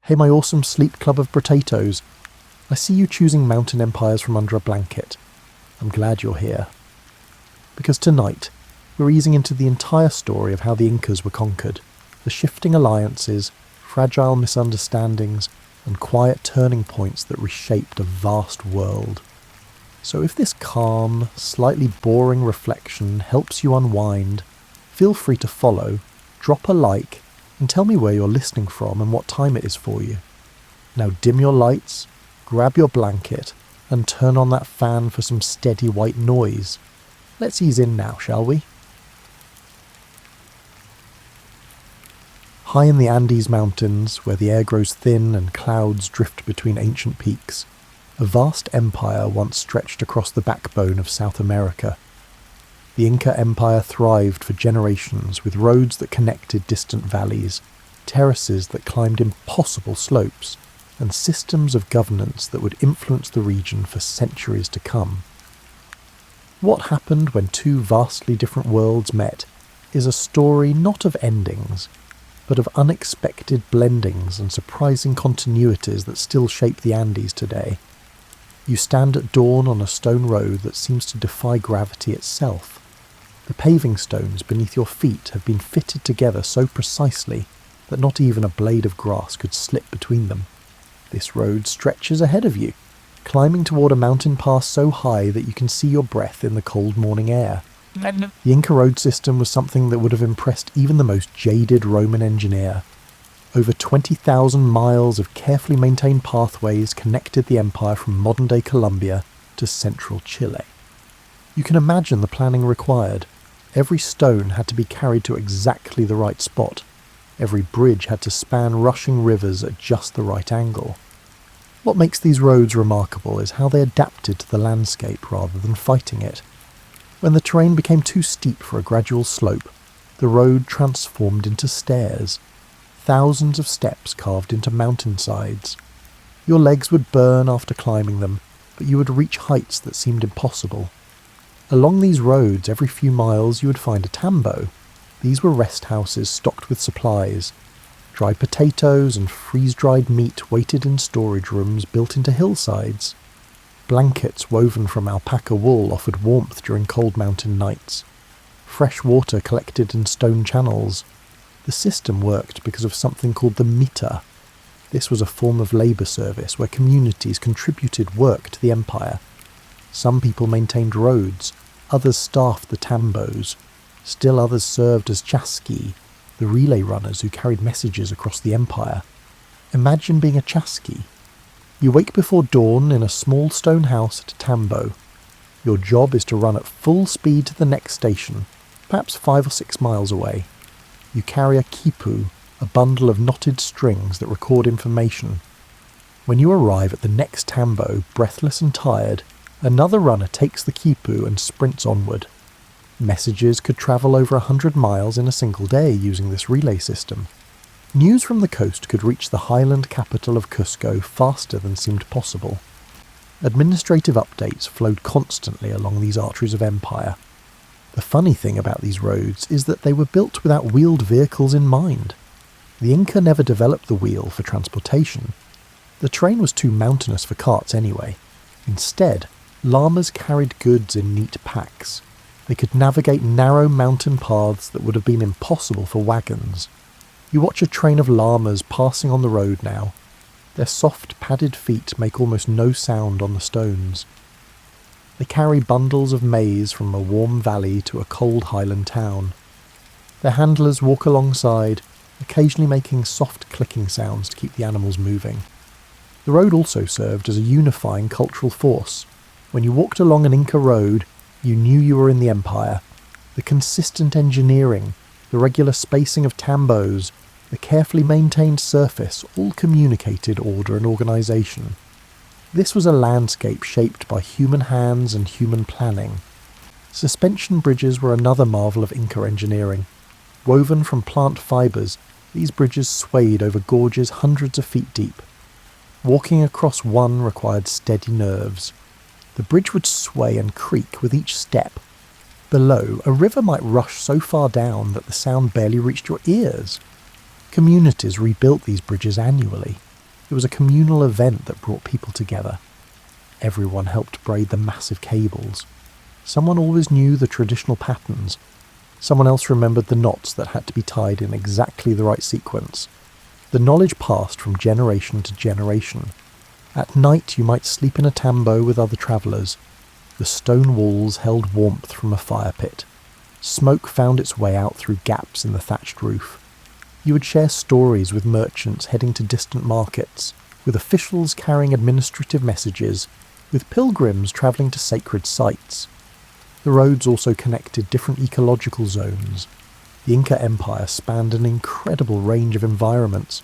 Hey my awesome sleep club of potatoes. I see you choosing mountain empires from under a blanket. I'm glad you're here. Because tonight, we're easing into the entire story of how the Incas were conquered, the shifting alliances, fragile misunderstandings, and quiet turning points that reshaped a vast world. So if this calm, slightly boring reflection helps you unwind, feel free to follow, drop a like, and tell me where you're listening from and what time it is for you. Now dim your lights, grab your blanket, and turn on that fan for some steady white noise. Let's ease in now, shall we? High in the Andes Mountains, where the air grows thin and clouds drift between ancient peaks, a vast empire once stretched across the backbone of South America. The Inca Empire thrived for generations with roads that connected distant valleys, terraces that climbed impossible slopes, and systems of governance that would influence the region for centuries to come. What happened when two vastly different worlds met is a story not of endings, but of unexpected blendings and surprising continuities that still shape the Andes today. You stand at dawn on a stone road that seems to defy gravity itself. The paving stones beneath your feet have been fitted together so precisely that not even a blade of grass could slip between them. This road stretches ahead of you, climbing toward a mountain pass so high that you can see your breath in the cold morning air. The Inca road system was something that would have impressed even the most jaded Roman engineer. Over 20,000 miles of carefully maintained pathways connected the empire from modern-day Colombia to central Chile. You can imagine the planning required. Every stone had to be carried to exactly the right spot. Every bridge had to span rushing rivers at just the right angle. What makes these roads remarkable is how they adapted to the landscape rather than fighting it. When the terrain became too steep for a gradual slope, the road transformed into stairs. Thousands of steps carved into mountainsides. Your legs would burn after climbing them, but you would reach heights that seemed impossible. Along these roads, every few miles you would find a tambo. These were rest houses stocked with supplies. Dried potatoes and freeze-dried meat waited in storage rooms built into hillsides. Blankets woven from alpaca wool offered warmth during cold mountain nights. Fresh water collected in stone channels. The system worked because of something called the mita. This was a form of labour service where communities contributed work to the empire. Some people maintained roads, others staffed the tambos, still others served as chasqui, the relay runners who carried messages across the empire. Imagine being a chasqui. You wake before dawn in a small stone house at a tambo. Your job is to run at full speed to the next station, perhaps 5 or 6 miles away. You carry a quipu, a bundle of knotted strings that record information. When you arrive at the next tambo, breathless and tired, another runner takes the quipu and sprints onward. Messages could travel over 100 miles in a single day using this relay system. News from the coast could reach the highland capital of Cusco faster than seemed possible. Administrative updates flowed constantly along these arteries of empire. The funny thing about these roads is that they were built without wheeled vehicles in mind. The Inca never developed the wheel for transportation. The terrain was too mountainous for carts anyway. Instead, llamas carried goods in neat packs. They could navigate narrow mountain paths that would have been impossible for wagons. You watch a train of llamas passing on the road now. Their soft, padded feet make almost no sound on the stones. They carry bundles of maize from a warm valley to a cold highland town. Their handlers walk alongside, occasionally making soft clicking sounds to keep the animals moving. The road also served as a unifying cultural force. When you walked along an Inca road, you knew you were in the empire. The consistent engineering, the regular spacing of tambos, the carefully maintained surface all communicated order and organisation. This was a landscape shaped by human hands and human planning. Suspension bridges were another marvel of Inca engineering. Woven from plant fibres, these bridges swayed over gorges hundreds of feet deep. Walking across one required steady nerves. The bridge would sway and creak with each step. Below, a river might rush so far down that the sound barely reached your ears. Communities rebuilt these bridges annually. It was a communal event that brought people together. Everyone helped braid the massive cables. Someone always knew the traditional patterns. Someone else remembered the knots that had to be tied in exactly the right sequence. The knowledge passed from generation to generation. At night you might sleep in a tambo with other travellers. The stone walls held warmth from a fire pit. Smoke found its way out through gaps in the thatched roof. You would share stories with merchants heading to distant markets, with officials carrying administrative messages, with pilgrims travelling to sacred sites. The roads also connected different ecological zones. The Inca Empire spanned an incredible range of environments.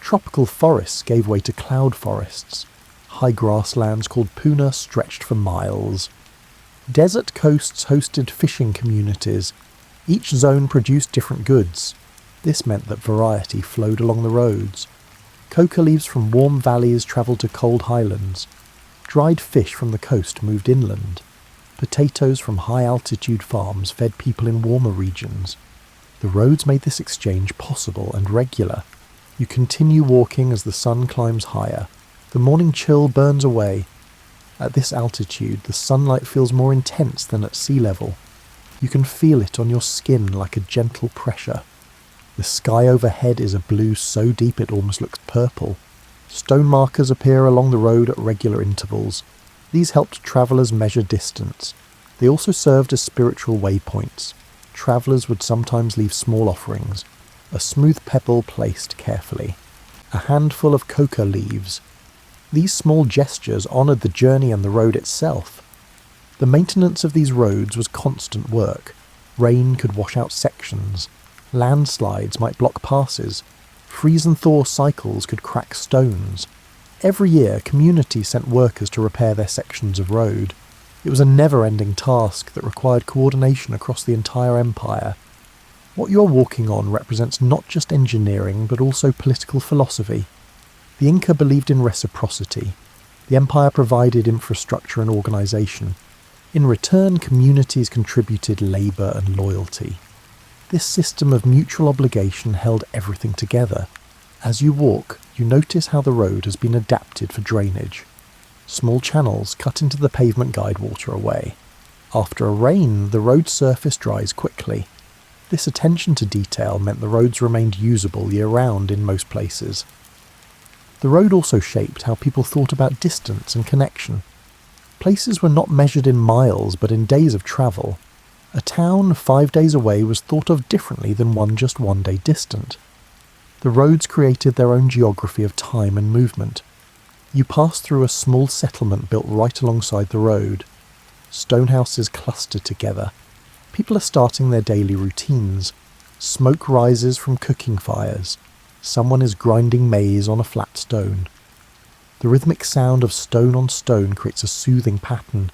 Tropical forests gave way to cloud forests. High grasslands called puna stretched for miles. Desert coasts hosted fishing communities. Each zone produced different goods. This meant that variety flowed along the roads. Coca leaves from warm valleys travelled to cold highlands. Dried fish from the coast moved inland. Potatoes from high-altitude farms fed people in warmer regions. The roads made this exchange possible and regular. You continue walking as the sun climbs higher. The morning chill burns away. At this altitude, the sunlight feels more intense than at sea level. You can feel it on your skin like a gentle pressure. The sky overhead is a blue so deep it almost looks purple. Stone markers appear along the road at regular intervals. These helped travellers measure distance. They also served as spiritual waypoints. Travellers would sometimes leave small offerings. A smooth pebble placed carefully. A handful of coca leaves. These small gestures honoured the journey and the road itself. The maintenance of these roads was constant work. Rain could wash out sections. Landslides might block passes. Freeze and thaw cycles could crack stones. Every year, communities sent workers to repair their sections of road. It was a never-ending task that required coordination across the entire empire. What you're walking on represents not just engineering, but also political philosophy. The Inca believed in reciprocity. The empire provided infrastructure and organisation. In return, communities contributed labour and loyalty. This system of mutual obligation held everything together. As you walk, you notice how the road has been adapted for drainage. Small channels cut into the pavement guide water away. After a rain, the road surface dries quickly. This attention to detail meant the roads remained usable year-round in most places. The road also shaped how people thought about distance and connection. Places were not measured in miles but in days of travel. A town 5 days away was thought of differently than one just 1 day distant. The roads created their own geography of time and movement. You pass through a small settlement built right alongside the road. Stone houses cluster together. People are starting their daily routines. Smoke rises from cooking fires. Someone is grinding maize on a flat stone. The rhythmic sound of stone on stone creates a soothing pattern.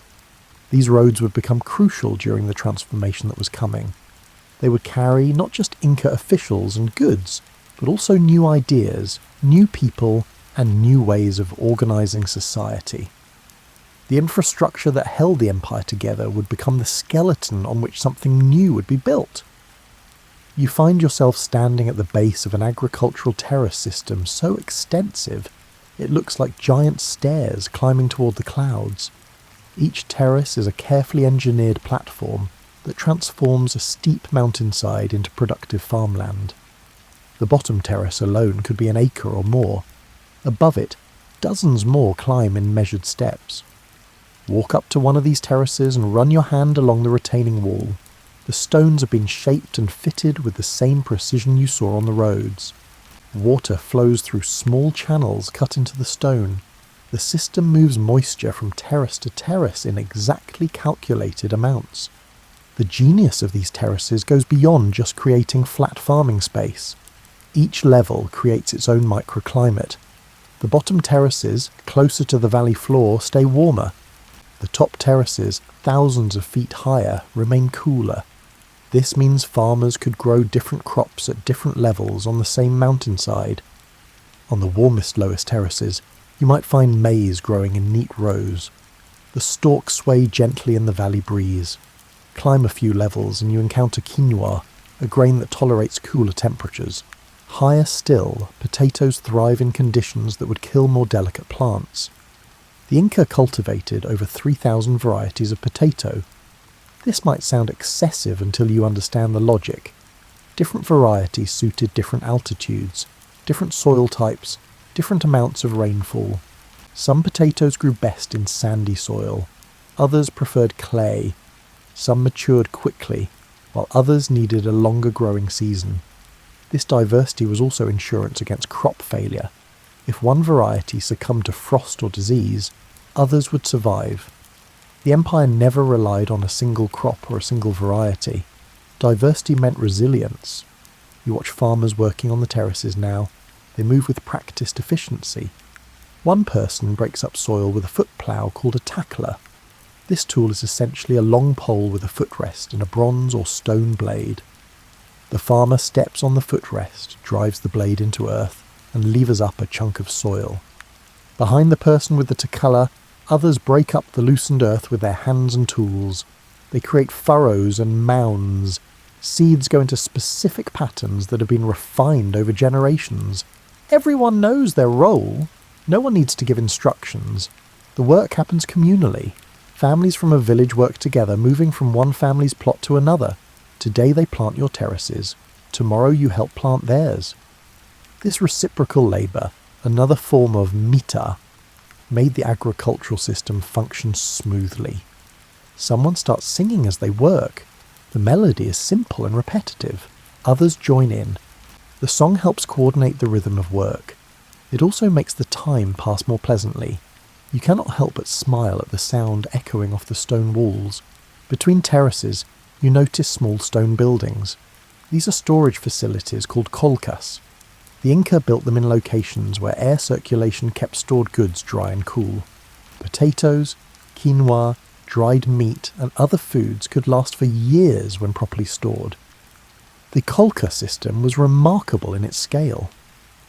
These roads would become crucial during the transformation that was coming. They would carry not just Inca officials and goods, but also new ideas, new people, and new ways of organising society. The infrastructure that held the empire together would become the skeleton on which something new would be built. You find yourself standing at the base of an agricultural terrace system so extensive it looks like giant stairs climbing toward the clouds. Each terrace is a carefully engineered platform that transforms a steep mountainside into productive farmland. The bottom terrace alone could be an acre or more. Above it, dozens more climb in measured steps. Walk up to one of these terraces and run your hand along the retaining wall. The stones have been shaped and fitted with the same precision you saw on the roads. Water flows through small channels cut into the stone. The system moves moisture from terrace to terrace in exactly calculated amounts. The genius of these terraces goes beyond just creating flat farming space. Each level creates its own microclimate. The bottom terraces, closer to the valley floor, stay warmer. The top terraces, thousands of feet higher, remain cooler. This means farmers could grow different crops at different levels on the same mountainside. On the warmest, lowest terraces, you might find maize growing in neat rows. The stalks sway gently in the valley breeze. Climb a few levels and you encounter quinoa, a grain that tolerates cooler temperatures. Higher still, potatoes thrive in conditions that would kill more delicate plants. The Inca cultivated over 3,000 varieties of potato. This might sound excessive until you understand the logic. Different varieties suited different altitudes, different soil types, different amounts of rainfall. Some potatoes grew best in sandy soil, others preferred clay. Some matured quickly, while others needed a longer growing season. This diversity was also insurance against crop failure. If one variety succumbed to frost or disease, others would survive. The empire never relied on a single crop or a single variety. Diversity meant resilience. You watch farmers working on the terraces now. They move with practiced efficiency. One person breaks up soil with a foot plough called a tackler. This tool is essentially a long pole with a footrest and a bronze or stone blade. The farmer steps on the footrest, drives the blade into earth, and levers up a chunk of soil. Behind the person with the tackler, others break up the loosened earth with their hands and tools. They create furrows and mounds. Seeds go into specific patterns that have been refined over generations. Everyone knows their role. No one needs to give instructions. The work happens communally. Families from a village work together, moving from one family's plot to another. Today they plant your terraces. Tomorrow you help plant theirs. This reciprocal labour, another form of mita, made the agricultural system function smoothly. Someone starts singing as they work. The melody is simple and repetitive. Others join in. The song helps coordinate the rhythm of work. It also makes the time pass more pleasantly. You cannot help but smile at the sound echoing off the stone walls. Between terraces, you notice small stone buildings. These are storage facilities called kolkas. The Inca built them in locations where air circulation kept stored goods dry and cool. Potatoes, quinoa, dried meat, and other foods could last for years when properly stored. The kolka system was remarkable in its scale.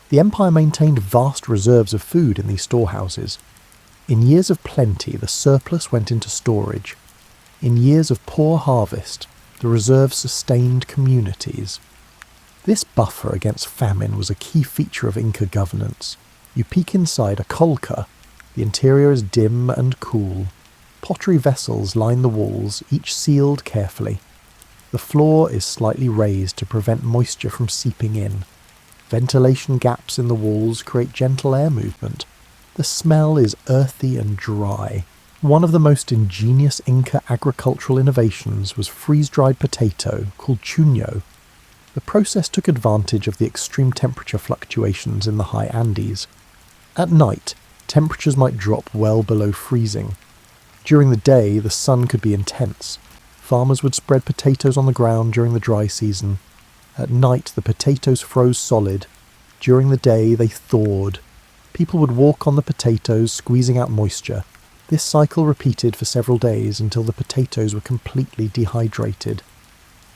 The empire maintained vast reserves of food in these storehouses. In years of plenty, the surplus went into storage. In years of poor harvest, the reserves sustained communities. This buffer against famine was a key feature of Inca governance. You peek inside a kolka. The interior is dim and cool. Pottery vessels line the walls, each sealed carefully. The floor is slightly raised to prevent moisture from seeping in. Ventilation gaps in the walls create gentle air movement. The smell is earthy and dry. One of the most ingenious Inca agricultural innovations was freeze-dried potato, called chuño. The process took advantage of the extreme temperature fluctuations in the high Andes. At night, temperatures might drop well below freezing. During the day, the sun could be intense. Farmers would spread potatoes on the ground during the dry season. At night, the potatoes froze solid. During the day, they thawed. People would walk on the potatoes, squeezing out moisture. This cycle repeated for several days until the potatoes were completely dehydrated.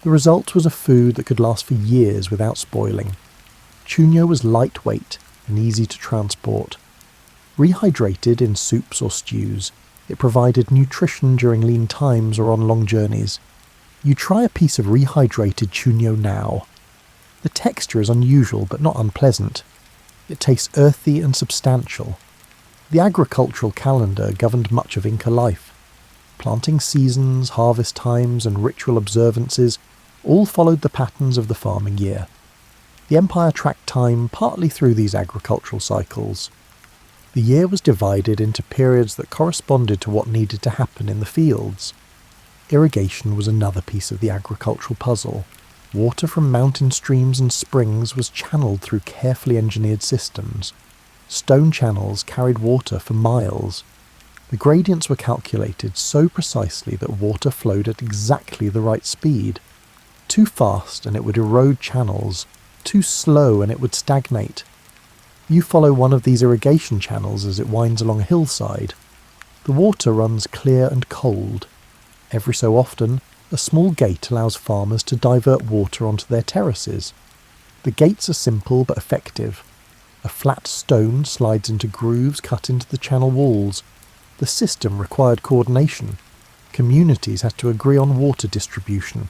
The result was a food that could last for years without spoiling. Chuño was lightweight and easy to transport. Rehydrated in soups or stews, it provided nutrition during lean times or on long journeys. You try a piece of rehydrated chuño now. The texture is unusual but not unpleasant. It tastes earthy and substantial. The agricultural calendar governed much of Inca life. Planting seasons, harvest times, and ritual observances all followed the patterns of the farming year. The empire tracked time partly through these agricultural cycles. The year was divided into periods that corresponded to what needed to happen in the fields. Irrigation was another piece of the agricultural puzzle. Water from mountain streams and springs was channeled through carefully engineered systems. Stone channels carried water for miles. The gradients were calculated so precisely that water flowed at exactly the right speed. Too fast and it would erode channels. Too slow and it would stagnate. You follow one of these irrigation channels as it winds along a hillside. The water runs clear and cold. Every so often, a small gate allows farmers to divert water onto their terraces. The gates are simple but effective. A flat stone slides into grooves cut into the channel walls. The system required coordination. Communities had to agree on water distribution.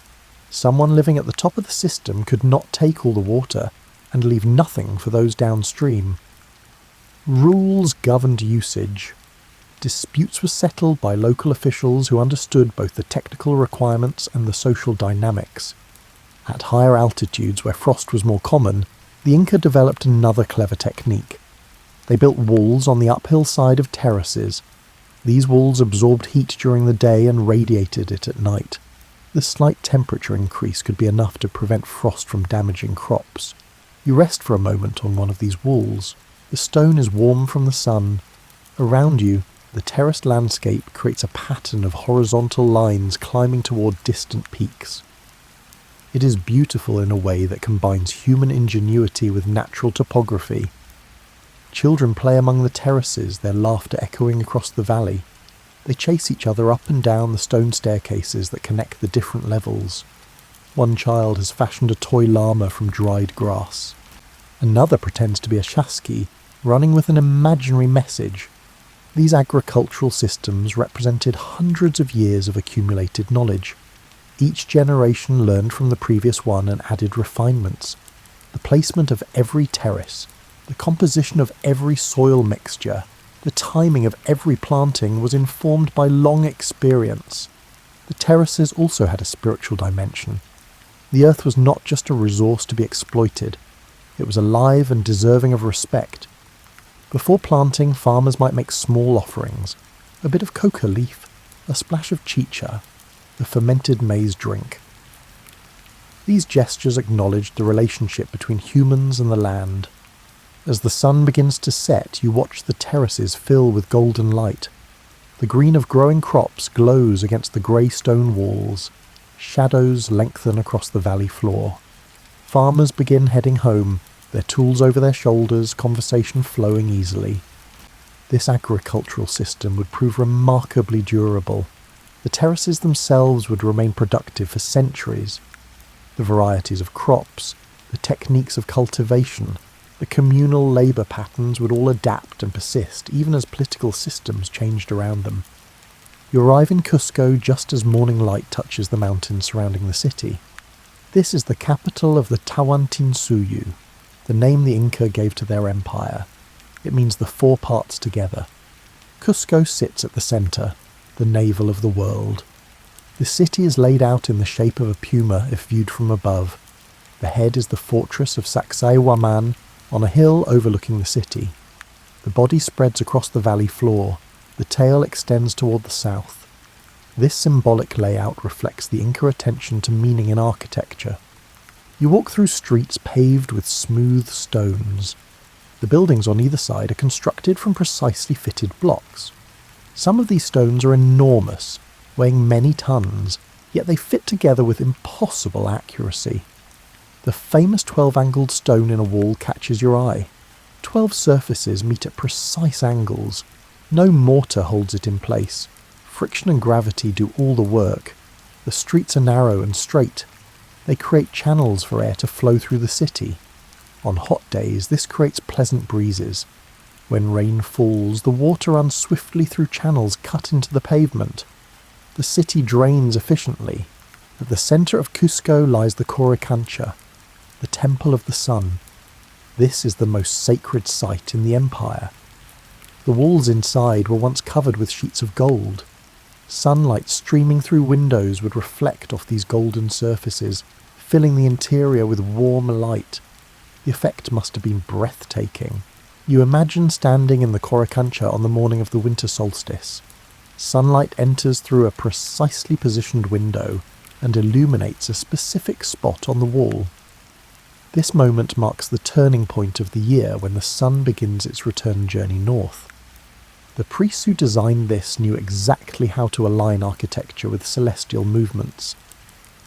Someone living at the top of the system could not take all the water. and leave nothing for those downstream. Rules governed usage. Disputes were settled by local officials who understood both the technical requirements and the social dynamics. At higher altitudes where frost was more common, the Inca developed another clever technique. They built walls on the uphill side of terraces. These walls absorbed heat during the day and radiated it at night. The slight temperature increase could be enough to prevent frost from damaging crops. You rest for a moment on one of these walls. The stone is warm from the sun. Around you, the terraced landscape creates a pattern of horizontal lines climbing toward distant peaks. It is beautiful in a way that combines human ingenuity with natural topography. Children play among the terraces, their laughter echoing across the valley. They chase each other up and down the stone staircases that connect the different levels. One child has fashioned a toy llama from dried grass. Another pretends to be a shaski, running with an imaginary message. These agricultural systems represented hundreds of years of accumulated knowledge. Each generation learned from the previous one and added refinements. The placement of every terrace, the composition of every soil mixture, the timing of every planting was informed by long experience. The terraces also had a spiritual dimension. The earth was not just a resource to be exploited. It was alive and deserving of respect. Before planting, farmers might make small offerings, a bit of coca leaf, a splash of chicha, the fermented maize drink. These gestures acknowledged the relationship between humans and the land. As the sun begins to set, you watch the terraces fill with golden light. The green of growing crops glows against the grey stone walls. Shadows lengthen across the valley floor. Farmers begin heading home, their tools over their shoulders, conversation flowing easily. This agricultural system would prove remarkably durable. The terraces themselves would remain productive for centuries. The varieties of crops, the techniques of cultivation, the communal labour patterns would all adapt and persist, even as political systems changed around them. You arrive in Cusco just as morning light touches the mountains surrounding the city. This is the capital of the Tawantinsuyu, the name the Inca gave to their empire. It means the four parts together. Cusco sits at the centre, the navel of the world. The city is laid out in the shape of a puma if viewed from above. The head is the fortress of Sacsayhuaman, on a hill overlooking the city. The body spreads across the valley floor. The tail extends toward the south. This symbolic layout reflects the Inca attention to meaning in architecture. You walk through streets paved with smooth stones. The buildings on either side are constructed from precisely fitted blocks. Some of these stones are enormous, weighing many tons, yet they fit together with impossible accuracy. The famous 12-angled stone in a wall catches your eye. 12 surfaces meet at precise angles. No mortar holds it in place. Friction and gravity do all the work. The streets are narrow and straight. They create channels for air to flow through the city. On hot days, this creates pleasant breezes. When rain falls, the water runs swiftly through channels cut into the pavement. The city drains efficiently. At the centre of Cusco lies the Coricancha, the Temple of the Sun. This is the most sacred site in the empire. The walls inside were once covered with sheets of gold. Sunlight streaming through windows would reflect off these golden surfaces, filling the interior with warm light. The effect must have been breathtaking. You imagine standing in the Coricancha on the morning of the winter solstice. Sunlight enters through a precisely positioned window and illuminates a specific spot on the wall. This moment marks the turning point of the year when the sun begins its return journey north. The priests who designed this knew exactly how to align architecture with celestial movements.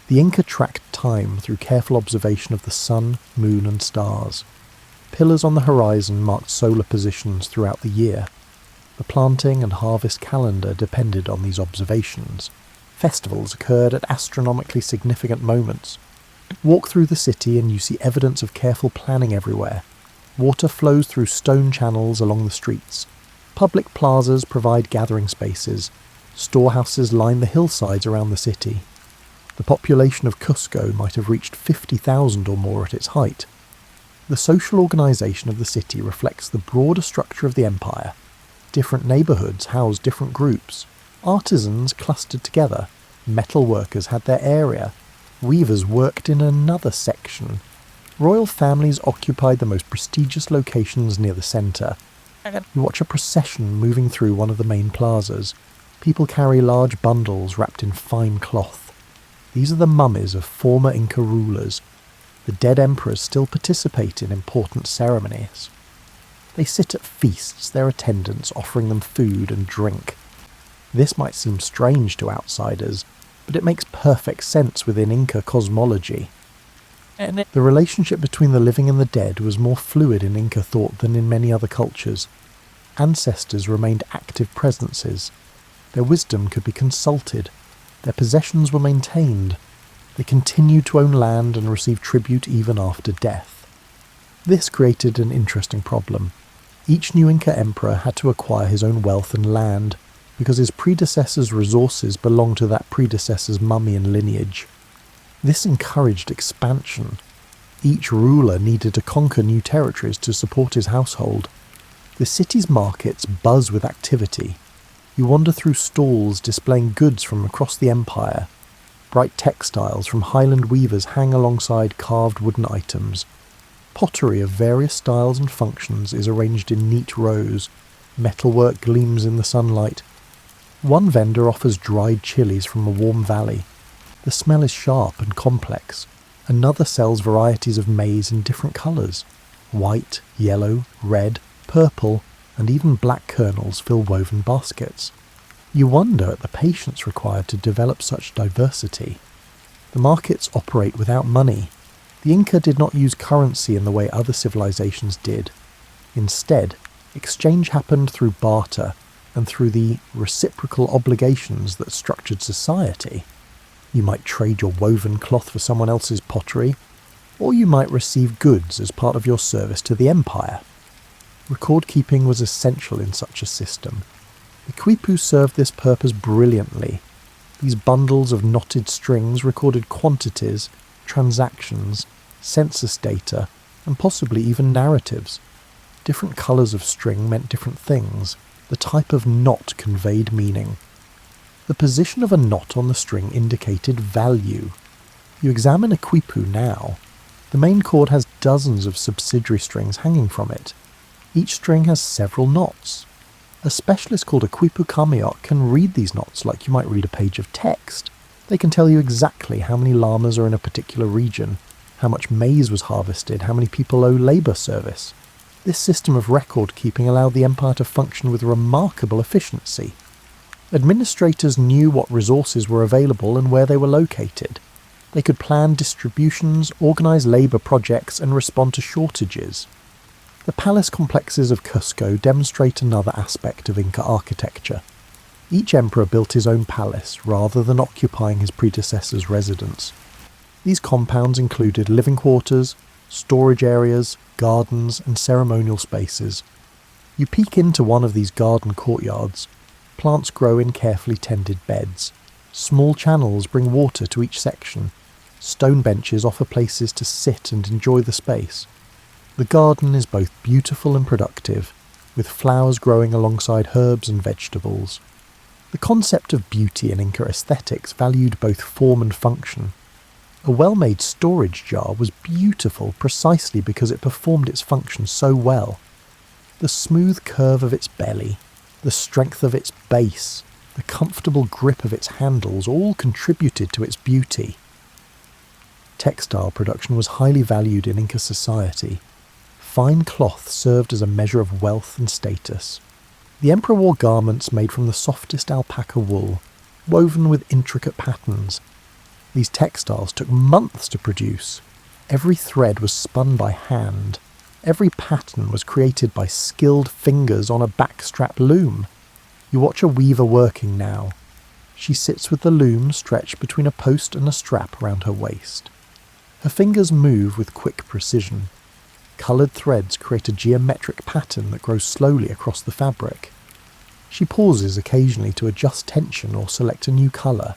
The Inca tracked time through careful observation of the sun, moon and stars. Pillars on the horizon marked solar positions throughout the year. The planting and harvest calendar depended on these observations. Festivals occurred at astronomically significant moments. Walk through the city and you see evidence of careful planning everywhere. Water flows through stone channels along the streets. Public plazas provide gathering spaces. Storehouses line the hillsides around the city. The population of Cusco might have reached 50,000 or more at its height. The social organisation of the city reflects the broader structure of the empire. Different neighbourhoods housed different groups. Artisans clustered together. Metal workers had their area. Weavers worked in another section. Royal families occupied the most prestigious locations near the centre. You watch a procession moving through one of the main plazas. People carry large bundles wrapped in fine cloth. These are the mummies of former Inca rulers. The dead emperors still participate in important ceremonies. They sit at feasts, their attendants offering them food and drink. This might seem strange to outsiders, but it makes perfect sense within Inca cosmology. The relationship between the living and the dead was more fluid in Inca thought than in many other cultures. Ancestors remained active presences. Their wisdom could be consulted. Their possessions were maintained. They continued to own land and receive tribute even after death. This created an interesting problem. Each new Inca emperor had to acquire his own wealth and land, because his predecessor's resources belonged to that predecessor's mummy and lineage. This encouraged expansion. Each ruler needed to conquer new territories to support his household. The city's markets buzz with activity. You wander through stalls displaying goods from across the empire. Bright textiles from highland weavers hang alongside carved wooden items. Pottery of various styles and functions is arranged in neat rows. Metalwork gleams in the sunlight. One vendor offers dried chilies from a warm valley. The smell is sharp and complex. Another sells varieties of maize in different colours. White, yellow, red, purple, and even black kernels fill woven baskets. You wonder at the patience required to develop such diversity. The markets operate without money. The Inca did not use currency in the way other civilizations did. Instead, exchange happened through barter and through the reciprocal obligations that structured society. You might trade your woven cloth for someone else's pottery, or you might receive goods as part of your service to the empire. Record keeping was essential in such a system. The quipu served this purpose brilliantly. These bundles of knotted strings recorded quantities, transactions, census data, and possibly even narratives. Different colours of string meant different things. The type of knot conveyed meaning. The position of a knot on the string indicated value. You examine a quipu now. The main cord has dozens of subsidiary strings hanging from it. Each string has several knots. A specialist called a quipu kamiok can read these knots like you might read a page of text. They can tell you exactly how many llamas are in a particular region, how much maize was harvested, how many people owe labour service. This system of record keeping allowed the empire to function with remarkable efficiency. Administrators knew what resources were available and where they were located. They could plan distributions, organise labour projects, and respond to shortages. The palace complexes of Cusco demonstrate another aspect of Inca architecture. Each emperor built his own palace rather than occupying his predecessor's residence. These compounds included living quarters, storage areas, gardens, and ceremonial spaces. You peek into one of these garden courtyards. Plants grow in carefully tended beds. Small channels bring water to each section. Stone benches offer places to sit and enjoy the space. The garden is both beautiful and productive, with flowers growing alongside herbs and vegetables. The concept of beauty in Inca aesthetics valued both form and function. A well-made storage jar was beautiful precisely because it performed its function so well. The smooth curve of its belly, the strength of its base, the comfortable grip of its handles all contributed to its beauty. Textile production was highly valued in Inca society. Fine cloth served as a measure of wealth and status. The emperor wore garments made from the softest alpaca wool, woven with intricate patterns. These textiles took months to produce. Every thread was spun by hand. Every pattern was created by skilled fingers on a backstrap loom. You watch a weaver working now. She sits with the loom stretched between a post and a strap around her waist. Her fingers move with quick precision. Coloured threads create a geometric pattern that grows slowly across the fabric. She pauses occasionally to adjust tension or select a new colour.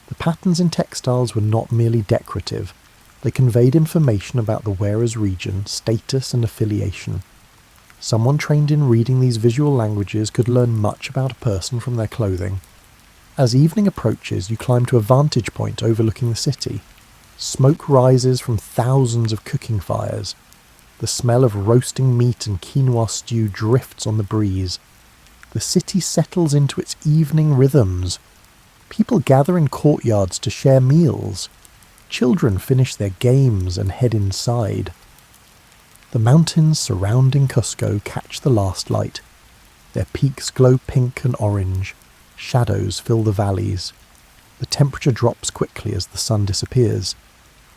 The patterns in textiles were not merely decorative. They conveyed information about the wearer's region, status and affiliation. Someone trained in reading these visual languages could learn much about a person from their clothing. As evening approaches, you climb to a vantage point overlooking the city. Smoke rises from thousands of cooking fires. The smell of roasting meat and quinoa stew drifts on the breeze. The city settles into its evening rhythms. People gather in courtyards to share meals. Children finish their games and head inside. The mountains surrounding Cusco catch the last light. Their peaks glow pink and orange. Shadows fill the valleys. The temperature drops quickly as the sun disappears.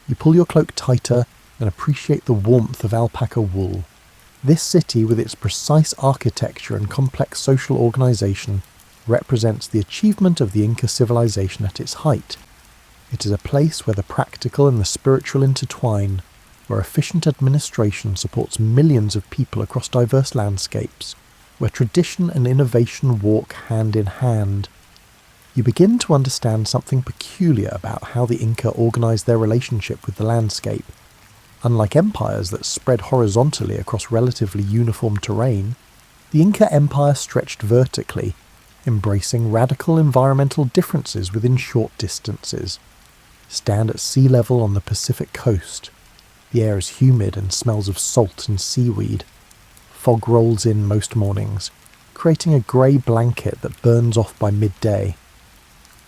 You pull your cloak tighter and appreciate the warmth of alpaca wool. This city, with its precise architecture and complex social organization, represents the achievement of the Inca civilization at its height. It is a place where the practical and the spiritual intertwine, where efficient administration supports millions of people across diverse landscapes, where tradition and innovation walk hand in hand. You begin to understand something peculiar about how the Inca organized their relationship with the landscape. Unlike empires that spread horizontally across relatively uniform terrain, the Inca Empire stretched vertically, embracing radical environmental differences within short distances. Stand at sea level on the Pacific coast. The air is humid and smells of salt and seaweed. Fog rolls in most mornings, creating a grey blanket that burns off by midday.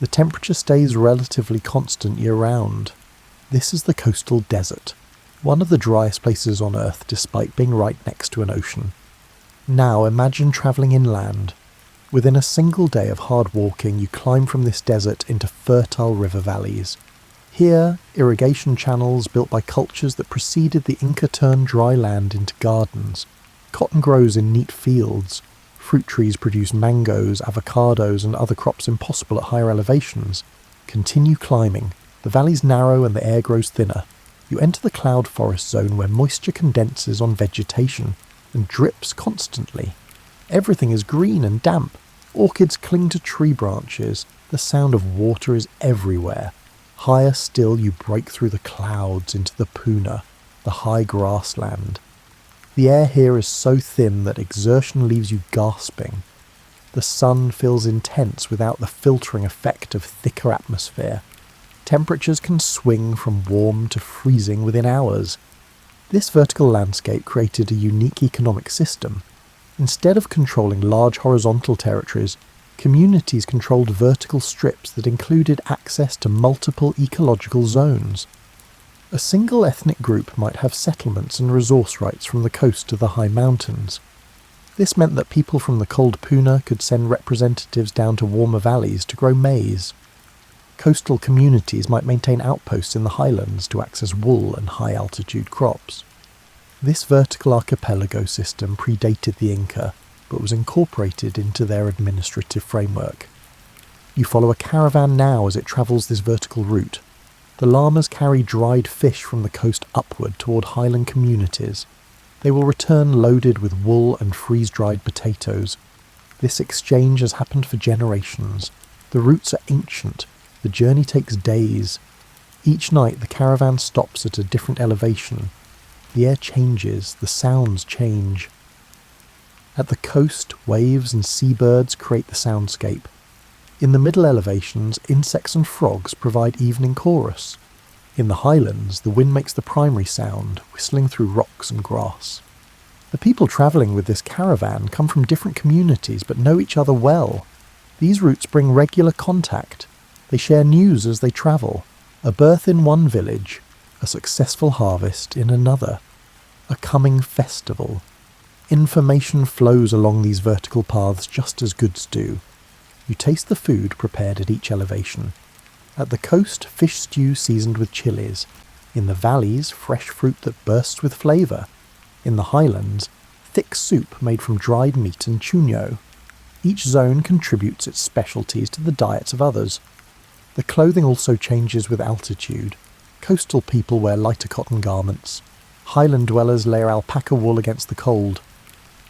The temperature stays relatively constant year-round. This is the coastal desert, one of the driest places on Earth despite being right next to an ocean. Now imagine travelling inland. Within a single day of hard walking, you climb from this desert into fertile river valleys. Here, irrigation channels built by cultures that preceded the Inca turned dry land into gardens. Cotton grows in neat fields. Fruit trees produce mangoes, avocados, and other crops impossible at higher elevations. Continue climbing. The valleys narrow and the air grows thinner. You enter the cloud forest zone where moisture condenses on vegetation and drips constantly. Everything is green and damp. Orchids cling to tree branches. The sound of water is everywhere. Higher still, you break through the clouds into the puna, the high grassland. The air here is so thin that exertion leaves you gasping. The sun feels intense without the filtering effect of thicker atmosphere. Temperatures can swing from warm to freezing within hours. This vertical landscape created a unique economic system. Instead of controlling large horizontal territories, communities controlled vertical strips that included access to multiple ecological zones. A single ethnic group might have settlements and resource rights from the coast to the high mountains. This meant that people from the cold puna could send representatives down to warmer valleys to grow maize. Coastal communities might maintain outposts in the highlands to access wool and high-altitude crops. This vertical archipelago system predated the Inca, but was incorporated into their administrative framework. You follow a caravan now as it travels this vertical route. The llamas carry dried fish from the coast upward toward highland communities. They will return loaded with wool and freeze-dried potatoes. This exchange has happened for generations. The routes are ancient. The journey takes days. Each night the caravan stops at a different elevation. The air changes, the sounds change. At the coast, waves and seabirds create the soundscape. In the middle elevations, insects and frogs provide evening chorus. In the highlands, the wind makes the primary sound, whistling through rocks and grass. The people travelling with this caravan come from different communities but know each other well. These routes bring regular contact. They share news as they travel. A birth in one village, a successful harvest in another, a coming festival. Information flows along these vertical paths just as goods do. You taste the food prepared at each elevation. At the coast, fish stew seasoned with chilies. In the valleys, fresh fruit that bursts with flavour. In the highlands, thick soup made from dried meat and chuño. Each zone contributes its specialties to the diets of others. The clothing also changes with altitude. Coastal people wear lighter cotton garments. Highland dwellers layer alpaca wool against the cold.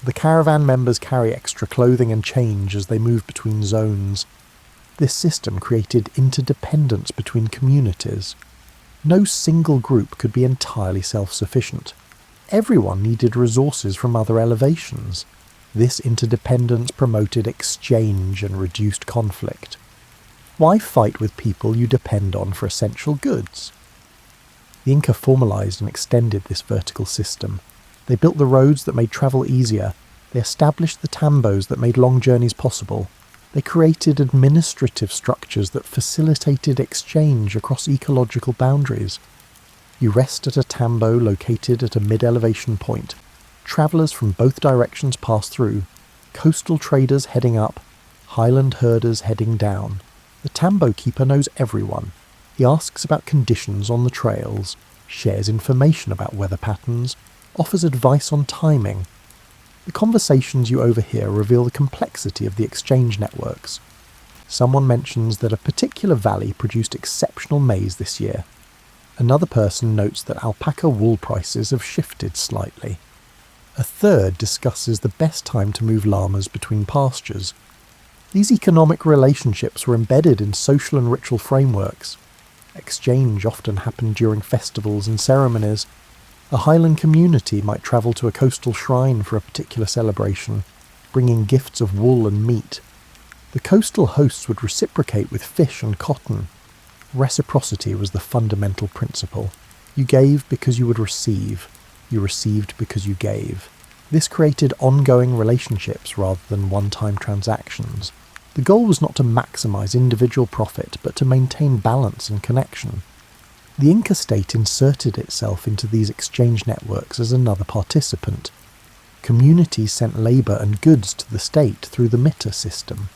The caravan members carry extra clothing and change as they move between zones. This system created interdependence between communities. No single group could be entirely self-sufficient. Everyone needed resources from other elevations. This interdependence promoted exchange and reduced conflict. Why fight with people you depend on for essential goods? The Inca formalized and extended this vertical system. They built the roads that made travel easier. They established the tambos that made long journeys possible. They created administrative structures that facilitated exchange across ecological boundaries. You rest at a tambo located at a mid-elevation point. Travellers from both directions pass through. Coastal traders heading up, highland herders heading down. The tambo keeper knows everyone. He asks about conditions on the trails, shares information about weather patterns, offers advice on timing. The conversations you overhear reveal the complexity of the exchange networks. Someone mentions that a particular valley produced exceptional maize this year. Another person notes that alpaca wool prices have shifted slightly. A third discusses the best time to move llamas between pastures. These economic relationships were embedded in social and ritual frameworks. Exchange often happened during festivals and ceremonies. A highland community might travel to a coastal shrine for a particular celebration, bringing gifts of wool and meat. The coastal hosts would reciprocate with fish and cotton. Reciprocity was the fundamental principle. You gave because you would receive. You received because you gave. This created ongoing relationships rather than one-time transactions. The goal was not to maximize individual profit, but to maintain balance and connection. The Inca state inserted itself into these exchange networks as another participant. Communities sent labour and goods to the state through the mita system.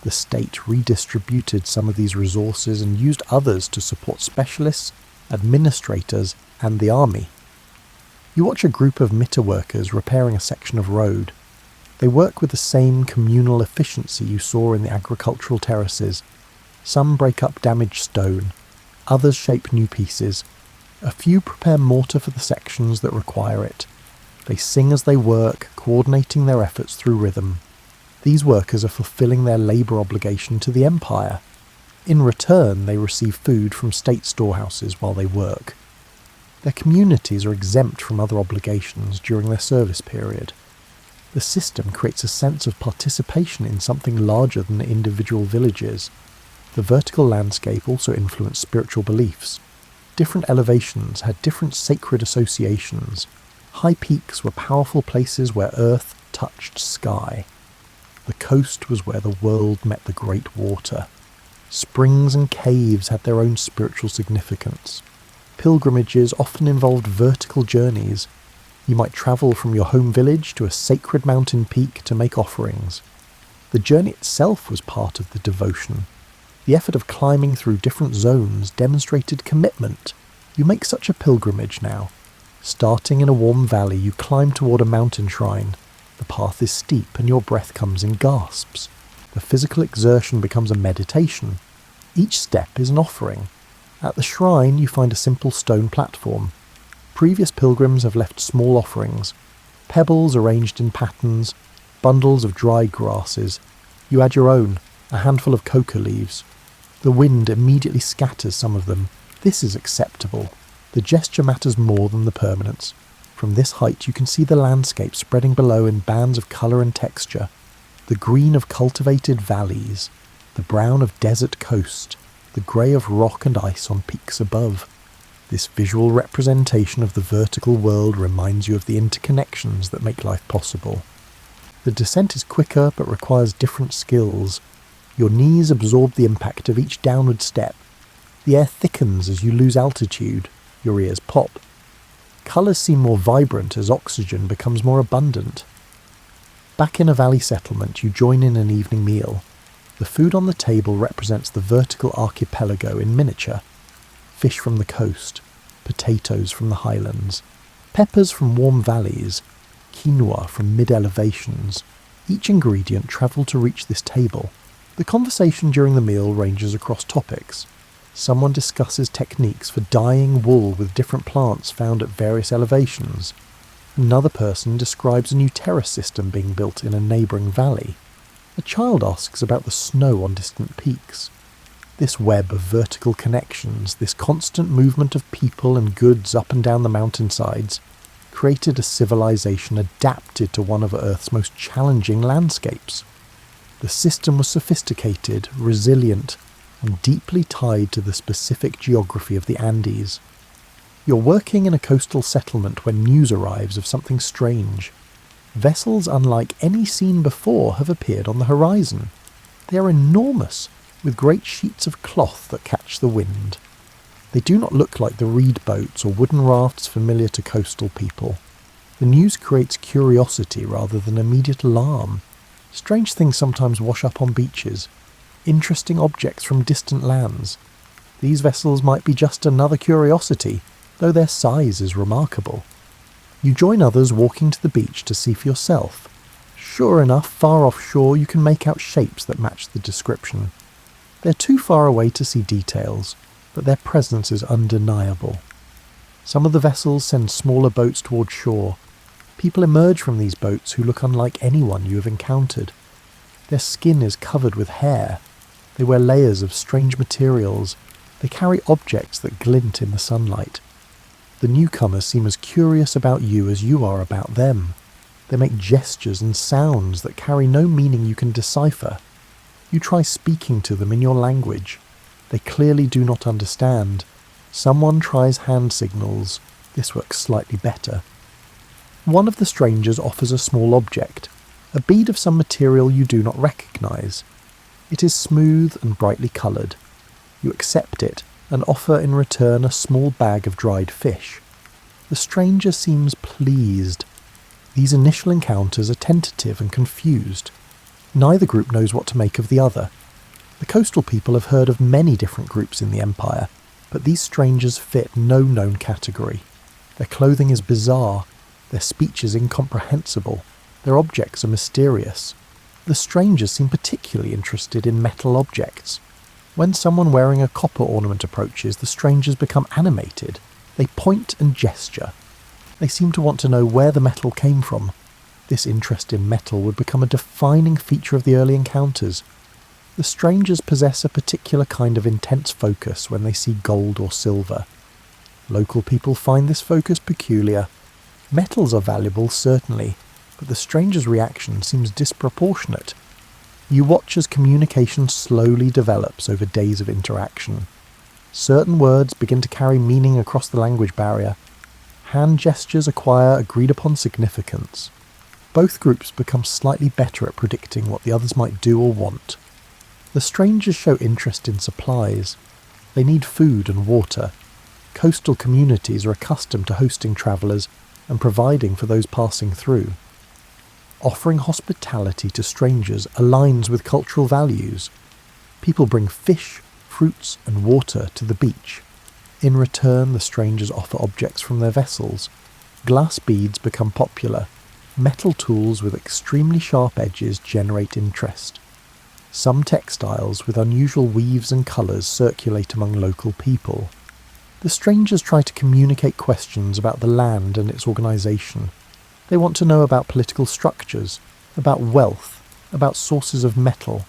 The state redistributed some of these resources and used others to support specialists, administrators, and the army. You watch a group of mita workers repairing a section of road. They work with the same communal efficiency you saw in the agricultural terraces. Some break up damaged stone. Others shape new pieces. A few prepare mortar for the sections that require it. They sing as they work, coordinating their efforts through rhythm. These workers are fulfilling their labour obligation to the empire. In return, they receive food from state storehouses while they work. Their communities are exempt from other obligations during their service period. The system creates a sense of participation in something larger than individual villages. The vertical landscape also influenced spiritual beliefs. Different elevations had different sacred associations. High peaks were powerful places where earth touched sky. The coast was where the world met the great water. Springs and caves had their own spiritual significance. Pilgrimages often involved vertical journeys. You might travel from your home village to a sacred mountain peak to make offerings. The journey itself was part of the devotion. The effort of climbing through different zones demonstrated commitment. You make such a pilgrimage now. Starting in a warm valley, you climb toward a mountain shrine. The path is steep and your breath comes in gasps. The physical exertion becomes a meditation. Each step is an offering. At the shrine, you find a simple stone platform. Previous pilgrims have left small offerings. Pebbles arranged in patterns, bundles of dried grasses. You add your own, a handful of coca leaves. The wind immediately scatters some of them. This is acceptable. The gesture matters more than the permanence. From this height you can see the landscape spreading below in bands of colour and texture. The green of cultivated valleys, the brown of desert coast, the grey of rock and ice on peaks above. This visual representation of the vertical world reminds you of the interconnections that make life possible. The descent is quicker but requires different skills. Your knees absorb the impact of each downward step. The air thickens as you lose altitude. Your ears pop. Colours seem more vibrant as oxygen becomes more abundant. Back in a valley settlement, you join in an evening meal. The food on the table represents the vertical archipelago in miniature. Fish from the coast, potatoes from the highlands, peppers from warm valleys, quinoa from mid-elevations. Each ingredient travelled to reach this table. The conversation during the meal ranges across topics. Someone discusses techniques for dyeing wool with different plants found at various elevations. Another person describes a new terrace system being built in a neighbouring valley. A child asks about the snow on distant peaks. This web of vertical connections, this constant movement of people and goods up and down the mountainsides, created a civilization adapted to one of Earth's most challenging landscapes. The system was sophisticated, resilient, and deeply tied to the specific geography of the Andes. You're working in a coastal settlement when news arrives of something strange. Vessels unlike any seen before have appeared on the horizon. They are enormous, with great sheets of cloth that catch the wind. They do not look like the reed boats or wooden rafts familiar to coastal people. The news creates curiosity rather than immediate alarm. Strange things sometimes wash up on beaches. Interesting objects from distant lands. These vessels might be just another curiosity, though their size is remarkable. You join others walking to the beach to see for yourself. Sure enough, far offshore you can make out shapes that match the description. They're too far away to see details, but their presence is undeniable. Some of the vessels send smaller boats toward shore. People emerge from these boats who look unlike anyone you have encountered. Their skin is covered with hair. They wear layers of strange materials. They carry objects that glint in the sunlight. The newcomers seem as curious about you as you are about them. They make gestures and sounds that carry no meaning you can decipher. You try speaking to them in your language. They clearly do not understand. Someone tries hand signals. This works slightly better. One of the strangers offers a small object, a bead of some material you do not recognize. It is smooth and brightly coloured. You accept it and offer in return a small bag of dried fish. The stranger seems pleased. These initial encounters are tentative and confused. Neither group knows what to make of the other. The coastal people have heard of many different groups in the Empire, but these strangers fit no known category. Their clothing is bizarre, their speech is incomprehensible, their objects are mysterious. The strangers seem particularly interested in metal objects. When someone wearing a copper ornament approaches, the strangers become animated. They point and gesture. They seem to want to know where the metal came from. This interest in metal would become a defining feature of the early encounters. The strangers possess a particular kind of intense focus when they see gold or silver. Local people find this focus peculiar. Metals are valuable, certainly, but the stranger's reaction seems disproportionate. You watch as communication slowly develops over days of interaction. Certain words begin to carry meaning across the language barrier. Hand gestures acquire agreed-upon significance. Both groups become slightly better at predicting what the others might do or want. The strangers show interest in supplies. They need food and water. Coastal communities are accustomed to hosting travellers and providing for those passing through. Offering hospitality to strangers aligns with cultural values. People bring fish, fruits and water to the beach. In return, the strangers offer objects from their vessels. Glass beads become popular. Metal tools with extremely sharp edges generate interest. Some textiles with unusual weaves and colours circulate among local people. The strangers try to communicate questions about the land and its organisation. They want to know about political structures, about wealth, about sources of metal.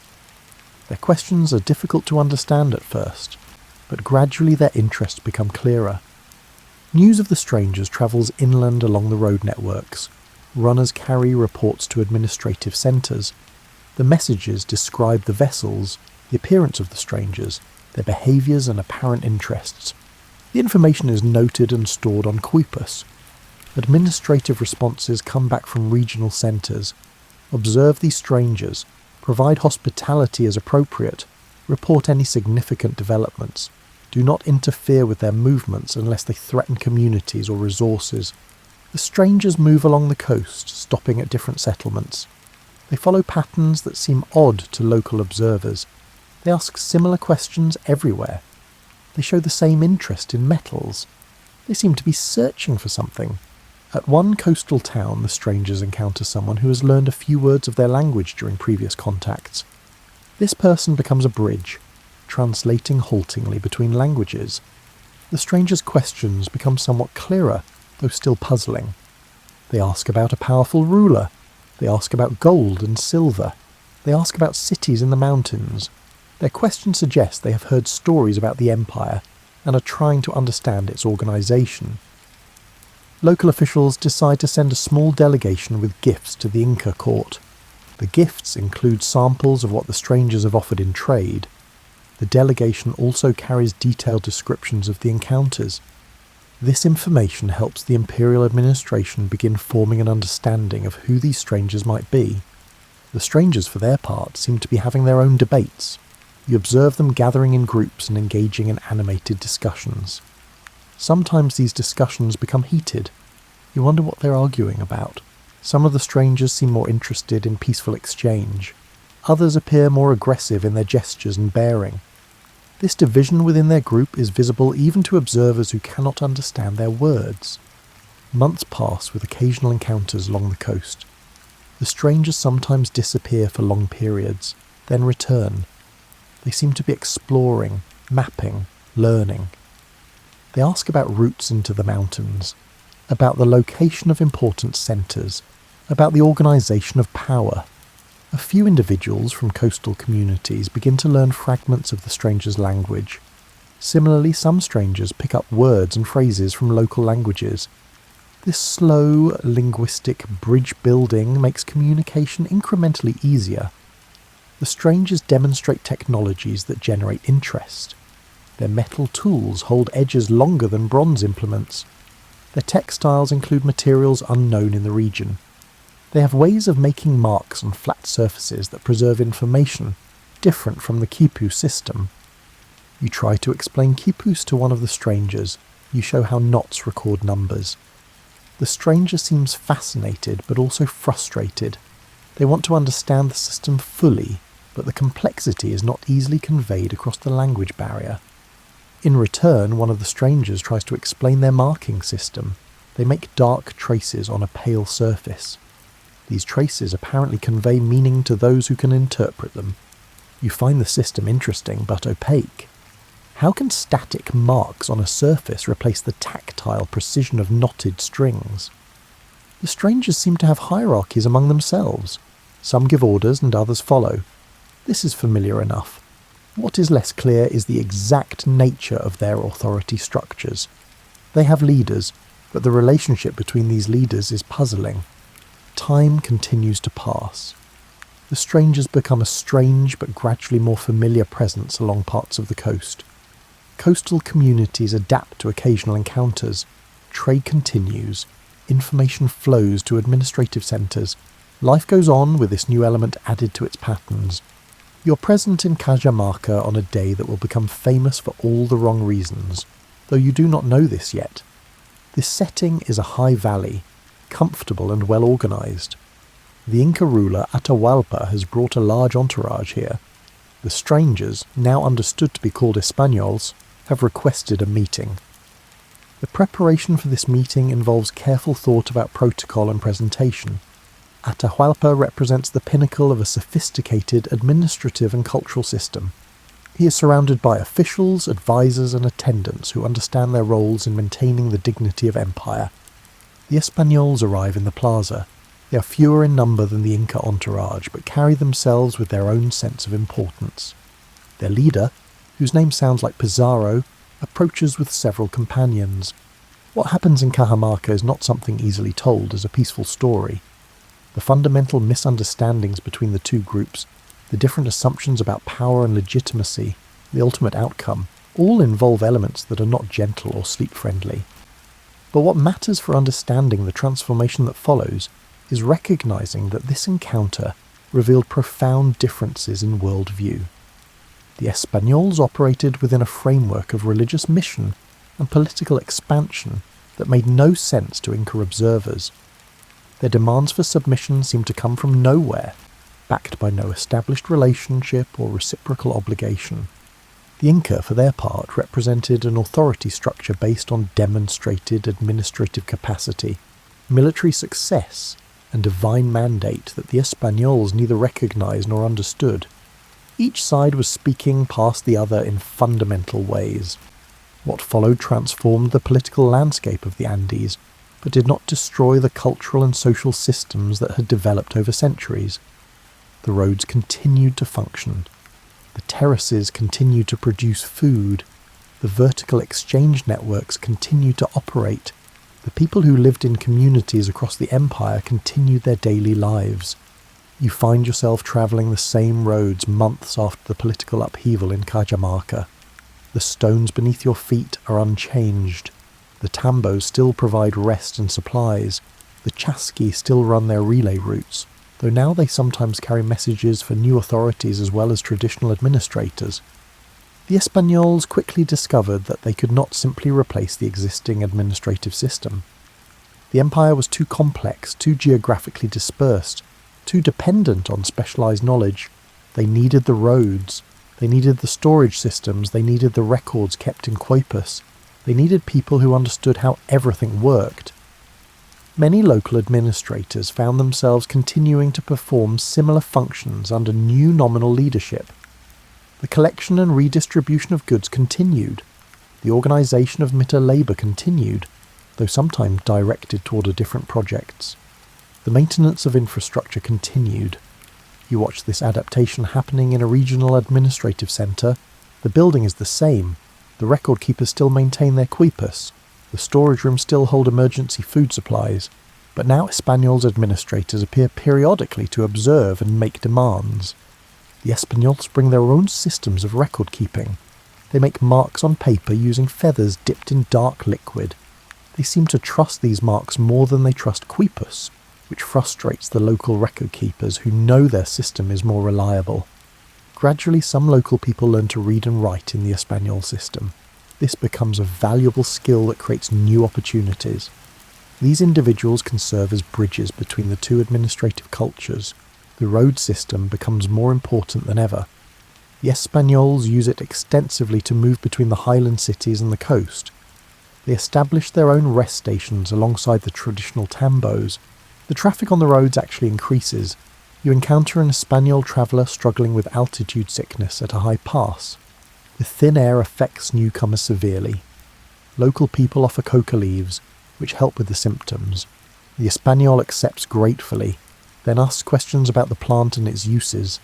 Their questions are difficult to understand at first, but gradually their interests become clearer. News of the strangers travels inland along the road networks. Runners carry reports to administrative centres. The messages describe the vessels, the appearance of the strangers, their behaviours and apparent interests. The information is noted and stored on Quipus. Administrative responses come back from regional centres. Observe these strangers, provide hospitality as appropriate, report any significant developments. Do not interfere with their movements unless they threaten communities or resources. The strangers move along the coast, stopping at different settlements. They follow patterns that seem odd to local observers. They ask similar questions everywhere. They show the same interest in metals. They seem to be searching for something. At one coastal town, the strangers encounter someone who has learned a few words of their language during previous contacts. This person becomes a bridge, translating haltingly between languages. The stranger's questions become somewhat clearer, though still puzzling. They ask about a powerful ruler. They ask about gold and silver. They ask about cities in the mountains. Their questions suggest they have heard stories about the Empire and are trying to understand its organisation. Local officials decide to send a small delegation with gifts to the Inca court. The gifts include samples of what the strangers have offered in trade. The delegation also carries detailed descriptions of the encounters. This information helps the imperial administration begin forming an understanding of who these strangers might be. The strangers, for their part, seem to be having their own debates. You observe them gathering in groups and engaging in animated discussions. Sometimes these discussions become heated. You wonder what they're arguing about. Some of the strangers seem more interested in peaceful exchange. Others appear more aggressive in their gestures and bearing. This division within their group is visible even to observers who cannot understand their words. Months pass with occasional encounters along the coast. The strangers sometimes disappear for long periods, then return. They seem to be exploring, mapping, learning. They ask about routes into the mountains, about the location of important centres, about the organisation of power. A few individuals from coastal communities begin to learn fragments of the stranger's language. Similarly, some strangers pick up words and phrases from local languages. This slow, linguistic bridge building makes communication incrementally easier. The strangers demonstrate technologies that generate interest. Their metal tools hold edges longer than bronze implements. Their textiles include materials unknown in the region. They have ways of making marks on flat surfaces that preserve information, different from the quipu system. You try to explain quipus to one of the strangers. You show how knots record numbers. The stranger seems fascinated, but also frustrated. They want to understand the system fully, but the complexity is not easily conveyed across the language barrier. In return, one of the strangers tries to explain their marking system. They make dark traces on a pale surface. These traces apparently convey meaning to those who can interpret them. You find the system interesting but opaque. How can static marks on a surface replace the tactile precision of knotted strings? The strangers seem to have hierarchies among themselves. Some give orders and others follow. This is familiar enough. What is less clear is the exact nature of their authority structures. They have leaders, but the relationship between these leaders is puzzling. Time continues to pass. The strangers become a strange but gradually more familiar presence along parts of the coast. Coastal communities adapt to occasional encounters. Trade continues. Information flows to administrative centres. Life goes on with this new element added to its patterns. You're present in Cajamarca on a day that will become famous for all the wrong reasons, though you do not know this yet. This setting is a high valley, comfortable and well organised. The Inca ruler Atahualpa has brought a large entourage here. The strangers, now understood to be called Españols, have requested a meeting. The preparation for this meeting involves careful thought about protocol and presentation. Atahualpa represents the pinnacle of a sophisticated administrative and cultural system. He is surrounded by officials, advisors and attendants who understand their roles in maintaining the dignity of empire. The Españols arrive in the plaza. They are fewer in number than the Inca entourage, but carry themselves with their own sense of importance. Their leader, whose name sounds like Pizarro, approaches with several companions. What happens in Cajamarca is not something easily told as a peaceful story. The fundamental misunderstandings between the two groups, the different assumptions about power and legitimacy, the ultimate outcome, all involve elements that are not gentle or sleep-friendly. But what matters for understanding the transformation that follows is recognizing that this encounter revealed profound differences in worldview. The Españols operated within a framework of religious mission and political expansion that made no sense to Inca observers. Their demands for submission seemed to come from nowhere, backed by no established relationship or reciprocal obligation. The Inca, for their part, represented an authority structure based on demonstrated administrative capacity, military success, and divine mandate that the Españols neither recognized nor understood. Each side was speaking past the other in fundamental ways. What followed transformed the political landscape of the Andes, but did not destroy the cultural and social systems that had developed over centuries. The roads continued to function. The terraces continue to produce food. The vertical exchange networks continue to operate. The people who lived in communities across the empire continued their daily lives. You find yourself travelling the same roads months after the political upheaval in Cajamarca. The stones beneath your feet are unchanged. The tambos still provide rest and supplies. The chasqui still run their relay routes, though now they sometimes carry messages for new authorities as well as traditional administrators. The Espagnols quickly discovered that they could not simply replace the existing administrative system. The empire was too complex, too geographically dispersed, too dependent on specialised knowledge. They needed the roads, they needed the storage systems, they needed the records kept in Quapus, they needed people who understood how everything worked. Many local administrators found themselves continuing to perform similar functions under new nominal leadership. The collection and redistribution of goods continued. The organisation of Mitter labour continued, though sometimes directed toward different projects. The maintenance of infrastructure continued. You watch this adaptation happening in a regional administrative centre. The building is the same. The record keepers still maintain their Quipus. The storage rooms still hold emergency food supplies. But now Espanyol's administrators appear periodically to observe and make demands. The Espanyol bring their own systems of record keeping. They make marks on paper using feathers dipped in dark liquid. They seem to trust these marks more than they trust Quipus, which frustrates the local record keepers who know their system is more reliable. Gradually, some local people learn to read and write in the Espanyol system. This becomes a valuable skill that creates new opportunities. These individuals can serve as bridges between the two administrative cultures. The road system becomes more important than ever. The Espanyol's use it extensively to move between the highland cities and the coast. They establish their own rest stations alongside the traditional tambos. The traffic on the roads actually increases. You encounter an Espanyol traveller struggling with altitude sickness at a high pass. The thin air affects newcomers severely. Local people offer coca leaves, which help with the symptoms. The Espanyol accepts gratefully, then asks questions about the plant and its uses.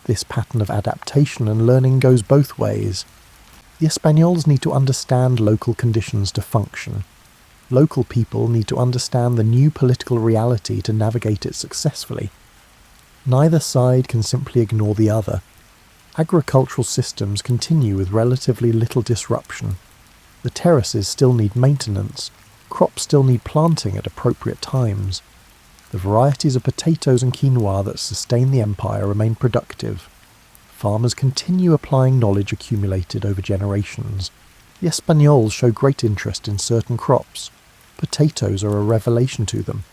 This pattern of adaptation and learning goes both ways. The Espanyol's need to understand local conditions to function. Local people need to understand the new political reality to navigate it successfully. Neither side can simply ignore the other. Agricultural systems continue with relatively little disruption. The terraces still need maintenance. Crops still need planting at appropriate times. The varieties of potatoes and quinoa that sustain the empire remain productive. Farmers continue applying knowledge accumulated over generations. The Espanyol's show great interest in certain crops. Potatoes are a revelation to them.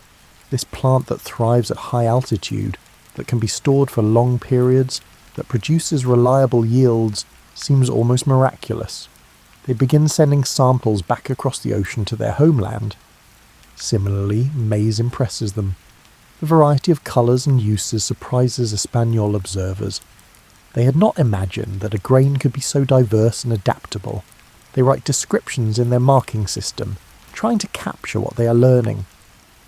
This plant that thrives at high altitude, that can be stored for long periods, that produces reliable yields, seems almost miraculous. They begin sending samples back across the ocean to their homeland. Similarly, maize impresses them. The variety of colours and uses surprises Espanyol observers. They had not imagined that a grain could be so diverse and adaptable. They write descriptions in their marking system, trying to capture what they are learning.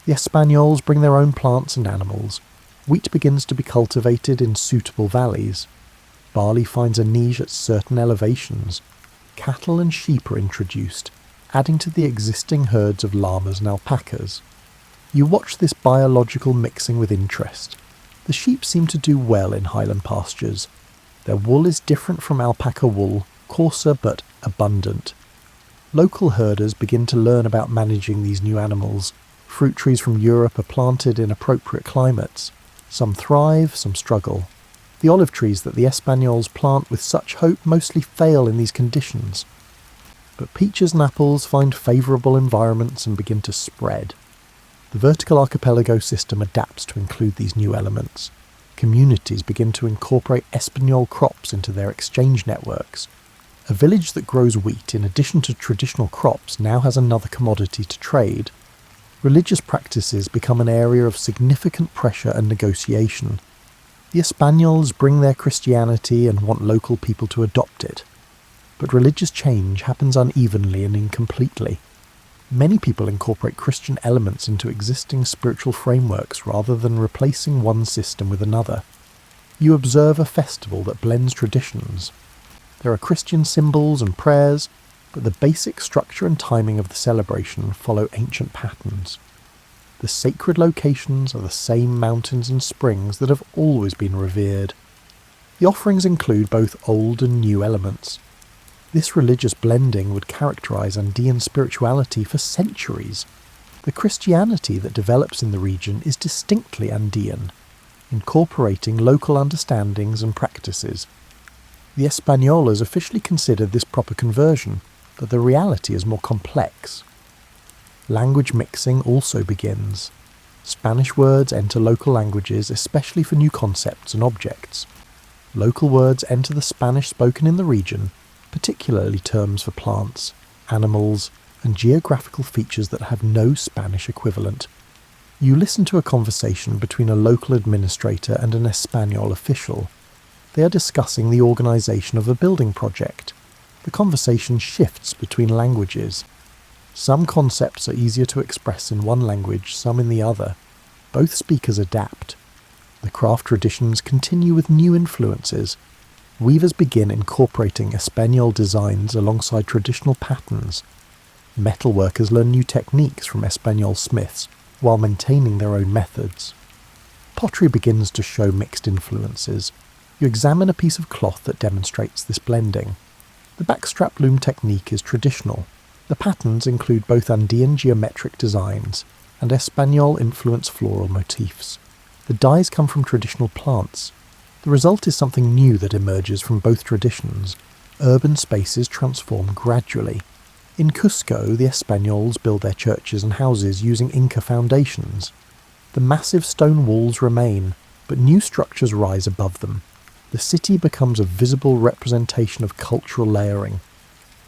The Espanyol's bring their own plants and animals. Wheat begins to be cultivated in suitable valleys. Barley finds a niche at certain elevations. Cattle and sheep are introduced, adding to the existing herds of llamas and alpacas. You watch this biological mixing with interest. The sheep seem to do well in highland pastures. Their wool is different from alpaca wool, coarser but abundant. Local herders begin to learn about managing these new animals. Fruit trees from Europe are planted in appropriate climates. Some thrive, some struggle. The olive trees that the Espanyol's plant with such hope mostly fail in these conditions. But peaches and apples find favourable environments and begin to spread. The vertical archipelago system adapts to include these new elements. Communities begin to incorporate Espanyol crops into their exchange networks. A village that grows wheat in addition to traditional crops now has another commodity to trade. Religious practices become an area of significant pressure and negotiation. The Espanyol's bring their Christianity and want local people to adopt it. But religious change happens unevenly and incompletely. Many people incorporate Christian elements into existing spiritual frameworks rather than replacing one system with another. You observe a festival that blends traditions. There are Christian symbols and prayers, but the basic structure and timing of the celebration follow ancient patterns. The sacred locations are the same mountains and springs that have always been revered. The offerings include both old and new elements. This religious blending would characterize Andean spirituality for centuries. The Christianity that develops in the region is distinctly Andean, incorporating local understandings and practices. The Españolas officially considered this proper conversion, but the reality is more complex. Language mixing also begins. Spanish words enter local languages, especially for new concepts and objects. Local words enter the Spanish spoken in the region, particularly terms for plants, animals, and geographical features that have no Spanish equivalent. You listen to a conversation between a local administrator and an Español official. They are discussing the organisation of a building project. The conversation shifts between languages. Some concepts are easier to express in one language, some in the other. Both speakers adapt. The craft traditions continue with new influences. Weavers begin incorporating Español designs alongside traditional patterns. Metal workers learn new techniques from Español smiths, while maintaining their own methods. Pottery begins to show mixed influences. You examine a piece of cloth that demonstrates this blending. The backstrap loom technique is traditional. The patterns include both Andean geometric designs and Español-influenced floral motifs. The dyes come from traditional plants. The result is something new that emerges from both traditions. Urban spaces transform gradually. In Cusco, the Españols build their churches and houses using Inca foundations. The massive stone walls remain, but new structures rise above them. The city becomes a visible representation of cultural layering.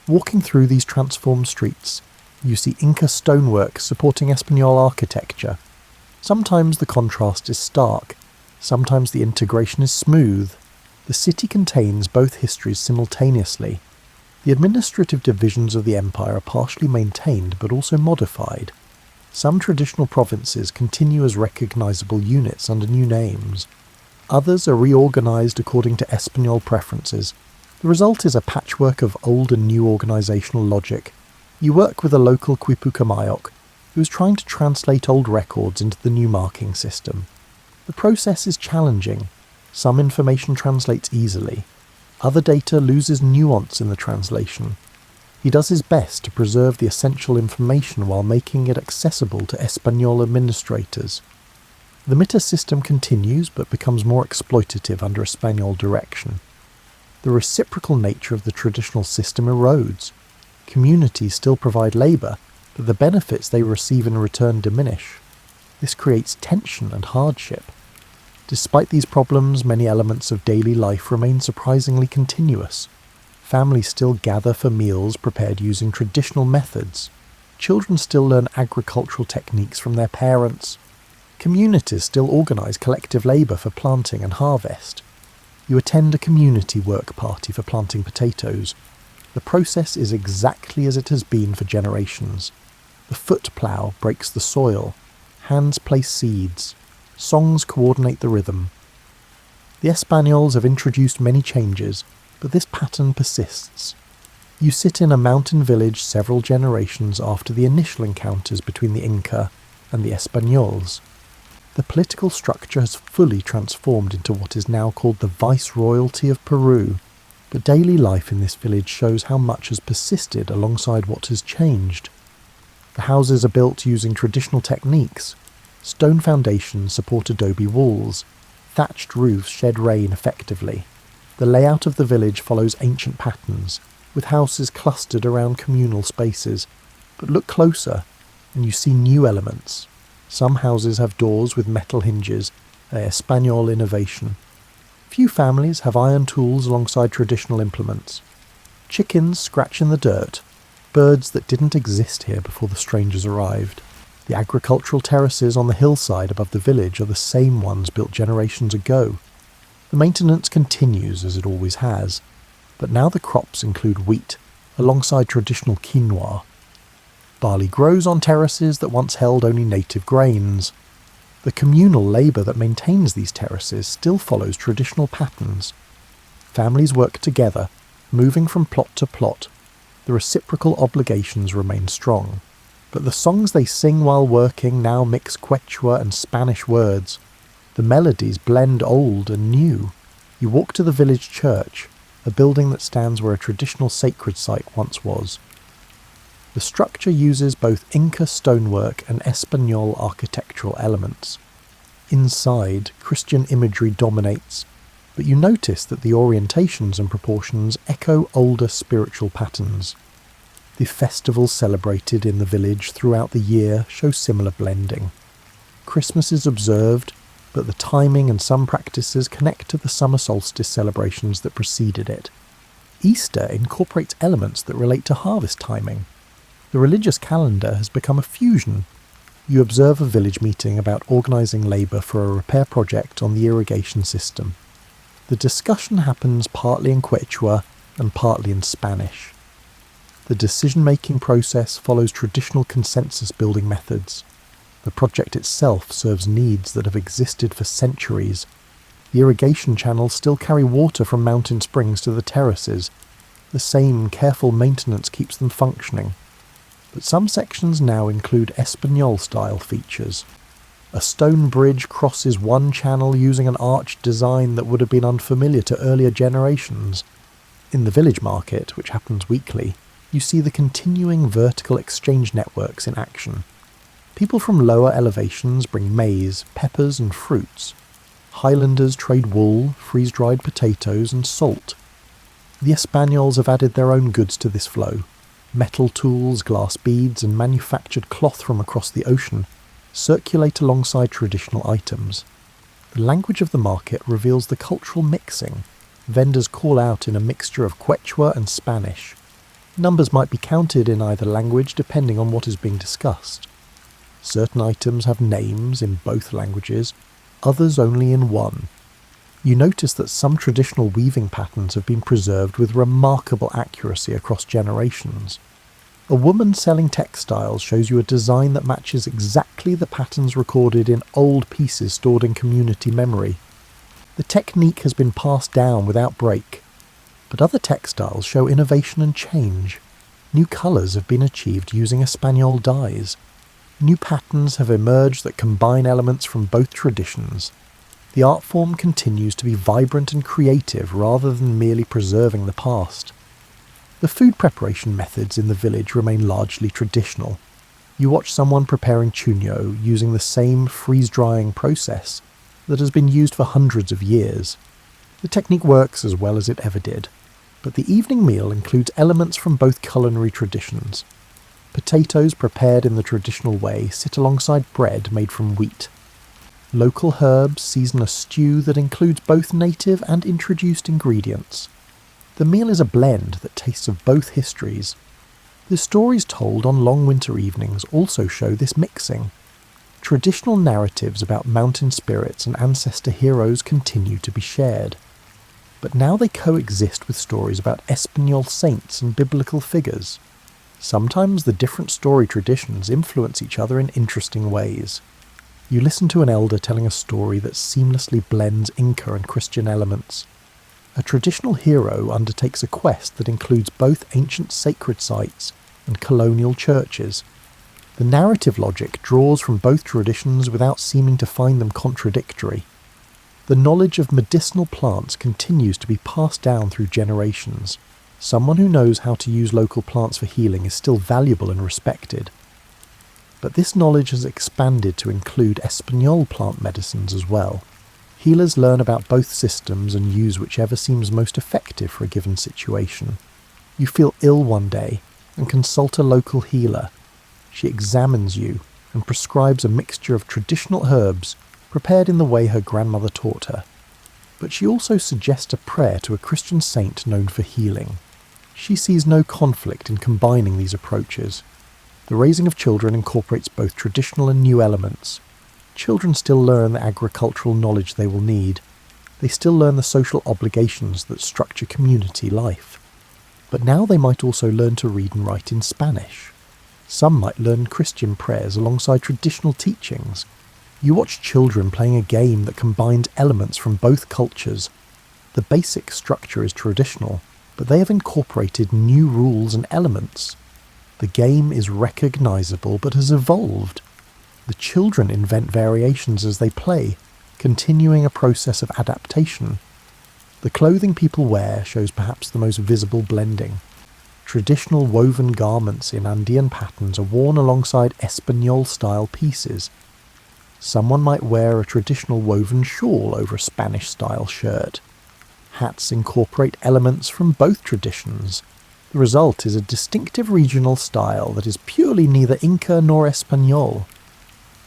Walking through these transformed streets, you see Inca stonework supporting Español architecture. Sometimes the contrast is stark, sometimes the integration is smooth. The city contains both histories simultaneously. The administrative divisions of the empire are partially maintained but also modified. Some traditional provinces continue as recognizable units under new names. Others are reorganized according to Español preferences. The result is a patchwork of old and new organizational logic. You work with a local Quipucamayok, who is trying to translate old records into the new marking system. The process is challenging. Some information translates easily. Other data loses nuance in the translation. He does his best to preserve the essential information while making it accessible to Español administrators. The Mita system continues but becomes more exploitative under Español direction. The reciprocal nature of the traditional system erodes. Communities still provide labour, but the benefits they receive in return diminish. This creates tension and hardship. Despite these problems, many elements of daily life remain surprisingly continuous. Families still gather for meals prepared using traditional methods. Children still learn agricultural techniques from their parents. Communities still organise collective labour for planting and harvest. You attend a community work party for planting potatoes. The process is exactly as it has been for generations. The foot plough breaks the soil. Hands place seeds. Songs coordinate the rhythm. The Españols have introduced many changes, but this pattern persists. You sit in a mountain village several generations after the initial encounters between the Inca and the Españols. The political structure has fully transformed into what is now called the Viceroyalty of Peru, but daily life in this village shows how much has persisted alongside what has changed. The houses are built using traditional techniques. Stone foundations support adobe walls. Thatched roofs shed rain effectively. The layout of the village follows ancient patterns, with houses clustered around communal spaces. But look closer, and you see new elements. Some houses have doors with metal hinges, a Español innovation. Few families have iron tools alongside traditional implements. Chickens scratch in the dirt, birds that didn't exist here before the strangers arrived. The agricultural terraces on the hillside above the village are the same ones built generations ago. The maintenance continues as it always has, but now the crops include wheat, alongside traditional quinoa. Barley grows on terraces that once held only native grains. The communal labour that maintains these terraces still follows traditional patterns. Families work together, moving from plot to plot. The reciprocal obligations remain strong. But the songs they sing while working now mix Quechua and Spanish words. The melodies blend old and new. You walk to the village church, a building that stands where a traditional sacred site once was. The structure uses both Inca stonework and Español architectural elements. Inside, Christian imagery dominates, but you notice that the orientations and proportions echo older spiritual patterns. The festivals celebrated in the village throughout the year show similar blending. Christmas is observed, but the timing and some practices connect to the summer solstice celebrations that preceded it. Easter incorporates elements that relate to harvest timing. The religious calendar has become a fusion. You observe a village meeting about organising labour for a repair project on the irrigation system. The discussion happens partly in Quechua and partly in Spanish. The decision-making process follows traditional consensus-building methods. The project itself serves needs that have existed for centuries. The irrigation channels still carry water from mountain springs to the terraces. The same careful maintenance keeps them functioning. But some sections now include Español-style features. A stone bridge crosses one channel using an arched design that would have been unfamiliar to earlier generations. In the village market, which happens weekly, you see the continuing vertical exchange networks in action. People from lower elevations bring maize, peppers and fruits. Highlanders trade wool, freeze-dried potatoes and salt. The Españols have added their own goods to this flow. Metal tools, glass beads and manufactured cloth from across the ocean circulate alongside traditional items. The language of the market reveals the cultural mixing. Vendors call out in a mixture of Quechua and Spanish. Numbers might be counted in either language depending on what is being discussed. Certain items have names in both languages, others only in one. You notice that some traditional weaving patterns have been preserved with remarkable accuracy across generations. A woman selling textiles shows you a design that matches exactly the patterns recorded in old pieces stored in community memory. The technique has been passed down without break, but other textiles show innovation and change. New colours have been achieved using Español dyes. New patterns have emerged that combine elements from both traditions. The art form continues to be vibrant and creative rather than merely preserving the past. The food preparation methods in the village remain largely traditional. You watch someone preparing chuño using the same freeze-drying process that has been used for hundreds of years. The technique works as well as it ever did, but the evening meal includes elements from both culinary traditions. Potatoes prepared in the traditional way sit alongside bread made from wheat. Local herbs season a stew that includes both native and introduced ingredients. The meal is a blend that tastes of both histories. The stories told on long winter evenings also show this mixing. Traditional narratives about mountain spirits and ancestor heroes continue to be shared. But now they coexist with stories about Español saints and biblical figures. Sometimes the different story traditions influence each other in interesting ways. You listen to an elder telling a story that seamlessly blends Inca and Christian elements. A traditional hero undertakes a quest that includes both ancient sacred sites and colonial churches. The narrative logic draws from both traditions without seeming to find them contradictory. The knowledge of medicinal plants continues to be passed down through generations. Someone who knows how to use local plants for healing is still valuable and respected. But this knowledge has expanded to include Español plant medicines as well. Healers learn about both systems and use whichever seems most effective for a given situation. You feel ill one day and consult a local healer. She examines you and prescribes a mixture of traditional herbs prepared in the way her grandmother taught her. But she also suggests a prayer to a Christian saint known for healing. She sees no conflict in combining these approaches. The raising of children incorporates both traditional and new elements. Children still learn the agricultural knowledge they will need. They still learn the social obligations that structure community life. But now they might also learn to read and write in Spanish. Some might learn Christian prayers alongside traditional teachings. You watch children playing a game that combines elements from both cultures. The basic structure is traditional, but they have incorporated new rules and elements. The game is recognisable but has evolved. The children invent variations as they play, continuing a process of adaptation. The clothing people wear shows perhaps the most visible blending. Traditional woven garments in Andean patterns are worn alongside Espanol-style pieces. Someone might wear a traditional woven shawl over a Spanish-style shirt. Hats incorporate elements from both traditions. The result is a distinctive regional style that is purely neither Inca nor Espanol.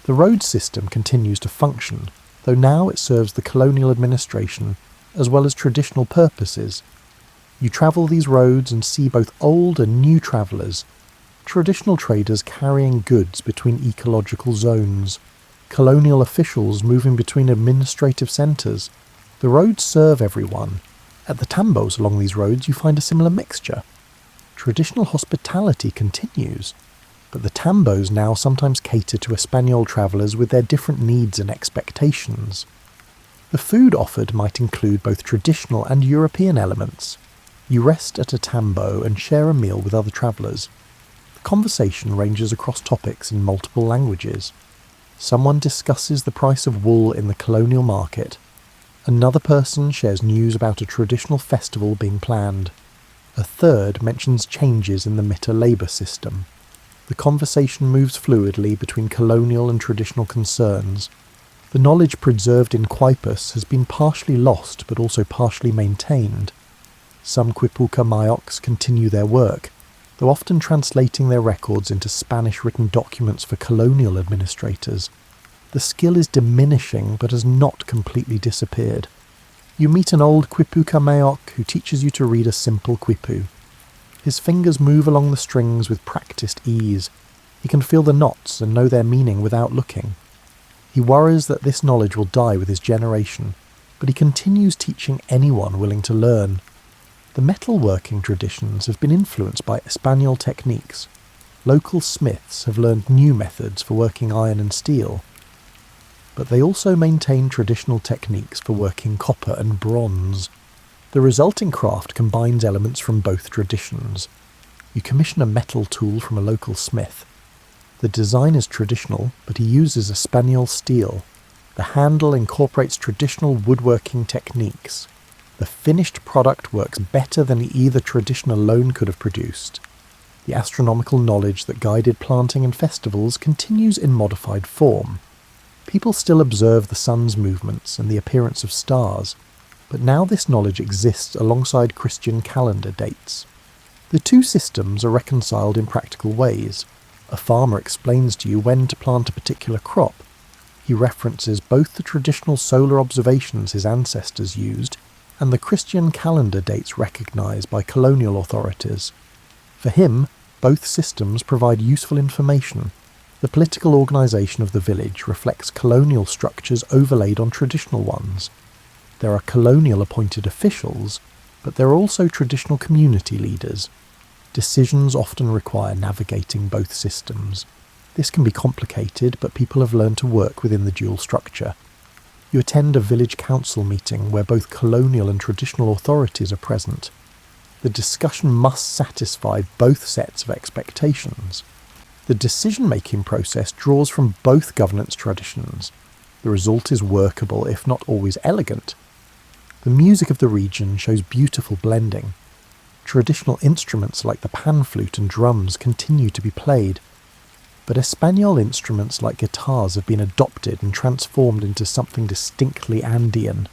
The road system continues to function, though now it serves the colonial administration as well as traditional purposes. You travel these roads and see both old and new travellers, traditional traders carrying goods between ecological zones, colonial officials moving between administrative centres. The roads serve everyone. At the tambos along these roads you find a similar mixture. Traditional hospitality continues, but the tambos now sometimes cater to Espanol travellers with their different needs and expectations. The food offered might include both traditional and European elements. You rest at a tambo and share a meal with other travellers. The conversation ranges across topics in multiple languages. Someone discusses the price of wool in the colonial market. Another person shares news about a traditional festival being planned. A third mentions changes in the Mita labour system. The conversation moves fluidly between colonial and traditional concerns. The knowledge preserved in Quipus has been partially lost but also partially maintained. Some Quipuca Mayocs continue their work, though often translating their records into Spanish-written documents for colonial administrators. The skill is diminishing but has not completely disappeared. You meet an old Quipuca Mayoc who teaches you to read a simple quipu. His fingers move along the strings with practiced ease. He can feel the knots and know their meaning without looking. He worries that this knowledge will die with his generation, but he continues teaching anyone willing to learn. The metalworking traditions have been influenced by Espanol techniques. Local smiths have learned new methods for working iron and steel, but they also maintain traditional techniques for working copper and bronze. The resulting craft combines elements from both traditions. You commission a metal tool from a local smith. The design is traditional, but he uses Espanol steel. The handle incorporates traditional woodworking techniques. The finished product works better than either tradition alone could have produced. The astronomical knowledge that guided planting and festivals continues in modified form. People still observe the sun's movements and the appearance of stars, but now this knowledge exists alongside Christian calendar dates. The two systems are reconciled in practical ways. A farmer explains to you when to plant a particular crop. He references both the traditional solar observations his ancestors used and the Christian calendar dates recognised by colonial authorities. For him, both systems provide useful information. The political organisation of the village reflects colonial structures overlaid on traditional ones. There are colonial appointed officials, but there are also traditional community leaders. Decisions often require navigating both systems. This can be complicated, but people have learned to work within the dual structure. You attend a village council meeting where both colonial and traditional authorities are present. The discussion must satisfy both sets of expectations. The decision-making process draws from both governance traditions. The result is workable, if not always elegant. The music of the region shows beautiful blending. Traditional instruments like the pan flute and drums continue to be played, but Espanol instruments like guitars have been adopted and transformed into something distinctly Andean.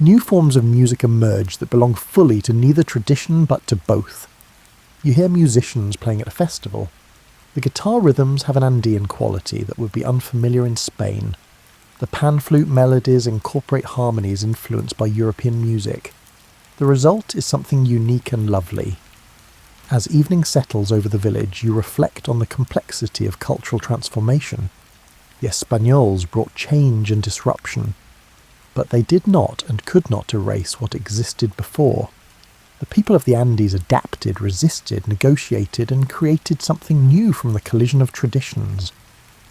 New forms of music emerge that belong fully to neither tradition but to both. You hear musicians playing at a festival. The guitar rhythms have an Andean quality that would be unfamiliar in Spain. The pan flute melodies incorporate harmonies influenced by European music. The result is something unique and lovely. As evening settles over the village, you reflect on the complexity of cultural transformation. The Espanols brought change and disruption, but they did not and could not erase what existed before. The people of the Andes adapted, resisted, negotiated, and created something new from the collision of traditions.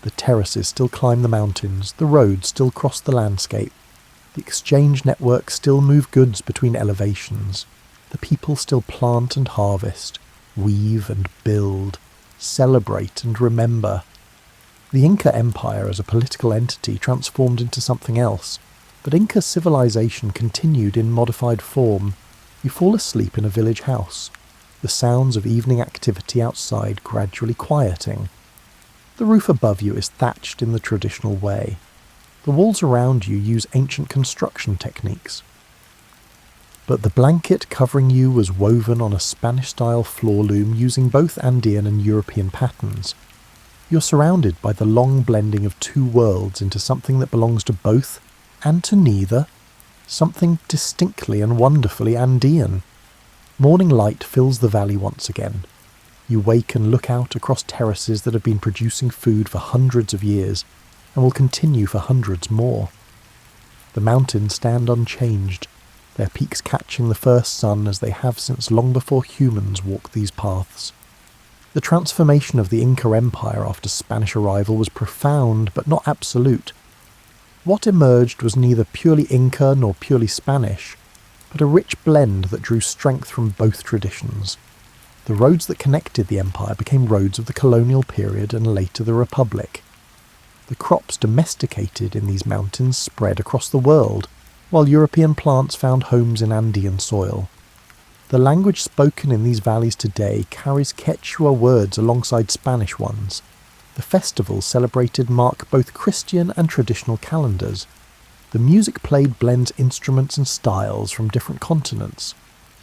The terraces still climb the mountains, the roads still cross the landscape, the exchange networks still move goods between elevations, the people still plant and harvest, weave and build, celebrate and remember. The Inca Empire as a political entity transformed into something else, but Inca civilization continued in modified form. You fall asleep in a village house, the sounds of evening activity outside gradually quieting. The roof above you is thatched in the traditional way. The walls around you use ancient construction techniques. But the blanket covering you was woven on a Spanish-style floor loom using both Andean and European patterns. You're surrounded by the long blending of two worlds into something that belongs to both and to neither, something distinctly and wonderfully Andean. Morning light fills the valley once again. You wake and look out across terraces that have been producing food for hundreds of years and will continue for hundreds more. The mountains stand unchanged, their peaks catching the first sun as they have since long before humans walked these paths. The transformation of the Inca Empire after Spanish arrival was profound but not absolute. What emerged was neither purely Inca nor purely Spanish, but a rich blend that drew strength from both traditions. The roads that connected the empire became roads of the colonial period and later the Republic. The crops domesticated in these mountains spread across the world, while European plants found homes in Andean soil. The language spoken in these valleys today carries Quechua words alongside Spanish ones. The festivals celebrated mark both Christian and traditional calendars. The music played blends instruments and styles from different continents.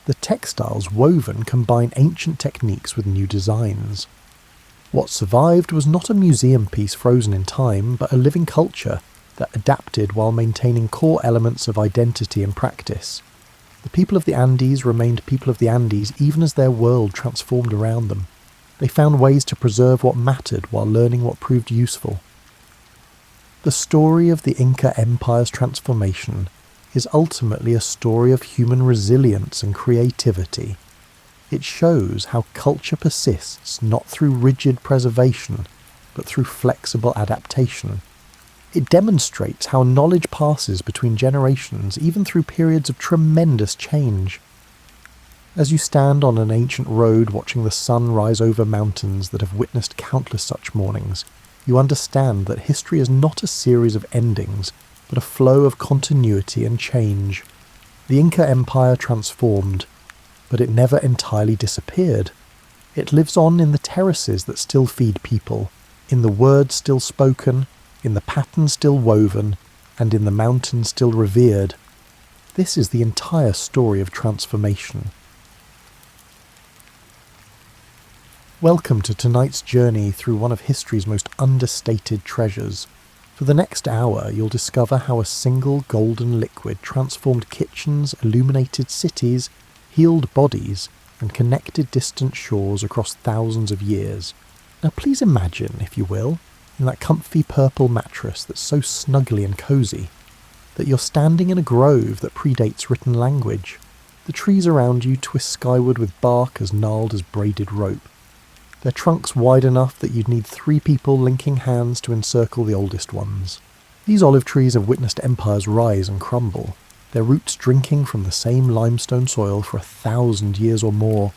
The textiles woven combine ancient techniques with new designs. What survived was not a museum piece frozen in time, but a living culture that adapted while maintaining core elements of identity and practice. The people of the Andes remained people of the Andes even as their world transformed around them. They found ways to preserve what mattered while learning what proved useful. The story of the Inca Empire's transformation is ultimately a story of human resilience and creativity. It shows how culture persists not through rigid preservation, but through flexible adaptation. It demonstrates how knowledge passes between generations, even through periods of tremendous change. As you stand on an ancient road watching the sun rise over mountains that have witnessed countless such mornings, you understand that history is not a series of endings, but a flow of continuity and change. The Inca Empire transformed, but it never entirely disappeared. It lives on in the terraces that still feed people, in the words still spoken, in the patterns still woven, and in the mountains still revered. This is the entire story of transformation. Welcome to tonight's journey through one of history's most understated treasures. For the next hour, you'll discover how a single golden liquid transformed kitchens, illuminated cities, healed bodies, and connected distant shores across thousands of years. Now please imagine, if you will, in that comfy purple mattress that's so snuggly and cosy, that you're standing in a grove that predates written language. The trees around you twist skyward with bark as gnarled as braided rope. Their trunks wide enough that you'd need 3 people linking hands to encircle the oldest ones. These olive trees have witnessed empires rise and crumble, their roots drinking from the same limestone soil for 1,000 years or more.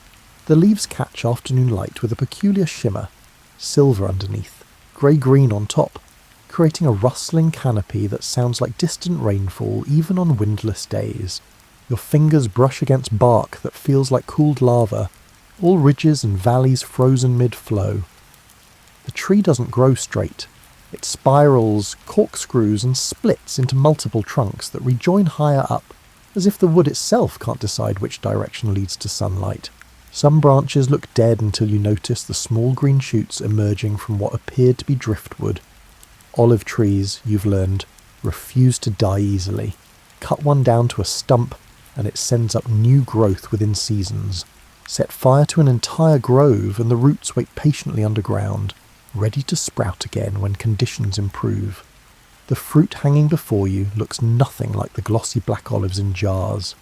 The leaves catch afternoon light with a peculiar shimmer, silver underneath, grey-green on top, creating a rustling canopy that sounds like distant rainfall even on windless days. Your fingers brush against bark that feels like cooled lava, all ridges and valleys frozen mid-flow. The tree doesn't grow straight. It spirals, corkscrews, and splits into multiple trunks that rejoin higher up, as if the wood itself can't decide which direction leads to sunlight. Some branches look dead until you notice the small green shoots emerging from what appeared to be driftwood. Olive trees, you've learned, refuse to die easily. Cut one down to a stump, and it sends up new growth within seasons. Set fire to an entire grove, and the roots wait patiently underground, ready to sprout again when conditions improve. The fruit hanging before you looks nothing like the glossy black olives in jars.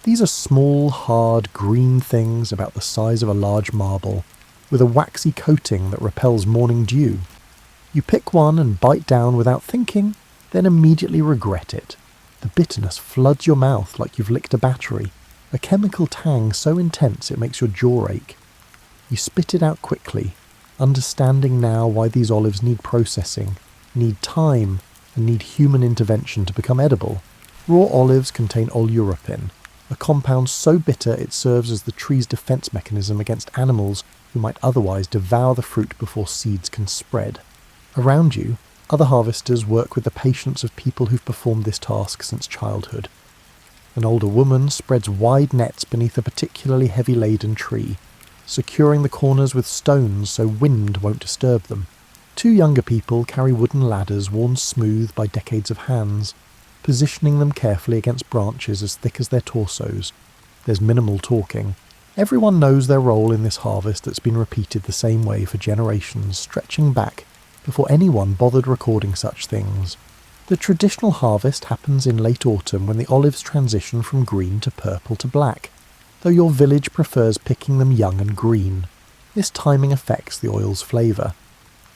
These are small, hard, green things about the size of a large marble, with a waxy coating that repels morning dew. You pick one and bite down without thinking, then immediately regret it. The bitterness floods your mouth like you've licked a battery, a chemical tang so intense it makes your jaw ache. You spit it out quickly, understanding now why these olives need processing, need time, and need human intervention to become edible. Raw olives contain oleuropein, a compound so bitter it serves as the tree's defense mechanism against animals who might otherwise devour the fruit before seeds can spread. Around you, other harvesters work with the patience of people who've performed this task since childhood. An older woman spreads wide nets beneath a particularly heavy-laden tree, securing the corners with stones so wind won't disturb them. Two younger people carry wooden ladders worn smooth by decades of hands, positioning them carefully against branches as thick as their torsos. There's minimal talking. Everyone knows their role in this harvest that's been repeated the same way for generations, stretching back before anyone bothered recording such things. The traditional harvest happens in late autumn when the olives transition from green to purple to black, though your village prefers picking them young and green. This timing affects the oil's flavour.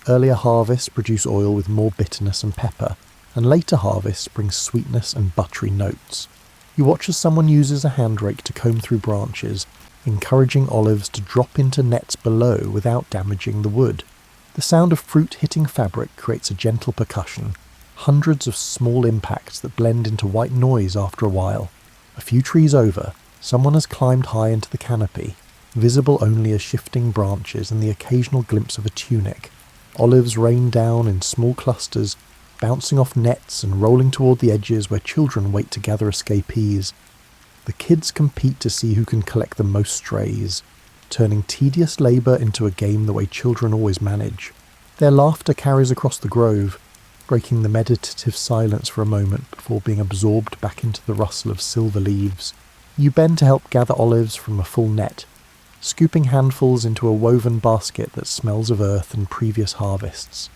Earlier harvests produce oil with more bitterness and pepper, and later harvests bring sweetness and buttery notes. You watch as someone uses a hand rake to comb through branches, encouraging olives to drop into nets below without damaging the wood. The sound of fruit hitting fabric creates a gentle percussion, hundreds of small impacts that blend into white noise after a while. A few trees over, someone has climbed high into the canopy, visible only as shifting branches and the occasional glimpse of a tunic. Olives rain down in small clusters, bouncing off nets and rolling toward the edges where children wait to gather escapees. The kids compete to see who can collect the most strays, turning tedious labour into a game the way children always manage. Their laughter carries across the grove, breaking the meditative silence for a moment before being absorbed back into the rustle of silver leaves. You bend to help gather olives from a full net, scooping handfuls into a woven basket that smells of earth and previous harvests.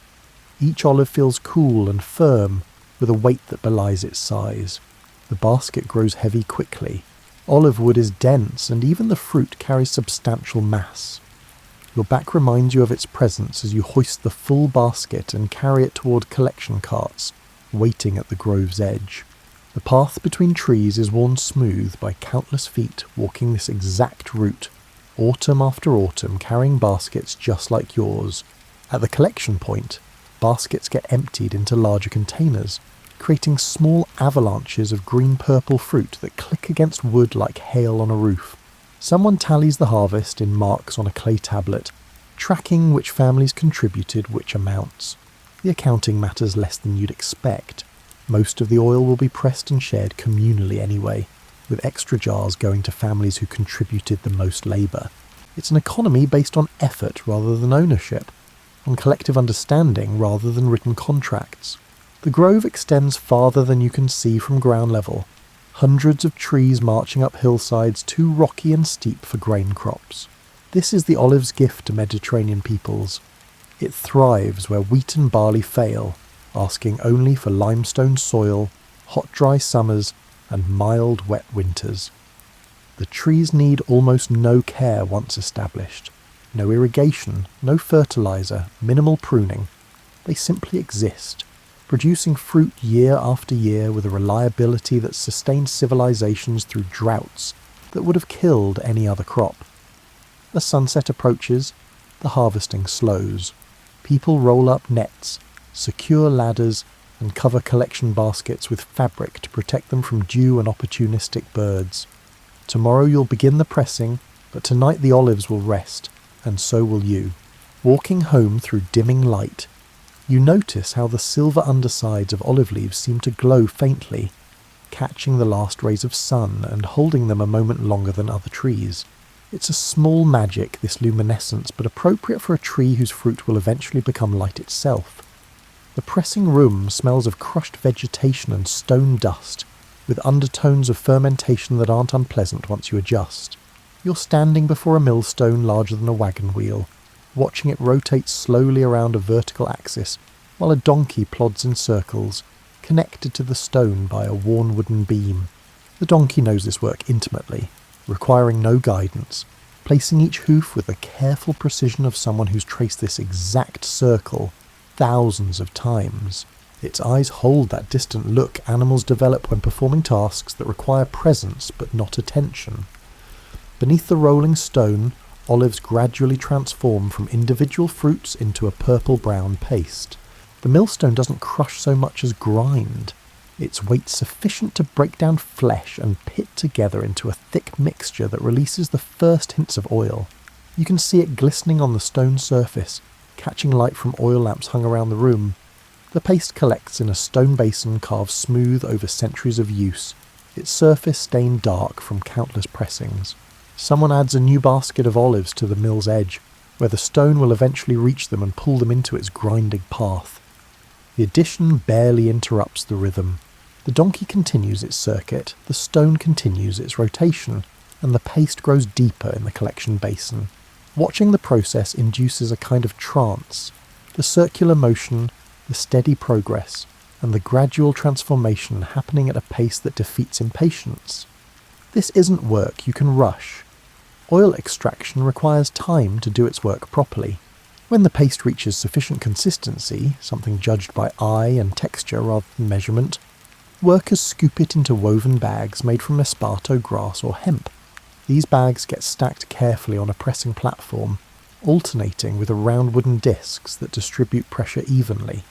Each olive feels cool and firm, with a weight that belies its size. The basket grows heavy quickly. Olive wood is dense, and even the fruit carries substantial mass. Your back reminds you of its presence as you hoist the full basket and carry it toward collection carts, waiting at the grove's edge. The path between trees is worn smooth by countless feet walking this exact route, autumn after autumn, carrying baskets just like yours. At the collection point, baskets get emptied into larger containers, creating small avalanches of green-purple fruit that click against wood like hail on a roof. Someone tallies the harvest in marks on a clay tablet, tracking which families contributed which amounts. The accounting matters less than you'd expect. Most of the oil will be pressed and shared communally anyway, with extra jars going to families who contributed the most labour. It's an economy based on effort rather than ownership, on collective understanding rather than written contracts. The grove extends farther than you can see from ground level, hundreds of trees marching up hillsides too rocky and steep for grain crops. This is the olive's gift to Mediterranean peoples. It thrives where wheat and barley fail, asking only for limestone soil, hot dry summers, and mild wet winters. The trees need almost no care once established. No irrigation, no fertilizer, minimal pruning. They simply exist, producing fruit year after year with a reliability that sustained civilizations through droughts that would have killed any other crop. As sunset approaches, the harvesting slows. People roll up nets, secure ladders, and cover collection baskets with fabric to protect them from dew and opportunistic birds. Tomorrow you'll begin the pressing, but tonight the olives will rest, and so will you. Walking home through dimming light, you notice how the silver undersides of olive leaves seem to glow faintly, catching the last rays of sun and holding them a moment longer than other trees. It's a small magic, this luminescence, but appropriate for a tree whose fruit will eventually become light itself. The pressing room smells of crushed vegetation and stone dust, with undertones of fermentation that aren't unpleasant once you adjust. You're standing before a millstone larger than a wagon wheel, watching it rotate slowly around a vertical axis, while a donkey plods in circles, connected to the stone by a worn wooden beam. The donkey knows this work intimately, requiring no guidance, placing each hoof with the careful precision of someone who's traced this exact circle thousands of times. Its eyes hold that distant look animals develop when performing tasks that require presence but not attention. Beneath the rolling stone, olives gradually transform from individual fruits into a purple-brown paste. The millstone doesn't crush so much as grind. Its weight sufficient to break down flesh and pit together into a thick mixture that releases the first hints of oil. You can see it glistening on the stone surface, catching light from oil lamps hung around the room. The paste collects in a stone basin carved smooth over centuries of use, its surface stained dark from countless pressings. Someone adds a new basket of olives to the mill's edge, where the stone will eventually reach them and pull them into its grinding path. The addition barely interrupts the rhythm. The donkey continues its circuit, the stone continues its rotation, and the paste grows deeper in the collection basin. Watching the process induces a kind of trance. The circular motion, the steady progress, and the gradual transformation happening at a pace that defeats impatience. This isn't work you can rush. Oil extraction requires time to do its work properly. When the paste reaches sufficient consistency, something judged by eye and texture rather than measurement, workers scoop it into woven bags made from esparto grass or hemp. These bags get stacked carefully on a pressing platform, alternating with round wooden discs that distribute pressure evenly.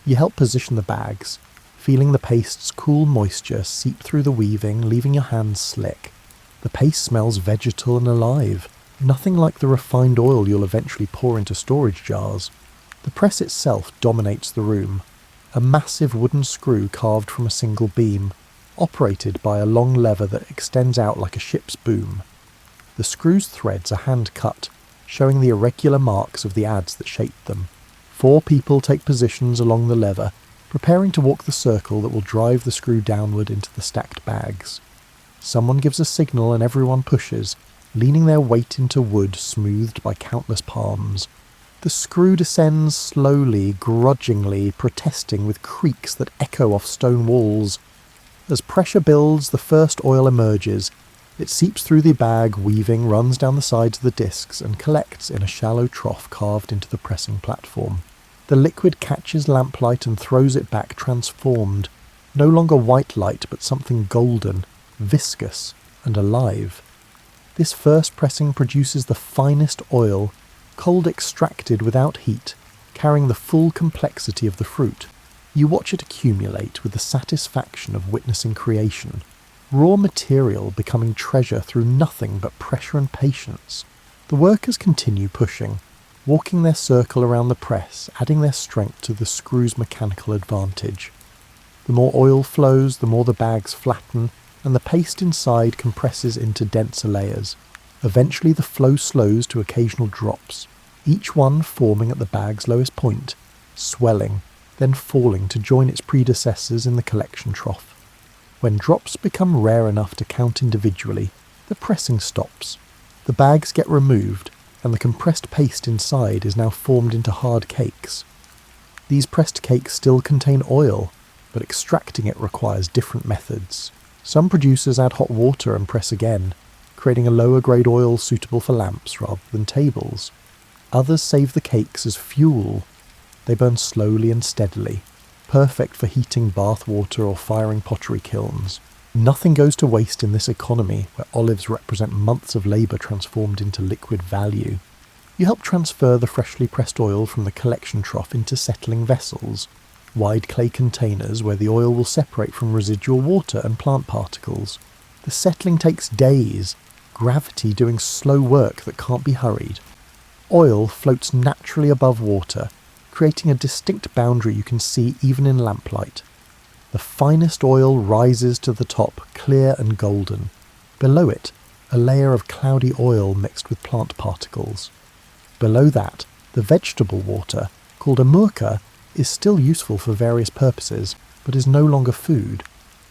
You help position the bags, feeling the paste's cool moisture seep through the weaving, leaving your hands slick. The paste smells vegetal and alive, nothing like the refined oil you'll eventually pour into storage jars. The press itself dominates the room, a massive wooden screw carved from a single beam, operated by a long lever that extends out like a ship's boom. The screw's threads are hand-cut, showing the irregular marks of the adze that shaped them. 4 people take positions along the lever, preparing to walk the circle that will drive the screw downward into the stacked bags. Someone gives a signal and everyone pushes, leaning their weight into wood smoothed by countless palms. The screw descends slowly, grudgingly, protesting with creaks that echo off stone walls. As pressure builds, the first oil emerges. It seeps through the bag, weaving, runs down the sides of the discs, and collects in a shallow trough carved into the pressing platform. The liquid catches lamplight and throws it back transformed, no longer white light but something golden, viscous, and alive. This first pressing produces the finest oil, cold extracted without heat, carrying the full complexity of the fruit. You watch it accumulate with the satisfaction of witnessing creation, raw material becoming treasure through nothing but pressure and patience. The workers continue pushing, walking their circle around the press, adding their strength to the screw's mechanical advantage. The more oil flows, the more the bags flatten, and the paste inside compresses into denser layers. Eventually the flow slows to occasional drops, each one forming at the bag's lowest point, swelling, then falling to join its predecessors in the collection trough. When drops become rare enough to count individually, the pressing stops. The bags get removed, and the compressed paste inside is now formed into hard cakes. These pressed cakes still contain oil, but extracting it requires different methods. Some producers add hot water and press again, creating a lower grade oil suitable for lamps rather than tables. Others save the cakes as fuel. They burn slowly and steadily, perfect for heating bath water or firing pottery kilns. Nothing goes to waste in this economy where olives represent months of labour transformed into liquid value. You help transfer the freshly pressed oil from the collection trough into settling vessels, wide clay containers where the oil will separate from residual water and plant particles. The settling takes days, gravity doing slow work that can't be hurried. Oil floats naturally above water, creating a distinct boundary you can see even in lamplight. The finest oil rises to the top, clear and golden. Below it, a layer of cloudy oil mixed with plant particles. Below that, the vegetable water, called amurca, is still useful for various purposes, but is no longer food.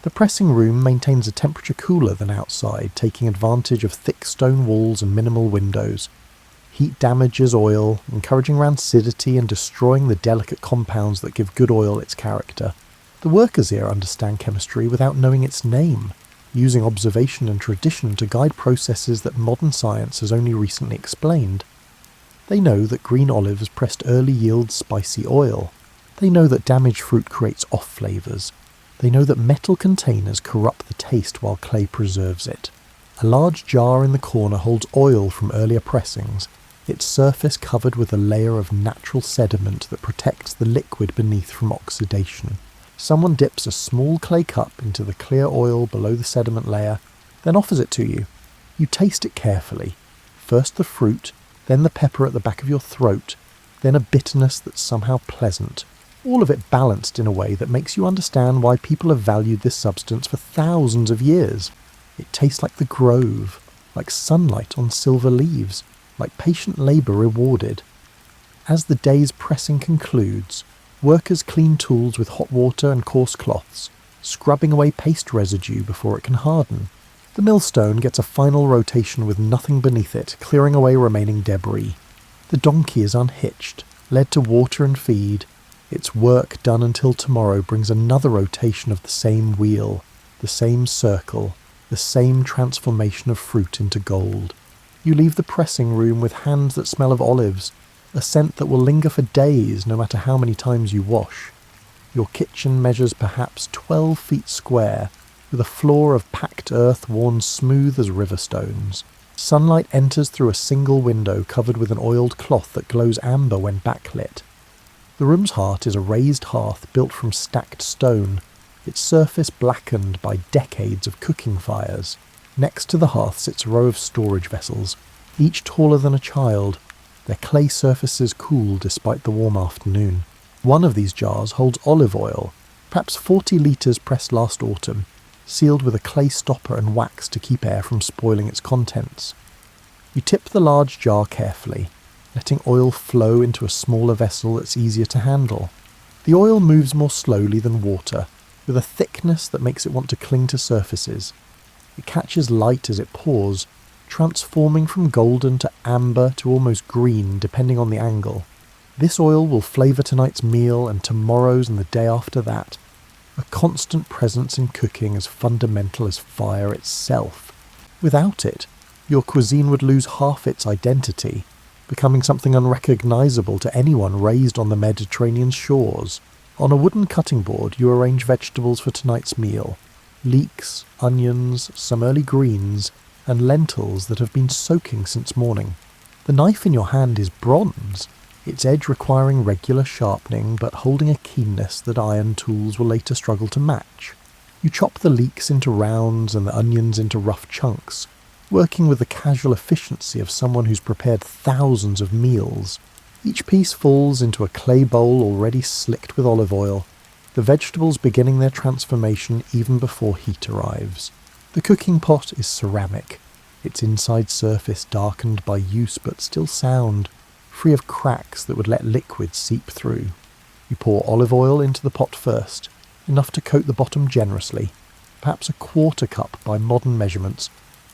The pressing room maintains a temperature cooler than outside, taking advantage of thick stone walls and minimal windows. Heat damages oil, encouraging rancidity and destroying the delicate compounds that give good oil its character. The workers here understand chemistry without knowing its name, using observation and tradition to guide processes that modern science has only recently explained. They know that green olives pressed early yield spicy oil. They know that damaged fruit creates off flavours. They know that metal containers corrupt the taste while clay preserves it. A large jar in the corner holds oil from earlier pressings, its surface covered with a layer of natural sediment that protects the liquid beneath from oxidation. Someone dips a small clay cup into the clear oil below the sediment layer, then offers it to you. You taste it carefully. First the fruit, then the pepper at the back of your throat, then a bitterness that's somehow pleasant. All of it balanced in a way that makes you understand why people have valued this substance for thousands of years. It tastes like the grove, like sunlight on silver leaves, like patient labour rewarded. As the day's pressing concludes, workers clean tools with hot water and coarse cloths, scrubbing away paste residue before it can harden. The millstone gets a final rotation with nothing beneath it, clearing away remaining debris. The donkey is unhitched, led to water and feed. Its work done until tomorrow brings another rotation of the same wheel, the same circle, the same transformation of fruit into gold. You leave the pressing room with hands that smell of olives, a scent that will linger for days no matter how many times you wash. Your kitchen measures perhaps 12 feet square, with a floor of packed earth worn smooth as river stones. Sunlight enters through a single window covered with an oiled cloth that glows amber when backlit. The room's heart is a raised hearth built from stacked stone, its surface blackened by decades of cooking fires. Next to the hearth sits a row of storage vessels, each taller than a child, their clay surfaces cool despite the warm afternoon. One of these jars holds olive oil, perhaps 40 litres pressed last autumn, sealed with a clay stopper and wax to keep air from spoiling its contents. You tip the large jar carefully, letting oil flow into a smaller vessel that's easier to handle. The oil moves more slowly than water, with a thickness that makes it want to cling to surfaces. It catches light as it pours, transforming from golden to amber to almost green depending on the angle. This oil will flavour tonight's meal and tomorrow's and the day after that. A constant presence in cooking as fundamental as fire itself. Without it, your cuisine would lose half its identity, becoming something unrecognisable to anyone raised on the Mediterranean shores. On a wooden cutting board you arrange vegetables for tonight's meal. Leeks, onions, some early greens, and lentils that have been soaking since morning. The knife in your hand is bronze, its edge requiring regular sharpening but holding a keenness that iron tools will later struggle to match. You chop the leeks into rounds and the onions into rough chunks, working with the casual efficiency of someone who's prepared thousands of meals. Each piece falls into a clay bowl already slicked with olive oil, the vegetables beginning their transformation even before heat arrives. The cooking pot is ceramic, its inside surface darkened by use but still sound, free of cracks that would let liquid seep through. You pour olive oil into the pot first, enough to coat the bottom generously, perhaps a quarter cup by modern measurements,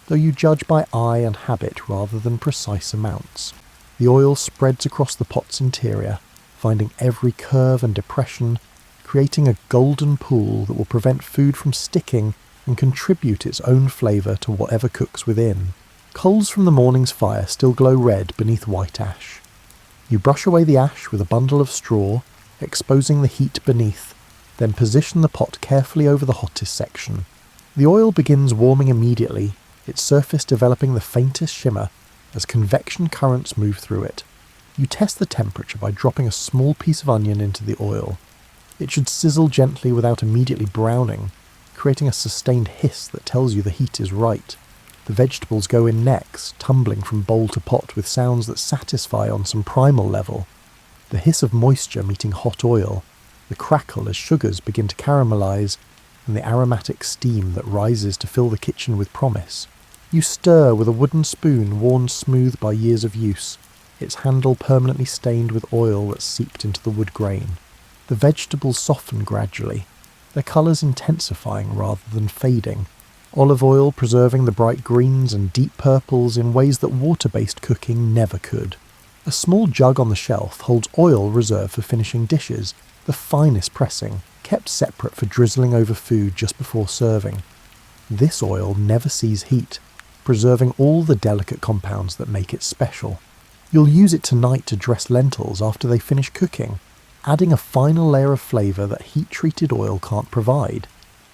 though you judge by eye and habit rather than precise amounts. The oil spreads across the pot's interior, finding every curve and depression, creating a golden pool that will prevent food from sticking and contribute its own flavour to whatever cooks within. Coals from the morning's fire still glow red beneath white ash. You brush away the ash with a bundle of straw, exposing the heat beneath, then position the pot carefully over the hottest section. The oil begins warming immediately, its surface developing the faintest shimmer as convection currents move through it. You test the temperature by dropping a small piece of onion into the oil. It should sizzle gently without immediately browning, creating a sustained hiss that tells you the heat is right. The vegetables go in next, tumbling from bowl to pot with sounds that satisfy on some primal level. The hiss of moisture meeting hot oil, the crackle as sugars begin to caramelize, and the aromatic steam that rises to fill the kitchen with promise. You stir with a wooden spoon worn smooth by years of use, its handle permanently stained with oil that seeped into the wood grain. The vegetables soften gradually, their colours intensifying rather than fading, olive oil preserving the bright greens and deep purples in ways that water-based cooking never could. A small jug on the shelf holds oil reserved for finishing dishes, the finest pressing, kept separate for drizzling over food just before serving. This oil never sees heat, preserving all the delicate compounds that make it special. You'll use it tonight to dress lentils after they finish cooking, adding a final layer of flavour that heat-treated oil can't provide.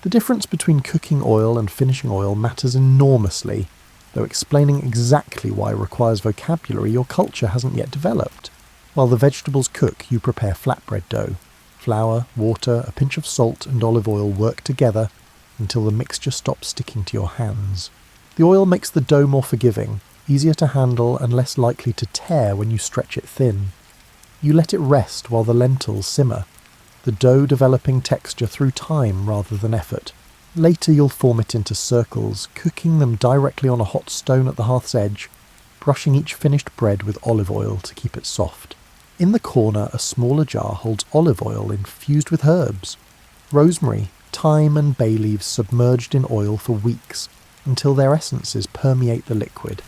The difference between cooking oil and finishing oil matters enormously, though explaining exactly why requires vocabulary your culture hasn't yet developed. While the vegetables cook, you prepare flatbread dough. Flour, water, a pinch of salt and olive oil work together until the mixture stops sticking to your hands. The oil makes the dough more forgiving, easier to handle and less likely to tear when you stretch it thin. You let it rest while the lentils simmer, the dough developing texture through time rather than effort. Later you'll form it into circles, cooking them directly on a hot stone at the hearth's edge, brushing each finished bread with olive oil to keep it soft. In the corner, a smaller jar holds olive oil infused with herbs. Rosemary, thyme and bay leaves submerged in oil for weeks until their essences permeate the liquid.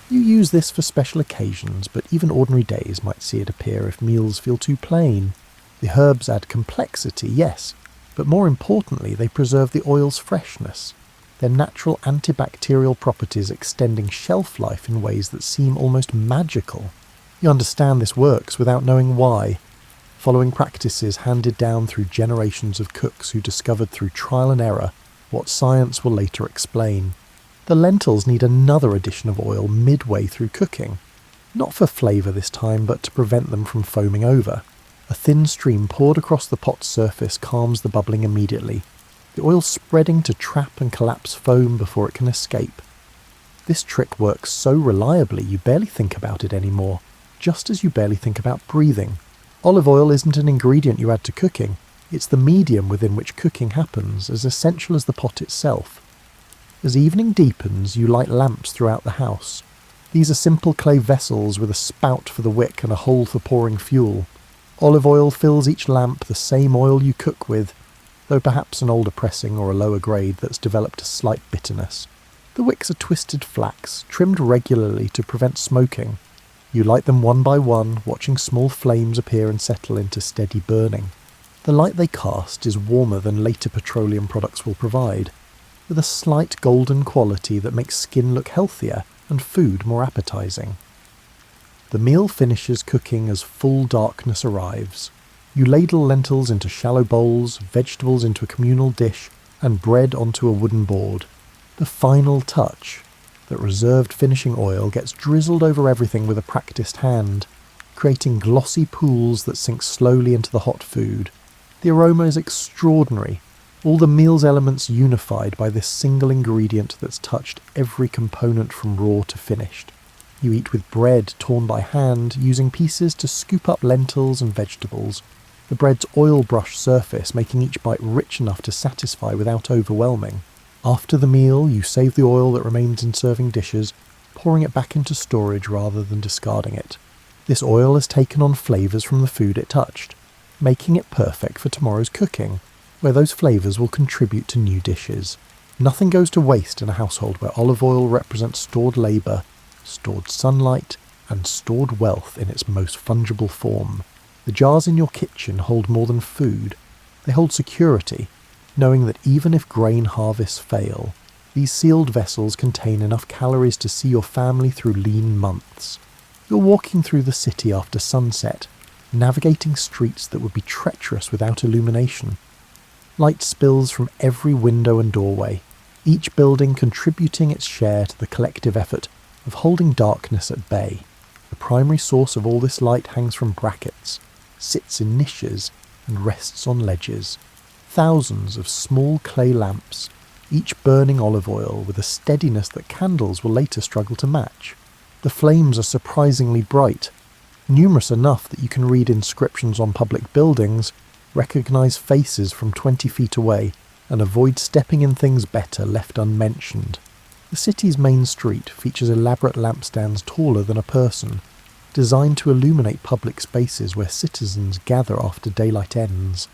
You use this for special occasions, but even ordinary days might see it appear if meals feel too plain. The herbs add complexity, yes, but more importantly they preserve the oil's freshness, their natural antibacterial properties extending shelf life in ways that seem almost magical. You understand this works without knowing why, following practices handed down through generations of cooks who discovered through trial and error what science will later explain. The lentils need another addition of oil midway through cooking, not for flavour this time, but to prevent them from foaming over. A thin stream poured across the pot's surface calms the bubbling immediately, the oil spreading to trap and collapse foam before it can escape. This trick works so reliably you barely think about it anymore, just as you barely think about breathing. Olive oil isn't an ingredient you add to cooking, it's the medium within which cooking happens, as essential as the pot itself. As evening deepens, you light lamps throughout the house. These are simple clay vessels with a spout for the wick and a hole for pouring fuel. Olive oil fills each lamp the same oil you cook with, though perhaps an older pressing or a lower grade that's developed a slight bitterness. The wicks are twisted flax, trimmed regularly to prevent smoking. You light them one by one, watching small flames appear and settle into steady burning. The light they cast is warmer than later petroleum products will provide, with a slight golden quality that makes skin look healthier and food more appetizing. The meal finishes cooking as full darkness arrives. You ladle lentils into shallow bowls, vegetables into a communal dish, and bread onto a wooden board. The final touch, that reserved finishing oil, gets drizzled over everything with a practiced hand, creating glossy pools that sink slowly into the hot food. The aroma is extraordinary, all the meal's elements unified by this single ingredient that's touched every component from raw to finished. You eat with bread torn by hand, using pieces to scoop up lentils and vegetables, the bread's oil-brush surface making each bite rich enough to satisfy without overwhelming. After the meal, you save the oil that remains in serving dishes, pouring it back into storage rather than discarding it. This oil has taken on flavours from the food it touched, making it perfect for tomorrow's cooking, where those flavours will contribute to new dishes. Nothing goes to waste in a household where olive oil represents stored labour, stored sunlight, and stored wealth in its most fungible form. The jars in your kitchen hold more than food. They hold security, knowing that even if grain harvests fail, these sealed vessels contain enough calories to see your family through lean months. You're walking through the city after sunset, navigating streets that would be treacherous without illumination. Light spills from every window and doorway, each building contributing its share to the collective effort of holding darkness at bay. The primary source of all this light hangs from brackets, sits in niches, and rests on ledges. Thousands of small clay lamps, each burning olive oil with a steadiness that candles will later struggle to match. The flames are surprisingly bright, numerous enough that you can read inscriptions on public buildings, recognise faces from 20 feet away, and avoid stepping in things better left unmentioned. The city's main street features elaborate lampstands taller than a person, designed to illuminate public spaces where citizens gather after daylight ends.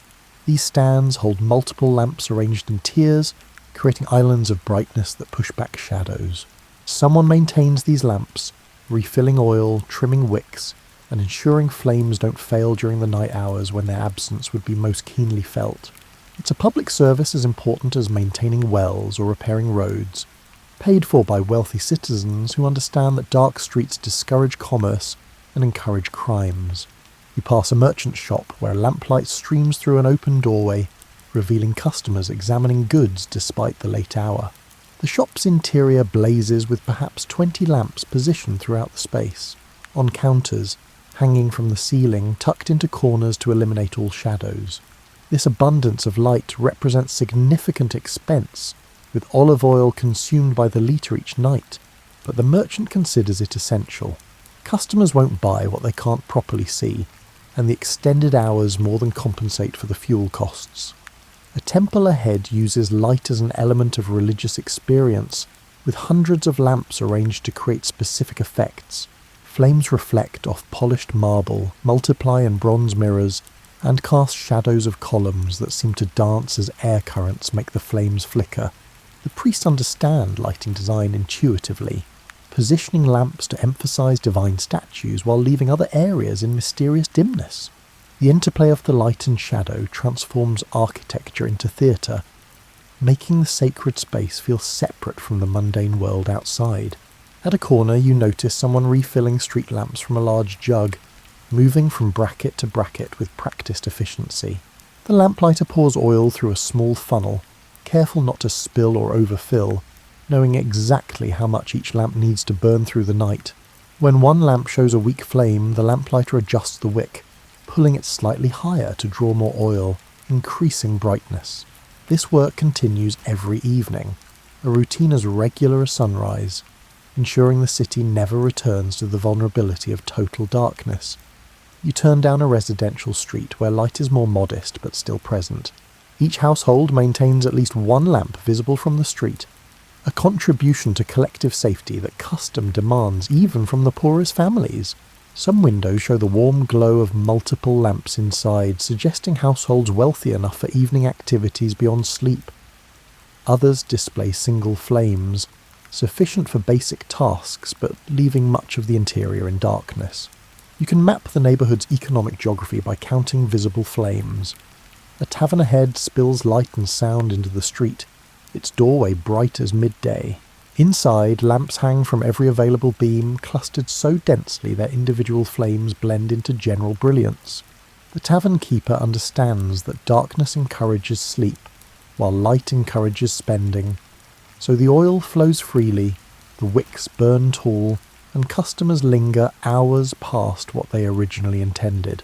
These stands hold multiple lamps arranged in tiers, creating islands of brightness that push back shadows. Someone maintains these lamps, refilling oil, trimming wicks, and ensuring flames don't fail during the night hours when their absence would be most keenly felt. It's a public service as important as maintaining wells or repairing roads, paid for by wealthy citizens who understand that dark streets discourage commerce and encourage crimes. You pass a merchant shop where lamplight streams through an open doorway, revealing customers examining goods despite the late hour. The shop's interior blazes with perhaps 20 lamps positioned throughout the space, on counters, hanging from the ceiling, tucked into corners to eliminate all shadows. This abundance of light represents significant expense, with olive oil consumed by the litre each night, but the merchant considers it essential. Customers won't buy what they can't properly see, and the extended hours more than compensate for the fuel costs. A temple ahead uses light as an element of religious experience, with hundreds of lamps arranged to create specific effects. Flames reflect off polished marble, multiply in bronze mirrors, and cast shadows of columns that seem to dance as air currents make the flames flicker. The priests understand lighting design intuitively, positioning lamps to emphasize divine statues while leaving other areas in mysterious dimness. The interplay of the light and shadow transforms architecture into theatre, making the sacred space feel separate from the mundane world outside. At a corner, you notice someone refilling street lamps from a large jug, moving from bracket to bracket with practiced efficiency. The lamplighter pours oil through a small funnel, careful not to spill or overfill, knowing exactly how much each lamp needs to burn through the night. When one lamp shows a weak flame, the lamplighter adjusts the wick, pulling it slightly higher to draw more oil, increasing brightness. This work continues every evening, a routine as regular as sunrise, ensuring the city never returns to the vulnerability of total darkness. You turn down a residential street where light is more modest but still present. Each household maintains at least one lamp visible from the street, a contribution to collective safety that custom demands even from the poorest families. Some windows show the warm glow of multiple lamps inside, suggesting households wealthy enough for evening activities beyond sleep. Others display single flames, sufficient for basic tasks but leaving much of the interior in darkness. You can map the neighbourhood's economic geography by counting visible flames. A tavern ahead spills light and sound into the street, its doorway bright as midday. Inside, lamps hang from every available beam, clustered so densely their individual flames blend into general brilliance. The tavern keeper understands that darkness encourages sleep, while light encourages spending. So the oil flows freely, the wicks burn tall, and customers linger hours past what they originally intended.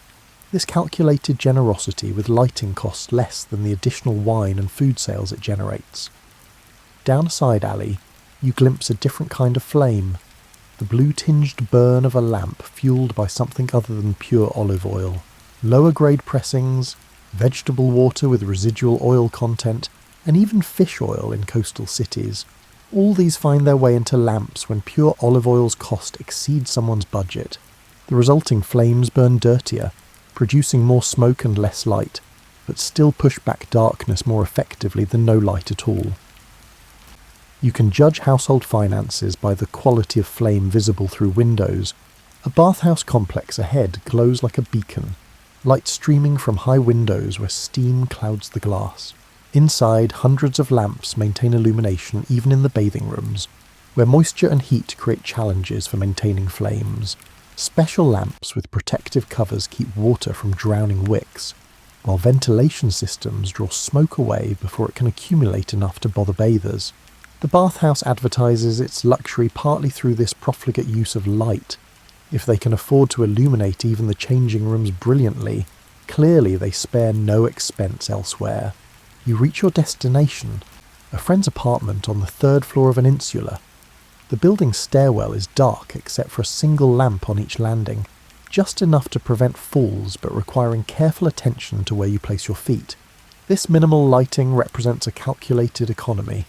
This calculated generosity with lighting costs less than the additional wine and food sales it generates. Down a side alley, you glimpse a different kind of flame, the blue-tinged burn of a lamp fueled by something other than pure olive oil. Lower-grade pressings, vegetable water with residual oil content, and even fish oil in coastal cities. All these find their way into lamps when pure olive oil's cost exceeds someone's budget. The resulting flames burn dirtier, producing more smoke and less light, but still push back darkness more effectively than no light at all. You can judge household finances by the quality of flame visible through windows. A bathhouse complex ahead glows like a beacon, light streaming from high windows where steam clouds the glass. Inside, hundreds of lamps maintain illumination even in the bathing rooms, where moisture and heat create challenges for maintaining flames. Special lamps with protective covers keep water from drowning wicks, while ventilation systems draw smoke away before it can accumulate enough to bother bathers. The bathhouse advertises its luxury partly through this profligate use of light. If they can afford to illuminate even the changing rooms brilliantly, clearly they spare no expense elsewhere. You reach your destination, a friend's apartment on the third floor of an insula. The building's stairwell is dark except for a single lamp on each landing, just enough to prevent falls but requiring careful attention to where you place your feet. This minimal lighting represents a calculated economy.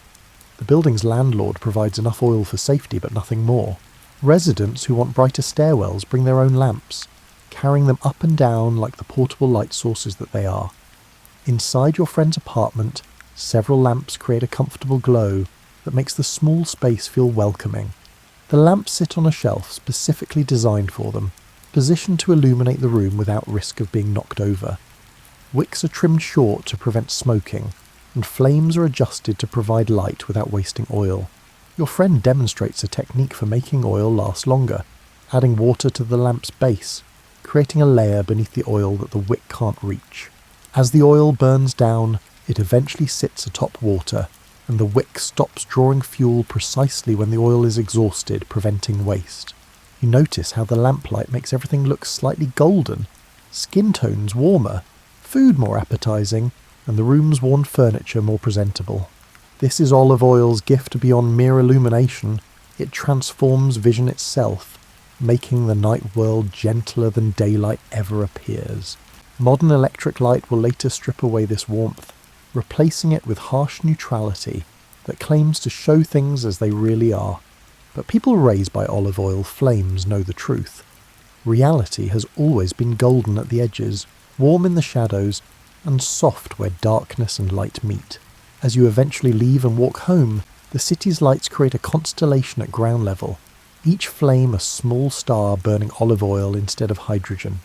The building's landlord provides enough oil for safety but nothing more. Residents who want brighter stairwells bring their own lamps, carrying them up and down like the portable light sources that they are. Inside your friend's apartment, several lamps create a comfortable glow that makes the small space feel welcoming. The lamps sit on a shelf specifically designed for them, positioned to illuminate the room without risk of being knocked over. Wicks are trimmed short to prevent smoking, and flames are adjusted to provide light without wasting oil. Your friend demonstrates a technique for making oil last longer, adding water to the lamp's base, creating a layer beneath the oil that the wick can't reach. As the oil burns down, it eventually sits atop water, and the wick stops drawing fuel precisely when the oil is exhausted, preventing waste. You notice how the lamplight makes everything look slightly golden, skin tones warmer, food more appetizing, and the room's worn furniture more presentable. This is olive oil's gift beyond mere illumination. It transforms vision itself, making the night world gentler than daylight ever appears. Modern electric light will later strip away this warmth, replacing it with harsh neutrality that claims to show things as they really are. But people raised by olive oil flames know the truth. Reality has always been golden at the edges, warm in the shadows, and soft where darkness and light meet. As you eventually leave and walk home, the city's lights create a constellation at ground level, each flame a small star burning olive oil instead of hydrogen.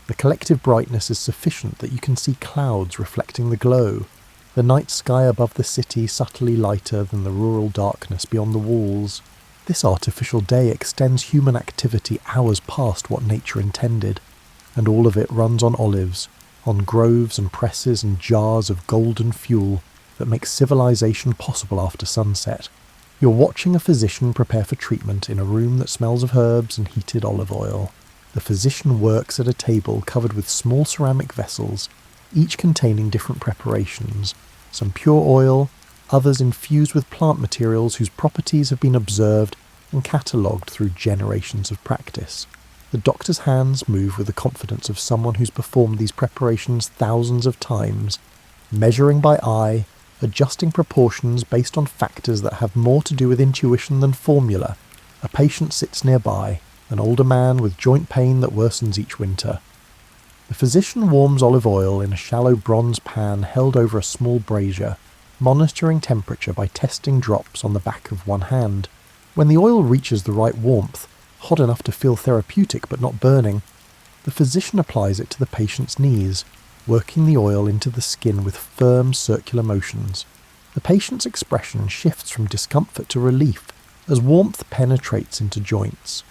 The collective brightness is sufficient that you can see clouds reflecting the glow, the night sky above the city subtly lighter than the rural darkness beyond the walls. This artificial day extends human activity hours past what nature intended, and all of it runs on olives, on groves and presses and jars of golden fuel that makes civilization possible after sunset. You're watching a physician prepare for treatment in a room that smells of herbs and heated olive oil. The physician works at a table covered with small ceramic vessels, each containing different preparations, some pure oil, others infused with plant materials whose properties have been observed and catalogued through generations of practice. The doctor's hands move with the confidence of someone who's performed these preparations thousands of times, measuring by eye, adjusting proportions based on factors that have more to do with intuition than formula. A patient sits nearby, an older man with joint pain that worsens each winter. The physician warms olive oil in a shallow bronze pan held over a small brazier, monitoring temperature by testing drops on the back of one hand. When the oil reaches the right warmth, hot enough to feel therapeutic but not burning, the physician applies it to the patient's knees, working the oil into the skin with firm circular motions. The patient's expression shifts from discomfort to relief as warmth penetrates into joints,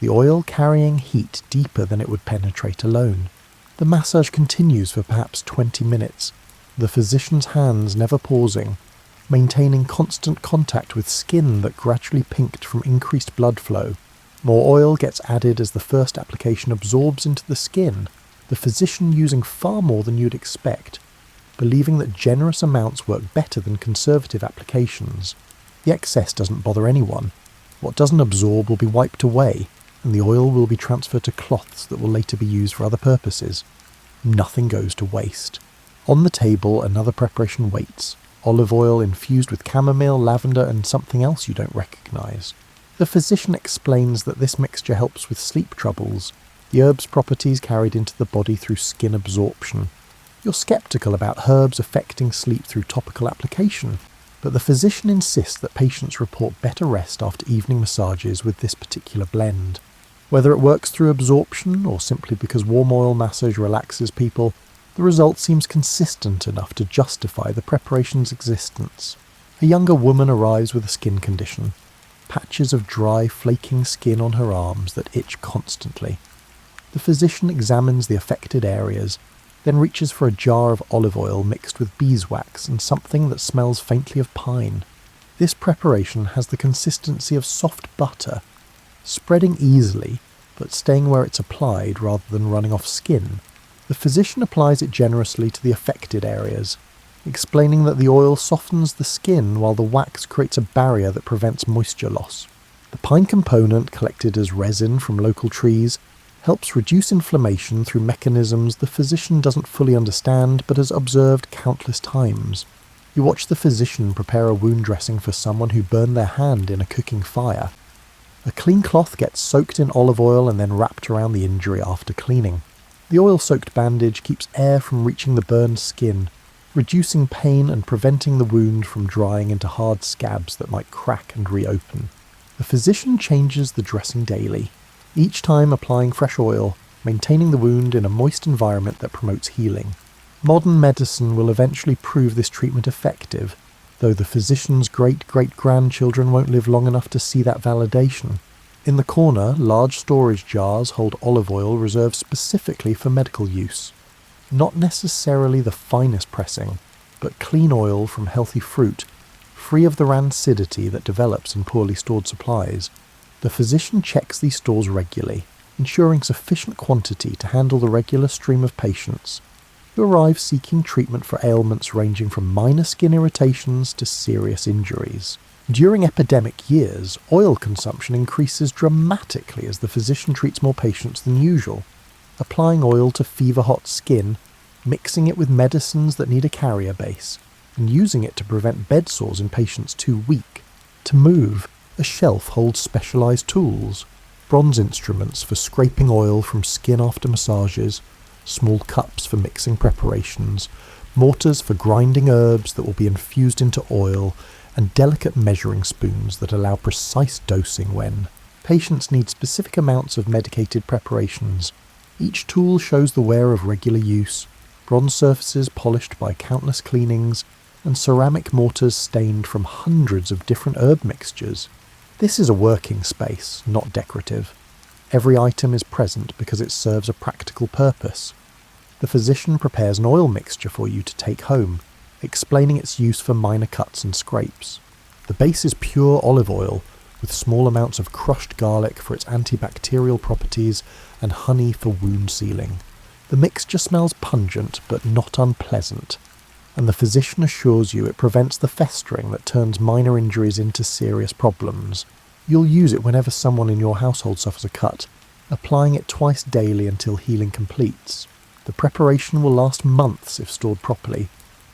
the oil carrying heat deeper than it would penetrate alone. The massage continues for perhaps 20 minutes, the physician's hands never pausing, maintaining constant contact with skin that gradually pinked from increased blood flow. More oil gets added as the first application absorbs into the skin, the physician using far more than you'd expect, believing that generous amounts work better than conservative applications. The excess doesn't bother anyone. What doesn't absorb will be wiped away, and the oil will be transferred to cloths that will later be used for other purposes. Nothing goes to waste. On the table, another preparation waits, olive oil infused with chamomile, lavender, and something else you don't recognise. The physician explains that this mixture helps with sleep troubles, the herb's properties carried into the body through skin absorption. You're sceptical about herbs affecting sleep through topical application, but the physician insists that patients report better rest after evening massages with this particular blend. Whether it works through absorption or simply because warm oil massage relaxes people, the result seems consistent enough to justify the preparation's existence. A younger woman arrives with a skin condition, patches of dry, flaking skin on her arms that itch constantly. The physician examines the affected areas, then reaches for a jar of olive oil mixed with beeswax and something that smells faintly of pine. This preparation has the consistency of soft butter, spreading easily, but staying where it's applied rather than running off skin. The physician applies it generously to the affected areas, explaining that the oil softens the skin while the wax creates a barrier that prevents moisture loss. The pine component, collected as resin from local trees, helps reduce inflammation through mechanisms the physician doesn't fully understand but has observed countless times. You watch the physician prepare a wound dressing for someone who burned their hand in a cooking fire. A clean cloth gets soaked in olive oil and then wrapped around the injury after cleaning. The oil-soaked bandage keeps air from reaching the burned skin, reducing pain and preventing the wound from drying into hard scabs that might crack and reopen. The physician changes the dressing daily, each time applying fresh oil, maintaining the wound in a moist environment that promotes healing. Modern medicine will eventually prove this treatment effective, though the physician's great-great-grandchildren won't live long enough to see that validation. In the corner, large storage jars hold olive oil reserved specifically for medical use. Not necessarily the finest pressing, but clean oil from healthy fruit, free of the rancidity that develops in poorly stored supplies. The physician checks these stores regularly, ensuring sufficient quantity to handle the regular stream of patients who arrive seeking treatment for ailments ranging from minor skin irritations to serious injuries. During epidemic years, oil consumption increases dramatically as the physician treats more patients than usual, applying oil to fever-hot skin, mixing it with medicines that need a carrier base, and using it to prevent bed sores in patients too weak. To move, a shelf holds specialised tools, bronze instruments for scraping oil from skin after massages, small cups for mixing preparations, mortars for grinding herbs that will be infused into oil, and delicate measuring spoons that allow precise dosing when patients need specific amounts of medicated preparations. Each tool shows the wear of regular use, bronze surfaces polished by countless cleanings, and ceramic mortars stained from hundreds of different herb mixtures. This is a working space, not decorative. Every item is present because it serves a practical purpose. The physician prepares an oil mixture for you to take home, explaining its use for minor cuts and scrapes. The base is pure olive oil, with small amounts of crushed garlic for its antibacterial properties and honey for wound sealing. The mixture smells pungent but not unpleasant, and the physician assures you it prevents the festering that turns minor injuries into serious problems. You'll use it whenever someone in your household suffers a cut, applying it twice daily until healing completes. The preparation will last months if stored properly,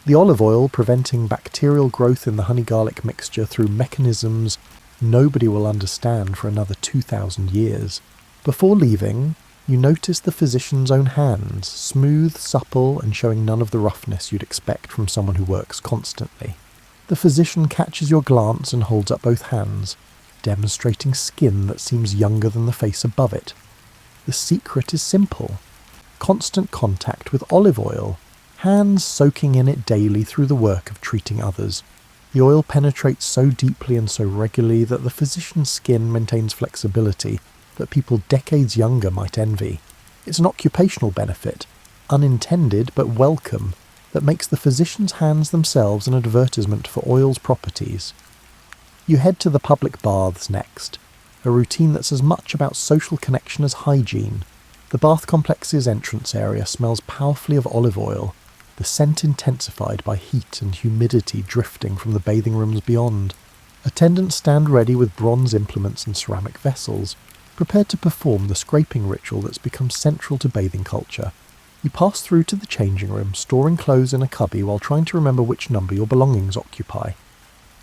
the olive oil preventing bacterial growth in the honey-garlic mixture through mechanisms nobody will understand for another 2,000 years. Before leaving, you notice the physician's own hands, smooth, supple, and showing none of the roughness you'd expect from someone who works constantly. The physician catches your glance and holds up both hands, demonstrating skin that seems younger than the face above it. The secret is simple. Constant contact with olive oil, hands soaking in it daily through the work of treating others. The oil penetrates so deeply and so regularly that the physician's skin maintains flexibility that people decades younger might envy. It's an occupational benefit, unintended but welcome, that makes the physician's hands themselves an advertisement for oil's properties. You head to the public baths next, a routine that's as much about social connection as hygiene. The bath complex's entrance area smells powerfully of olive oil, the scent intensified by heat and humidity drifting from the bathing rooms beyond. Attendants stand ready with bronze implements and ceramic vessels, prepared to perform the scraping ritual that's become central to bathing culture. You pass through to the changing room, storing clothes in a cubby while trying to remember which number your belongings occupy.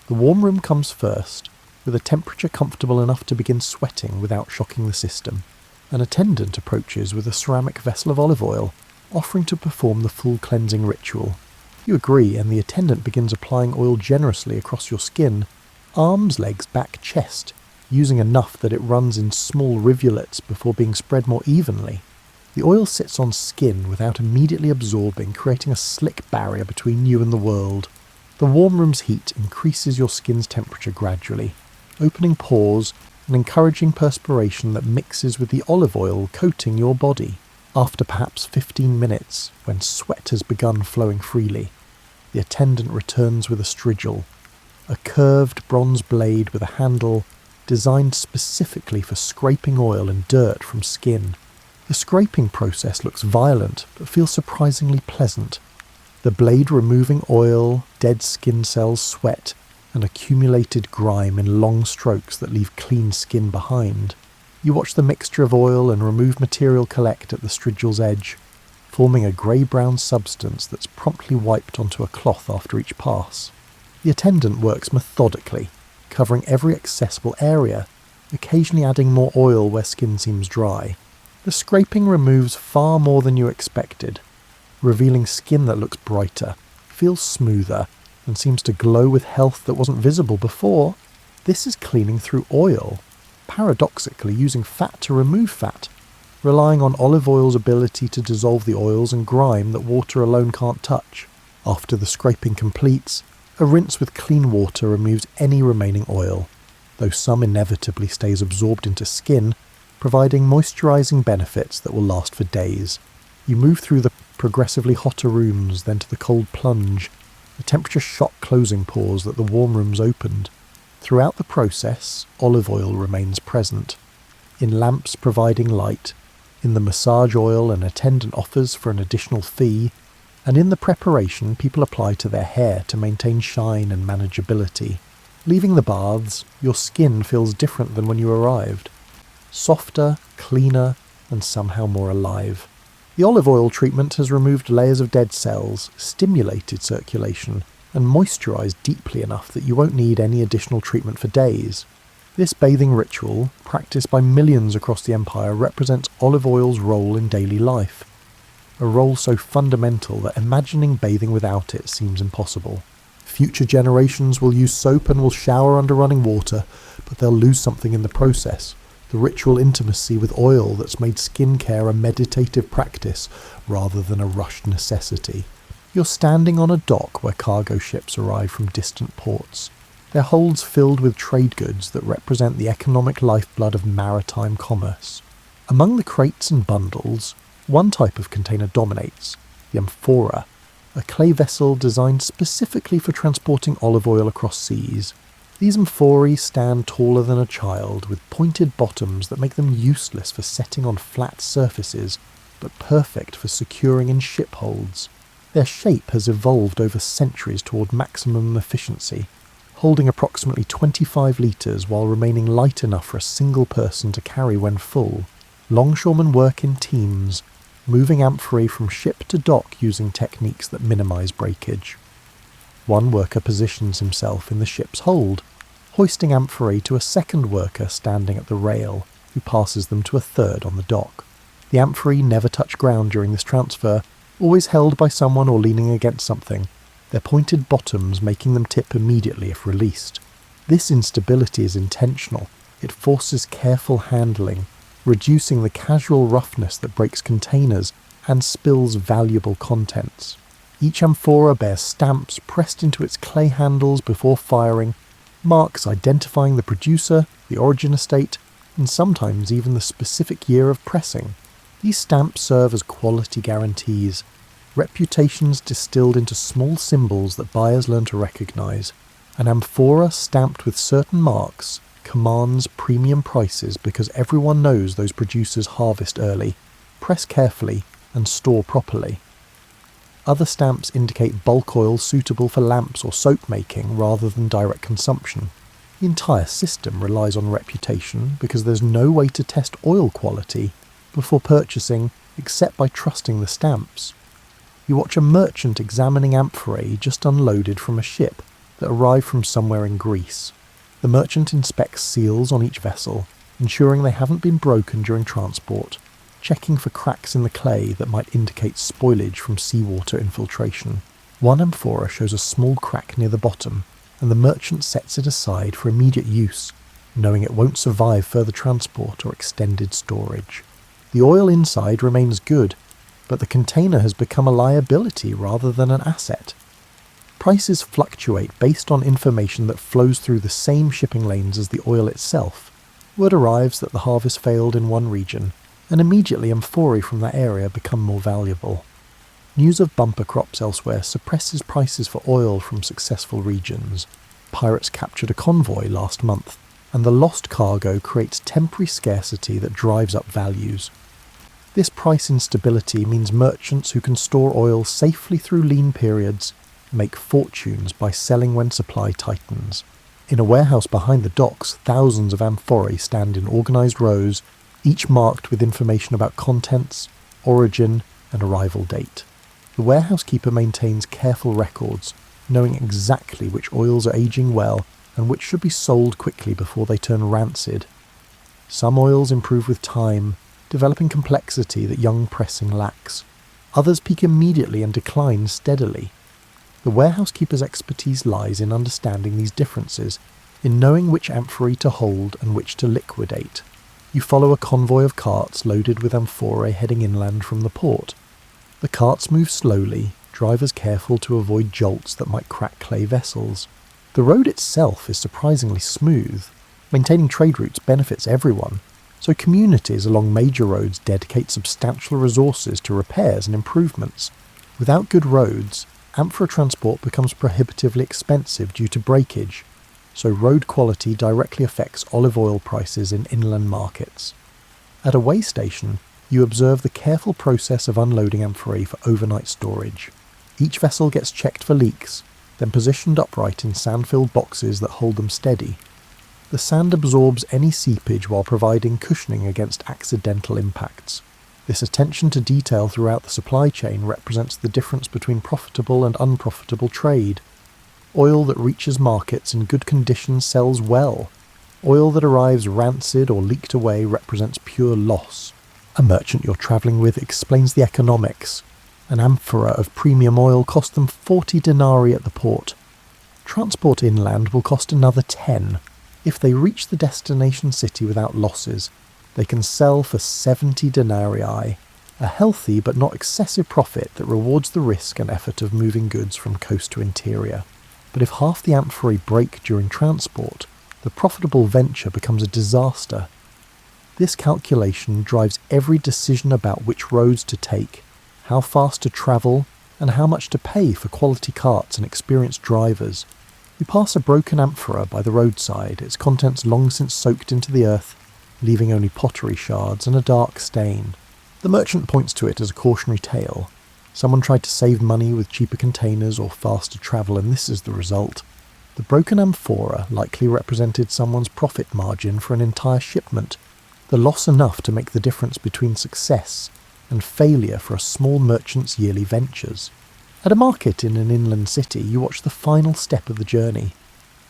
The warm room comes first, with a temperature comfortable enough to begin sweating without shocking the system. An attendant approaches with a ceramic vessel of olive oil, offering to perform the full cleansing ritual. You agree, and the attendant begins applying oil generously across your skin, arms, legs, back, chest, using enough that it runs in small rivulets before being spread more evenly. The oil sits on skin without immediately absorbing, creating a slick barrier between you and the world. The warm room's heat increases your skin's temperature gradually, opening pores and encouraging perspiration that mixes with the olive oil coating your body. After perhaps 15 minutes, when sweat has begun flowing freely, the attendant returns with a strigil, a curved bronze blade with a handle designed specifically for scraping oil and dirt from skin. The scraping process looks violent, but feels surprisingly pleasant. The blade removing oil, dead skin cells, sweat, and accumulated grime in long strokes that leave clean skin behind. You watch the mixture of oil and remove material collect at the strigil's edge, forming a grey-brown substance that's promptly wiped onto a cloth after each pass. The attendant works methodically, covering every accessible area, occasionally adding more oil where skin seems dry. The scraping removes far more than you expected, revealing skin that looks brighter, feels smoother, and seems to glow with health that wasn't visible before. This is cleaning through oil, paradoxically using fat to remove fat, relying on olive oil's ability to dissolve the oils and grime that water alone can't touch. After the scraping completes, a rinse with clean water removes any remaining oil. though some inevitably stays absorbed into skin, providing moisturising benefits that will last for days. You move through the progressively hotter rooms, then to the cold plunge, the temperature shock closing pores that the warm rooms opened. Throughout the process, olive oil remains present, in lamps providing light, in the massage oil an attendant offers for an additional fee, and in the preparation people apply to their hair to maintain shine and manageability. Leaving the baths, your skin feels different than when you arrived. Softer, cleaner, and somehow more alive. The olive oil treatment has removed layers of dead cells, stimulated circulation, and moisturised deeply enough that you won't need any additional treatment for days. This bathing ritual, practiced by millions across the empire, represents olive oil's role in daily life. A role so fundamental that imagining bathing without it seems impossible. Future generations will use soap and will shower under running water, but they'll lose something in the process. The ritual intimacy with oil that's made skincare a meditative practice rather than a rushed necessity. You're standing on a dock where cargo ships arrive from distant ports. Their holds filled with trade goods that represent the economic lifeblood of maritime commerce. Among the crates and bundles, one type of container dominates, the amphora, a clay vessel designed specifically for transporting olive oil across seas. These amphorae stand taller than a child, with pointed bottoms that make them useless for setting on flat surfaces, but perfect for securing in ship holds. Their shape has evolved over centuries toward maximum efficiency, holding approximately 25 litres while remaining light enough for a single person to carry when full. Longshoremen work in teams, moving amphorae from ship to dock using techniques that minimise breakage. One worker positions himself in the ship's hold, hoisting amphorae to a second worker standing at the rail, who passes them to a third on the dock. The amphorae never touch ground during this transfer, always held by someone or leaning against something, their pointed bottoms making them tip immediately if released. This instability is intentional. It forces careful handling, reducing the casual roughness that breaks containers and spills valuable contents. Each amphora bears stamps pressed into its clay handles before firing, marks identifying the producer, the origin estate, and sometimes even the specific year of pressing. These stamps serve as quality guarantees, reputations distilled into small symbols that buyers learn to recognise. An amphora stamped with certain marks commands premium prices because everyone knows those producers harvest early, press carefully, and store properly. Other stamps indicate bulk oil suitable for lamps or soap making rather than direct consumption. The entire system relies on reputation because there's no way to test oil quality before purchasing except by trusting the stamps. You watch a merchant examining amphorae just unloaded from a ship that arrived from somewhere in Greece. The merchant inspects seals on each vessel, ensuring they haven't been broken during transport, checking for cracks in the clay that might indicate spoilage from seawater infiltration. One amphora shows a small crack near the bottom, and the merchant sets it aside for immediate use, knowing it won't survive further transport or extended storage. The oil inside remains good, but the container has become a liability rather than an asset. Prices fluctuate based on information that flows through the same shipping lanes as the oil itself. Word arrives that the harvest failed in one region, and immediately amphorae from that area become more valuable. News of bumper crops elsewhere suppresses prices for oil from successful regions. Pirates captured a convoy last month, and the lost cargo creates temporary scarcity that drives up values. This price instability means merchants who can store oil safely through lean periods make fortunes by selling when supply tightens. In a warehouse behind the docks, thousands of amphorae stand in organised rows, each marked with information about contents, origin, and arrival date. The warehouse keeper maintains careful records, knowing exactly which oils are aging well and which should be sold quickly before they turn rancid. Some oils improve with time, developing complexity that young pressing lacks. Others peak immediately and decline steadily. The warehouse keeper's expertise lies in understanding these differences, in knowing which amphorae to hold and which to liquidate. You follow a convoy of carts loaded with amphorae heading inland from the port. The carts move slowly, drivers careful to avoid jolts that might crack clay vessels. The road itself is surprisingly smooth. Maintaining trade routes benefits everyone, so communities along major roads dedicate substantial resources to repairs and improvements. Without good roads, amphora transport becomes prohibitively expensive due to breakage, so road quality directly affects olive oil prices in inland markets. At a way station, you observe the careful process of unloading amphorae for overnight storage. Each vessel gets checked for leaks, then positioned upright in sand-filled boxes that hold them steady. The sand absorbs any seepage while providing cushioning against accidental impacts. This attention to detail throughout the supply chain represents the difference between profitable and unprofitable trade. Oil that reaches markets in good condition sells well. Oil that arrives rancid or leaked away represents pure loss. A merchant you're travelling with explains the economics. An amphora of premium oil cost them 40 denarii at the port. Transport inland will cost another 10. If they reach the destination city without losses, they can sell for 70 denarii, a healthy but not excessive profit that rewards the risk and effort of moving goods from coast to interior. But if half the amphorae break during transport, the profitable venture becomes a disaster. This calculation drives every decision about which roads to take, how fast to travel, and how much to pay for quality carts and experienced drivers. You pass a broken amphora by the roadside, its contents long since soaked into the earth, leaving only pottery shards and a dark stain. The merchant points to it as a cautionary tale. Someone tried to save money with cheaper containers or faster travel, and this is the result. The broken amphora likely represented someone's profit margin for an entire shipment, the loss enough to make the difference between success and failure for a small merchant's yearly ventures. At a market in an inland city, you watch the final step of the journey.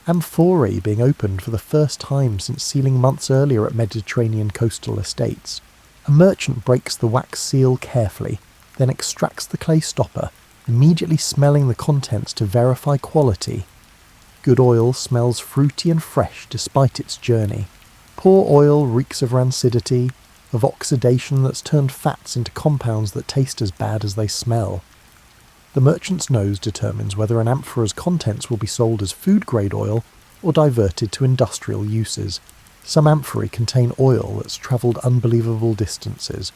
Amphorae being opened for the first time since sealing months earlier at Mediterranean coastal estates. A merchant breaks the wax seal carefully, then extracts the clay stopper, immediately smelling the contents to verify quality. Good oil smells fruity and fresh despite its journey. Poor oil reeks of rancidity, of oxidation that's turned fats into compounds that taste as bad as they smell. The merchant's nose determines whether an amphora's contents will be sold as food-grade oil or diverted to industrial uses. Some amphorae contain oil that's travelled unbelievable distances,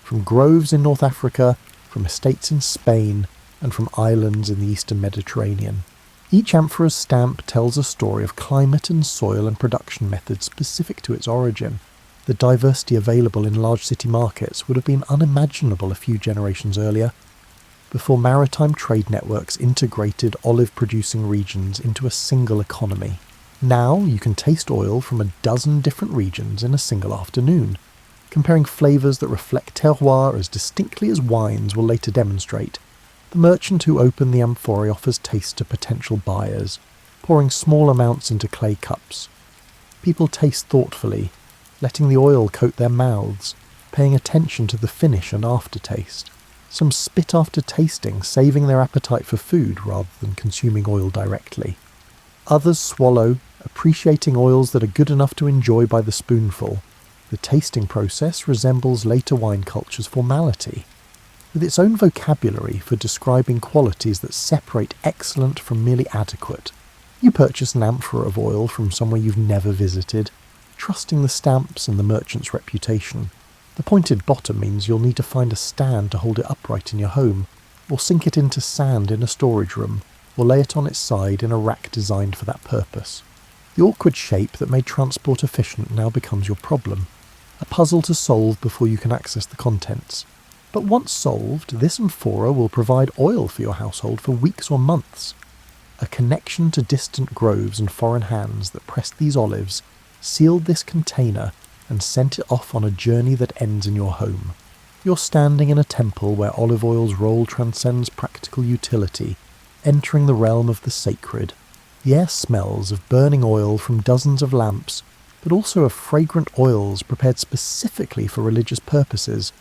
from groves in North Africa, from estates in Spain, and from islands in the eastern Mediterranean. Each amphora's stamp tells a story of climate and soil and production methods specific to its origin. The diversity available in large city markets would have been unimaginable a few generations earlier, before maritime trade networks integrated olive-producing regions into a single economy. Now you can taste oil from a dozen different regions in a single afternoon. Comparing flavours that reflect terroir as distinctly as wines will later demonstrate. The merchant who opened the amphorae offers taste to potential buyers, pouring small amounts into clay cups. People taste thoughtfully, letting the oil coat their mouths, paying attention to the finish and aftertaste. Some spit after tasting, saving their appetite for food rather than consuming oil directly. Others swallow, appreciating oils that are good enough to enjoy by the spoonful. The tasting process resembles later wine culture's formality, with its own vocabulary for describing qualities that separate excellent from merely adequate. You purchase an amphora of oil from somewhere you've never visited, trusting the stamps and the merchant's reputation. The pointed bottom means you'll need to find a stand to hold it upright in your home, or sink it into sand in a storage room, or lay it on its side in a rack designed for that purpose. The awkward shape that made transport efficient now becomes your problem, a puzzle to solve before you can access the contents. But once solved, this amphora will provide oil for your household for weeks or months. A connection to distant groves and foreign hands that pressed these olives, sealed this container, and sent it off on a journey that ends in your home. You're standing in a temple where olive oil's role transcends practical utility, entering the realm of the sacred. The air smells of burning oil from dozens of lamps, but also of fragrant oils prepared specifically for religious purposes.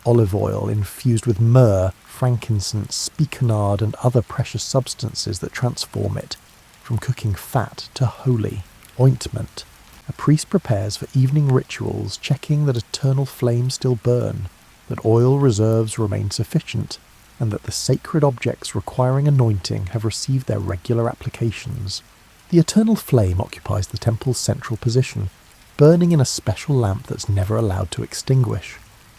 Olive oil infused with myrrh, frankincense, spikenard, and other precious substances that transform it, from cooking fat to holy ointment. A priest prepares for evening rituals, checking that eternal flames still burn, that oil reserves remain sufficient, and that the sacred objects requiring anointing have received their regular applications. The eternal flame occupies the temple's central position, burning in a special lamp that's never allowed to extinguish.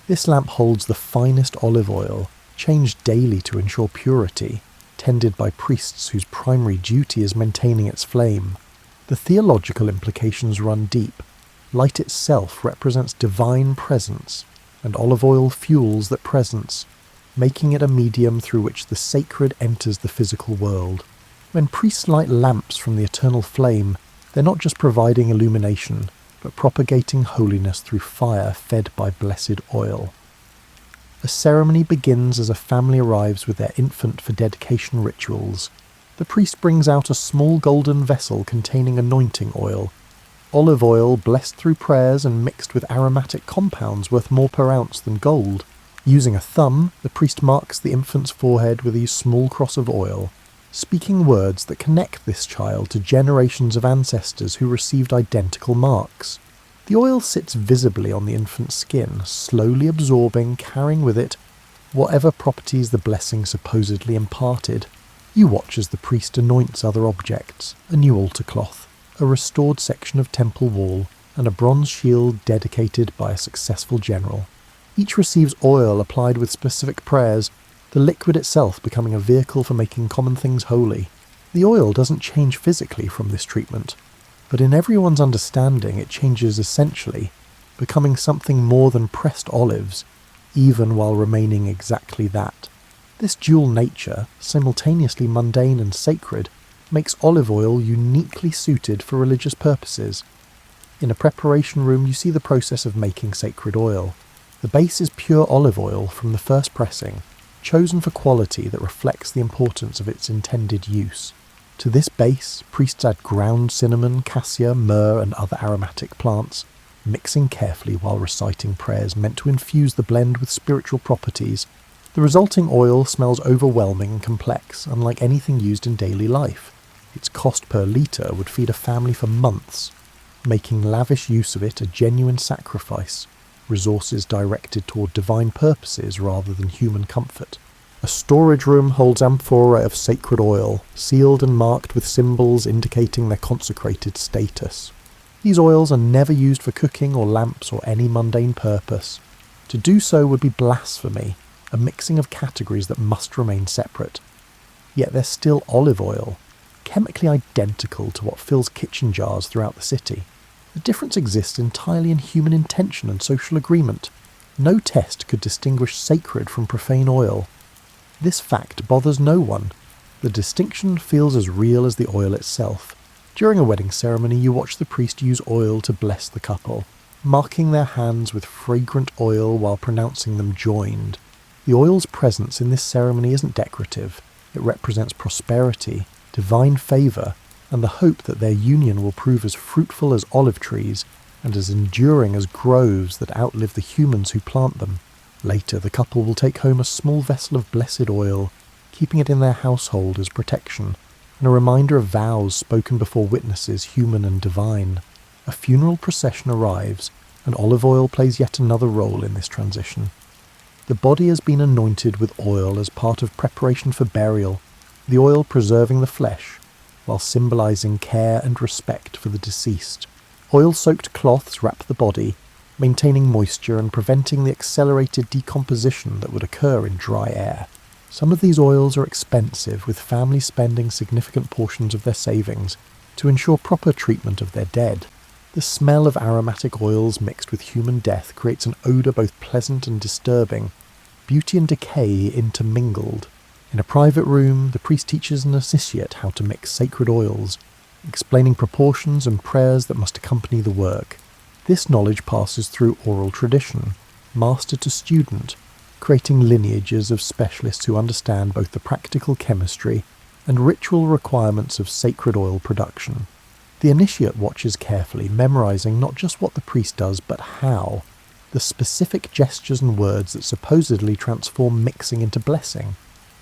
This lamp holds the finest olive oil, changed daily to ensure purity, tended by priests whose primary duty is maintaining its flame. The theological implications run deep. Light itself represents divine presence, and olive oil fuels that presence, making it a medium through which the sacred enters the physical world. When priests light lamps from the eternal flame, they're not just providing illumination, but propagating holiness through fire fed by blessed oil. A ceremony begins as a family arrives with their infant for dedication rituals. The priest brings out a small golden vessel containing anointing oil. Olive oil blessed through prayers and mixed with aromatic compounds worth more per ounce than gold. Using a thumb, the priest marks the infant's forehead with a small cross of oil, speaking words that connect this child to generations of ancestors who received identical marks. The oil sits visibly on the infant's skin, slowly absorbing, carrying with it whatever properties the blessing supposedly imparted. You watch as the priest anoints other objects, a new altar cloth, a restored section of temple wall, and a bronze shield dedicated by a successful general. Each receives oil applied with specific prayers, the liquid itself becoming a vehicle for making common things holy. The oil doesn't change physically from this treatment, but in everyone's understanding it changes essentially, becoming something more than pressed olives, even while remaining exactly that. This dual nature, simultaneously mundane and sacred, makes olive oil uniquely suited for religious purposes. In a preparation room you see the process of making sacred oil. The base is pure olive oil from the first pressing, chosen for quality that reflects the importance of its intended use. To this base, priests add ground cinnamon, cassia, myrrh and other aromatic plants, mixing carefully while reciting prayers meant to infuse the blend with spiritual properties. The resulting oil smells overwhelming and complex, unlike anything used in daily life. Its cost per litre would feed a family for months, making lavish use of it a genuine sacrifice, resources directed toward divine purposes rather than human comfort. A storage room holds amphora of sacred oil, sealed and marked with symbols indicating their consecrated status. These oils are never used for cooking or lamps or any mundane purpose. To do so would be blasphemy, a mixing of categories that must remain separate. Yet they're still olive oil, chemically identical to what fills kitchen jars throughout the city. The difference exists entirely in human intention and social agreement. No test could distinguish sacred from profane oil. This fact bothers no one. The distinction feels as real as the oil itself. During a wedding ceremony, you watch the priest use oil to bless the couple, marking their hands with fragrant oil while pronouncing them joined. The oil's presence in this ceremony isn't decorative. It represents prosperity, divine favour, and the hope that their union will prove as fruitful as olive trees and as enduring as groves that outlive the humans who plant them. Later, the couple will take home a small vessel of blessed oil, keeping it in their household as protection, and a reminder of vows spoken before witnesses human and divine. A funeral procession arrives, and olive oil plays yet another role in this transition. The body has been anointed with oil as part of preparation for burial, the oil preserving the flesh, while symbolising care and respect for the deceased. Oil-soaked cloths wrap the body, maintaining moisture and preventing the accelerated decomposition that would occur in dry air. Some of these oils are expensive, with families spending significant portions of their savings to ensure proper treatment of their dead. The smell of aromatic oils mixed with human death creates an odour both pleasant and disturbing, beauty and decay intermingled. In a private room, the priest teaches an initiate how to mix sacred oils, explaining proportions and prayers that must accompany the work. This knowledge passes through oral tradition, master to student, creating lineages of specialists who understand both the practical chemistry and ritual requirements of sacred oil production. The initiate watches carefully, memorizing not just what the priest does, but how, the specific gestures and words that supposedly transform mixing into blessing.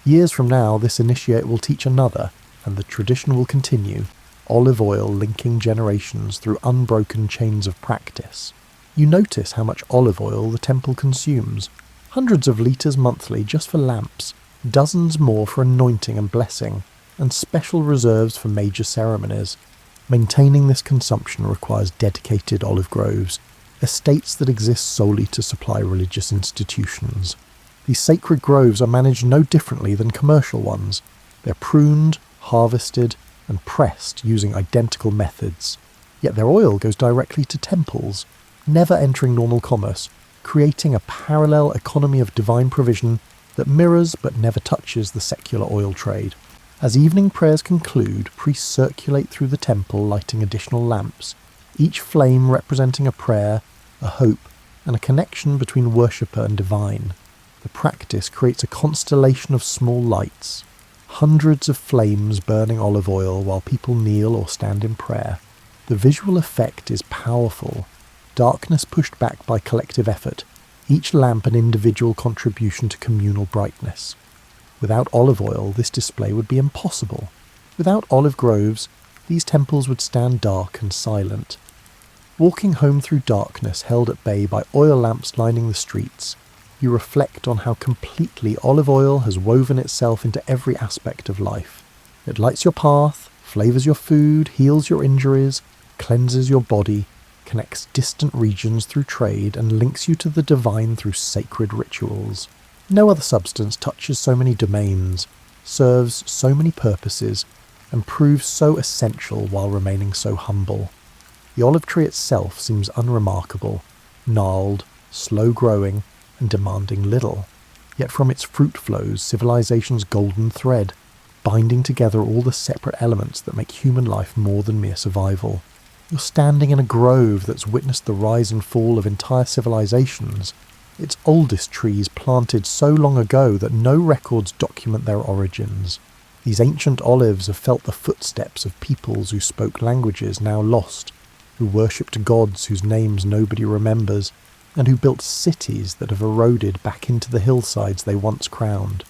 Years from now, this initiate will teach another, and the tradition will continue, olive oil linking generations through unbroken chains of practice. You notice how much olive oil the temple consumes, hundreds of litres monthly just for lamps, dozens more for anointing and blessing, and special reserves for major ceremonies. Maintaining this consumption requires dedicated olive groves, estates that exist solely to supply religious institutions. These sacred groves are managed no differently than commercial ones. They're pruned, harvested, and pressed using identical methods. Yet their oil goes directly to temples, never entering normal commerce, creating a parallel economy of divine provision that mirrors but never touches the secular oil trade. As evening prayers conclude, priests circulate through the temple lighting additional lamps, each flame representing a prayer, a hope, and a connection between worshipper and divine. The practice creates a constellation of small lights, hundreds of flames burning olive oil while people kneel or stand in prayer. The visual effect is powerful, darkness pushed back by collective effort, each lamp an individual contribution to communal brightness. Without olive oil, this display would be impossible. Without olive groves, these temples would stand dark and silent. Walking home through darkness held at bay by oil lamps lining the streets, you reflect on how completely olive oil has woven itself into every aspect of life. It lights your path, flavours your food, heals your injuries, cleanses your body, connects distant regions through trade, and links you to the divine through sacred rituals. No other substance touches so many domains, serves so many purposes, and proves so essential while remaining so humble. The olive tree itself seems unremarkable, gnarled, slow-growing, and demanding little. Yet from its fruit flows civilization's golden thread, binding together all the separate elements that make human life more than mere survival. You're standing in a grove that's witnessed the rise and fall of entire civilizations, its oldest trees planted so long ago that no records document their origins. These ancient olives have felt the footsteps of peoples who spoke languages now lost, who worshipped gods whose names nobody remembers, and who built cities that have eroded back into the hillsides they once crowned.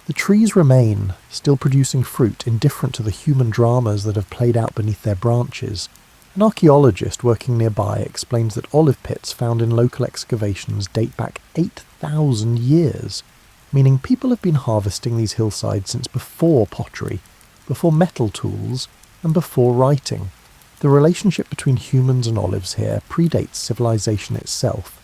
The trees remain, still producing fruit indifferent to the human dramas that have played out beneath their branches. An archaeologist working nearby explains that olive pits found in local excavations date back 8,000 years, meaning people have been harvesting these hillsides since before pottery, before metal tools, and before writing. The relationship between humans and olives here predates civilization itself,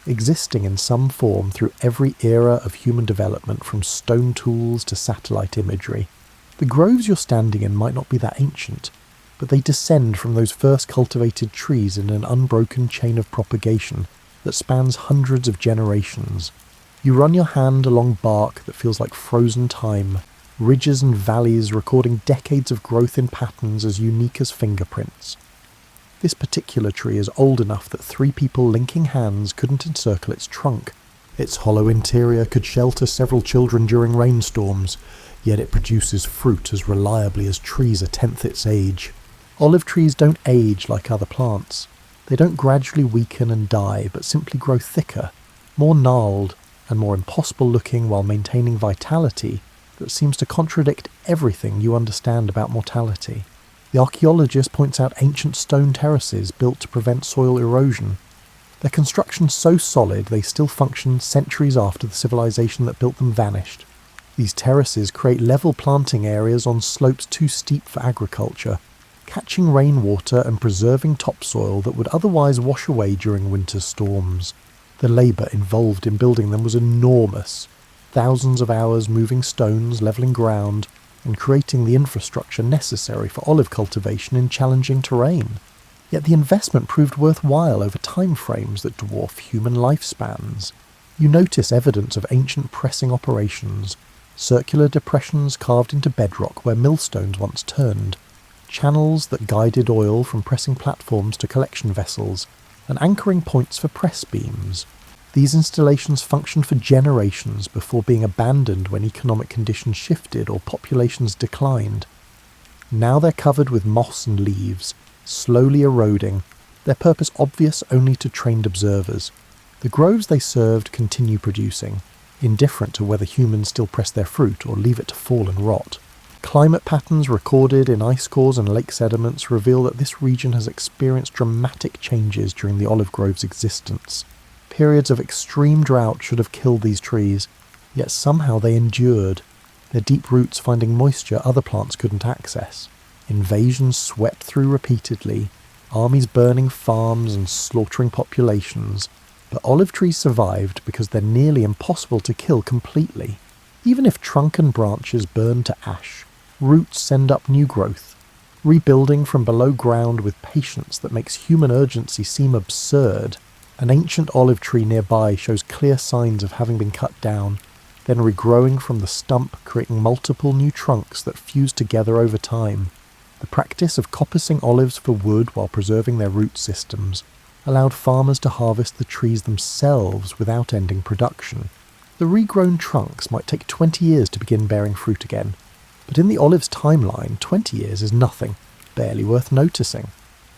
existing in some form through every era of human development from stone tools to satellite imagery. The groves you're standing in might not be that ancient, but they descend from those first cultivated trees in an unbroken chain of propagation that spans hundreds of generations. You run your hand along bark that feels like frozen time, ridges and valleys recording decades of growth in patterns as unique as fingerprints. This particular tree is old enough that 3 people linking hands couldn't encircle its trunk. Its hollow interior could shelter several children during rainstorms, yet it produces fruit as reliably as trees a tenth its age. Olive trees don't age like other plants. They don't gradually weaken and die, but simply grow thicker, more gnarled, and more impossible looking while maintaining vitality that seems to contradict everything you understand about mortality. The archaeologist points out ancient stone terraces built to prevent soil erosion. Their construction so solid they still function centuries after the civilization that built them vanished. These terraces create level planting areas on slopes too steep for agriculture, catching rainwater and preserving topsoil that would otherwise wash away during winter storms. The labour involved in building them was enormous. Thousands of hours moving stones, levelling ground, and creating the infrastructure necessary for olive cultivation in challenging terrain. Yet the investment proved worthwhile over time frames that dwarf human lifespans. You notice evidence of ancient pressing operations, circular depressions carved into bedrock where millstones once turned, channels that guided oil from pressing platforms to collection vessels, and anchoring points for press beams. These installations functioned for generations before being abandoned when economic conditions shifted or populations declined. Now they're covered with moss and leaves, slowly eroding, their purpose obvious only to trained observers. The groves they served continue producing, indifferent to whether humans still press their fruit or leave it to fall and rot. Climate patterns recorded in ice cores and lake sediments reveal that this region has experienced dramatic changes during the olive grove's existence. Periods of extreme drought should have killed these trees, yet somehow they endured, their deep roots finding moisture other plants couldn't access. Invasions swept through repeatedly, armies burning farms and slaughtering populations, but olive trees survived because they're nearly impossible to kill completely. Even if trunk and branches burn to ash, roots send up new growth, rebuilding from below ground with patience that makes human urgency seem absurd. An ancient olive tree nearby shows clear signs of having been cut down, then regrowing from the stump, creating multiple new trunks that fuse together over time. The practice of coppicing olives for wood while preserving their root systems allowed farmers to harvest the trees themselves without ending production. The regrown trunks might take 20 years to begin bearing fruit again, but in the olive's timeline, 20 years is nothing, barely worth noticing.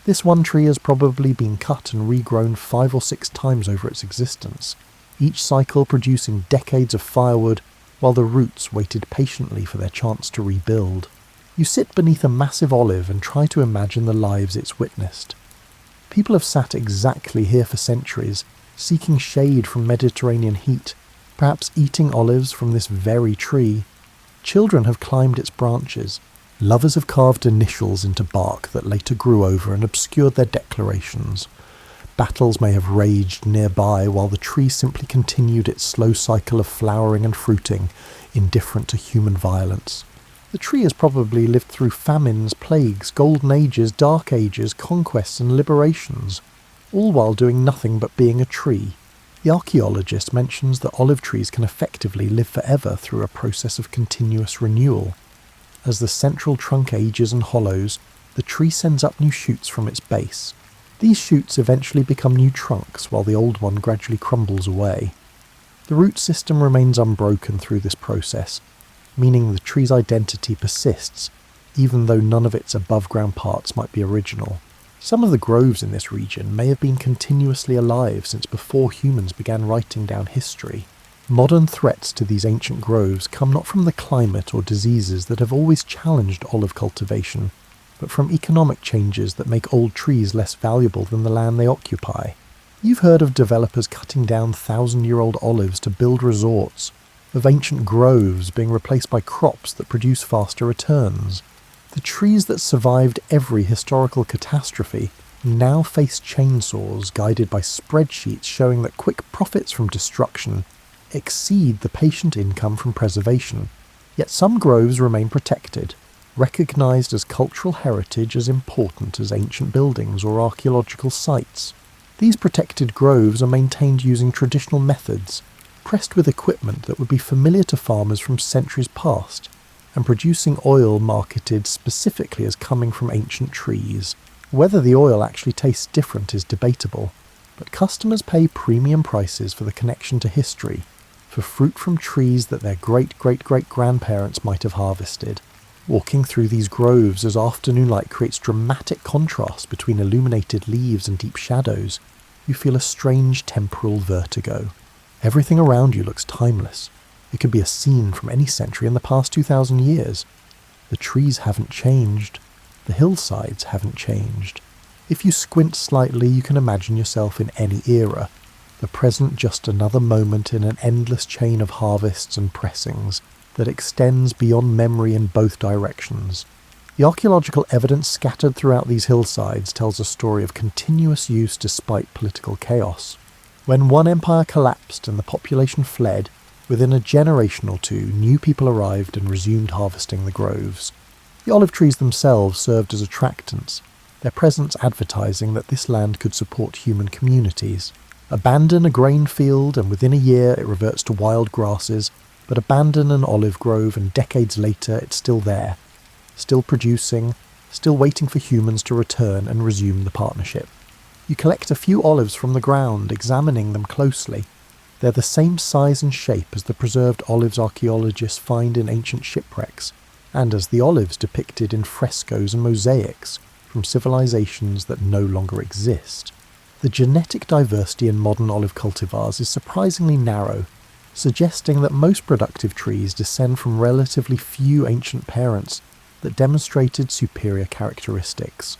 This one tree has probably been cut and regrown 5 or 6 times over its existence, each cycle producing decades of firewood while the roots waited patiently for their chance to rebuild. You sit beneath a massive olive and try to imagine the lives it's witnessed. People have sat exactly here for centuries, seeking shade from Mediterranean heat, perhaps eating olives from this very tree. Children have climbed its branches. Lovers have carved initials into bark that later grew over and obscured their declarations. Battles may have raged nearby while the tree simply continued its slow cycle of flowering and fruiting, indifferent to human violence. The tree has probably lived through famines, plagues, golden ages, dark ages, conquests and liberations, all while doing nothing but being a tree. The archaeologist mentions that olive trees can effectively live forever through a process of continuous renewal. As the central trunk ages and hollows, the tree sends up new shoots from its base. These shoots eventually become new trunks while the old one gradually crumbles away. The root system remains unbroken through this process, meaning the tree's identity persists, even though none of its above-ground parts might be original. Some of the groves in this region may have been continuously alive since before humans began writing down history. Modern threats to these ancient groves come not from the climate or diseases that have always challenged olive cultivation, but from economic changes that make old trees less valuable than the land they occupy. You've heard of developers cutting down 1,000-year-old olives to build resorts, of ancient groves being replaced by crops that produce faster returns. The trees that survived every historical catastrophe now face chainsaws guided by spreadsheets showing that quick profits from destruction exceed the patient income from preservation. Yet some groves remain protected, recognised as cultural heritage as important as ancient buildings or archaeological sites. These protected groves are maintained using traditional methods, pressed with equipment that would be familiar to farmers from centuries past, and producing oil marketed specifically as coming from ancient trees. Whether the oil actually tastes different is debatable, but customers pay premium prices for the connection to history, for fruit from trees that their great-great-great-grandparents might have harvested. Walking through these groves as afternoon light creates dramatic contrast between illuminated leaves and deep shadows, you feel a strange temporal vertigo. Everything around you looks timeless. It could be a scene from any century in the past 2,000 years. The trees haven't changed. The hillsides haven't changed. If you squint slightly, you can imagine yourself in any era. The present just another moment in an endless chain of harvests and pressings that extends beyond memory in both directions. The archaeological evidence scattered throughout these hillsides tells a story of continuous use despite political chaos. When one empire collapsed and the population fled, within a generation or two, new people arrived and resumed harvesting the groves. The olive trees themselves served as attractants, their presence advertising that this land could support human communities. Abandon a grain field and within a year it reverts to wild grasses, but abandon an olive grove and decades later it's still there, still producing, still waiting for humans to return and resume the partnership. You collect a few olives from the ground, examining them closely. They're the same size and shape as the preserved olives archaeologists find in ancient shipwrecks, and as the olives depicted in frescoes and mosaics from civilizations that no longer exist. The genetic diversity in modern olive cultivars is surprisingly narrow, suggesting that most productive trees descend from relatively few ancient parents that demonstrated superior characteristics.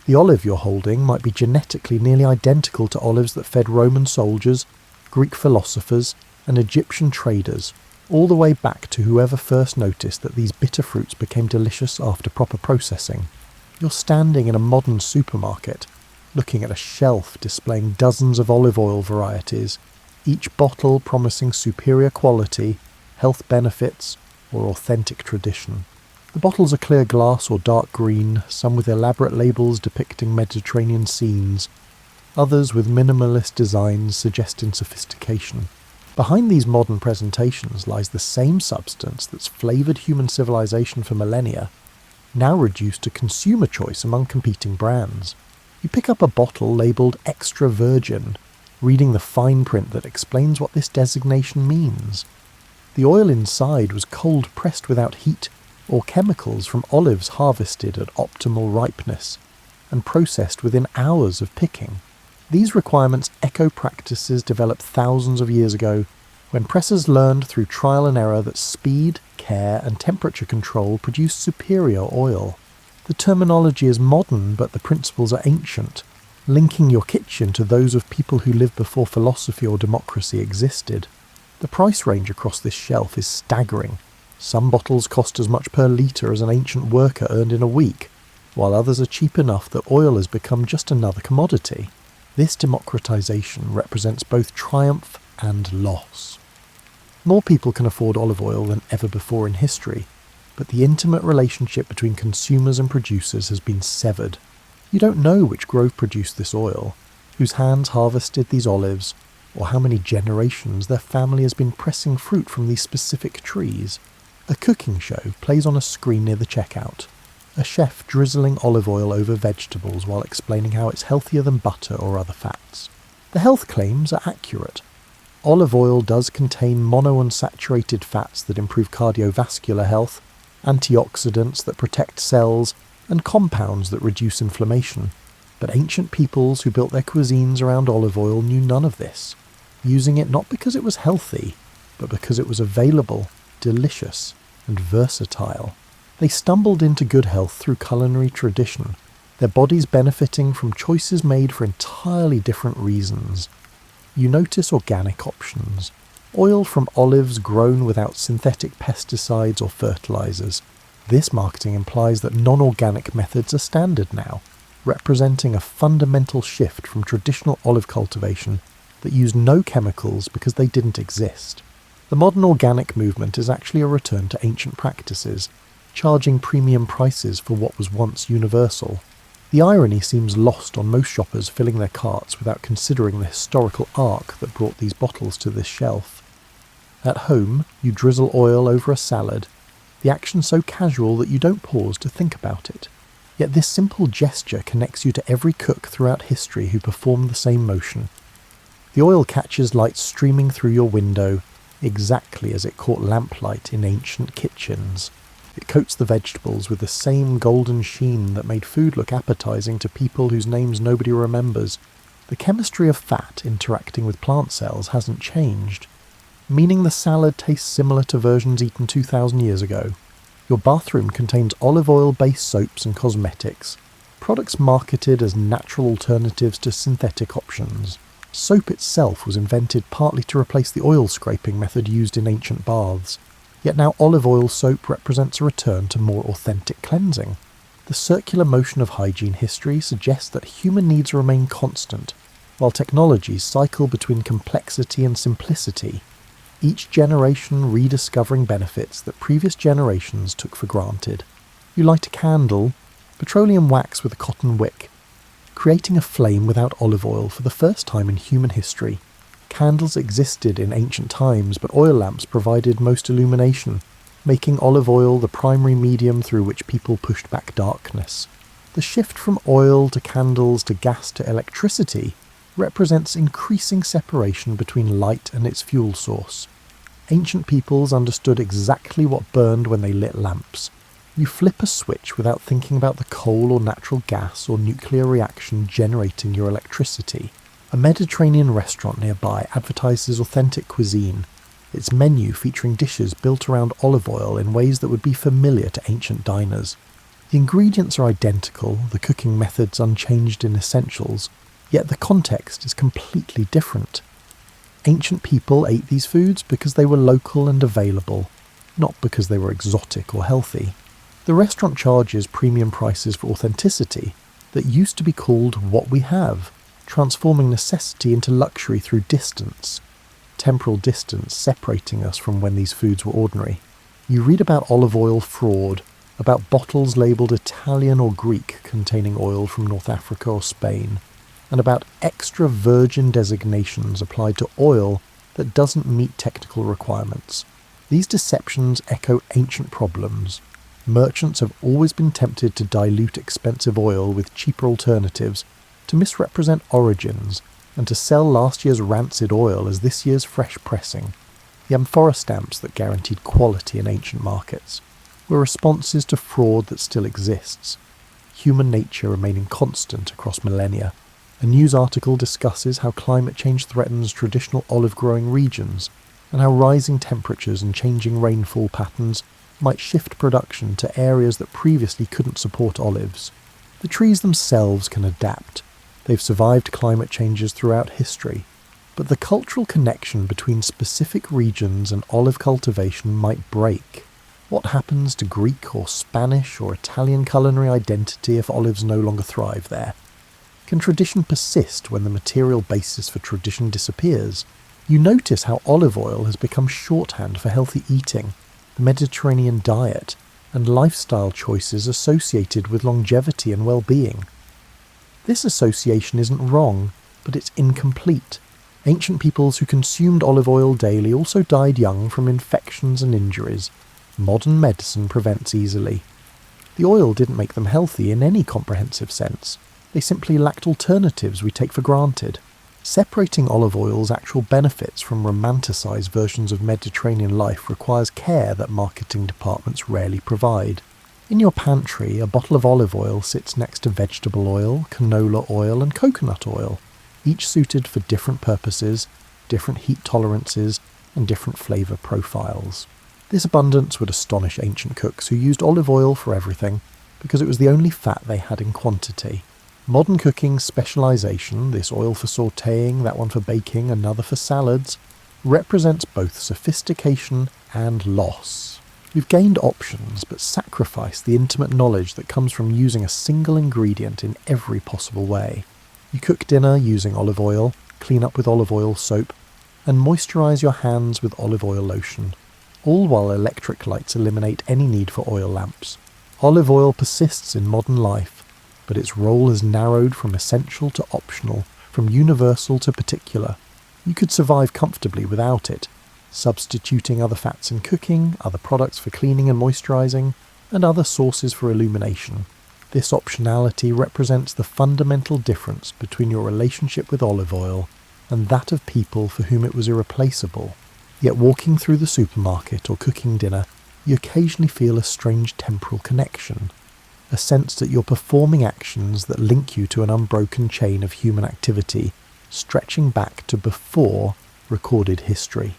The olive you're holding might be genetically nearly identical to olives that fed Roman soldiers, Greek philosophers, and Egyptian traders, all the way back to whoever first noticed that these bitter fruits became delicious after proper processing. You're standing in a modern supermarket, looking at a shelf displaying dozens of olive oil varieties, each bottle promising superior quality, health benefits, or authentic tradition. The bottles are clear glass or dark green, some with elaborate labels depicting Mediterranean scenes, others with minimalist designs suggesting sophistication. Behind these modern presentations lies the same substance that's flavoured human civilization for millennia, now reduced to consumer choice among competing brands. You pick up a bottle labelled extra virgin, reading the fine print that explains what this designation means. The oil inside was cold pressed without heat or chemicals from olives harvested at optimal ripeness and processed within hours of picking. These requirements echo practices developed thousands of years ago when pressers learned through trial and error that speed, care and temperature control produce superior oil. The terminology is modern, but the principles are ancient, linking your kitchen to those of people who lived before philosophy or democracy existed. The price range across this shelf is staggering. Some bottles cost as much per litre as an ancient worker earned in a week, while others are cheap enough that oil has become just another commodity. This democratization represents both triumph and loss. More people can afford olive oil than ever before in history, but the intimate relationship between consumers and producers has been severed. You don't know which grove produced this oil, whose hands harvested these olives, or how many generations their family has been pressing fruit from these specific trees. A cooking show plays on a screen near the checkout. A chef drizzling olive oil over vegetables while explaining how it's healthier than butter or other fats. The health claims are accurate. Olive oil does contain monounsaturated fats that improve cardiovascular health, antioxidants that protect cells, and compounds that reduce inflammation. But ancient peoples who built their cuisines around olive oil knew none of this, using it not because it was healthy, but because it was available, delicious, and versatile. They stumbled into good health through culinary tradition, their bodies benefiting from choices made for entirely different reasons. You notice organic options. Oil from olives grown without synthetic pesticides or fertilizers. This marketing implies that non-organic methods are standard now, representing a fundamental shift from traditional olive cultivation that used no chemicals because they didn't exist. The modern organic movement is actually a return to ancient practices, charging premium prices for what was once universal. The irony seems lost on most shoppers filling their carts without considering the historical arc that brought these bottles to this shelf. At home, you drizzle oil over a salad, the action so casual that you don't pause to think about it. Yet this simple gesture connects you to every cook throughout history who performed the same motion. The oil catches light streaming through your window, exactly as it caught lamplight in ancient kitchens. It coats the vegetables with the same golden sheen that made food look appetizing to people whose names nobody remembers. The chemistry of fat interacting with plant cells hasn't changed, meaning the salad tastes similar to versions eaten 2,000 years ago. Your bathroom contains olive oil-based soaps and cosmetics, products marketed as natural alternatives to synthetic options. Soap itself was invented partly to replace the oil scraping method used in ancient baths. Yet now olive oil soap represents a return to more authentic cleansing. The circular motion of hygiene history suggests that human needs remain constant, while technologies cycle between complexity and simplicity, each generation rediscovering benefits that previous generations took for granted. You light a candle, petroleum wax with a cotton wick, creating a flame without olive oil for the first time in human history. Candles existed in ancient times, but oil lamps provided most illumination, making olive oil the primary medium through which people pushed back darkness. The shift from oil to candles to gas to electricity represents increasing separation between light and its fuel source. Ancient peoples understood exactly what burned when they lit lamps. You flip a switch without thinking about the coal or natural gas or nuclear reaction generating your electricity. A Mediterranean restaurant nearby advertises authentic cuisine, its menu featuring dishes built around olive oil in ways that would be familiar to ancient diners. The ingredients are identical, the cooking methods unchanged in essentials, yet the context is completely different. Ancient people ate these foods because they were local and available, not because they were exotic or healthy. The The restaurant charges premium prices for authenticity that used to be called what we have, transforming necessity into luxury through distance, temporal distance separating us from when these foods were ordinary. You read about olive oil fraud, about bottles labelled Italian or Greek containing oil from North Africa or Spain, and about extra virgin designations applied to oil that doesn't meet technical requirements. These deceptions echo ancient problems. Merchants have always been tempted to dilute expensive oil with cheaper alternatives, to misrepresent origins, and to sell last year's rancid oil as this year's fresh pressing. The amphora stamps that guaranteed quality in ancient markets were responses to fraud that still exists, human nature remaining constant across millennia. A news article discusses how climate change threatens traditional olive-growing regions, and how rising temperatures and changing rainfall patterns might shift production to areas that previously couldn't support olives. The trees themselves can adapt. They've survived climate changes throughout history, but the cultural connection between specific regions and olive cultivation might break. What happens to Greek or Spanish or Italian culinary identity if olives no longer thrive there? Can tradition persist when the material basis for tradition disappears? You notice how olive oil has become shorthand for healthy eating, the Mediterranean diet, and lifestyle choices associated with longevity and well-being. This association isn't wrong, but it's incomplete. Ancient peoples who consumed olive oil daily also died young from infections and injuries. Modern medicine prevents easily. The oil didn't make them healthy in any comprehensive sense. They simply lacked alternatives we take for granted. Separating olive oil's actual benefits from romanticised versions of Mediterranean life requires care that marketing departments rarely provide. In your pantry, a bottle of olive oil sits next to vegetable oil, canola oil and coconut oil, each suited for different purposes, different heat tolerances and different flavour profiles. This abundance would astonish ancient cooks who used olive oil for everything because it was the only fat they had in quantity. Modern cooking's specialisation, this oil for sautéing, that one for baking, another for salads, represents both sophistication and loss. We've gained options, but sacrificed the intimate knowledge that comes from using a single ingredient in every possible way. You cook dinner using olive oil, clean up with olive oil soap, and moisturise your hands with olive oil lotion, all while electric lights eliminate any need for oil lamps. Olive oil persists in modern life, but its role has narrowed from essential to optional, from universal to particular. You could survive comfortably without it, substituting other fats in cooking, other products for cleaning and moisturising, and other sources for illumination. This optionality represents the fundamental difference between your relationship with olive oil and that of people for whom it was irreplaceable. Yet walking through the supermarket or cooking dinner, you occasionally feel a strange temporal connection, a sense that you're performing actions that link you to an unbroken chain of human activity, stretching back to before recorded history.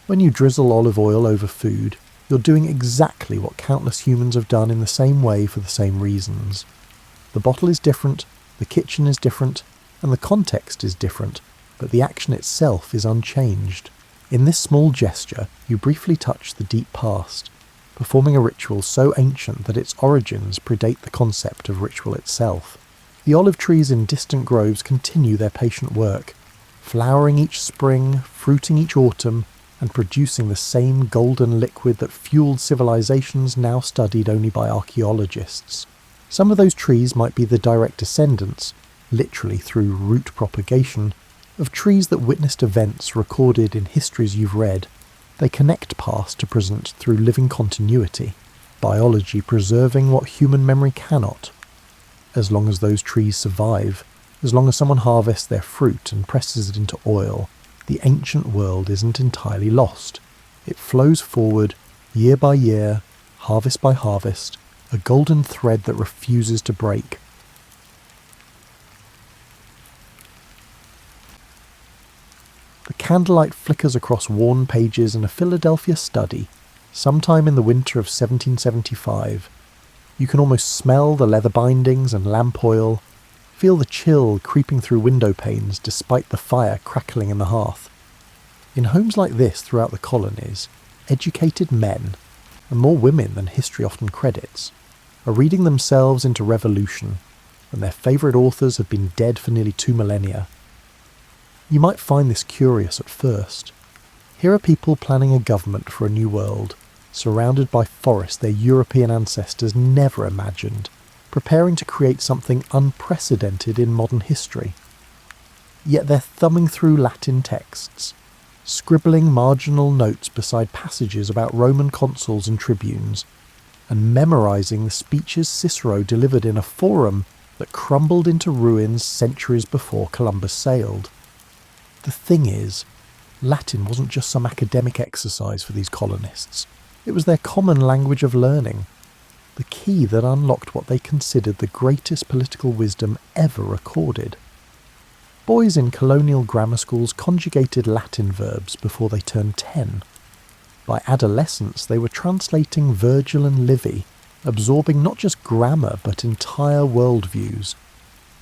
When you drizzle olive oil over food, you're doing exactly what countless humans have done in the same way for the same reasons. The bottle is different, the kitchen is different, and the context is different, but the action itself is unchanged. In this small gesture, you briefly touch the deep past, performing a ritual so ancient that its origins predate the concept of ritual itself. The olive trees in distant groves continue their patient work, flowering each spring, fruiting each autumn, and producing the same golden liquid that fueled civilizations now studied only by archaeologists. Some of those trees might be the direct descendants, literally through root propagation, of trees that witnessed events recorded in histories you've read. They connect past to present through living continuity, biology preserving what human memory cannot. As long as those trees survive, as long as someone harvests their fruit and presses it into oil, the ancient world isn't entirely lost. It flows forward, year by year, harvest by harvest, a golden thread that refuses to break. The candlelight flickers across worn pages in a Philadelphia study, sometime in the winter of 1775. You can almost smell the leather bindings and lamp oil, feel the chill creeping through window panes despite the fire crackling in the hearth. In homes like this throughout the colonies, educated men, and more women than history often credits, are reading themselves into revolution, when their favourite authors have been dead for nearly 2 millennia. You might find this curious at first. Here are people planning a government for a new world, surrounded by forests their European ancestors never imagined, preparing to create something unprecedented in modern history. Yet they're thumbing through Latin texts, scribbling marginal notes beside passages about Roman consuls and tribunes, and memorising the speeches Cicero delivered in a forum that crumbled into ruins centuries before Columbus sailed. The thing is, Latin wasn't just some academic exercise for these colonists. It was their common language of learning, the key that unlocked what they considered the greatest political wisdom ever recorded. Boys in colonial grammar schools conjugated Latin verbs before they turned 10. By adolescence, they were translating Virgil and Livy, absorbing not just grammar but entire worldviews.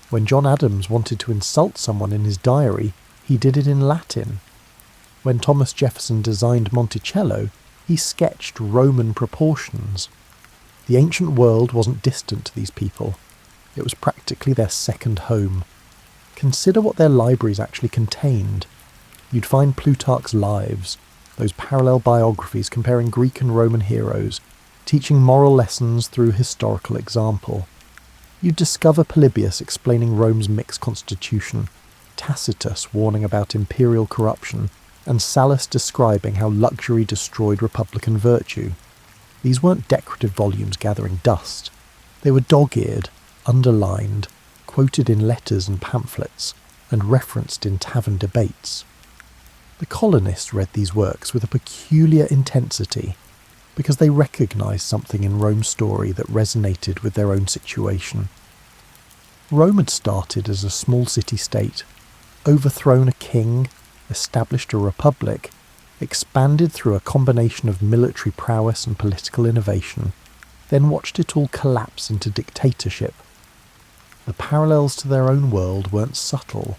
When John Adams wanted to insult someone in his diary, he did it in Latin. When Thomas Jefferson designed Monticello, he sketched Roman proportions. The ancient world wasn't distant to these people. It was practically their second home. Consider what their libraries actually contained. You'd find Plutarch's Lives, those parallel biographies comparing Greek and Roman heroes, teaching moral lessons through historical example. You'd discover Polybius explaining Rome's mixed constitution, Tacitus warning about imperial corruption, and Sallust describing how luxury destroyed republican virtue. These weren't decorative volumes gathering dust. They were dog-eared, underlined, quoted in letters and pamphlets, and referenced in tavern debates. The colonists read these works with a peculiar intensity because they recognised something in Rome's story that resonated with their own situation. Rome had started as a small city-state, overthrown a king, established a republic, expanded through a combination of military prowess and political innovation, then watched it all collapse into dictatorship. The parallels to their own world weren't subtle.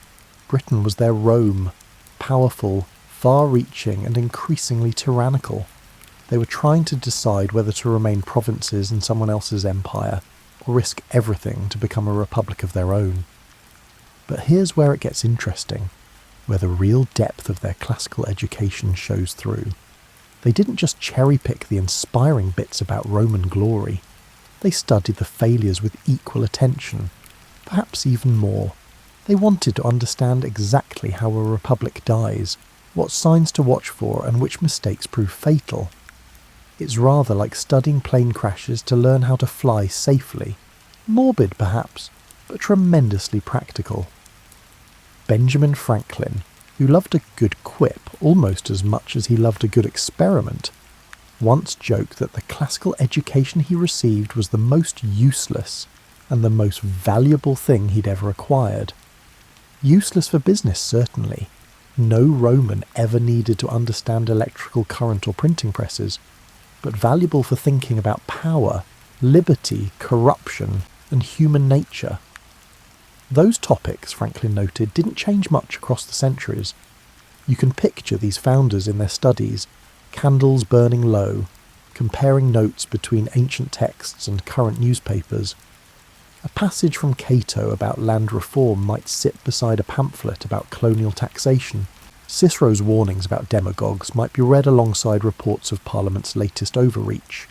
Britain was their Rome, powerful, far-reaching and increasingly tyrannical. They were trying to decide whether to remain provinces in someone else's empire or risk everything to become a republic of their own. But here's where it gets interesting, where the real depth of their classical education shows through. They didn't just cherry-pick the inspiring bits about Roman glory. They studied the failures with equal attention, perhaps even more. They wanted to understand exactly how a republic dies, what signs to watch for and which mistakes prove fatal. It's rather like studying plane crashes to learn how to fly safely. Morbid perhaps, but tremendously practical. Benjamin Franklin, who loved a good quip almost as much as he loved a good experiment, once joked that the classical education he received was the most useless and the most valuable thing he'd ever acquired. Useless for business, certainly. No Roman ever needed to understand electrical current or printing presses, but valuable for thinking about power, liberty, corruption, and human nature. Those topics, Franklin noted, didn't change much across the centuries. You can picture these founders in their studies, candles burning low, comparing notes between ancient texts and current newspapers. A passage from Cato about land reform might sit beside a pamphlet about colonial taxation. Cicero's warnings about demagogues might be read alongside reports of Parliament's latest overreach.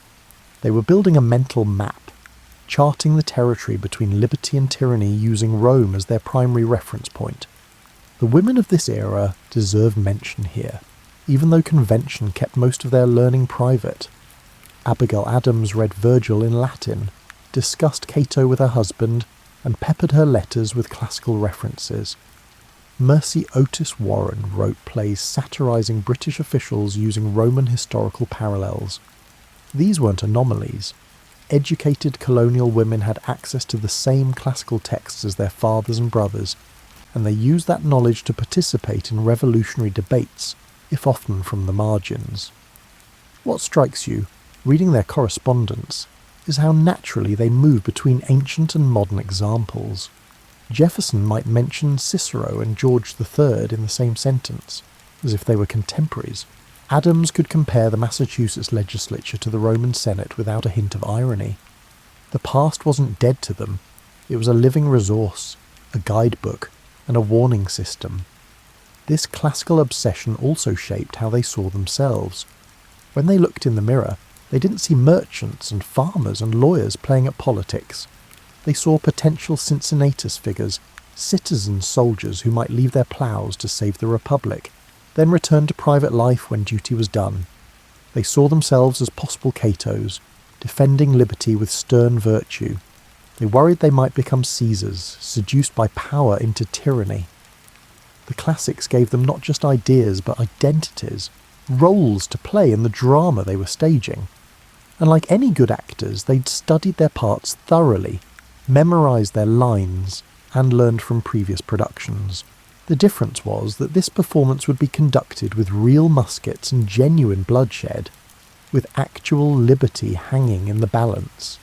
They were building a mental map, charting the territory between liberty and tyranny using Rome as their primary reference point. The women of this era deserve mention here, even though convention kept most of their learning private. Abigail Adams read Virgil in Latin, discussed Cato with her husband, and peppered her letters with classical references. Mercy Otis Warren wrote plays satirising British officials using Roman historical parallels. These weren't anomalies. Educated colonial women had access to the same classical texts as their fathers and brothers, and they used that knowledge to participate in revolutionary debates, if often from the margins. What strikes you, reading their correspondence, is how naturally they move between ancient and modern examples. Jefferson might mention Cicero and George III in the same sentence, as if they were contemporaries. Adams could compare the Massachusetts legislature to the Roman Senate without a hint of irony. The past wasn't dead to them. It was a living resource, a guidebook, and a warning system. This classical obsession also shaped how they saw themselves. When they looked in the mirror, they didn't see merchants and farmers and lawyers playing at politics. They saw potential Cincinnatus figures, citizen soldiers who might leave their ploughs to save the Republic, then return to private life when duty was done. They saw themselves as possible Catos, defending liberty with stern virtue. They worried they might become Caesars, seduced by power into tyranny. The classics gave them not just ideas but identities, roles to play in the drama they were staging. And like any good actors, they'd studied their parts thoroughly, memorised their lines, and learned from previous productions. The difference was that this performance would be conducted with real muskets and genuine bloodshed, with actual liberty hanging in the balance.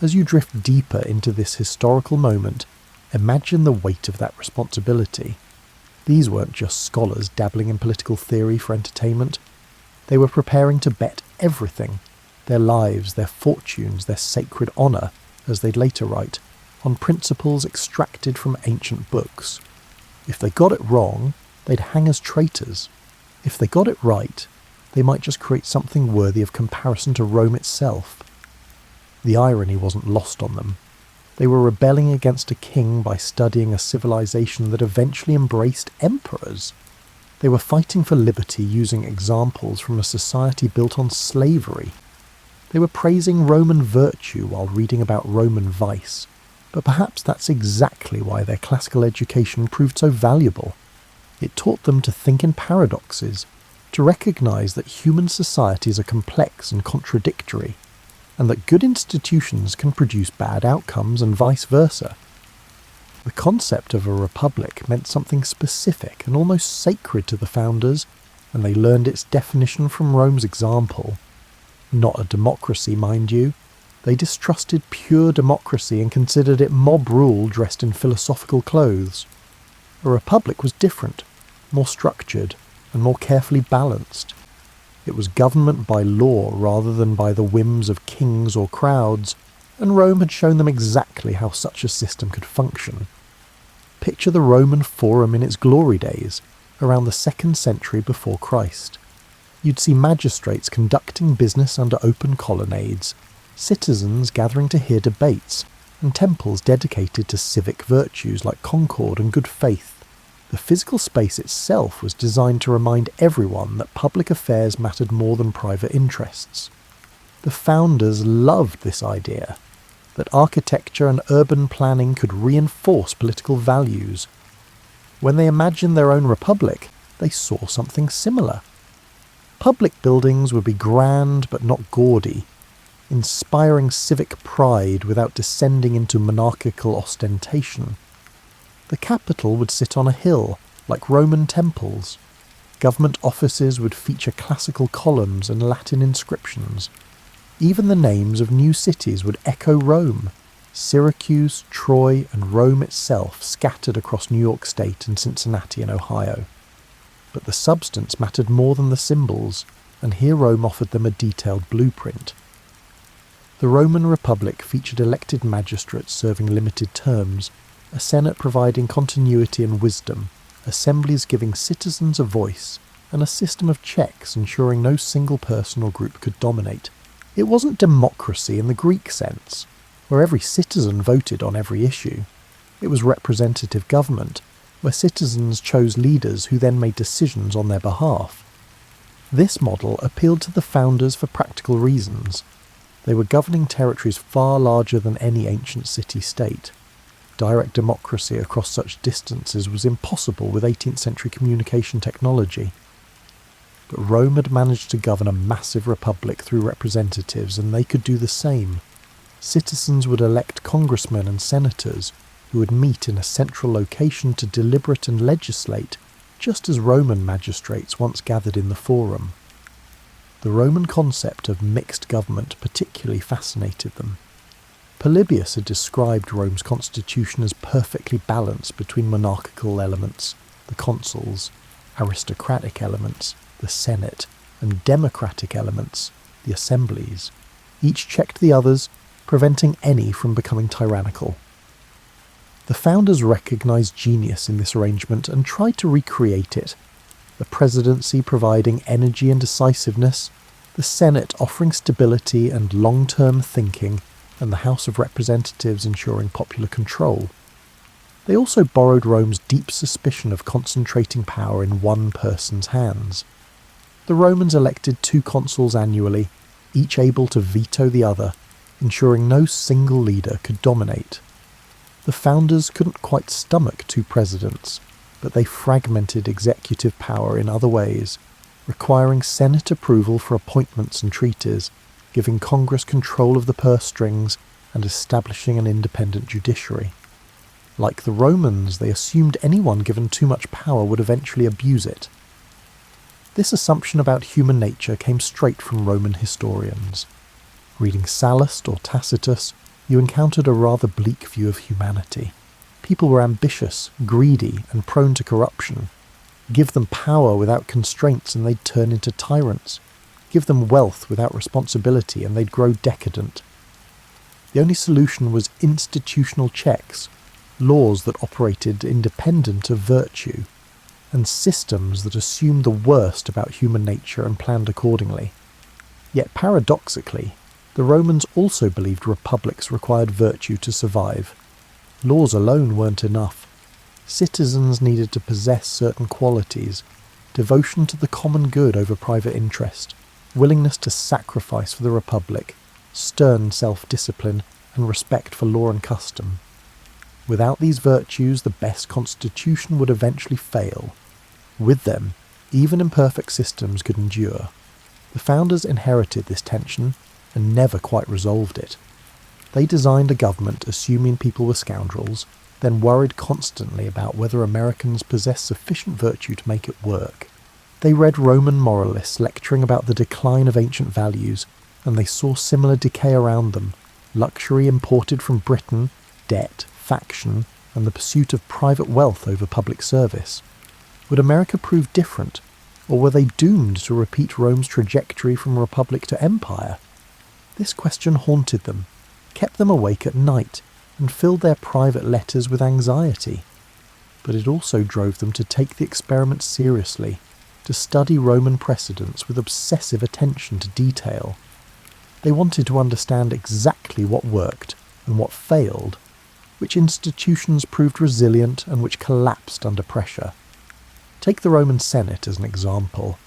As you drift deeper into this historical moment, imagine the weight of that responsibility. These weren't just scholars dabbling in political theory for entertainment. They were preparing to bet everything, their lives, their fortunes, their sacred honour, as they'd later write, on principles extracted from ancient books. If they got it wrong, they'd hang as traitors. If they got it right, they might just create something worthy of comparison to Rome itself. The irony wasn't lost on them. They were rebelling against a king by studying a civilization that eventually embraced emperors. They were fighting for liberty using examples from a society built on slavery. They were praising Roman virtue while reading about Roman vice. But perhaps that's exactly why their classical education proved so valuable. It taught them to think in paradoxes, to recognise that human societies are complex and contradictory, and that good institutions can produce bad outcomes and vice versa. The concept of a republic meant something specific and almost sacred to the founders, and they learned its definition from Rome's example. Not a democracy, mind you. They distrusted pure democracy and considered it mob rule dressed in philosophical clothes. A republic was different, more structured, and more carefully balanced. It was government by law rather than by the whims of kings or crowds, and Rome had shown them exactly how such a system could function. Picture the Roman Forum in its glory days, around the 2nd century before Christ. You'd see magistrates conducting business under open colonnades, citizens gathering to hear debates, and temples dedicated to civic virtues like concord and good faith. The physical space itself was designed to remind everyone that public affairs mattered more than private interests. The founders loved this idea, that architecture and urban planning could reinforce political values. When they imagined their own republic, they saw something similar. Public buildings would be grand but not gaudy, inspiring civic pride without descending into monarchical ostentation. The capital would sit on a hill, like Roman temples. Government offices would feature classical columns and Latin inscriptions. Even the names of new cities would echo Rome: Syracuse, Troy, and Rome itself scattered across New York State and Cincinnati in Ohio. But the substance mattered more than the symbols, and here Rome offered them a detailed blueprint. The Roman Republic featured elected magistrates serving limited terms, a senate providing continuity and wisdom, assemblies giving citizens a voice, and a system of checks ensuring no single person or group could dominate. It wasn't democracy in the Greek sense, where every citizen voted on every issue. It was representative government, where citizens chose leaders who then made decisions on their behalf. This model appealed to the founders for practical reasons. They were governing territories far larger than any ancient city-state. Direct democracy across such distances was impossible with 18th century communication technology. But Rome had managed to govern a massive republic through representatives, and they could do the same. Citizens would elect congressmen and senators, who would meet in a central location to deliberate and legislate, just as Roman magistrates once gathered in the Forum. The Roman concept of mixed government particularly fascinated them. Polybius had described Rome's constitution as perfectly balanced between monarchical elements, the consuls, aristocratic elements, the Senate, and democratic elements, the assemblies. Each checked the others, preventing any from becoming tyrannical. The founders recognized genius in this arrangement and tried to recreate it, the presidency providing energy and decisiveness, the Senate offering stability and long-term thinking, and the House of Representatives ensuring popular control. They also borrowed Rome's deep suspicion of concentrating power in one person's hands. The Romans elected 2 consuls annually, each able to veto the other, ensuring no single leader could dominate. The founders couldn't quite stomach 2 presidents, but they fragmented executive power in other ways, requiring Senate approval for appointments and treaties, giving Congress control of the purse strings, and establishing an independent judiciary. Like the Romans, they assumed anyone given too much power would eventually abuse it. This assumption about human nature came straight from Roman historians. Reading Sallust or Tacitus, you encountered a rather bleak view of humanity. People were ambitious, greedy, and prone to corruption. Give them power without constraints and they'd turn into tyrants. Give them wealth without responsibility and they'd grow decadent. The only solution was institutional checks, laws that operated independent of virtue, and systems that assumed the worst about human nature and planned accordingly. Yet paradoxically, the Romans also believed republics required virtue to survive. Laws alone weren't enough. Citizens needed to possess certain qualities: devotion to the common good over private interest, willingness to sacrifice for the republic, stern self-discipline, and respect for law and custom. Without these virtues, the best constitution would eventually fail. With them, even imperfect systems could endure. The founders inherited this tension and never quite resolved it. They designed a government assuming people were scoundrels, then worried constantly about whether Americans possessed sufficient virtue to make it work. They read Roman moralists lecturing about the decline of ancient values, and they saw similar decay around them: luxury imported from Britain, debt, faction, and the pursuit of private wealth over public service. Would America prove different, or were they doomed to repeat Rome's trajectory from republic to empire? This question haunted them, kept them awake at night, and filled their private letters with anxiety. But it also drove them to take the experiment seriously, to study Roman precedents with obsessive attention to detail. They wanted to understand exactly what worked and what failed, which institutions proved resilient and which collapsed under pressure. Take the Roman Senate as an example.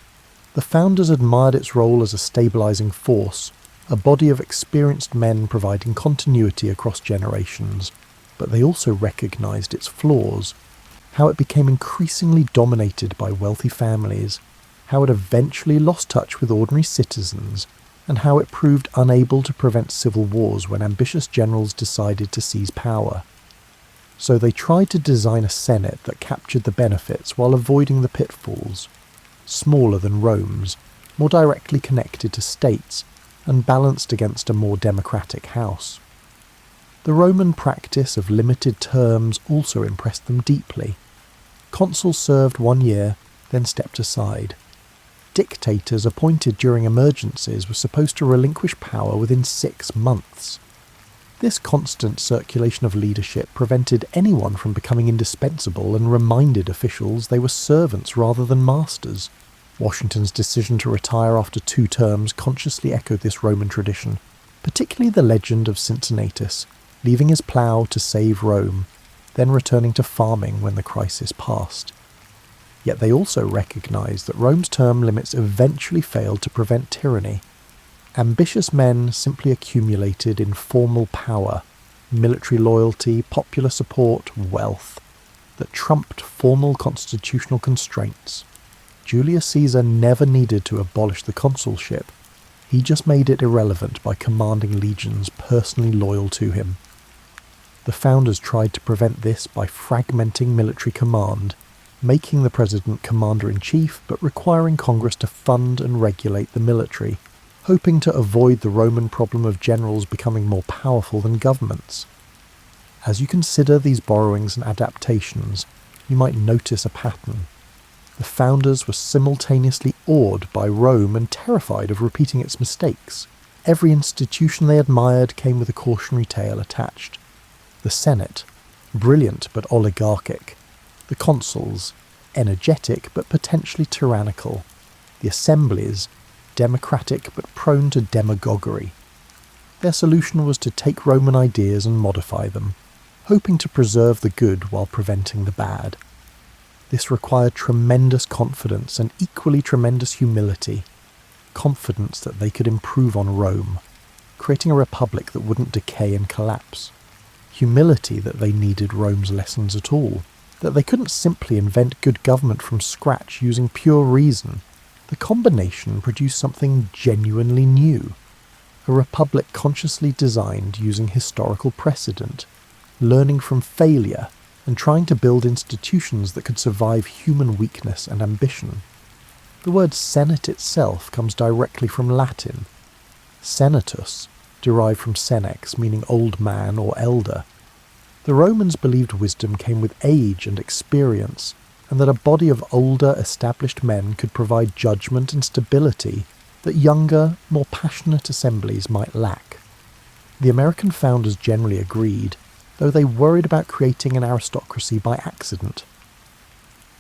The founders admired its role as a stabilizing force, a body of experienced men providing continuity across generations, but they also recognized its flaws: how it became increasingly dominated by wealthy families, how it eventually lost touch with ordinary citizens, and how it proved unable to prevent civil wars when ambitious generals decided to seize power. So they tried to design a Senate that captured the benefits while avoiding the pitfalls: smaller than Rome's, more directly connected to states, and balanced against a more democratic house. The Roman practice of limited terms also impressed them deeply. Consuls served 1 year, then stepped aside. Dictators appointed during emergencies were supposed to relinquish power within 6 months. This constant circulation of leadership prevented anyone from becoming indispensable and reminded officials they were servants rather than masters. Washington's decision to retire after 2 terms consciously echoed this Roman tradition, particularly the legend of Cincinnatus, leaving his plough to save Rome, then returning to farming when the crisis passed. Yet they also recognized that Rome's term limits eventually failed to prevent tyranny. Ambitious men simply accumulated informal power, military loyalty, popular support, wealth, that trumped formal constitutional constraints. Julius Caesar never needed to abolish the consulship. He just made it irrelevant by commanding legions personally loyal to him. The founders tried to prevent this by fragmenting military command, making the president commander-in-chief but requiring Congress to fund and regulate the military, hoping to avoid the Roman problem of generals becoming more powerful than governments. As you consider these borrowings and adaptations, you might notice a pattern. The founders were simultaneously awed by Rome and terrified of repeating its mistakes. Every institution they admired came with a cautionary tale attached. The Senate, brilliant but oligarchic. The consuls, energetic but potentially tyrannical. The assemblies, democratic but prone to demagoguery. Their solution was to take Roman ideas and modify them, hoping to preserve the good while preventing the bad. This required tremendous confidence and equally tremendous humility. Confidence that they could improve on Rome, creating a republic that wouldn't decay and collapse. Humility that they needed Rome's lessons at all, that they couldn't simply invent good government from scratch using pure reason. The combination produced something genuinely new. A republic consciously designed using historical precedent, learning from failure, and trying to build institutions that could survive human weakness and ambition. The word Senate itself comes directly from Latin. Senatus, derived from senex, meaning old man or elder. The Romans believed wisdom came with age and experience, and that a body of older, established men could provide judgment and stability that younger, more passionate assemblies might lack. The American founders generally agreed, though they worried about creating an aristocracy by accident.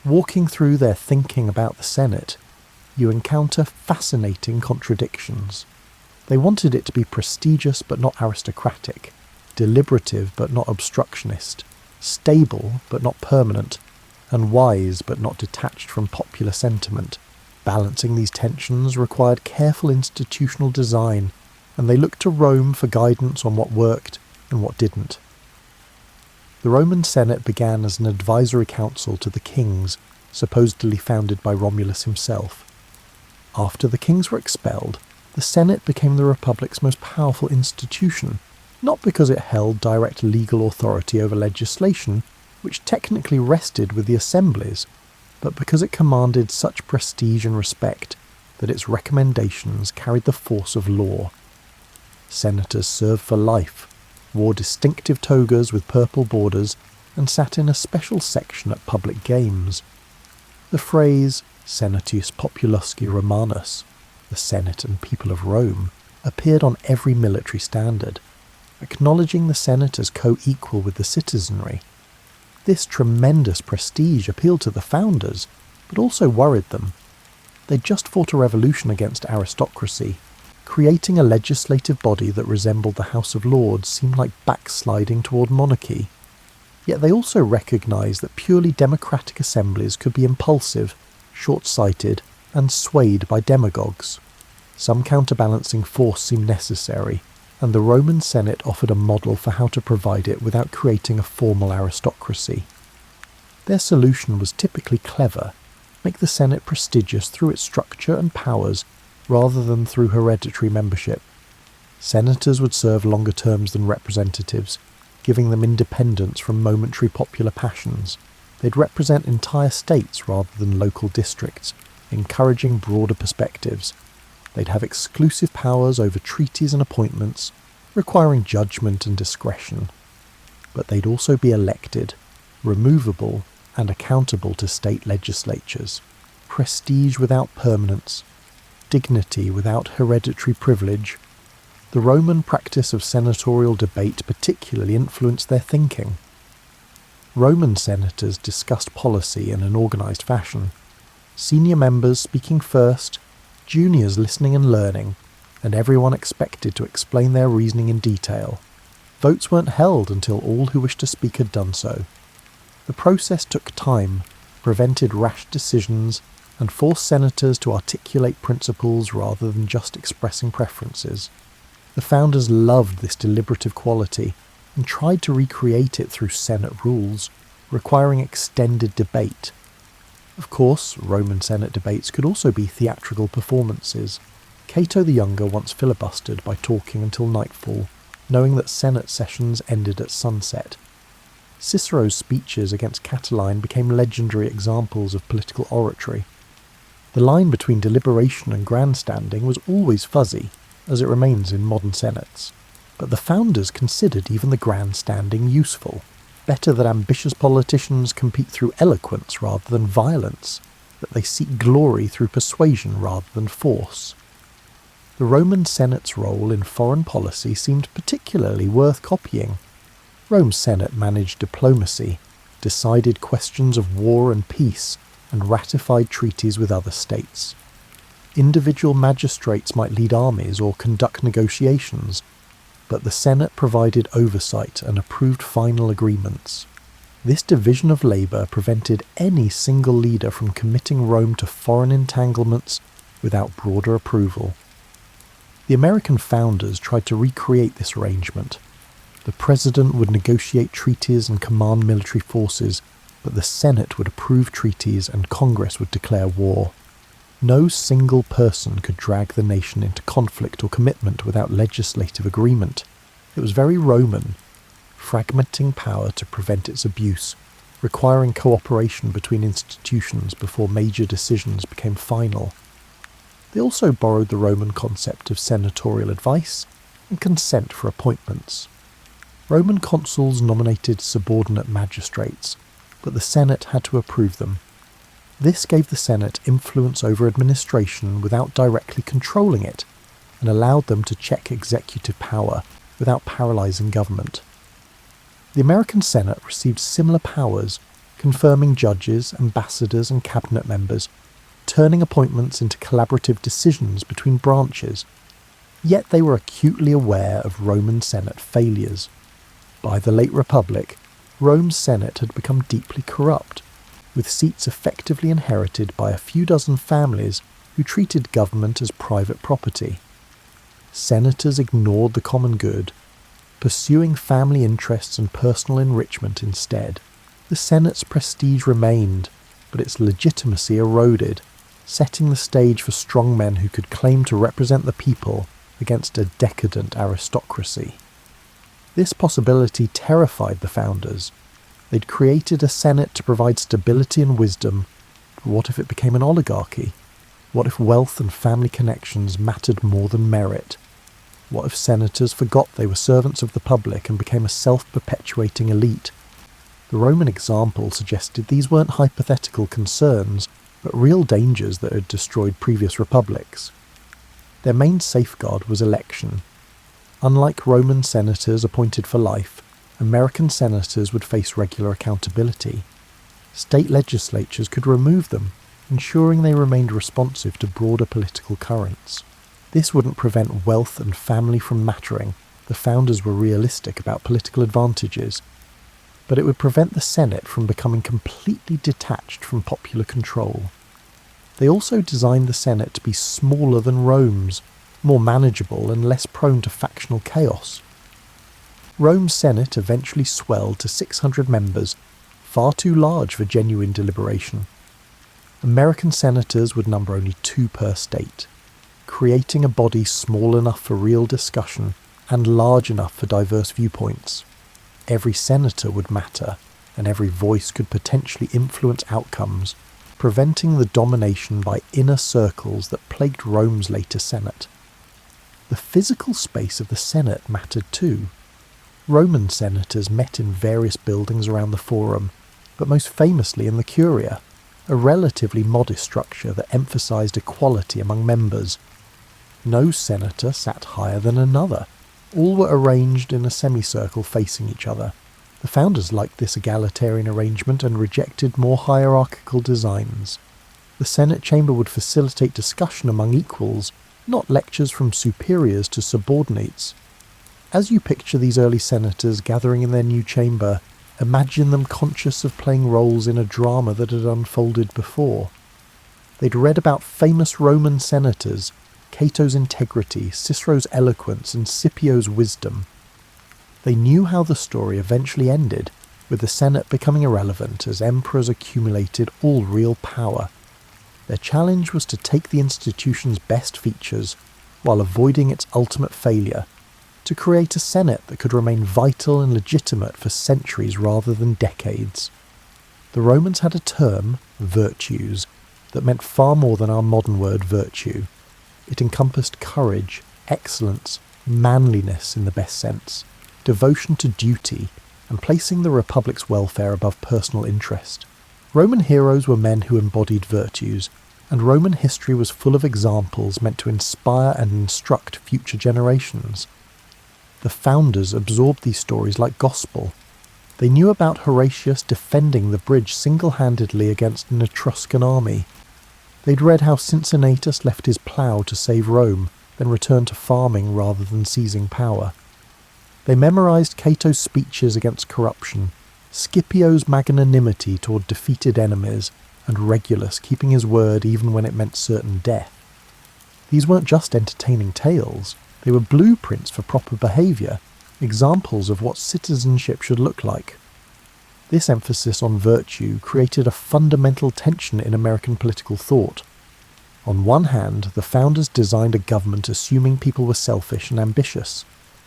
Walking through their thinking about the Senate, you encounter fascinating contradictions. They wanted it to be prestigious but not aristocratic, deliberative but not obstructionist, stable but not permanent, and wise but not detached from popular sentiment. Balancing these tensions required careful institutional design, and they looked to Rome for guidance on what worked and what didn't. The Roman Senate began as an advisory council to the kings, supposedly founded by Romulus himself. After the kings were expelled, the Senate became the Republic's most powerful institution, not because it held direct legal authority over legislation, which technically rested with the assemblies, but because it commanded such prestige and respect that its recommendations carried the force of law. Senators served for life, wore distinctive togas with purple borders, and sat in a special section at public games. The phrase Senatus Populusque Romanus, the Senate and people of Rome, appeared on every military standard, acknowledging the Senate as co-equal with the citizenry. This tremendous prestige appealed to the founders, but also worried them. They'd just fought a revolution against aristocracy. Creating a legislative body that resembled the House of Lords seemed like backsliding toward monarchy. Yet they also recognised that purely democratic assemblies could be impulsive, short-sighted, and swayed by demagogues. Some counterbalancing force seemed necessary, and the Roman Senate offered a model for how to provide it without creating a formal aristocracy. Their solution was typically clever: make the Senate prestigious through its structure and powers rather than through hereditary membership. Senators would serve longer terms than representatives, giving them independence from momentary popular passions. They'd represent entire states rather than local districts, encouraging broader perspectives. They'd have exclusive powers over treaties and appointments, requiring judgment and discretion. But they'd also be elected, removable, and accountable to state legislatures. Prestige without permanence, dignity without hereditary privilege. The Roman practice of senatorial debate particularly influenced their thinking. Roman senators discussed policy in an organised fashion, senior members speaking first, juniors listening and learning, and everyone expected to explain their reasoning in detail. Votes weren't held until all who wished to speak had done so. The process took time, prevented rash decisions, and forced senators to articulate principles rather than just expressing preferences. The founders loved this deliberative quality and tried to recreate it through Senate rules, requiring extended debate. Of course, Roman Senate debates could also be theatrical performances. Cato the Younger once filibustered by talking until nightfall, knowing that Senate sessions ended at sunset. Cicero's speeches against Catiline became legendary examples of political oratory. The line between deliberation and grandstanding was always fuzzy, as it remains in modern senates. But the founders considered even the grandstanding useful. Better that ambitious politicians compete through eloquence rather than violence, that they seek glory through persuasion rather than force. The Roman Senate's role in foreign policy seemed particularly worth copying. Rome's Senate managed diplomacy, decided questions of war and peace, and ratified treaties with other states. Individual magistrates might lead armies or conduct negotiations, but the Senate provided oversight and approved final agreements. This division of labour prevented any single leader from committing Rome to foreign entanglements without broader approval. The American founders tried to recreate this arrangement. The president would negotiate treaties and command military forces, but the Senate would approve treaties and Congress would declare war. No single person could drag the nation into conflict or commitment without legislative agreement. It was very Roman, fragmenting power to prevent its abuse, requiring cooperation between institutions before major decisions became final. They also borrowed the Roman concept of senatorial advice and consent for appointments. Roman consuls nominated subordinate magistrates, but the Senate had to approve them. This gave the Senate influence over administration without directly controlling it, and allowed them to check executive power without paralysing government. The American Senate received similar powers, confirming judges, ambassadors and cabinet members, turning appointments into collaborative decisions between branches. Yet they were acutely aware of Roman Senate failures. By the late Republic, Rome's Senate had become deeply corrupt, with seats effectively inherited by a few dozen families who treated government as private property. Senators ignored the common good, pursuing family interests and personal enrichment instead. The Senate's prestige remained, but its legitimacy eroded, setting the stage for strongmen who could claim to represent the people against a decadent aristocracy. This possibility terrified the founders. They'd created a Senate to provide stability and wisdom, but what if it became an oligarchy? What if wealth and family connections mattered more than merit? What if senators forgot they were servants of the public and became a self-perpetuating elite? The Roman example suggested these weren't hypothetical concerns, but real dangers that had destroyed previous republics. Their main safeguard was election. Unlike Roman senators appointed for life, American senators would face regular accountability. State legislatures could remove them, ensuring they remained responsive to broader political currents. This wouldn't prevent wealth and family from mattering. The founders were realistic about political advantages, but it would prevent the Senate from becoming completely detached from popular control. They also designed the Senate to be smaller than Rome's, more manageable and less prone to factional chaos. Rome's Senate eventually swelled to 600 members, far too large for genuine deliberation. American senators would number only 2 per state, creating a body small enough for real discussion and large enough for diverse viewpoints. Every senator would matter, and every voice could potentially influence outcomes, preventing the domination by inner circles that plagued Rome's later Senate. The physical space of the Senate mattered too. Roman senators met in various buildings around the Forum, but most famously in the Curia, a relatively modest structure that emphasized equality among members. No senator sat higher than another. All were arranged in a semicircle facing each other. The founders liked this egalitarian arrangement and rejected more hierarchical designs. The Senate chamber would facilitate discussion among equals, not lectures from superiors to subordinates. As you picture these early senators gathering in their new chamber, imagine them conscious of playing roles in a drama that had unfolded before. They'd read about famous Roman senators, Cato's integrity, Cicero's eloquence, and Scipio's wisdom. They knew how the story eventually ended, with the Senate becoming irrelevant as emperors accumulated all real power. Their challenge was to take the institution's best features, while avoiding its ultimate failure, to create a Senate that could remain vital and legitimate for centuries rather than decades. The Romans had a term, virtues, that meant far more than our modern word virtue. It encompassed courage, excellence, manliness in the best sense, devotion to duty, and placing the Republic's welfare above personal interest. Roman heroes were men who embodied virtues, and Roman history was full of examples meant to inspire and instruct future generations. The founders absorbed these stories like gospel. They knew about Horatius defending the bridge single-handedly against an Etruscan army. They'd read how Cincinnatus left his plough to save Rome, then returned to farming rather than seizing power. They memorized Cato's speeches against corruption, Scipio's magnanimity toward defeated enemies, and Regulus keeping his word even when it meant certain death. These weren't just entertaining tales, they were blueprints for proper behaviour, examples of what citizenship should look like. This emphasis on virtue created a fundamental tension in American political thought. On one hand, the founders designed a government assuming people were selfish and ambitious,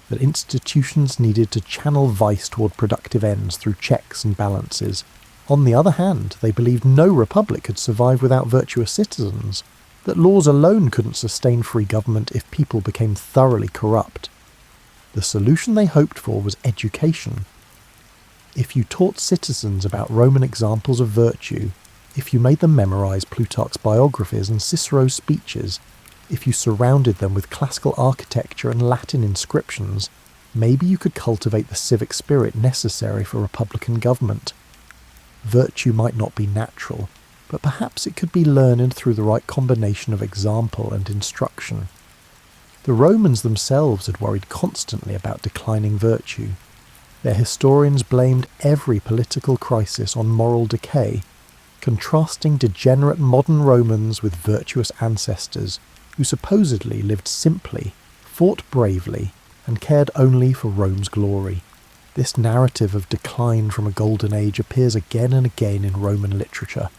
that institutions needed to channel vice toward productive ends through checks and balances. On the other hand, they believed no republic could survive without virtuous citizens, that laws alone couldn't sustain free government if people became thoroughly corrupt. The solution they hoped for was education. If you taught citizens about Roman examples of virtue, if you made them memorize Plutarch's biographies and Cicero's speeches, if you surrounded them with classical architecture and Latin inscriptions, maybe you could cultivate the civic spirit necessary for republican government. Virtue might not be natural, but perhaps it could be learned through the right combination of example and instruction. The Romans themselves had worried constantly about declining virtue. Their historians blamed every political crisis on moral decay, contrasting degenerate modern Romans with virtuous ancestors who supposedly lived simply, fought bravely, and cared only for Rome's glory. This narrative of decline from a golden age appears again and again in Roman literature.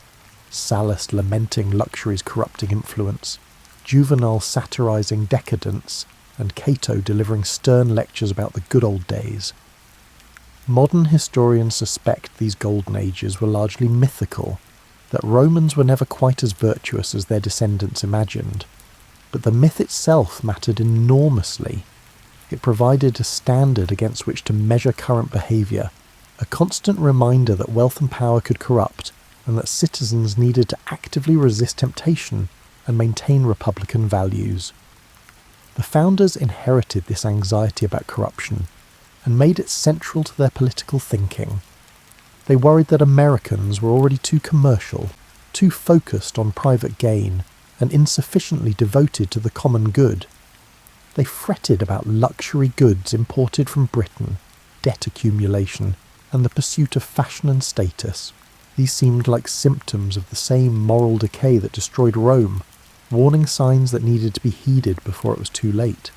Sallust lamenting luxury's corrupting influence, Juvenal satirizing decadence, and Cato delivering stern lectures about the good old days. Modern historians suspect these golden ages were largely mythical, that Romans were never quite as virtuous as their descendants imagined. But the myth itself mattered enormously. It provided a standard against which to measure current behaviour, a constant reminder that wealth and power could corrupt, and that citizens needed to actively resist temptation and maintain republican values. The founders inherited this anxiety about corruption, and made it central to their political thinking. They worried that Americans were already too commercial, too focused on private gain, and insufficiently devoted to the common good. They fretted about luxury goods imported from Britain, debt accumulation, and the pursuit of fashion and status. These seemed like symptoms of the same moral decay that destroyed Rome, warning signs that needed to be heeded before it was too late.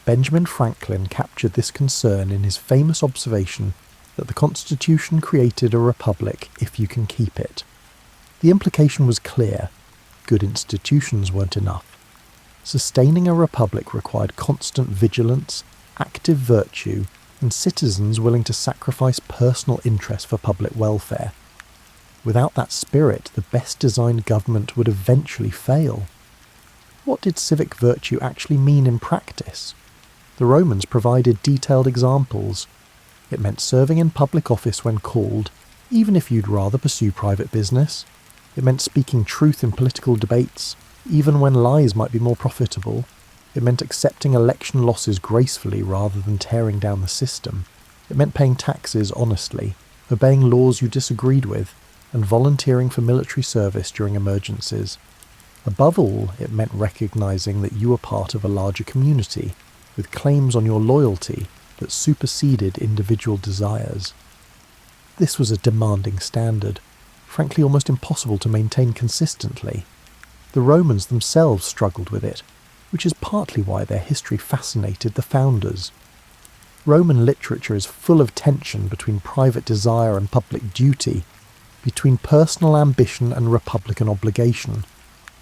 Benjamin Franklin captured this concern in his famous observation that the Constitution created a republic if you can keep it. The implication was clear. Good institutions weren't enough. Sustaining a republic required constant vigilance, active virtue, and citizens willing to sacrifice personal interest for public welfare. Without that spirit, the best designed government would eventually fail. What did civic virtue actually mean in practice? The Romans provided detailed examples. It meant serving in public office when called, even if you'd rather pursue private business. It meant speaking truth in political debates, even when lies might be more profitable. It meant accepting election losses gracefully rather than tearing down the system. It meant paying taxes honestly, obeying laws you disagreed with, and volunteering for military service during emergencies. Above all, it meant recognizing that you were part of a larger community, with claims on your loyalty that superseded individual desires. This was a demanding standard, frankly almost impossible to maintain consistently. The Romans themselves struggled with it, which is partly why their history fascinated the founders. Roman literature is full of tension between private desire and public duty, between personal ambition and republican obligation.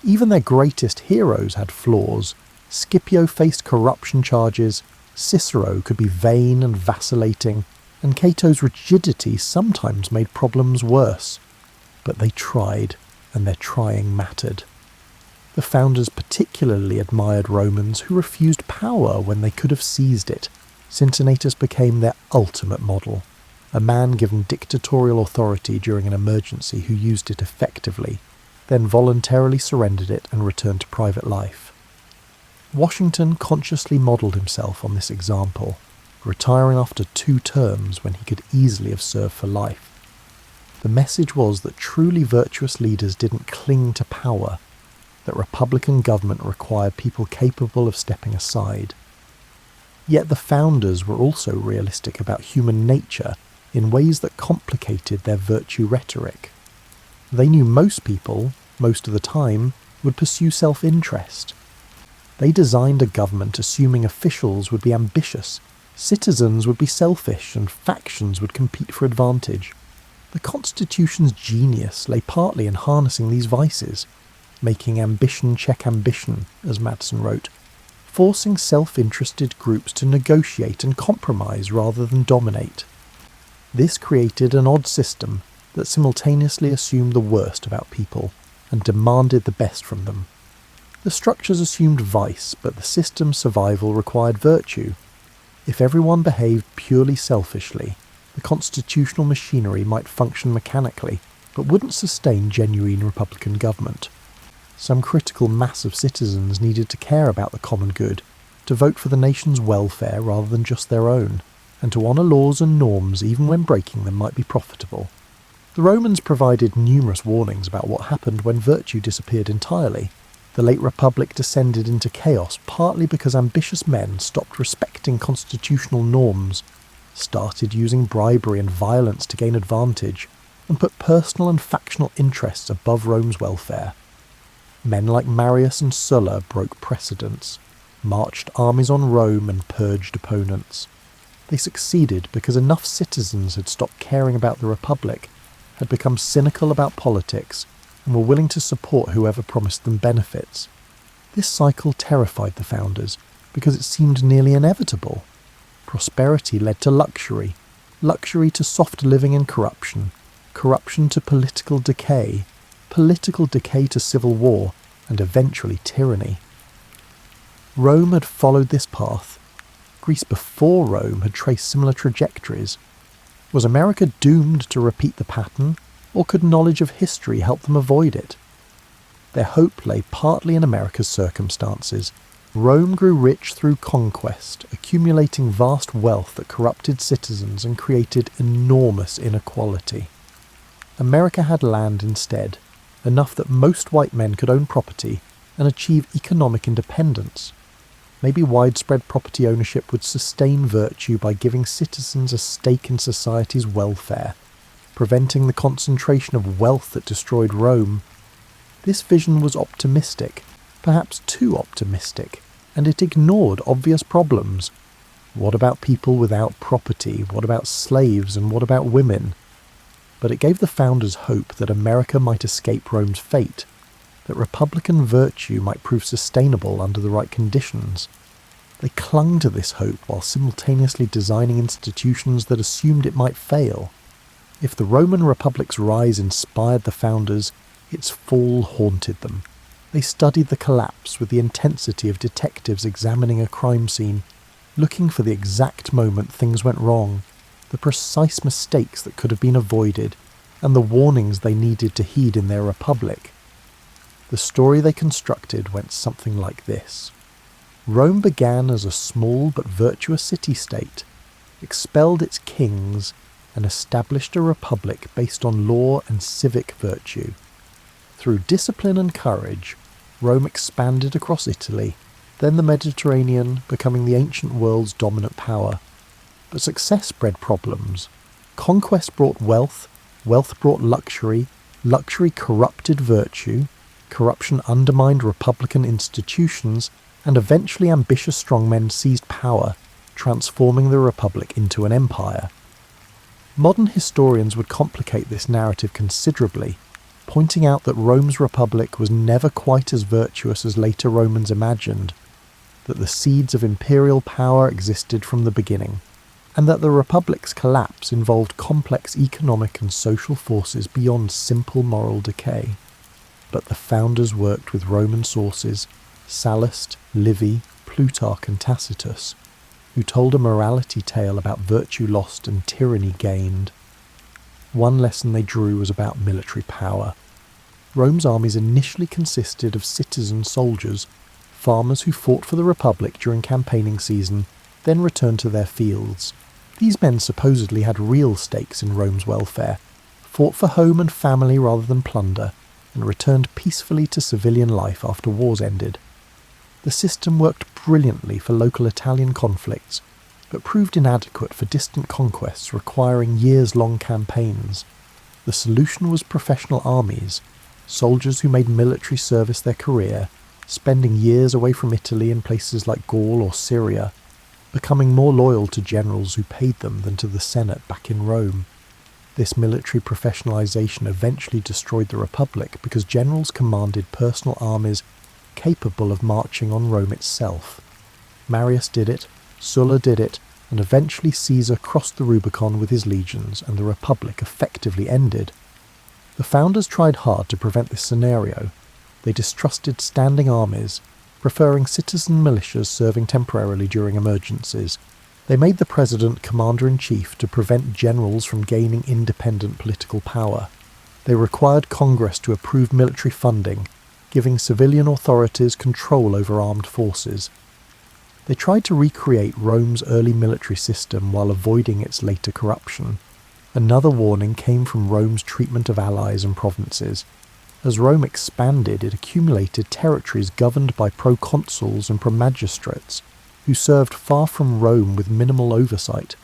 Even their greatest heroes had flaws. Scipio faced corruption charges, Cicero could be vain and vacillating, and Cato's rigidity sometimes made problems worse. But they tried, and their trying mattered. The founders particularly admired Romans who refused power when they could have seized it. Cincinnatus became their ultimate model, a man given dictatorial authority during an emergency who used it effectively. then voluntarily surrendered it and returned to private life. Washington consciously modelled himself on this example, retiring after 2 terms when he could easily have served for life. The message was that truly virtuous leaders didn't cling to power, that Republican government required people capable of stepping aside. Yet the founders were also realistic about human nature in ways that complicated their virtue rhetoric. They knew most people, most of the time, would pursue self-interest. They designed a government assuming officials would be ambitious, citizens would be selfish, and factions would compete for advantage. The Constitution's genius lay partly in harnessing these vices, making ambition check ambition, as Madison wrote, forcing self-interested groups to negotiate and compromise rather than dominate. This created an odd system that simultaneously assumed the worst about people and demanded the best from them. The structures assumed vice, but the system's survival required virtue. If everyone behaved purely selfishly, the constitutional machinery might function mechanically, but wouldn't sustain genuine Republican government. Some critical mass of citizens needed to care about the common good, to vote for the nation's welfare rather than just their own, and to honour laws and norms even when breaking them might be profitable. The Romans provided numerous warnings about what happened when virtue disappeared entirely. The late Republic descended into chaos partly because ambitious men stopped respecting constitutional norms, started using bribery and violence to gain advantage, and put personal and factional interests above Rome's welfare. Men like Marius and Sulla broke precedents, marched armies on Rome and purged opponents. They succeeded because enough citizens had stopped caring about the Republic, had become cynical about politics, and were willing to support whoever promised them benefits. This cycle terrified the founders because it seemed nearly inevitable. Prosperity led to luxury, luxury to soft living and corruption, corruption to political decay to civil war, and eventually tyranny. Rome had followed this path. Greece before Rome had traced similar trajectories. Was America doomed to repeat the pattern, or could knowledge of history help them avoid it? Their hope lay partly in America's circumstances. Rome grew rich through conquest, accumulating vast wealth that corrupted citizens and created enormous inequality. America had land instead, enough that most white men could own property and achieve economic independence. Maybe widespread property ownership would sustain virtue by giving citizens a stake in society's welfare, preventing the concentration of wealth that destroyed Rome. This vision was optimistic, perhaps too optimistic, and it ignored obvious problems. What about people without property? What about slaves? And what about women? But it gave the founders hope that America might escape Rome's fate, that Republican virtue might prove sustainable under the right conditions. They clung to this hope while simultaneously designing institutions that assumed it might fail. If the Roman Republic's rise inspired the founders, its fall haunted them. They studied the collapse with the intensity of detectives examining a crime scene, looking for the exact moment things went wrong, the precise mistakes that could have been avoided, and the warnings they needed to heed in their republic. The story they constructed went something like this. Rome began as a small but virtuous city-state, expelled its kings, and established a republic based on law and civic virtue. Through discipline and courage, Rome expanded across Italy, then the Mediterranean, becoming the ancient world's dominant power. But success bred problems. Conquest brought wealth, wealth brought luxury, luxury corrupted virtue, corruption undermined republican institutions, and eventually ambitious strongmen seized power, transforming the republic into an empire. Modern historians would complicate this narrative considerably, pointing out that Rome's republic was never quite as virtuous as later Romans imagined, that the seeds of imperial power existed from the beginning, and that the republic's collapse involved complex economic and social forces beyond simple moral decay. But the founders worked with Roman sources, Sallust, Livy, Plutarch and Tacitus, who told a morality tale about virtue lost and tyranny gained. One lesson they drew was about military power. Rome's armies initially consisted of citizen soldiers, farmers who fought for the Republic during campaigning season, then returned to their fields. These men supposedly had real stakes in Rome's welfare, fought for home and family rather than plunder, and returned peacefully to civilian life after wars ended. The system worked brilliantly for local Italian conflicts, but proved inadequate for distant conquests requiring years-long campaigns. The solution was professional armies, soldiers who made military service their career, spending years away from Italy in places like Gaul or Syria, becoming more loyal to generals who paid them than to the Senate back in Rome. This military professionalization eventually destroyed the Republic because generals commanded personal armies capable of marching on Rome itself. Marius did it, Sulla did it, and eventually Caesar crossed the Rubicon with his legions and the Republic effectively ended. The founders tried hard to prevent this scenario. They distrusted standing armies, preferring citizen militias serving temporarily during emergencies. They made the president commander-in-chief to prevent generals from gaining independent political power. They required Congress to approve military funding, giving civilian authorities control over armed forces. They tried to recreate Rome's early military system while avoiding its later corruption. Another warning came from Rome's treatment of allies and provinces. As Rome expanded, it accumulated territories governed by proconsuls and promagistrates, who served far from Rome with minimal oversight.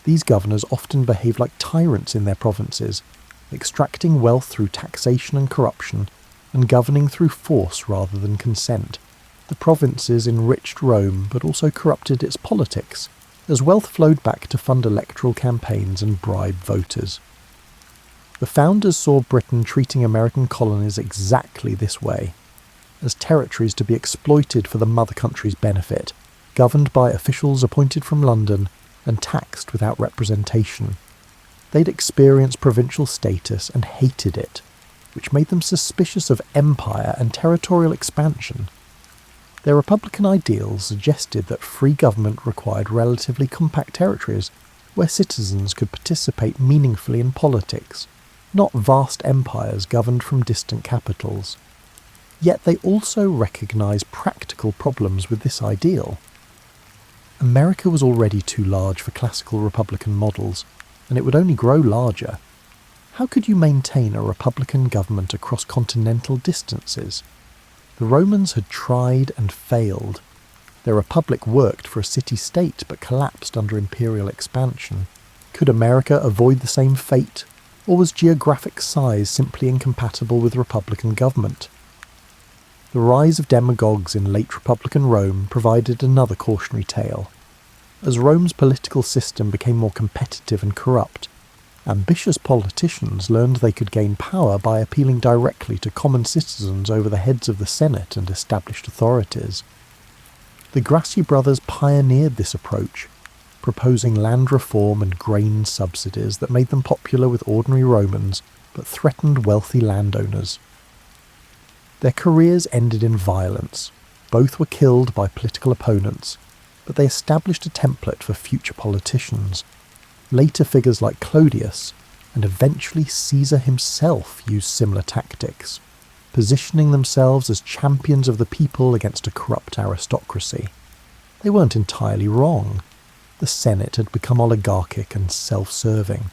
These governors often behaved like tyrants in their provinces, extracting wealth through taxation and corruption, and governing through force rather than consent. The provinces enriched Rome but also corrupted its politics, as wealth flowed back to fund electoral campaigns and bribe voters. The founders saw Britain treating American colonies exactly this way, as territories to be exploited for the mother country's benefit, governed by officials appointed from London and taxed without representation. They'd experienced provincial status and hated it, which made them suspicious of empire and territorial expansion. Their republican ideals suggested that free government required relatively compact territories where citizens could participate meaningfully in politics, not vast empires governed from distant capitals. Yet they also recognized practical problems with this ideal. America was already too large for classical republican models, and it would only grow larger. How could you maintain a republican government across continental distances? The Romans had tried and failed. Their republic worked for a city-state but collapsed under imperial expansion. Could America avoid the same fate, or was geographic size simply incompatible with republican government? The rise of demagogues in late republican Rome provided another cautionary tale. As Rome's political system became more competitive and corrupt, ambitious politicians learned they could gain power by appealing directly to common citizens over the heads of the Senate and established authorities. The Grassi brothers pioneered this approach, proposing land reform and grain subsidies that made them popular with ordinary Romans but threatened wealthy landowners. Their careers ended in violence. Both were killed by political opponents, but they established a template for future politicians. Later figures like Clodius, and eventually Caesar himself, used similar tactics, positioning themselves as champions of the people against a corrupt aristocracy. They weren't entirely wrong. The Senate had become oligarchic and self-serving,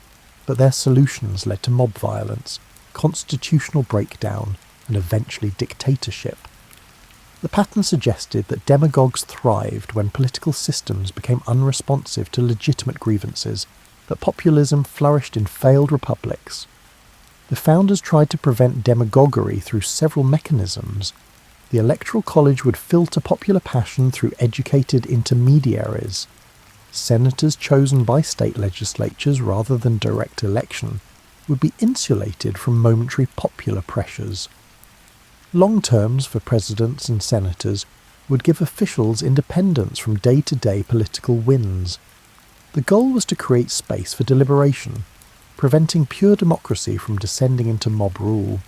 but their solutions led to mob violence, constitutional breakdown, and eventually dictatorship. The pattern suggested that demagogues thrived when political systems became unresponsive to legitimate grievances, that populism flourished in failed republics. The founders tried to prevent demagoguery through several mechanisms. The Electoral College would filter popular passion through educated intermediaries. Senators chosen by state legislatures rather than direct election would be insulated from momentary popular pressures. Long terms for presidents and senators would give officials independence from day-to-day political wins. The goal was to create space for deliberation, preventing pure democracy from descending into mob rule.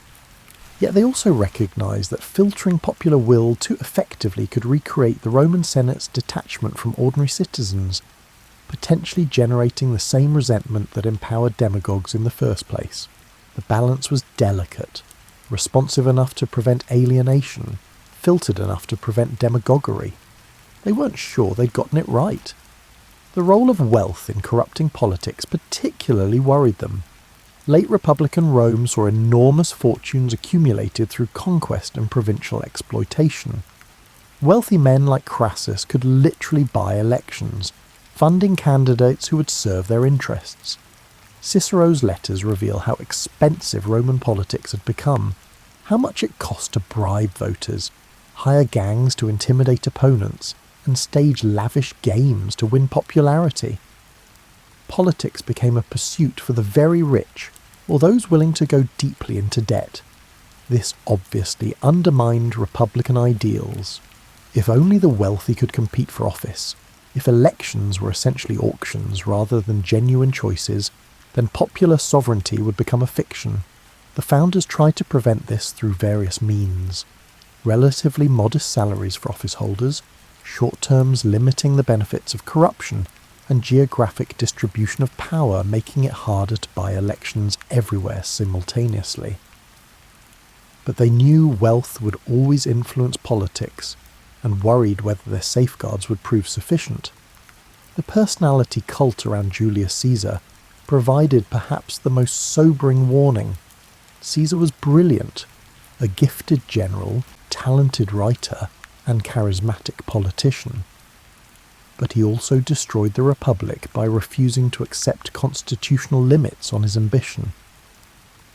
Yet they also recognised that filtering popular will too effectively could recreate the Roman Senate's detachment from ordinary citizens, potentially generating the same resentment that empowered demagogues in the first place. The balance was delicate. responsive enough to prevent alienation, filtered enough to prevent demagoguery. They weren't sure they'd gotten it right. The role of wealth in corrupting politics particularly worried them. Late Republican Rome saw enormous fortunes accumulated through conquest and provincial exploitation. Wealthy men like Crassus could literally buy elections, funding candidates who would serve their interests. Cicero's letters reveal how expensive Roman politics had become, how much it cost to bribe voters, hire gangs to intimidate opponents, and stage lavish games to win popularity. Politics became a pursuit for the very rich, or those willing to go deeply into debt. This obviously undermined Republican ideals. If only the wealthy could compete for office, if elections were essentially auctions rather than genuine choices, then popular sovereignty would become a fiction. The founders tried to prevent this through various means. Relatively modest salaries for office holders, short terms limiting the benefits of corruption, and geographic distribution of power making it harder to buy elections everywhere simultaneously. But they knew wealth would always influence politics, and worried whether their safeguards would prove sufficient. The personality cult around Julius Caesar provided perhaps the most sobering warning. Caesar was brilliant, a gifted general, talented writer, and charismatic politician. But he also destroyed the Republic by refusing to accept constitutional limits on his ambition.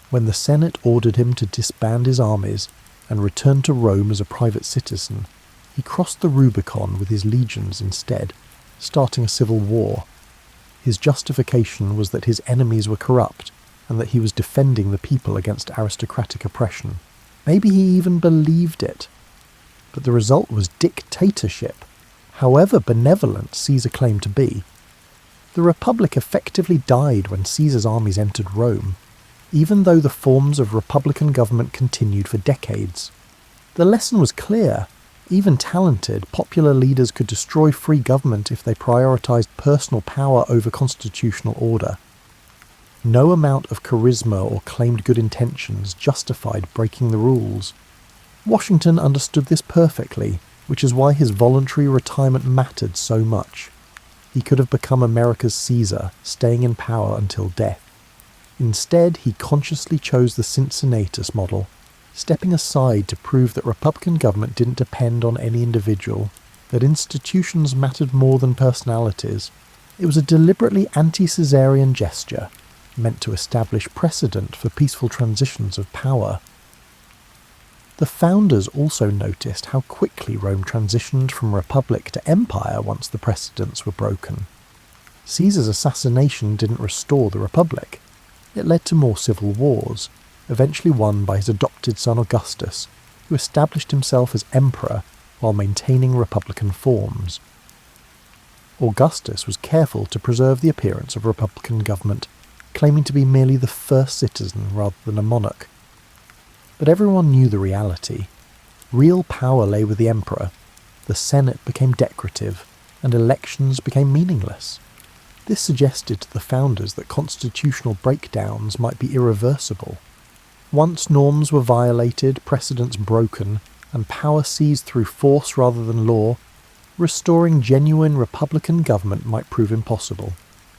When the Senate ordered him to disband his armies and return to Rome as a private citizen, he crossed the Rubicon with his legions instead, starting a civil war. His justification was that his enemies were corrupt and that he was defending the people against aristocratic oppression. Maybe he even believed it. But the result was dictatorship, however benevolent Caesar claimed to be. The Republic effectively died when Caesar's armies entered Rome, even though the forms of republican government continued for decades. The lesson was clear. Even talented, popular leaders could destroy free government if they prioritized personal power over constitutional order. No amount of charisma or claimed good intentions justified breaking the rules. Washington understood this perfectly, which is why his voluntary retirement mattered so much. He could have become America's Caesar, staying in power until death. Instead, he consciously chose the Cincinnatus model, stepping aside to prove that Republican government didn't depend on any individual, that institutions mattered more than personalities. It was a deliberately anti-Caesarian gesture, meant to establish precedent for peaceful transitions of power. The founders also noticed how quickly Rome transitioned from republic to empire once the precedents were broken. Caesar's assassination didn't restore the republic. It led to more civil wars, eventually won by his adopted son Augustus, who established himself as emperor while maintaining republican forms. Augustus was careful to preserve the appearance of republican government, claiming to be merely the first citizen rather than a monarch. But everyone knew the reality. Real power lay with the emperor. The Senate became decorative, and elections became meaningless. This suggested to the founders that constitutional breakdowns might be irreversible. Once norms were violated, precedents broken, and power seized through force rather than law, restoring genuine republican government might prove impossible.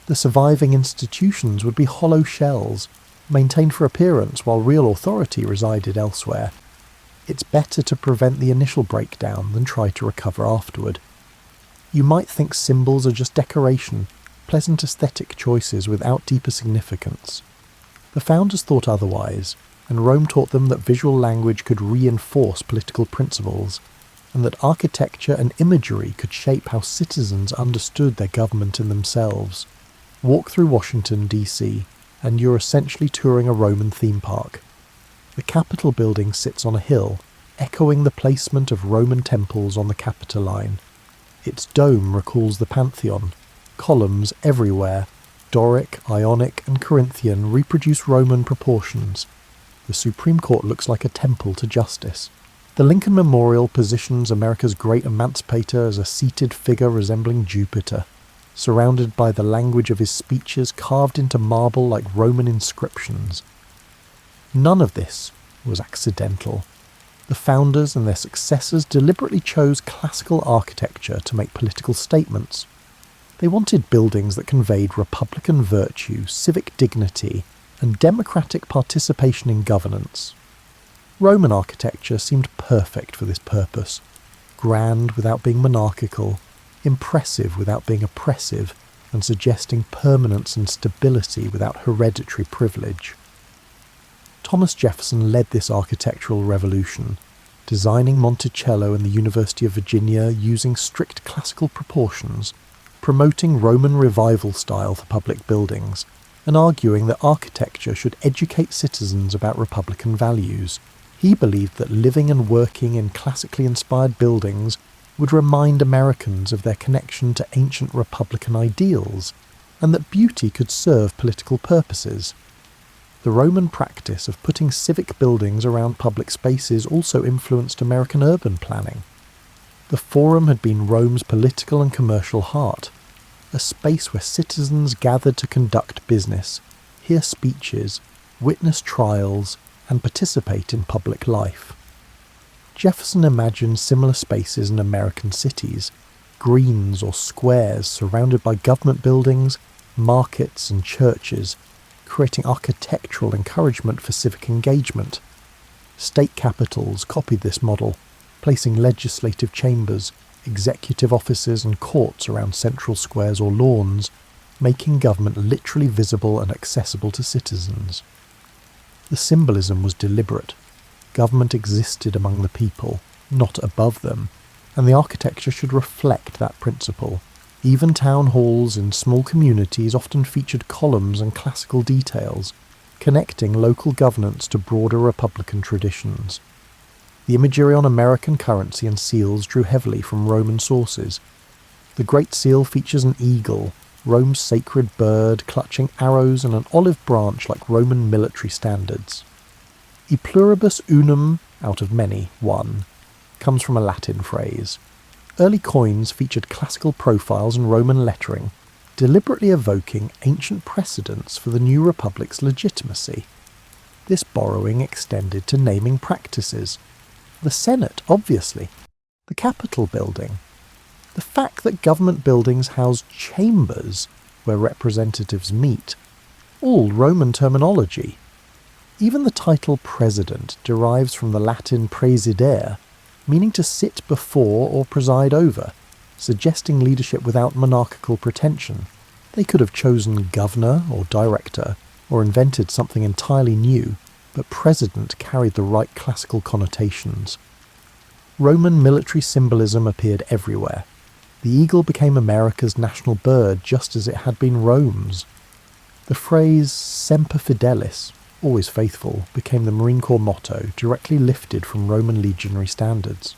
The surviving institutions would be hollow shells, maintained for appearance while real authority resided elsewhere. It's better to prevent the initial breakdown than try to recover afterward. You might think symbols are just decoration, pleasant aesthetic choices without deeper significance. The founders thought otherwise, and Rome taught them that visual language could reinforce political principles, and that architecture and imagery could shape how citizens understood their government and themselves. Walk through Washington, D.C., and you're essentially touring a Roman theme park. The Capitol building sits on a hill, echoing the placement of Roman temples on the Capitoline. Its dome recalls the Pantheon. Columns everywhere, Doric, Ionic, and Corinthian, reproduce Roman proportions. The Supreme Court looks like a temple to justice. The Lincoln Memorial positions America's great emancipator as a seated figure resembling Jupiter, surrounded by the language of his speeches carved into marble like Roman inscriptions. None of this, was accidental. The founders and their successors deliberately chose classical architecture to make political statements. They wanted buildings that conveyed republican virtue, civic dignity, and democratic participation in governance. Roman architecture seemed perfect for this purpose, grand without being monarchical, impressive without being oppressive, and suggesting permanence and stability without hereditary privilege. Thomas Jefferson led this architectural revolution, designing Monticello and the University of Virginia using strict classical proportions, promoting Roman revival style for public buildings, and arguing that architecture should educate citizens about republican values. He believed that living and working in classically inspired buildings would remind Americans of their connection to ancient republican ideals, and that beauty could serve political purposes. The Roman practice of putting civic buildings around public spaces also influenced American urban planning. The Forum had been Rome's political and commercial heart, a space where citizens gathered to conduct business, hear speeches, witness trials, and participate in public life. Jefferson imagined similar spaces in American cities, greens or squares surrounded by government buildings, markets and churches, creating architectural encouragement for civic engagement. State capitals copied this model, placing legislative chambers, executive offices and courts around central squares or lawns, making government literally visible and accessible to citizens. The symbolism was deliberate. Government existed among the people, not above them, and the architecture should reflect that principle. Even town halls in small communities often featured columns and classical details, connecting local governance to broader republican traditions. The imagery on American currency and seals drew heavily from Roman sources. The Great Seal features an eagle, Rome's sacred bird, clutching arrows and an olive branch like Roman military standards. E pluribus unum, out of many, one, comes from a Latin phrase. Early coins featured classical profiles and Roman lettering, deliberately evoking ancient precedents for the new republic's legitimacy. This borrowing extended to naming practices. The Senate, obviously. The Capitol building. The fact that government buildings house chambers where representatives meet. All Roman terminology. Even the title president derives from the Latin praesidere, meaning to sit before or preside over, suggesting leadership without monarchical pretension. They could have chosen governor or director, or invented something entirely new, but president carried the right classical connotations. Roman military symbolism appeared everywhere. The eagle became America's national bird just as it had been Rome's. The phrase semper fidelis, always faithful, became the Marine Corps motto, directly lifted from Roman legionary standards.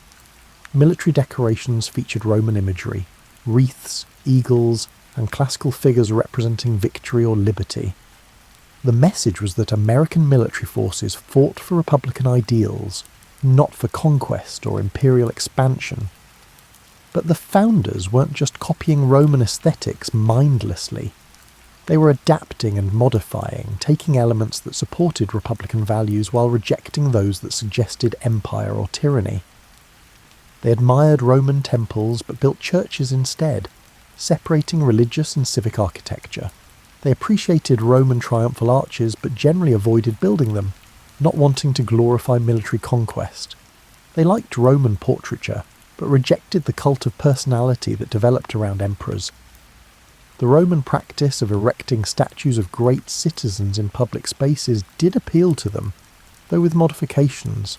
Military decorations featured Roman imagery, wreaths, eagles, and classical figures representing victory or liberty. The message was that American military forces fought for republican ideals, not for conquest or imperial expansion. But the founders weren't just copying Roman aesthetics mindlessly. They were adapting and modifying, taking elements that supported republican values while rejecting those that suggested empire or tyranny. They admired Roman temples but built churches instead, separating religious and civic architecture. They appreciated Roman triumphal arches but generally avoided building them, not wanting to glorify military conquest. They liked Roman portraiture, but rejected the cult of personality that developed around emperors. The Roman practice of erecting statues of great citizens in public spaces did appeal to them, though with modifications.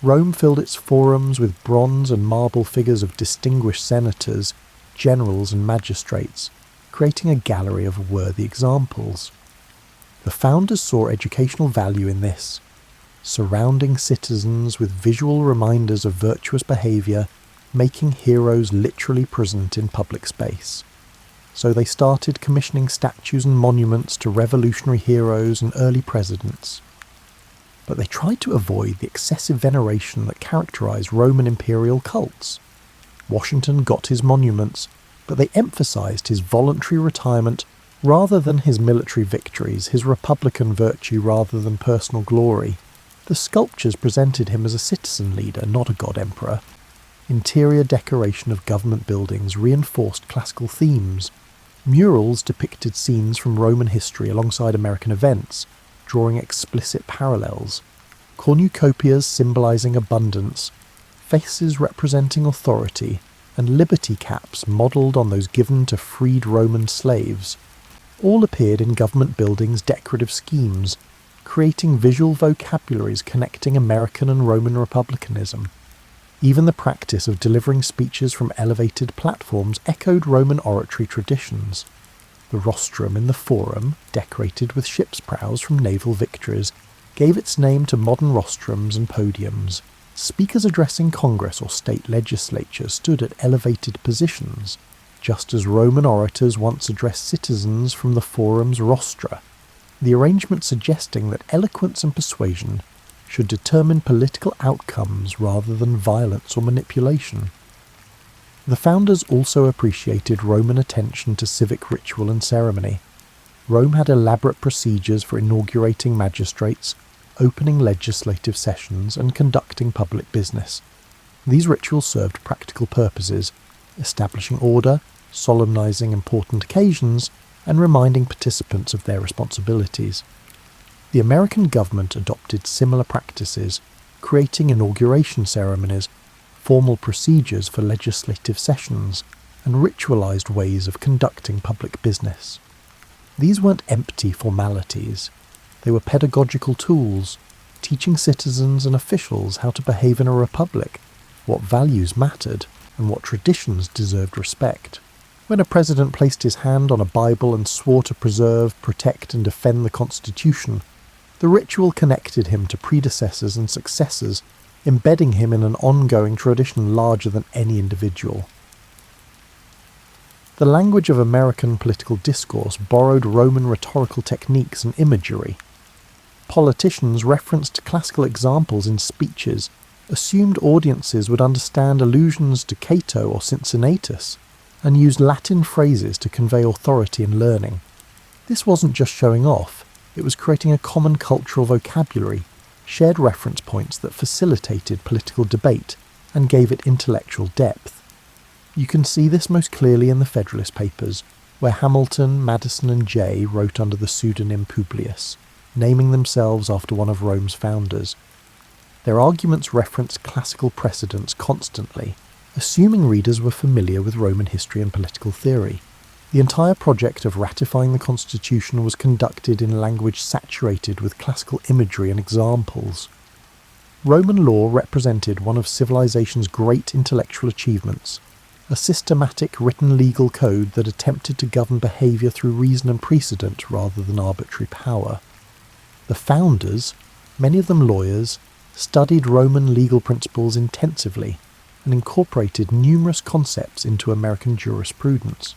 Rome filled its forums with bronze and marble figures of distinguished senators, generals and magistrates, creating a gallery of worthy examples. The founders saw educational value in this, surrounding citizens with visual reminders of virtuous behaviour, making heroes literally present in public space. So they started commissioning statues and monuments to revolutionary heroes and early presidents. But they tried to avoid the excessive veneration that characterised Roman imperial cults. Washington got his monuments, but they emphasised his voluntary retirement rather than his military victories, his republican virtue rather than personal glory. The sculptures presented him as a citizen leader, not a god-emperor. Interior decoration of government buildings reinforced classical themes. Murals depicted scenes from Roman history alongside American events, drawing explicit parallels. Cornucopias symbolising abundance, faces representing authority, and liberty caps modelled on those given to freed Roman slaves, all appeared in government buildings' decorative schemes, creating visual vocabularies connecting American and Roman republicanism. Even the practice of delivering speeches from elevated platforms echoed Roman oratory traditions. The rostrum in the forum, decorated with ship's prows from naval victories, gave its name to modern rostrums and podiums. Speakers addressing Congress or state legislatures stood at elevated positions, just as Roman orators once addressed citizens from the forum's rostra, the arrangement suggesting that eloquence and persuasion should determine political outcomes rather than violence or manipulation. The founders also appreciated Roman attention to civic ritual and ceremony. Rome had elaborate procedures for inaugurating magistrates, opening legislative sessions, and conducting public business. These rituals served practical purposes, establishing order, solemnizing important occasions, and reminding participants of their responsibilities. The American government adopted similar practices, creating inauguration ceremonies, formal procedures for legislative sessions, and ritualized ways of conducting public business. These weren't empty formalities. They were pedagogical tools, teaching citizens and officials how to behave in a republic, what values mattered, and what traditions deserved respect. When a president placed his hand on a Bible and swore to preserve, protect, and defend the Constitution, the ritual connected him to predecessors and successors, embedding him in an ongoing tradition larger than any individual. The language of American political discourse borrowed Roman rhetorical techniques and imagery. Politicians referenced classical examples in speeches, assumed audiences would understand allusions to Cato or Cincinnatus, and used Latin phrases to convey authority and learning. This wasn't just showing off, it was creating a common cultural vocabulary, shared reference points that facilitated political debate and gave it intellectual depth. You can see this most clearly in the Federalist Papers, where Hamilton, Madison and Jay wrote under the pseudonym Publius, naming themselves after one of Rome's founders. Their arguments referenced classical precedents constantly, assuming readers were familiar with Roman history and political theory. The entire project of ratifying the Constitution was conducted in language saturated with classical imagery and examples. Roman law represented one of civilization's great intellectual achievements, a systematic written legal code that attempted to govern behaviour through reason and precedent rather than arbitrary power. The founders, many of them lawyers, studied Roman legal principles intensively and incorporated numerous concepts into American jurisprudence.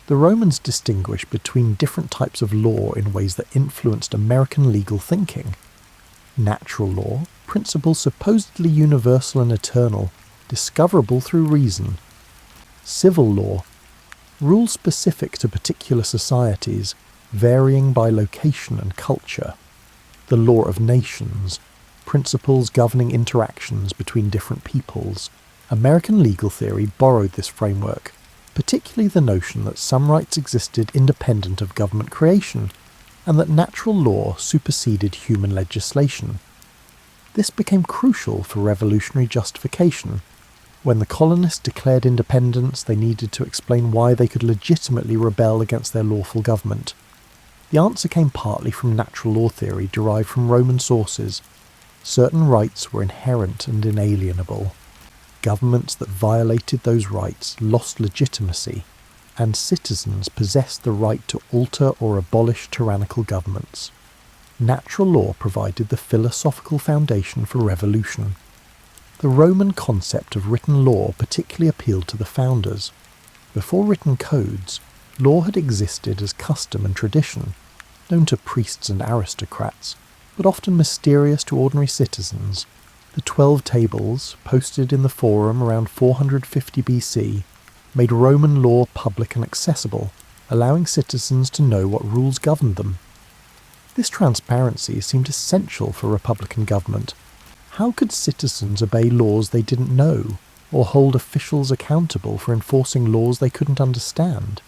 The Romans distinguished between different types of law in ways that influenced American legal thinking. Natural law, principles supposedly universal and eternal, discoverable through reason. Civil law, rules specific to particular societies, varying by location and culture. The law of nations, principles governing interactions between different peoples. American legal theory borrowed this framework, particularly the notion that some rights existed independent of government creation, and that natural law superseded human legislation. This became crucial for revolutionary justification. When the colonists declared independence, they needed to explain why they could legitimately rebel against their lawful government. The answer came partly from natural law theory derived from Roman sources. Certain rights were inherent and inalienable. Governments that violated those rights lost legitimacy, and citizens possessed the right to alter or abolish tyrannical governments. Natural law provided the philosophical foundation for revolution. The Roman concept of written law particularly appealed to the founders. Before written codes, law had existed as custom and tradition, known to priests and aristocrats, but often mysterious to ordinary citizens. The 12 tables, posted in the Forum around 450 BC, made Roman law public and accessible, allowing citizens to know what rules governed them. This transparency seemed essential for Republican government. How could citizens obey laws they didn't know, or hold officials accountable for enforcing laws they couldn't understand?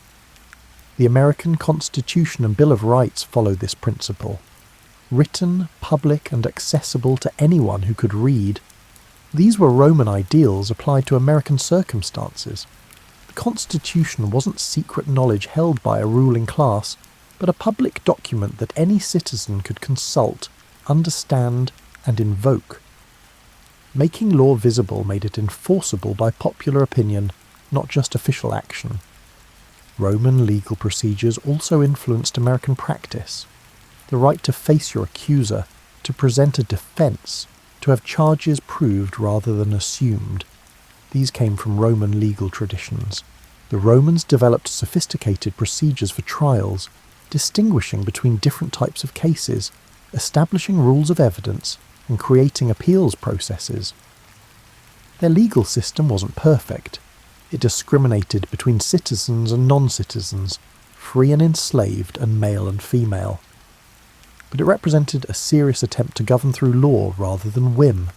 The American Constitution and Bill of Rights follow this principle. Written, public, and accessible to anyone who could read, these were Roman ideals applied to American circumstances. The Constitution wasn't secret knowledge held by a ruling class, but a public document that any citizen could consult, understand, and invoke. Making law visible made it enforceable by popular opinion, not just official action. Roman legal procedures also influenced American practice. The right to face your accuser, to present a defense, to have charges proved rather than assumed. These came from Roman legal traditions. The Romans developed sophisticated procedures for trials, distinguishing between different types of cases, establishing rules of evidence, and creating appeals processes. Their legal system wasn't perfect. It discriminated between citizens and non-citizens, free and enslaved, and male and female. But it represented a serious attempt to govern through law rather than whim.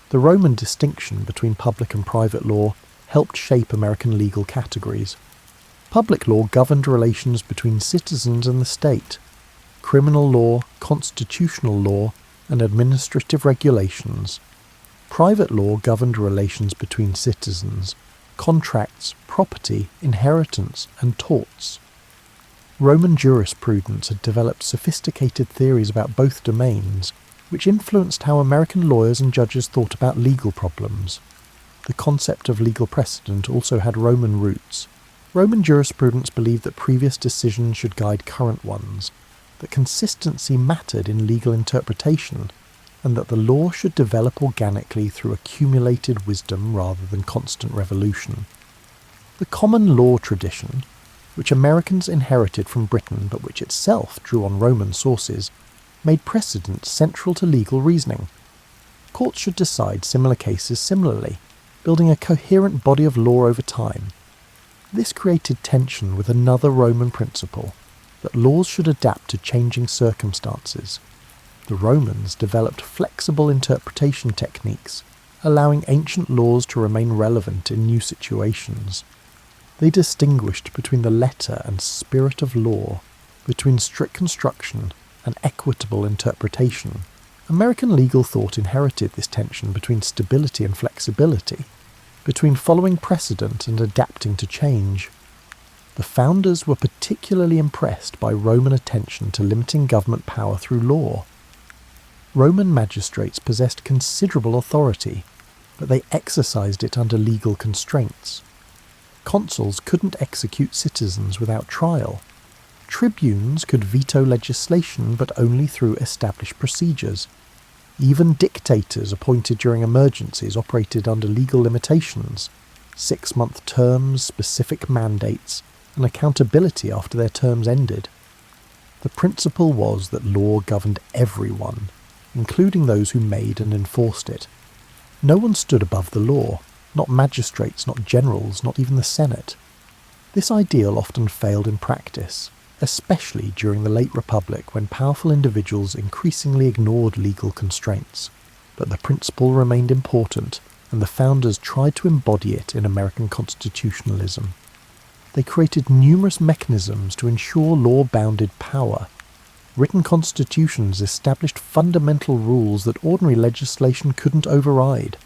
The Roman distinction between public and private law helped shape American legal categories. Public law governed relations between citizens and the state. Criminal law, constitutional law, and administrative regulations. Private law governed relations between citizens, contracts, property, inheritance, and torts. Roman jurisprudence had developed sophisticated theories about both domains, which influenced how American lawyers and judges thought about legal problems. The concept of legal precedent also had Roman roots. Roman jurisprudence believed that previous decisions should guide current ones, that consistency mattered in legal interpretation, and that the law should develop organically through accumulated wisdom rather than constant revolution. The common law tradition, which Americans inherited from Britain but which itself drew on Roman sources, made precedent central to legal reasoning. Courts should decide similar cases similarly, building a coherent body of law over time. This created tension with another Roman principle, that laws should adapt to changing circumstances. The Romans developed flexible interpretation techniques, allowing ancient laws to remain relevant in new situations. They distinguished between the letter and spirit of law, between strict construction and equitable interpretation. American legal thought inherited this tension between stability and flexibility, between following precedent and adapting to change. The founders were particularly impressed by Roman attention to limiting government power through law. Roman magistrates possessed considerable authority, but they exercised it under legal constraints. Consuls couldn't execute citizens without trial. Tribunes could veto legislation, but only through established procedures. Even dictators appointed during emergencies operated under legal limitations, 6-month terms, specific mandates, and accountability after their terms ended. The principle was that law governed everyone, including those who made and enforced it. No one stood above the law, not magistrates, not generals, not even the Senate. This ideal often failed in practice, especially during the late Republic when powerful individuals increasingly ignored legal constraints. But the principle remained important, and the founders tried to embody it in American constitutionalism. They created numerous mechanisms to ensure law-bounded power. Written constitutions established fundamental rules that ordinary legislation couldn't override.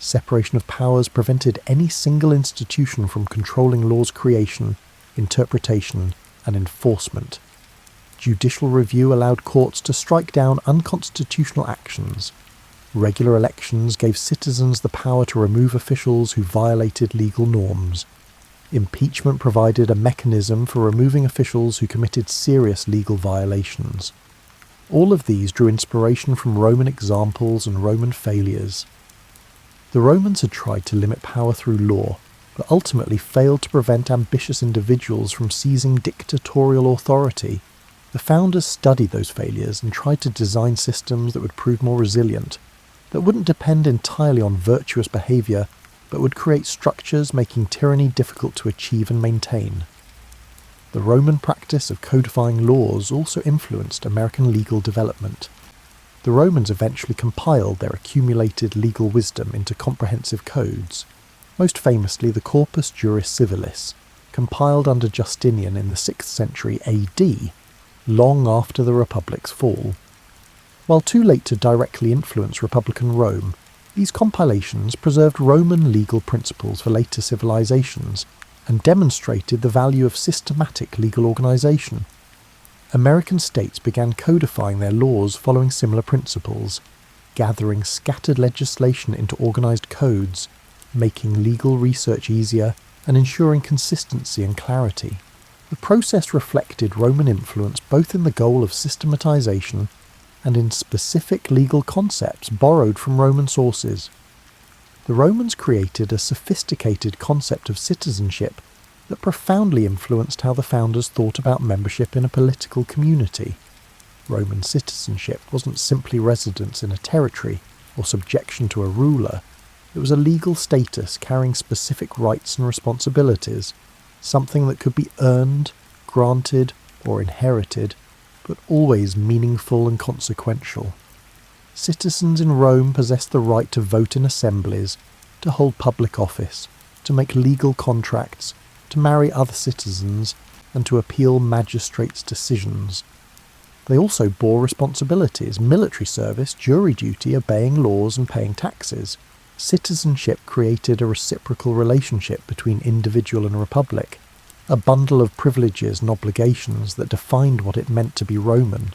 Separation of powers prevented any single institution from controlling law's creation, interpretation, and enforcement. Judicial review allowed courts to strike down unconstitutional actions. Regular elections gave citizens the power to remove officials who violated legal norms. Impeachment provided a mechanism for removing officials who committed serious legal violations. All of these drew inspiration from Roman examples and Roman failures. The Romans had tried to limit power through law, but ultimately failed to prevent ambitious individuals from seizing dictatorial authority. The founders studied those failures and tried to design systems that would prove more resilient, that wouldn't depend entirely on virtuous behaviour, but would create structures making tyranny difficult to achieve and maintain. The Roman practice of codifying laws also influenced American legal development. The Romans eventually compiled their accumulated legal wisdom into comprehensive codes, most famously the Corpus Juris Civilis, compiled under Justinian in the 6th century AD, long after the Republic's fall. While too late to directly influence Republican Rome, these compilations preserved Roman legal principles for later civilizations and demonstrated the value of systematic legal organization. American states began codifying their laws following similar principles, gathering scattered legislation into organized codes, making legal research easier, and ensuring consistency and clarity. The process reflected Roman influence both in the goal of systematization and in specific legal concepts borrowed from Roman sources. The Romans created a sophisticated concept of citizenship that profoundly influenced how the founders thought about membership in a political community. Roman citizenship wasn't simply residence in a territory or subjection to a ruler. It was a legal status carrying specific rights and responsibilities, something that could be earned, granted, or inherited, but always meaningful and consequential. Citizens in Rome possessed the right to vote in assemblies, to hold public office, to make legal contracts, to marry other citizens, and to appeal magistrates' decisions. They also bore responsibilities: military service, jury duty, obeying laws, and paying taxes. Citizenship created a reciprocal relationship between individual and republic, a bundle of privileges and obligations that defined what it meant to be Roman.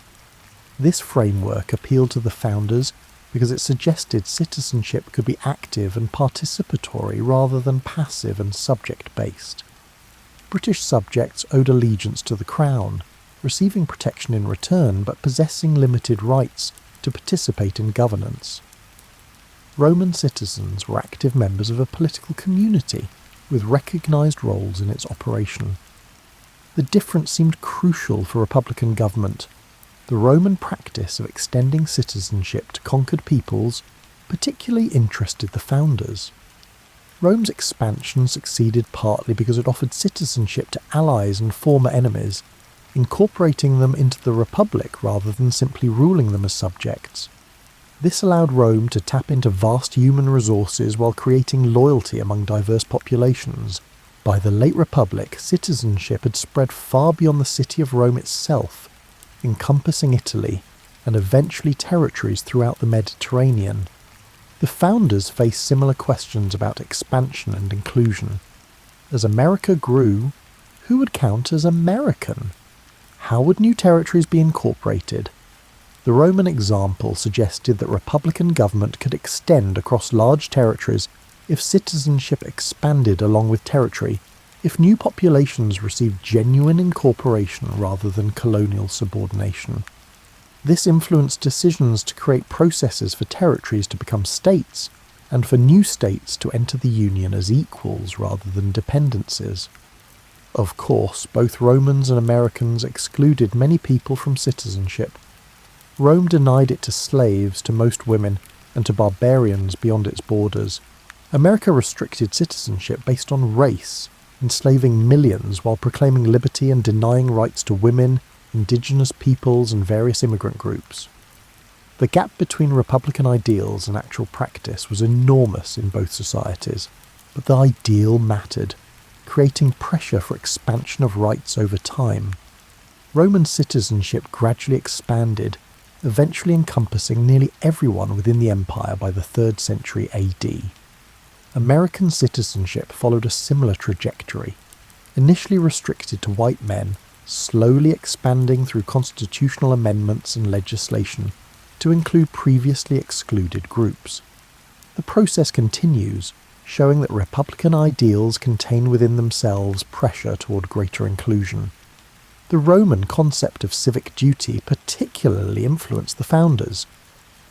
This framework appealed to the founders because it suggested citizenship could be active and participatory rather than passive and subject-based. British subjects owed allegiance to the crown, receiving protection in return but possessing limited rights to participate in governance. Roman citizens were active members of a political community with recognised roles in its operation. The difference seemed crucial for republican government. The Roman practice of extending citizenship to conquered peoples particularly interested the founders. Rome's expansion succeeded partly because it offered citizenship to allies and former enemies, incorporating them into the Republic rather than simply ruling them as subjects. This allowed Rome to tap into vast human resources while creating loyalty among diverse populations. By the late Republic, citizenship had spread far beyond the city of Rome itself, encompassing Italy and eventually territories throughout the Mediterranean. The founders faced similar questions about expansion and inclusion. As America grew, who would count as American? How would new territories be incorporated? The Roman example suggested that republican government could extend across large territories if citizenship expanded along with territory, if new populations received genuine incorporation rather than colonial subordination. This influenced decisions to create processes for territories to become states, and for new states to enter the Union as equals rather than dependencies. Of course, both Romans and Americans excluded many people from citizenship. Rome denied it to slaves, to most women, and to barbarians beyond its borders. America restricted citizenship based on race, enslaving millions while proclaiming liberty and denying rights to women, indigenous peoples, and various immigrant groups. The gap between republican ideals and actual practice was enormous in both societies, but the ideal mattered, creating pressure for expansion of rights over time. Roman citizenship gradually expanded, eventually encompassing nearly everyone within the empire by the 3rd century AD. American citizenship followed a similar trajectory, initially restricted to white men, slowly expanding through constitutional amendments and legislation to include previously excluded groups. The process continues, showing that republican ideals contain within themselves pressure toward greater inclusion. The Roman concept of civic duty particularly influenced the founders.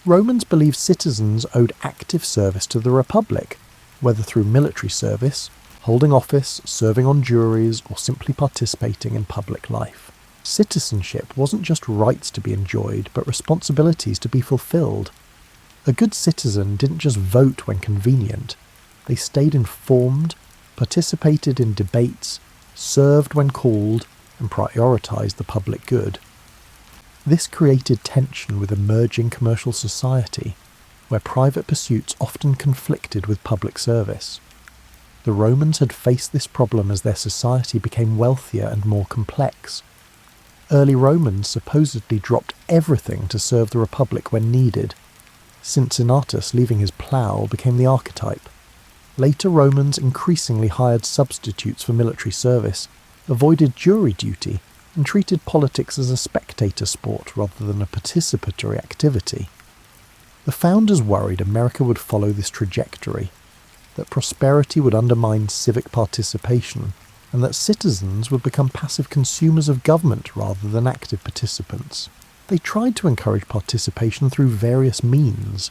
Romans believed citizens owed active service to the Republic, whether through military service, holding office, serving on juries, or simply participating in public life. Citizenship wasn't just rights to be enjoyed, but responsibilities to be fulfilled. A good citizen didn't just vote when convenient. They stayed informed, participated in debates, served when called, and prioritized the public good. This created tension with emerging commercial society, where private pursuits often conflicted with public service. The Romans had faced this problem as their society became wealthier and more complex. Early Romans supposedly dropped everything to serve the Republic when needed. Cincinnatus leaving his plough became the archetype. Later Romans increasingly hired substitutes for military service, avoided jury duty, and treated politics as a spectator sport rather than a participatory activity. The founders worried America would follow this trajectory, that prosperity would undermine civic participation, and that citizens would become passive consumers of government rather than active participants. They tried to encourage participation through various means: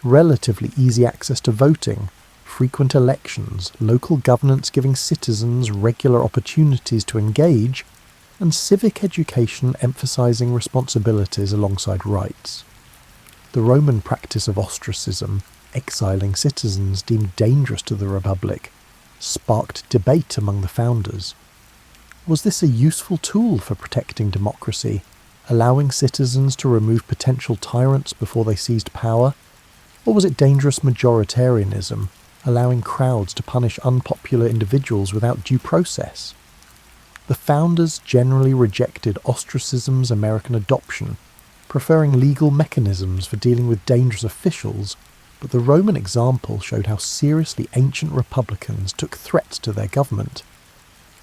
relatively easy access to voting, frequent elections, local governance giving citizens regular opportunities to engage, and civic education emphasizing responsibilities alongside rights. The Roman practice of ostracism, exiling citizens deemed dangerous to the Republic, sparked debate among the founders. Was this a useful tool for protecting democracy, allowing citizens to remove potential tyrants before they seized power? Or was it dangerous majoritarianism, allowing crowds to punish unpopular individuals without due process? The founders generally rejected ostracism's American adoption, preferring legal mechanisms for dealing with dangerous officials, but the Roman example showed how seriously ancient republicans took threats to their government.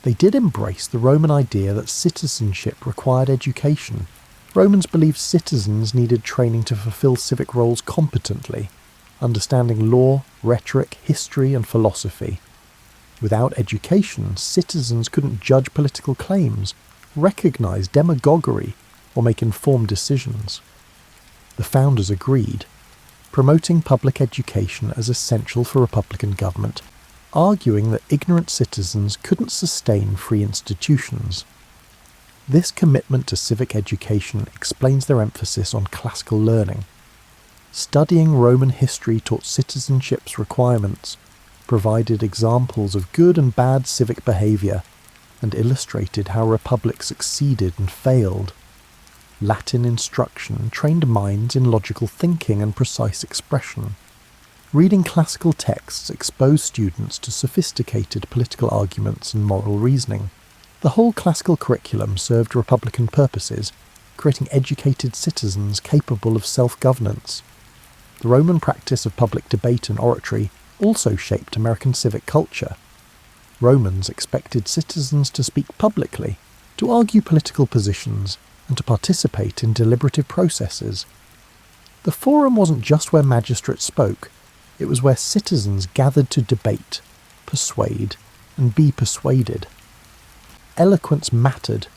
They did embrace the Roman idea that citizenship required education. Romans believed citizens needed training to fulfill civic roles competently, understanding law, rhetoric, history, and philosophy. Without education, citizens couldn't judge political claims, recognize demagoguery, or make informed decisions. The founders agreed, promoting public education as essential for Republican government, arguing that ignorant citizens couldn't sustain free institutions. This commitment to civic education explains their emphasis on classical learning. Studying Roman history taught citizenship's requirements, provided examples of good and bad civic behaviour, and illustrated how republics succeeded and failed. Latin instruction trained minds in logical thinking and precise expression. Reading classical texts exposed students to sophisticated political arguments and moral reasoning. The whole classical curriculum served republican purposes, creating educated citizens capable of self-governance. The Roman practice of public debate and oratory also shaped American civic culture. Romans expected citizens to speak publicly, to argue political positions, and to participate in deliberative processes. The forum wasn't just where magistrates spoke, it was where citizens gathered to debate, persuade, and be persuaded. Eloquence mattered,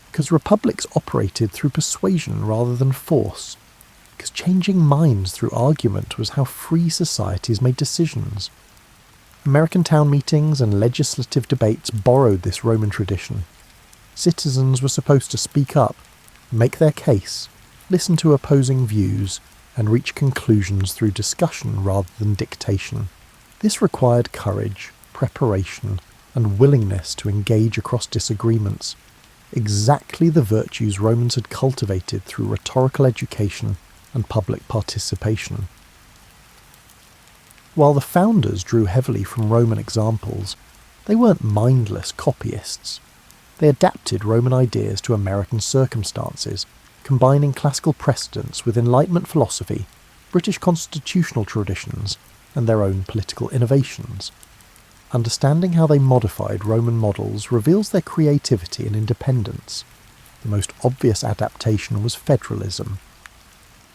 because republics operated through persuasion rather than force, because changing minds through argument was how free societies made decisions. American town meetings and legislative debates borrowed this Roman tradition. Citizens were supposed to speak up, make their case, listen to opposing views, and reach conclusions through discussion rather than dictation. This required courage, preparation, and willingness to engage across disagreements, exactly the virtues Romans had cultivated through rhetorical education and public participation. While the founders drew heavily from Roman examples, they weren't mindless copyists. They adapted Roman ideas to American circumstances, combining classical precedents with Enlightenment philosophy, British constitutional traditions, and their own political innovations. Understanding how they modified Roman models reveals their creativity and independence. The most obvious adaptation was federalism.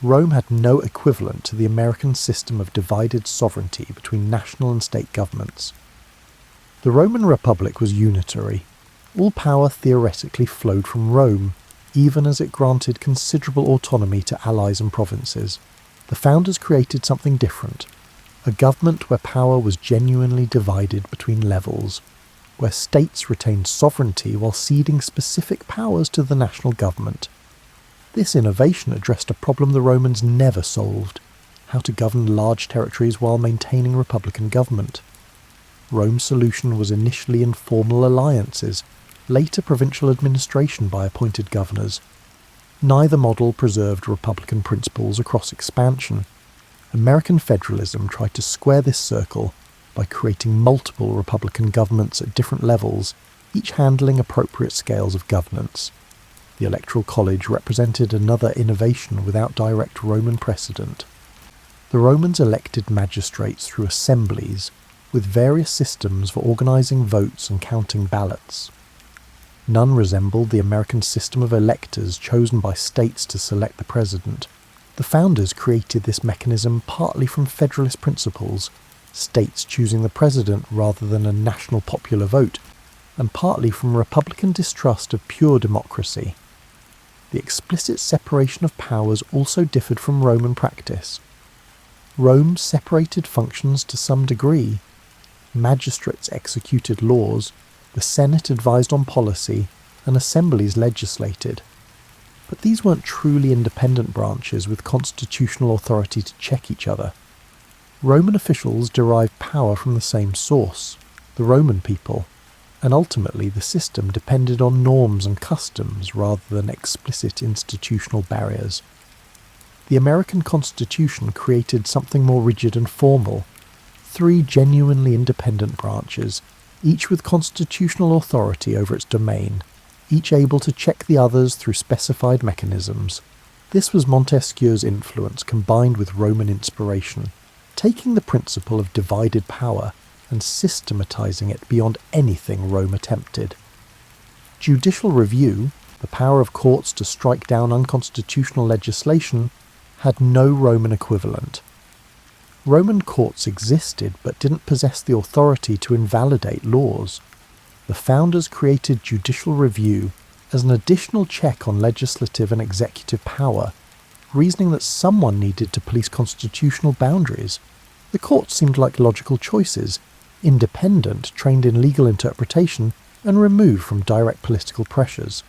Rome had no equivalent to the American system of divided sovereignty between national and state governments. The Roman Republic was unitary. All power theoretically flowed from Rome, even as it granted considerable autonomy to allies and provinces. The founders created something different, a government where power was genuinely divided between levels, where states retained sovereignty while ceding specific powers to the national government. This innovation addressed a problem the Romans never solved: how to govern large territories while maintaining republican government. Rome's solution was initially informal alliances, later provincial administration by appointed governors. Neither model preserved republican principles across expansion. American federalism tried to square this circle by creating multiple republican governments at different levels, each handling appropriate scales of governance. The Electoral College represented another innovation without direct Roman precedent. The Romans elected magistrates through assemblies, with various systems for organising votes and counting ballots. None resembled the American system of electors chosen by states to select the president. The founders created this mechanism partly from federalist principles, states choosing the president rather than a national popular vote, and partly from republican distrust of pure democracy. The explicit separation of powers also differed from Roman practice. Rome separated functions to some degree. Magistrates executed laws, the Senate advised on policy, and assemblies legislated. But these weren't truly independent branches with constitutional authority to check each other. Roman officials derived power from the same source, the Roman people, and ultimately the system depended on norms and customs rather than explicit institutional barriers. The American Constitution created something more rigid and formal, 3 genuinely independent branches, each with constitutional authority over its domain, each able to check the others through specified mechanisms. This was Montesquieu's influence combined with Roman inspiration, taking the principle of divided power and systematizing it beyond anything Rome attempted. Judicial review, the power of courts to strike down unconstitutional legislation, had no Roman equivalent. Roman courts existed but didn't possess the authority to invalidate laws. The founders created judicial review as an additional check on legislative and executive power, reasoning that someone needed to police constitutional boundaries. The courts seemed like logical choices, independent, trained in legal interpretation, and removed from direct political pressures.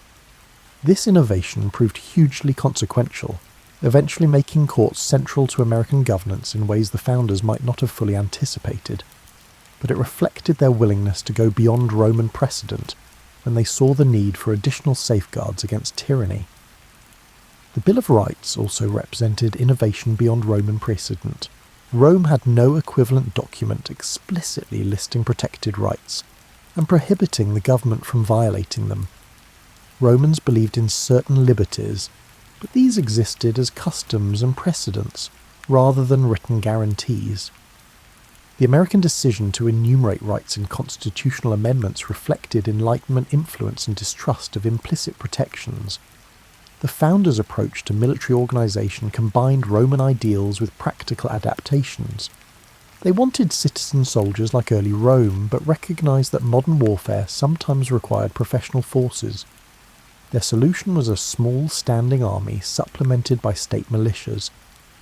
This innovation proved hugely consequential, eventually making courts central to American governance in ways the founders might not have fully anticipated. But it reflected their willingness to go beyond Roman precedent when they saw the need for additional safeguards against tyranny. The Bill of Rights also represented innovation beyond Roman precedent. Rome had no equivalent document explicitly listing protected rights and prohibiting the government from violating them. Romans believed in certain liberties, but these existed as customs and precedents rather than written guarantees. The American decision to enumerate rights in constitutional amendments reflected Enlightenment influence and distrust of implicit protections. The founders' approach to military organization combined Roman ideals with practical adaptations. They wanted citizen soldiers like early Rome, but recognized that modern warfare sometimes required professional forces. Their solution was a small standing army supplemented by state militias,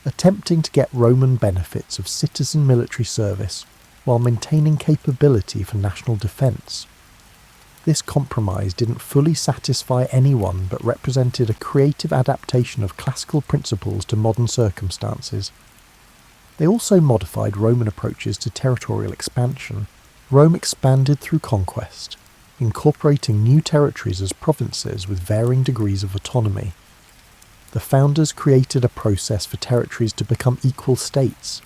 attempting to get Roman benefits of citizen military service while maintaining capability for national defence. This compromise didn't fully satisfy anyone but represented a creative adaptation of classical principles to modern circumstances. They also modified Roman approaches to territorial expansion. Rome expanded through conquest, incorporating new territories as provinces with varying degrees of autonomy. The founders created a process for territories to become equal states,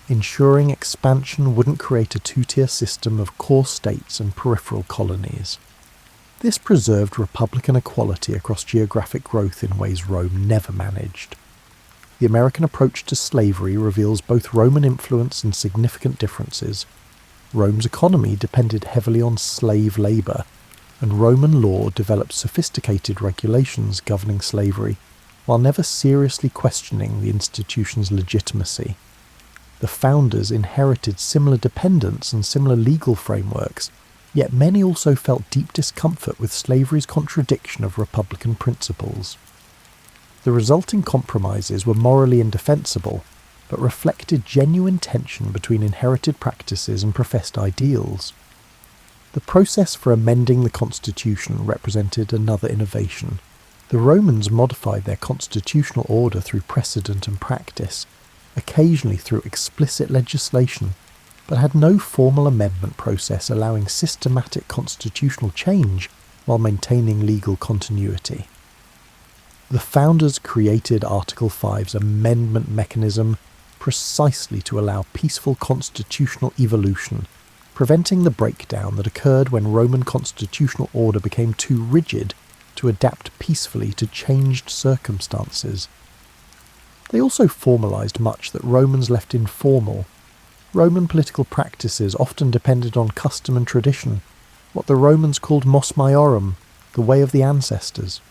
ensuring expansion wouldn't create a two-tier system of core states and peripheral colonies. This preserved republican equality across geographic growth in ways Rome never managed. The American approach to slavery reveals both Roman influence and significant differences. Rome's economy depended heavily on slave labour, and Roman law developed sophisticated regulations governing slavery, while never seriously questioning the institution's legitimacy. The founders inherited similar dependence and similar legal frameworks, yet many also felt deep discomfort with slavery's contradiction of republican principles. The resulting compromises were morally indefensible, but reflected genuine tension between inherited practices and professed ideals. The process for amending the constitution represented another innovation. The Romans modified their constitutional order through precedent and practice, occasionally through explicit legislation, but had no formal amendment process allowing systematic constitutional change while maintaining legal continuity. The founders created Article 5's amendment mechanism precisely to allow peaceful constitutional evolution, preventing the breakdown that occurred when Roman constitutional order became too rigid to adapt peacefully to changed circumstances. They also formalised much that Romans left informal. Roman political practices often depended on custom and tradition, what the Romans called mos maiorum, the way of the ancestors.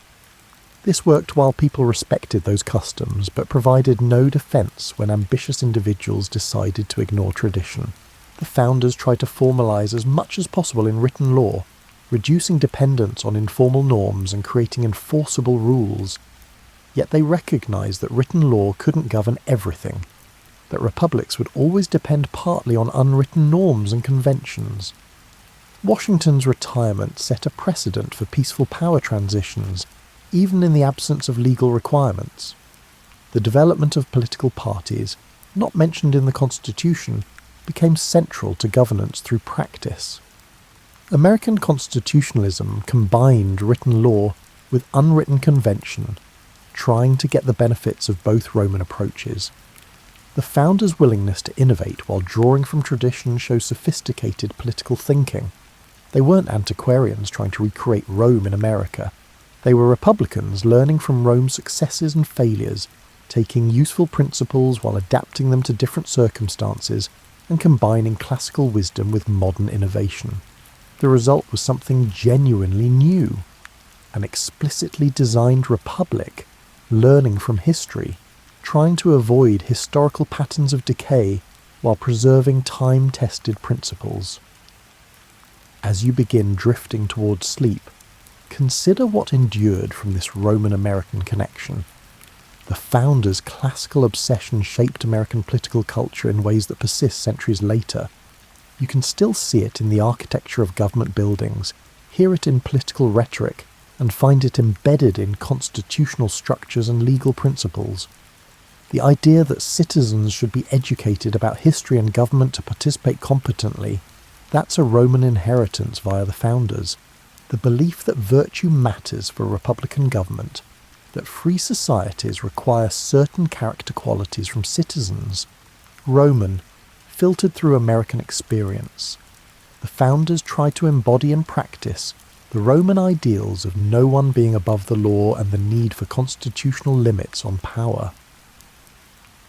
This worked while people respected those customs, but provided no defence when ambitious individuals decided to ignore tradition. The founders tried to formalise as much as possible in written law, reducing dependence on informal norms and creating enforceable rules. Yet they recognised that written law couldn't govern everything, that republics would always depend partly on unwritten norms and conventions. Washington's retirement set a precedent for peaceful power transitions, even in the absence of legal requirements. The development of political parties, not mentioned in the Constitution, became central to governance through practice. American constitutionalism combined written law with unwritten convention, trying to get the benefits of both Roman approaches. The founders' willingness to innovate while drawing from tradition shows sophisticated political thinking. They weren't antiquarians trying to recreate Rome in America. They were republicans learning from Rome's successes and failures, taking useful principles while adapting them to different circumstances and combining classical wisdom with modern innovation. The result was something genuinely new. An explicitly designed republic, learning from history, trying to avoid historical patterns of decay while preserving time-tested principles. As you begin drifting towards sleep, consider what endured from this Roman-American connection. The founders' classical obsession shaped American political culture in ways that persist centuries later. You can still see it in the architecture of government buildings, hear it in political rhetoric, and find it embedded in constitutional structures and legal principles. The idea that citizens should be educated about history and government to participate competently, that's a Roman inheritance via the founders. The belief that virtue matters for republican government, that free societies require certain character qualities from citizens, Roman, filtered through American experience. The founders tried to embody in practice the Roman ideals of no one being above the law and the need for constitutional limits on power.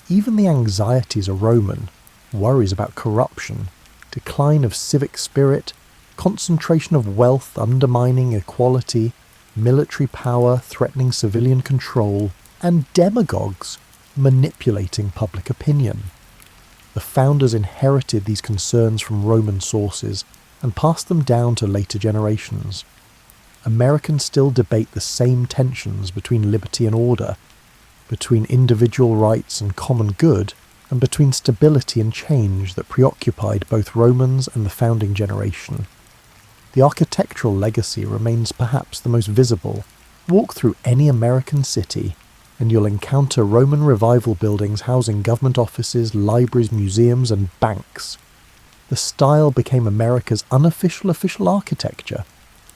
Even the anxieties are Roman, worries about corruption, decline of civic spirit, concentration of wealth undermining equality, military power threatening civilian control, and demagogues manipulating public opinion. The founders inherited these concerns from Roman sources and passed them down to later generations. Americans still debate the same tensions between liberty and order, between individual rights and common good, and between stability and change that preoccupied both Romans and the founding generation. The architectural legacy remains perhaps the most visible. Walk through any American city, and you'll encounter Roman revival buildings housing government offices, libraries, museums, and banks. The style became America's unofficial official architecture,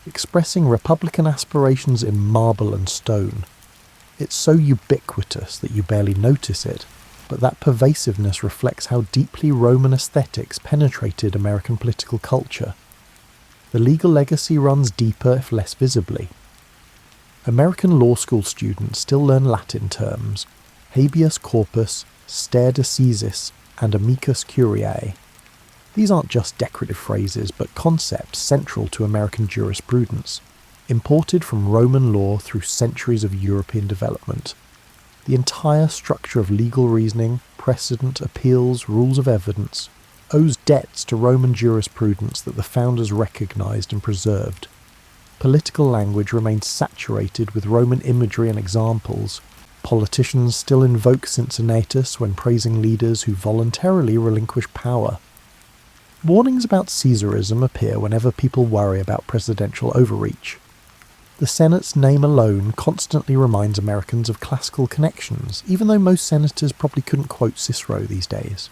expressing republican aspirations in marble and stone. It's so ubiquitous that you barely notice it, but that pervasiveness reflects how deeply Roman aesthetics penetrated American political culture. The legal legacy runs deeper if less visibly. American law school students still learn Latin terms, habeas corpus, stare decisis, and amicus curiae. These aren't just decorative phrases, but concepts central to American jurisprudence, imported from Roman law through centuries of European development. The entire structure of legal reasoning, precedent, appeals, rules of evidence, owes debts to Roman jurisprudence that the founders recognised and preserved. Political language remains saturated with Roman imagery and examples. Politicians still invoke Cincinnatus when praising leaders who voluntarily relinquish power. Warnings about Caesarism appear whenever people worry about presidential overreach. The Senate's name alone constantly reminds Americans of classical connections, even though most senators probably couldn't quote Cicero these days.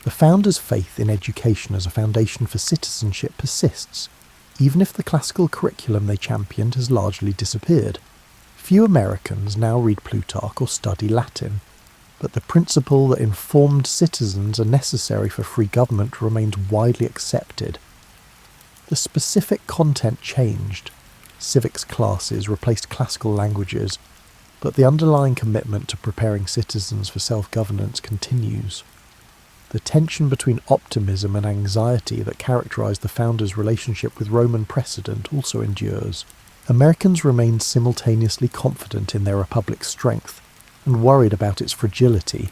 The founders' faith in education as a foundation for citizenship persists. even if the classical curriculum they championed has largely disappeared. Few Americans now read Plutarch or study Latin, but the principle that informed citizens are necessary for free government remains widely accepted. The specific content changed. Civics classes replaced classical languages, but the underlying commitment to preparing citizens for self-governance continues. The tension between optimism and anxiety that characterized the founders' relationship with Roman precedent also endures. Americans remained simultaneously confident in their republic's strength and worried about its fragility,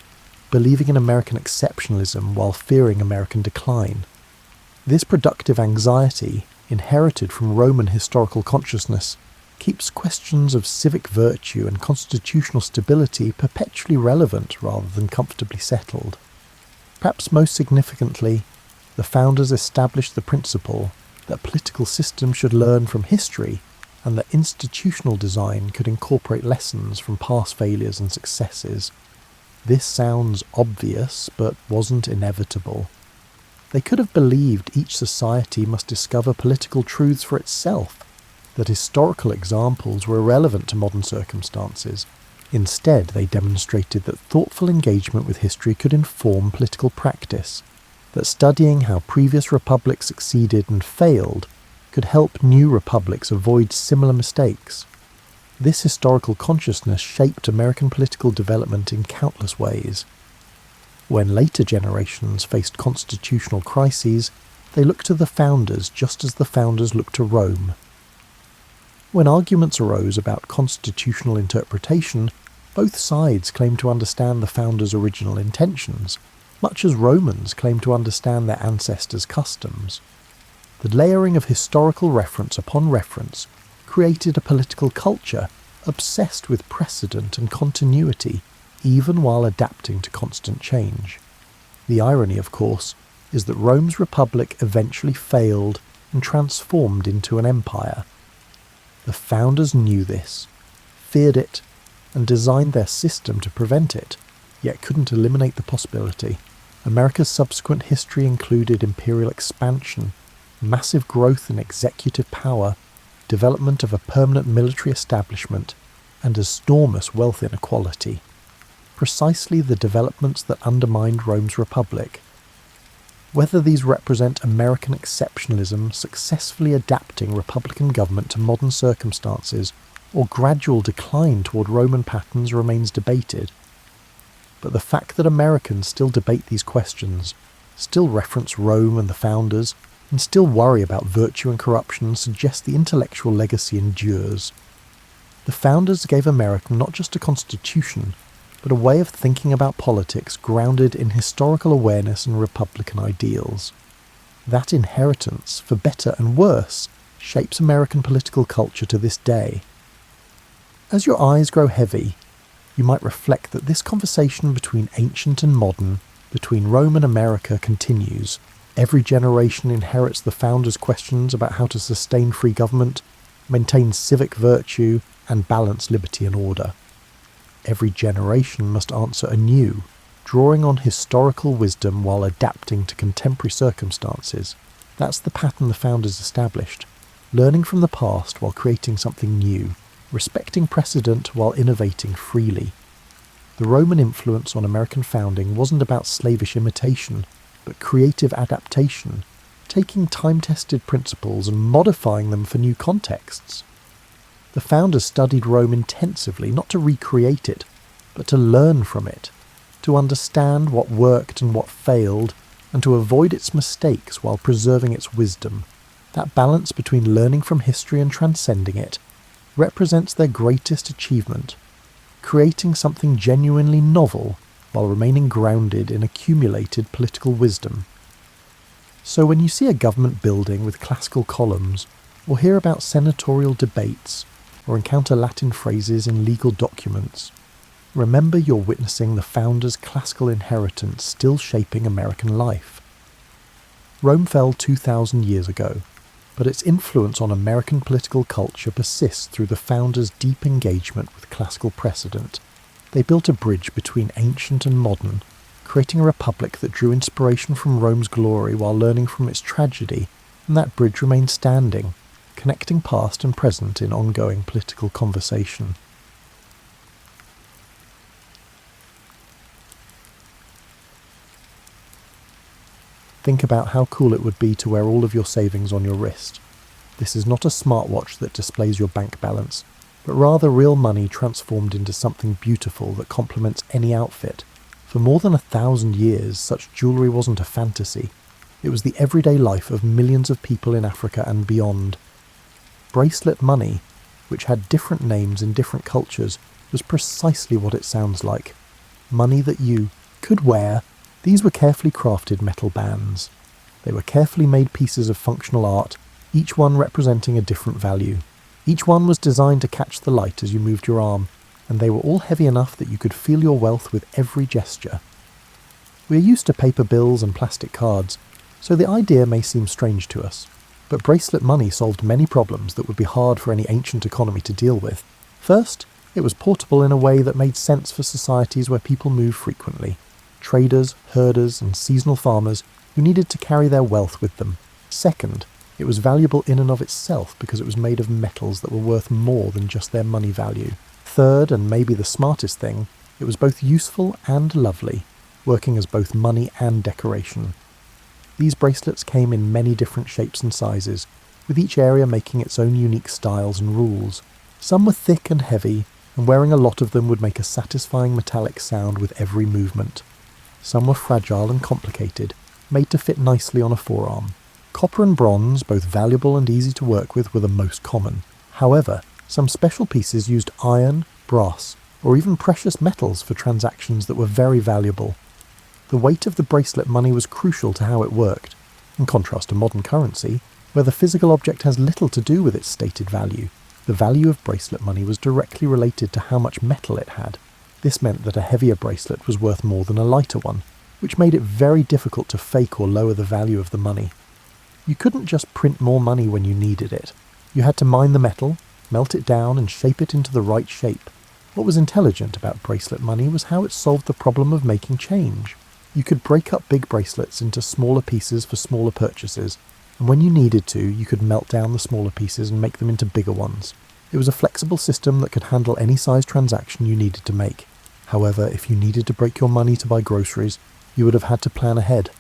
believing in American exceptionalism while fearing American decline. This productive anxiety, inherited from Roman historical consciousness, keeps questions of civic virtue and constitutional stability perpetually relevant rather than comfortably settled. Perhaps most significantly, the founders established the principle that political systems should learn from history and that institutional design could incorporate lessons from past failures and successes. This sounds obvious, but wasn't inevitable. They could have believed each society must discover political truths for itself, that historical examples were irrelevant to modern circumstances. Instead, they demonstrated that thoughtful engagement with history could inform political practice, that studying how previous republics succeeded and failed could help new republics avoid similar mistakes. This historical consciousness shaped American political development in countless ways. When later generations faced constitutional crises, they looked to the founders just as the founders looked to Rome. When arguments arose about constitutional interpretation, both sides claimed to understand the founders' original intentions, much as Romans claimed to understand their ancestors' customs. The layering of historical reference upon reference created a political culture obsessed with precedent and continuity, even while adapting to constant change. The irony, of course, is that Rome's republic eventually failed and transformed into an empire. The founders knew this, feared it, and designed their system to prevent it, yet couldn't eliminate the possibility. America's subsequent history included imperial expansion, massive growth in executive power, development of a permanent military establishment, and enormous wealth inequality. Precisely the developments that undermined Rome's republic. Whether these represent American exceptionalism successfully adapting republican government to modern circumstances or gradual decline toward Roman patterns remains debated. But the fact that Americans still debate these questions, still reference Rome and the founders, and still worry about virtue and corruption suggests the intellectual legacy endures. The founders gave America not just a constitution, but a way of thinking about politics grounded in historical awareness and republican ideals. That inheritance, for better and worse, shapes American political culture to this day. As your eyes grow heavy, you might reflect that this conversation between ancient and modern, between Rome and America, continues. Every generation inherits the founders' questions about how to sustain free government, maintain civic virtue, and balance liberty and order. Every generation must answer anew, drawing on historical wisdom while adapting to contemporary circumstances. That's the pattern the founders established, learning from the past while creating something new, respecting precedent while innovating freely. The Roman influence on American founding wasn't about slavish imitation, but creative adaptation, taking time-tested principles and modifying them for new contexts. The founders studied Rome intensively, not to recreate it, but to learn from it, to understand what worked and what failed, and to avoid its mistakes while preserving its wisdom. That balance between learning from history and transcending it represents their greatest achievement, creating something genuinely novel while remaining grounded in accumulated political wisdom. So when you see a government building with classical columns, or hear about senatorial debates, or encounter Latin phrases in legal documents, remember you're witnessing the founders' classical inheritance still shaping American life. Rome fell 2,000 years ago, but its influence on American political culture persists through the founders' deep engagement with classical precedent. They built a bridge between ancient and modern, creating a republic that drew inspiration from Rome's glory while learning from its tragedy and that bridge remained standing, connecting past and present in ongoing political conversation. Think about how cool it would be to wear all of your savings on your wrist. This is not a smartwatch that displays your bank balance, but rather real money transformed into something beautiful that complements any outfit. For more than 1,000 years, such jewellery wasn't a fantasy. It was the everyday life of millions of people in Africa and beyond. Bracelet money, which had different names in different cultures, was precisely what it sounds like. Money that you could wear. These were carefully crafted metal bands. They were carefully made pieces of functional art, each one representing a different value. Each one was designed to catch the light as you moved your arm, and they were all heavy enough that you could feel your wealth with every gesture. We are used to paper bills and plastic cards, so the idea may seem strange to us. But bracelet money solved many problems that would be hard for any ancient economy to deal with. First, it was portable in a way that made sense for societies where people move frequently. Traders, herders, and seasonal farmers who needed to carry their wealth with them. Second, it was valuable in and of itself because it was made of metals that were worth more than just their money value. Third, and maybe the smartest thing, it was both useful and lovely, working as both money and decoration. These bracelets came in many different shapes and sizes, with each area making its own unique styles and rules. Some were thick and heavy, and wearing a lot of them would make a satisfying metallic sound with every movement. Some were fragile and complicated, made to fit nicely on a forearm. Copper and bronze, both valuable and easy to work with, were the most common. However, some special pieces used iron, brass, or even precious metals for transactions that were very valuable. The weight of the bracelet money was crucial to how it worked, in contrast to modern currency, where the physical object has little to do with its stated value. The value of bracelet money was directly related to how much metal it had. This meant that a heavier bracelet was worth more than a lighter one, which made it very difficult to fake or lower the value of the money. You couldn't just print more money when you needed it. You had to mine the metal, melt it down, and shape it into the right shape. What was intelligent about bracelet money was how it solved the problem of making change. You could break up big bracelets into smaller pieces for smaller purchases, and when you needed to, you could melt down the smaller pieces and make them into bigger ones. It was a flexible system that could handle any size transaction you needed to make. However, if you needed to break your money to buy groceries, you would have had to plan ahead.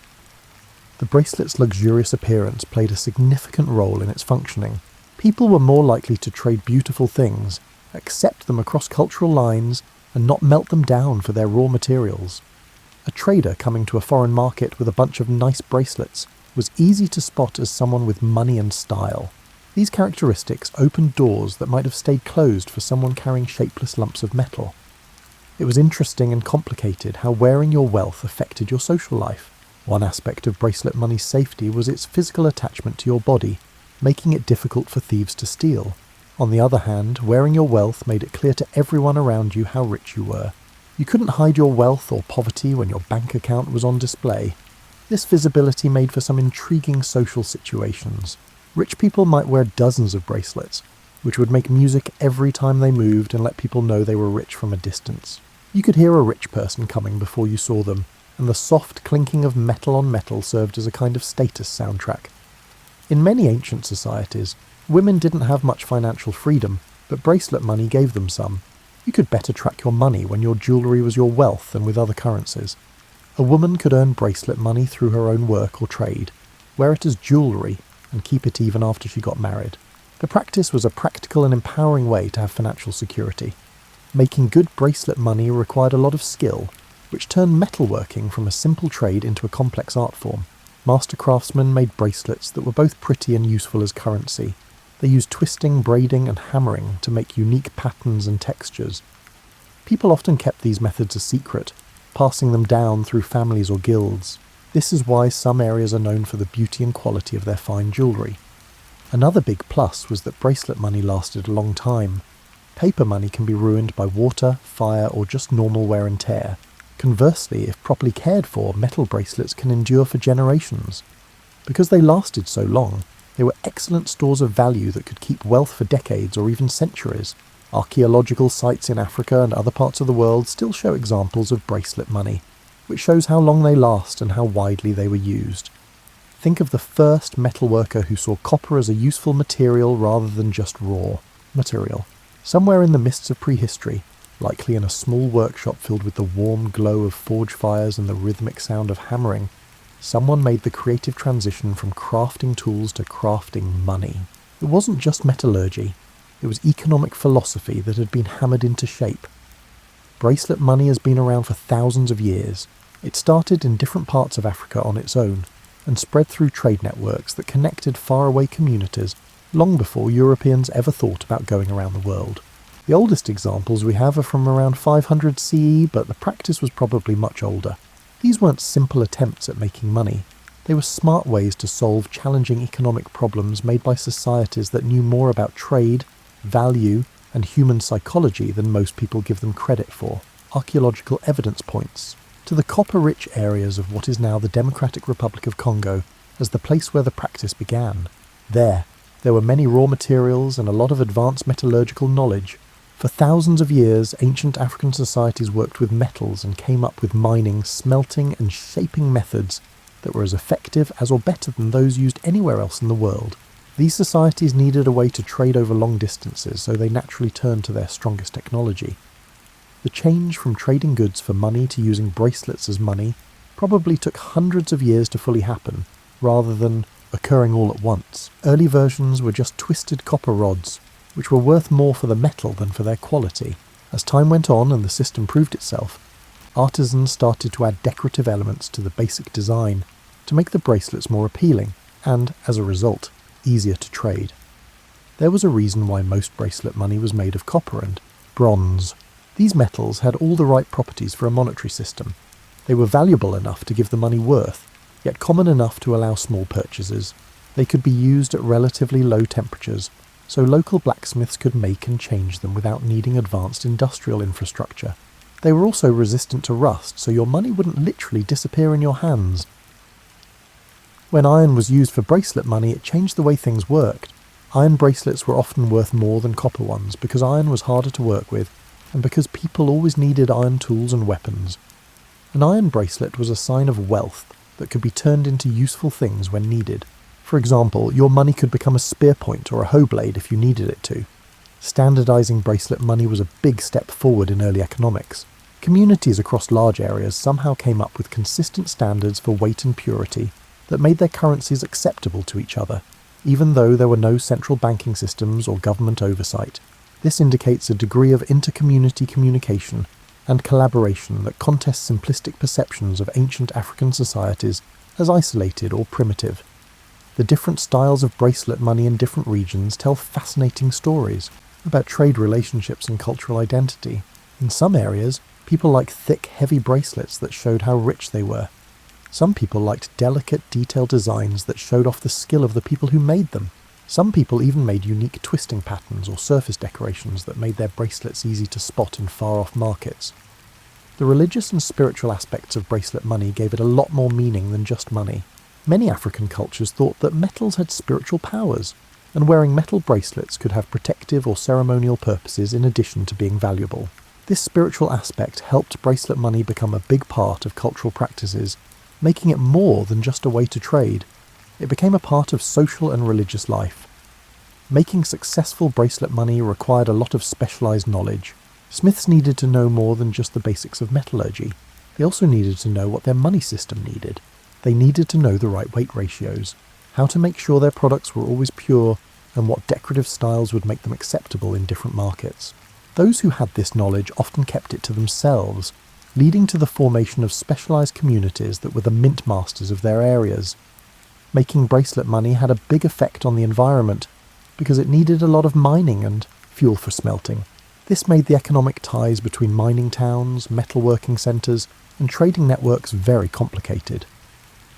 The bracelet's luxurious appearance played a significant role in its functioning. People were more likely to trade beautiful things, accept them across cultural lines, and not melt them down for their raw materials. A trader coming to a foreign market with a bunch of nice bracelets was easy to spot as someone with money and style. These characteristics opened doors that might have stayed closed for someone carrying shapeless lumps of metal. It was interesting and complicated how wearing your wealth affected your social life. One aspect of bracelet money's safety was its physical attachment to your body, making it difficult for thieves to steal. On the other hand, wearing your wealth made it clear to everyone around you how rich you were. You couldn't hide your wealth or poverty when your bank account was on display. This visibility made for some intriguing social situations. Rich people might wear dozens of bracelets, which would make music every time they moved and let people know they were rich from a distance. You could hear a rich person coming before you saw them, and the soft clinking of metal on metal served as a kind of status soundtrack. In many ancient societies, women didn't have much financial freedom, but bracelet money gave them some. You could better track your money when your jewellery was your wealth than with other currencies. A woman could earn bracelet money through her own work or trade, wear it as jewellery, and keep it even after she got married. The practice was a practical and empowering way to have financial security. Making good bracelet money required a lot of skill, which turned metalworking from a simple trade into a complex art form. Master craftsmen made bracelets that were both pretty and useful as currency. They used twisting, braiding, and hammering to make unique patterns and textures. People often kept these methods a secret, passing them down through families or guilds. This is why some areas are known for the beauty and quality of their fine jewellery. Another big plus was that bracelet money lasted a long time. Paper money can be ruined by water, fire, or just normal wear and tear. Conversely, if properly cared for, metal bracelets can endure for generations. Because they lasted so long, they were excellent stores of value that could keep wealth for decades or even centuries. Archaeological sites in Africa and other parts of the world still show examples of bracelet money, which shows how long they last and how widely they were used. Think of the first metalworker who saw copper as a useful material rather than just raw material. Somewhere in the mists of prehistory, likely in a small workshop filled with the warm glow of forge fires and the rhythmic sound of hammering, someone made the creative transition from crafting tools to crafting money. It wasn't just metallurgy, it was economic philosophy that had been hammered into shape. Bracelet money has been around for thousands of years. It started in different parts of Africa on its own, and spread through trade networks that connected faraway communities long before Europeans ever thought about going around the world. The oldest examples we have are from around 500 CE, but the practice was probably much older. These weren't simple attempts at making money. They were smart ways to solve challenging economic problems made by societies that knew more about trade, value, and human psychology than most people give them credit for. Archaeological evidence points to the copper-rich areas of what is now the Democratic Republic of Congo as the place where the practice began. There were many raw materials and a lot of advanced metallurgical knowledge. For thousands of years, ancient African societies worked with metals and came up with mining, smelting, and shaping methods that were as effective as or better than those used anywhere else in the world. These societies needed a way to trade over long distances, so they naturally turned to their strongest technology. The change from trading goods for money to using bracelets as money probably took hundreds of years to fully happen, rather than occurring all at once. Early versions were just twisted copper rods, which were worth more for the metal than for their quality. As time went on and the system proved itself, artisans started to add decorative elements to the basic design to make the bracelets more appealing and, as a result, easier to trade. There was a reason why most bracelet money was made of copper and bronze. These metals had all the right properties for a monetary system. They were valuable enough to give the money worth, yet common enough to allow small purchases. They could be used at relatively low temperatures, so local blacksmiths could make and change them without needing advanced industrial infrastructure. They were also resistant to rust, so your money wouldn't literally disappear in your hands. When iron was used for bracelet money, it changed the way things worked. Iron bracelets were often worth more than copper ones because iron was harder to work with, and because people always needed iron tools and weapons. An iron bracelet was a sign of wealth that could be turned into useful things when needed. For example, your money could become a spear point or a hoe blade if you needed it to. Standardizing bracelet money was a big step forward in early economics. Communities across large areas somehow came up with consistent standards for weight and purity that made their currencies acceptable to each other, even though there were no central banking systems or government oversight. This indicates a degree of inter-community communication and collaboration that contests simplistic perceptions of ancient African societies as isolated or primitive. The different styles of bracelet money in different regions tell fascinating stories about trade relationships and cultural identity. In some areas, people liked thick, heavy bracelets that showed how rich they were. Some people liked delicate, detailed designs that showed off the skill of the people who made them. Some people even made unique twisting patterns or surface decorations that made their bracelets easy to spot in far-off markets. The religious and spiritual aspects of bracelet money gave it a lot more meaning than just money. Many African cultures thought that metals had spiritual powers, and wearing metal bracelets could have protective or ceremonial purposes in addition to being valuable. This spiritual aspect helped bracelet money become a big part of cultural practices, making it more than just a way to trade. It became a part of social and religious life. Making successful bracelet money required a lot of specialized knowledge. Smiths needed to know more than just the basics of metallurgy. They also needed to know what their money system needed. They needed to know the right weight ratios, how to make sure their products were always pure, and what decorative styles would make them acceptable in different markets. Those who had this knowledge often kept it to themselves, leading to the formation of specialized communities that were the mint masters of their areas. Making bracelet money had a big effect on the environment because it needed a lot of mining and fuel for smelting. This made the economic ties between mining towns, metalworking centres, and trading networks very complicated.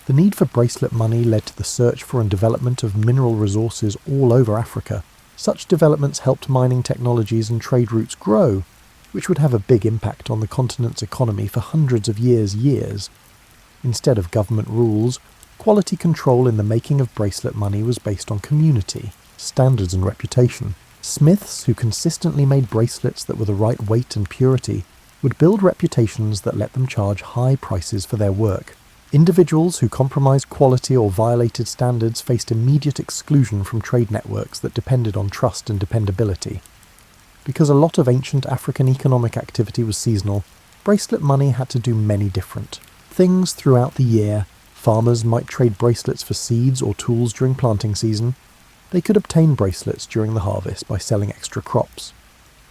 The need for bracelet money led to the search for and development of mineral resources all over Africa. Such developments helped mining technologies and trade routes grow, which would have a big impact on the continent's economy for hundreds of years. Instead of government rules, quality control in the making of bracelet money was based on community, standards and reputation. Smiths who consistently made bracelets that were the right weight and purity would build reputations that let them charge high prices for their work. Individuals who compromised quality or violated standards faced immediate exclusion from trade networks that depended on trust and dependability. Because a lot of ancient African economic activity was seasonal, bracelet money had to do many different things throughout the year. Farmers might trade bracelets for seeds or tools during planting season. They could obtain bracelets during the harvest by selling extra crops.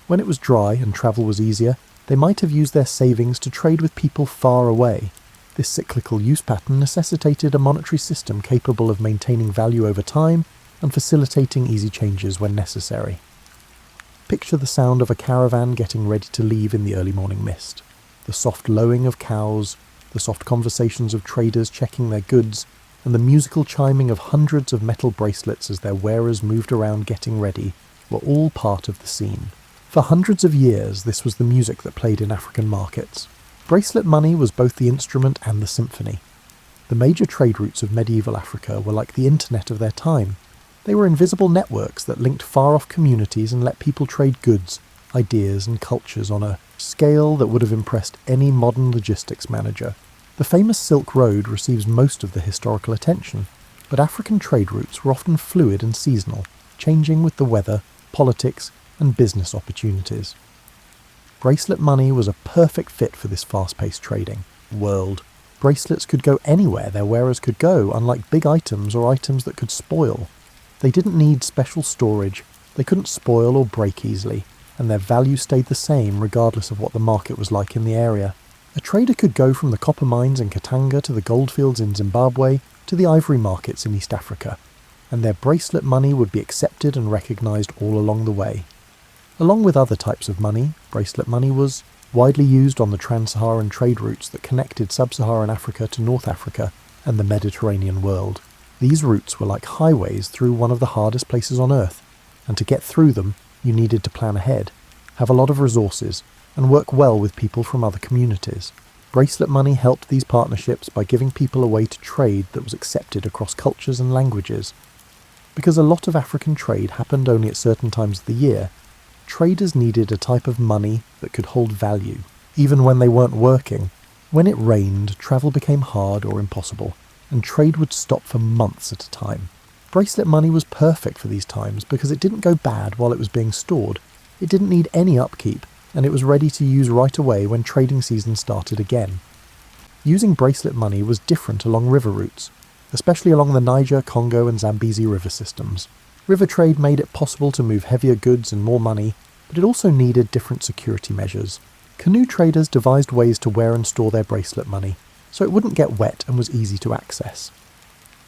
When it was dry and travel was easier, they might have used their savings to trade with people far away. This cyclical use pattern necessitated a monetary system capable of maintaining value over time and facilitating easy changes when necessary. Picture the sound of a caravan getting ready to leave in the early morning mist. The soft lowing of cows, the soft conversations of traders checking their goods, and the musical chiming of hundreds of metal bracelets as their wearers moved around getting ready were all part of the scene. For hundreds of years, this was the music that played in African markets. Bracelet money was both the instrument and the symphony. The major trade routes of medieval Africa were like the internet of their time. They were invisible networks that linked far-off communities and let people trade goods, ideas and cultures on a scale that would have impressed any modern logistics manager. The famous Silk Road receives most of the historical attention, but African trade routes were often fluid and seasonal, changing with the weather, politics, and business opportunities. Bracelet money was a perfect fit for this fast-paced trading world. Bracelets could go anywhere their wearers could go, unlike big items or items that could spoil. They didn't need special storage, they couldn't spoil or break easily, and their value stayed the same regardless of what the market was like in the area. A trader could go from the copper mines in Katanga to the goldfields in Zimbabwe to the ivory markets in East Africa, and their bracelet money would be accepted and recognised all along the way. Along with other types of money, bracelet money was widely used on the trans-Saharan trade routes that connected sub-Saharan Africa to North Africa and the Mediterranean world. These routes were like highways through one of the hardest places on Earth, and to get through them, you needed to plan ahead, have a lot of resources, and work well with people from other communities. Bracelet money helped these partnerships by giving people a way to trade that was accepted across cultures and languages. Because a lot of African trade happened only at certain times of the year, traders needed a type of money that could hold value, even when they weren't working. When it rained, travel became hard or impossible, and trade would stop for months at a time. Bracelet money was perfect for these times because it didn't go bad while it was being stored. It didn't need any upkeep, and it was ready to use right away when trading season started again. Using bracelet money was different along river routes, especially along the Niger, Congo, and Zambezi river systems. River trade made it possible to move heavier goods and more money, but it also needed different security measures. Canoe traders devised ways to wear and store their bracelet money, so it wouldn't get wet and was easy to access.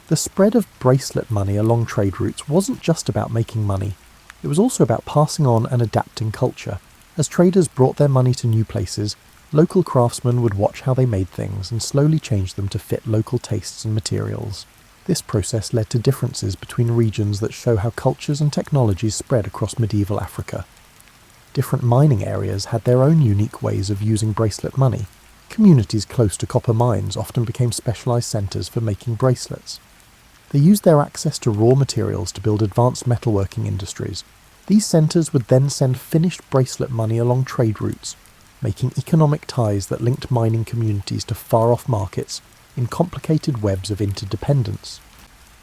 The spread of bracelet money along trade routes wasn't just about making money, it was also about passing on and adapting culture. As traders brought their money to new places, local craftsmen would watch how they made things and slowly change them to fit local tastes and materials. This process led to differences between regions that show how cultures and technologies spread across medieval Africa. Different mining areas had their own unique ways of using bracelet money. Communities close to copper mines often became specialised centres for making bracelets. They used their access to raw materials to build advanced metalworking industries. These centres would then send finished bracelet money along trade routes, making economic ties that linked mining communities to far-off markets in complicated webs of interdependence.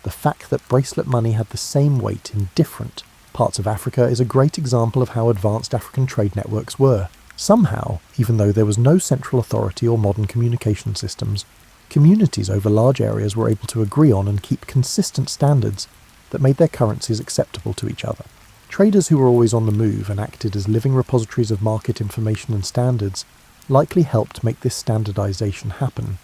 The fact that bracelet money had the same weight in different parts of Africa is a great example of how advanced African trade networks were. Somehow, even though there was no central authority or modern communication systems, communities over large areas were able to agree on and keep consistent standards that made their currencies acceptable to each other. Traders who were always on the move and acted as living repositories of market information and standards likely helped make this standardization happen.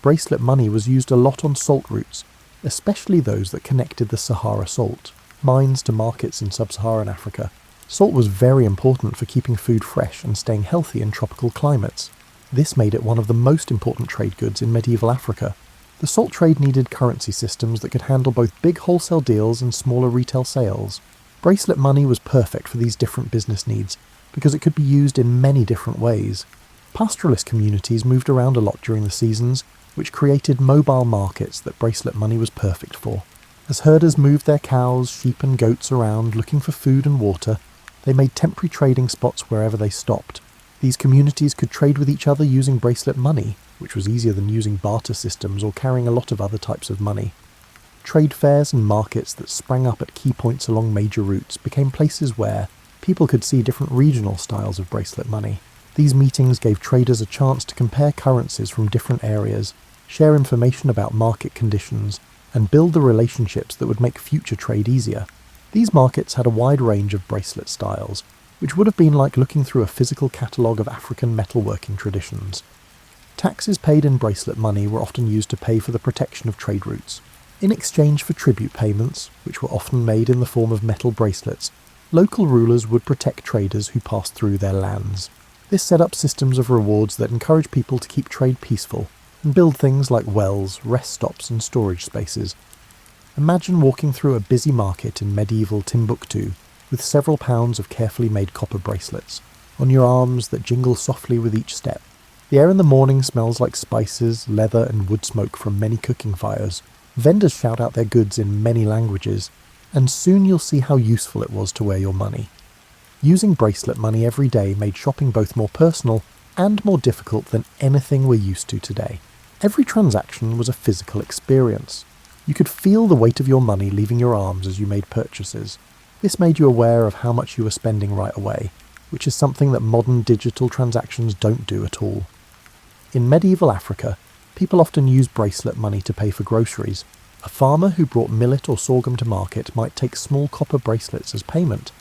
Bracelet money was used a lot on salt routes, especially those that connected the Sahara Salt, mines to markets in sub-Saharan Africa. Salt was very important for keeping food fresh and staying healthy in tropical climates. This made it one of the most important trade goods in medieval Africa. The salt trade needed currency systems that could handle both big wholesale deals and smaller retail sales. Bracelet money was perfect for these different business needs because it could be used in many different ways. Pastoralist communities moved around a lot during the seasons, which created mobile markets that bracelet money was perfect for. As herders moved their cows, sheep and goats around looking for food and water, they made temporary trading spots wherever they stopped. These communities could trade with each other using bracelet money, which was easier than using barter systems or carrying a lot of other types of money. Trade fairs and markets that sprang up at key points along major routes became places where people could see different regional styles of bracelet money. These meetings gave traders a chance to compare currencies from different areas, share information about market conditions, and build the relationships that would make future trade easier. These markets had a wide range of bracelet styles, which would have been like looking through a physical catalogue of African metalworking traditions. Taxes paid in bracelet money were often used to pay for the protection of trade routes. In exchange for tribute payments, which were often made in the form of metal bracelets, local rulers would protect traders who passed through their lands. This set up systems of rewards that encourage people to keep trade peaceful and build things like wells, rest stops and storage spaces. Imagine walking through a busy market in medieval Timbuktu with several pounds of carefully made copper bracelets on your arms that jingle softly with each step. The air in the morning smells like spices, leather and wood smoke from many cooking fires. Vendors shout out their goods in many languages, and soon you'll see how useful it was to wear your money. Using bracelet money every day made shopping both more personal and more difficult than anything we're used to today. Every transaction was a physical experience. You could feel the weight of your money leaving your arms as you made purchases. This made you aware of how much you were spending right away, which is something that modern digital transactions don't do at all. In medieval Africa, people often used bracelet money to pay for groceries. A farmer who brought millet or sorghum to market might take small copper bracelets as payment.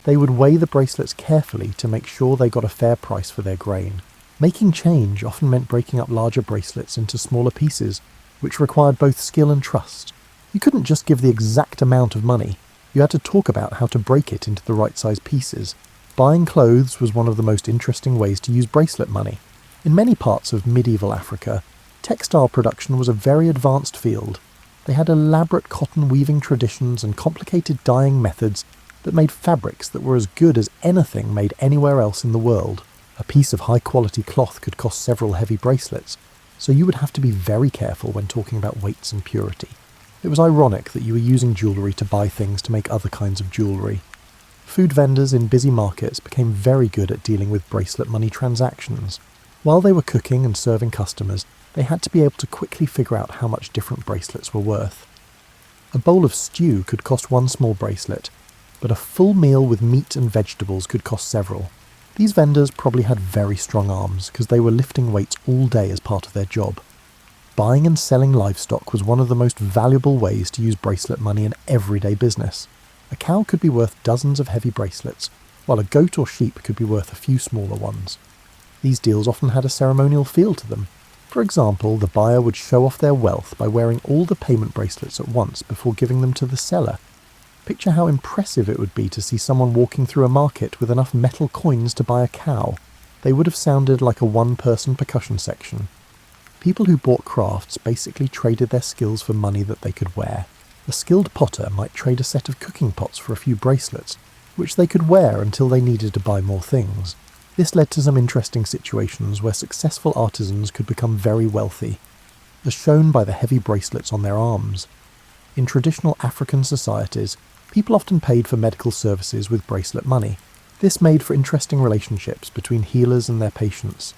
They would weigh the bracelets carefully to make sure they got a fair price for their grain. Making change often meant breaking up larger bracelets into smaller pieces, which required both skill and trust. You couldn't just give the exact amount of money. You had to talk about how to break it into the right size pieces. Buying clothes was one of the most interesting ways to use bracelet money. In many parts of medieval Africa, textile production was a very advanced field. They had elaborate cotton weaving traditions and complicated dyeing methods that made fabrics that were as good as anything made anywhere else in the world. A piece of high-quality cloth could cost several heavy bracelets, so you would have to be very careful when talking about weights and purity. It was ironic that you were using jewellery to buy things to make other kinds of jewellery. Food vendors in busy markets became very good at dealing with bracelet money transactions. While they were cooking and serving customers, they had to be able to quickly figure out how much different bracelets were worth. A bowl of stew could cost one small bracelet, but a full meal with meat and vegetables could cost several. These vendors probably had very strong arms because they were lifting weights all day as part of their job. Buying and selling livestock was one of the most valuable ways to use bracelet money in everyday business. A cow could be worth dozens of heavy bracelets, while a goat or sheep could be worth a few smaller ones. These deals often had a ceremonial feel to them. For example, the buyer would show off their wealth by wearing all the payment bracelets at once before giving them to the seller. Picture how impressive it would be to see someone walking through a market with enough metal coins to buy a cow. They would have sounded like a one-person percussion section. People who bought crafts basically traded their skills for money that they could wear. A skilled potter might trade a set of cooking pots for a few bracelets, which they could wear until they needed to buy more things. This led to some interesting situations where successful artisans could become very wealthy, as shown by the heavy bracelets on their arms. In traditional African societies, people often paid for medical services with bracelet money. This made for interesting relationships between healers and their patients.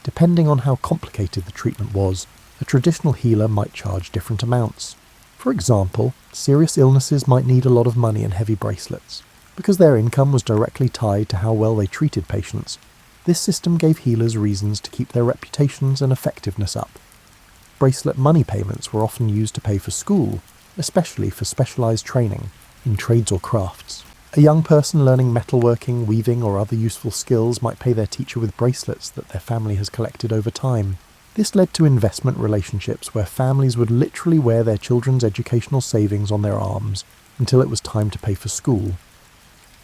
Depending on how complicated the treatment was, a traditional healer might charge different amounts. For example, serious illnesses might need a lot of money and heavy bracelets. Because their income was directly tied to how well they treated patients, this system gave healers reasons to keep their reputations and effectiveness up. Bracelet money payments were often used to pay for school, especially for specialised training in trades or crafts. A young person learning metalworking, weaving or other useful skills might pay their teacher with bracelets that their family has collected over time. This led to investment relationships where families would literally wear their children's educational savings on their arms until it was time to pay for school.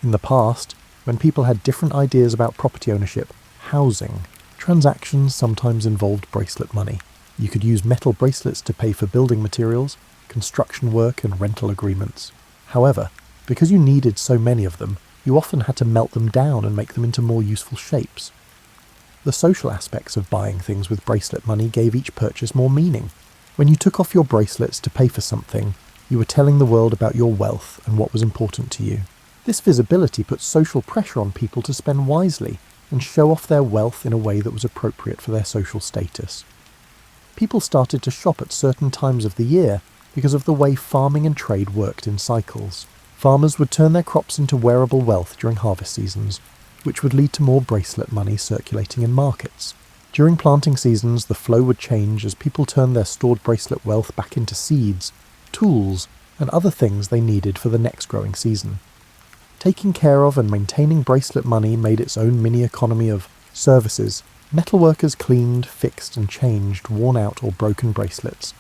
In the past, when people had different ideas about property ownership, housing, transactions sometimes involved bracelet money. You could use metal bracelets to pay for building materials, construction work and rental agreements. However, because you needed so many of them, you often had to melt them down and make them into more useful shapes. The social aspects of buying things with bracelet money gave each purchase more meaning. When you took off your bracelets to pay for something, you were telling the world about your wealth and what was important to you. This visibility put social pressure on people to spend wisely and show off their wealth in a way that was appropriate for their social status. People started to shop at certain times of the year because of the way farming and trade worked in cycles. Farmers would turn their crops into wearable wealth during harvest seasons, which would lead to more bracelet money circulating in markets. During planting seasons, the flow would change as people turned their stored bracelet wealth back into seeds, tools, and other things they needed for the next growing season. Taking care of and maintaining bracelet money made its own mini-economy of services. Metalworkers cleaned, fixed, and changed worn-out or broken bracelets.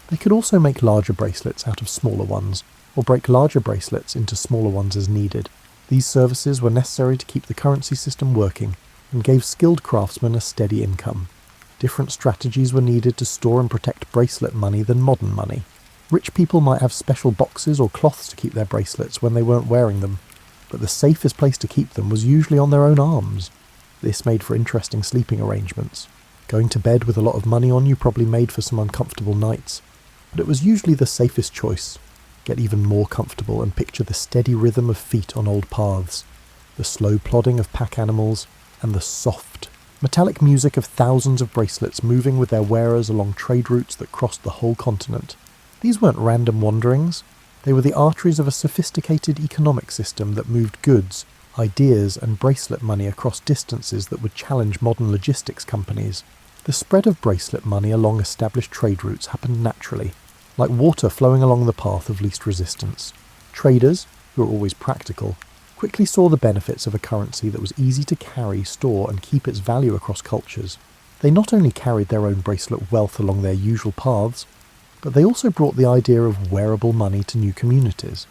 They could also make larger bracelets out of smaller ones, or break larger bracelets into smaller ones as needed. These services were necessary to keep the currency system working, and gave skilled craftsmen a steady income. Different strategies were needed to store and protect bracelet money than modern money. Rich people might have special boxes or cloths to keep their bracelets when they weren't wearing them, but the safest place to keep them was usually on their own arms. This made for interesting sleeping arrangements. Going to bed with a lot of money on you probably made for some uncomfortable nights, but it was usually the safest choice. Get even more comfortable and picture the steady rhythm of feet on old paths, the slow plodding of pack animals, and the soft, metallic music of thousands of bracelets moving with their wearers along trade routes that crossed the whole continent. These weren't random wanderings. They were the arteries of a sophisticated economic system that moved goods, ideas, and bracelet money across distances that would challenge modern logistics companies. The spread of bracelet money along established trade routes happened naturally, like water flowing along the path of least resistance. Traders, who were always practical, quickly saw the benefits of a currency that was easy to carry, store, and keep its value across cultures. They not only carried their own bracelet wealth along their usual paths, but they also brought the idea of wearable money to new communities.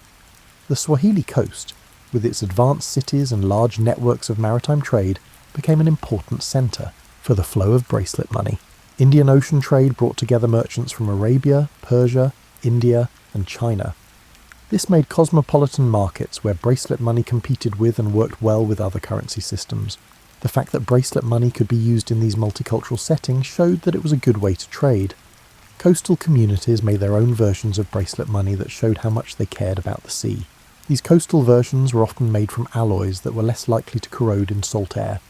The Swahili coast, with its advanced cities and large networks of maritime trade, became an important centre for the flow of bracelet money. Indian Ocean trade brought together merchants from Arabia, Persia, India, and China. This made cosmopolitan markets where bracelet money competed with and worked well with other currency systems. The fact that bracelet money could be used in these multicultural settings showed that it was a good way to trade. Coastal communities made their own versions of bracelet money that showed how much they cared about the sea. These coastal versions were often made from alloys that were less likely to corrode in salt air.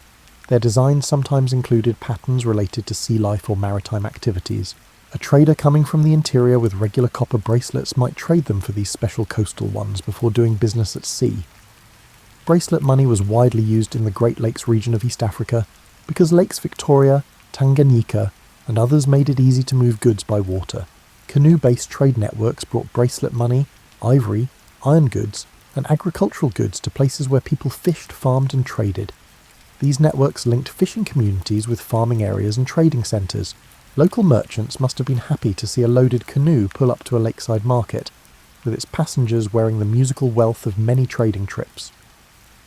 Their designs sometimes included patterns related to sea life or maritime activities. A trader coming from the interior with regular copper bracelets might trade them for these special coastal ones before doing business at sea. Bracelet money was widely used in the Great Lakes region of East Africa because Lakes Victoria, Tanganyika, and others made it easy to move goods by water. Canoe-based trade networks brought bracelet money, ivory, iron goods, and agricultural goods to places where people fished, farmed, and traded. These networks linked fishing communities with farming areas and trading centres. Local merchants must have been happy to see a loaded canoe pull up to a lakeside market, with its passengers wearing the musical wealth of many trading trips.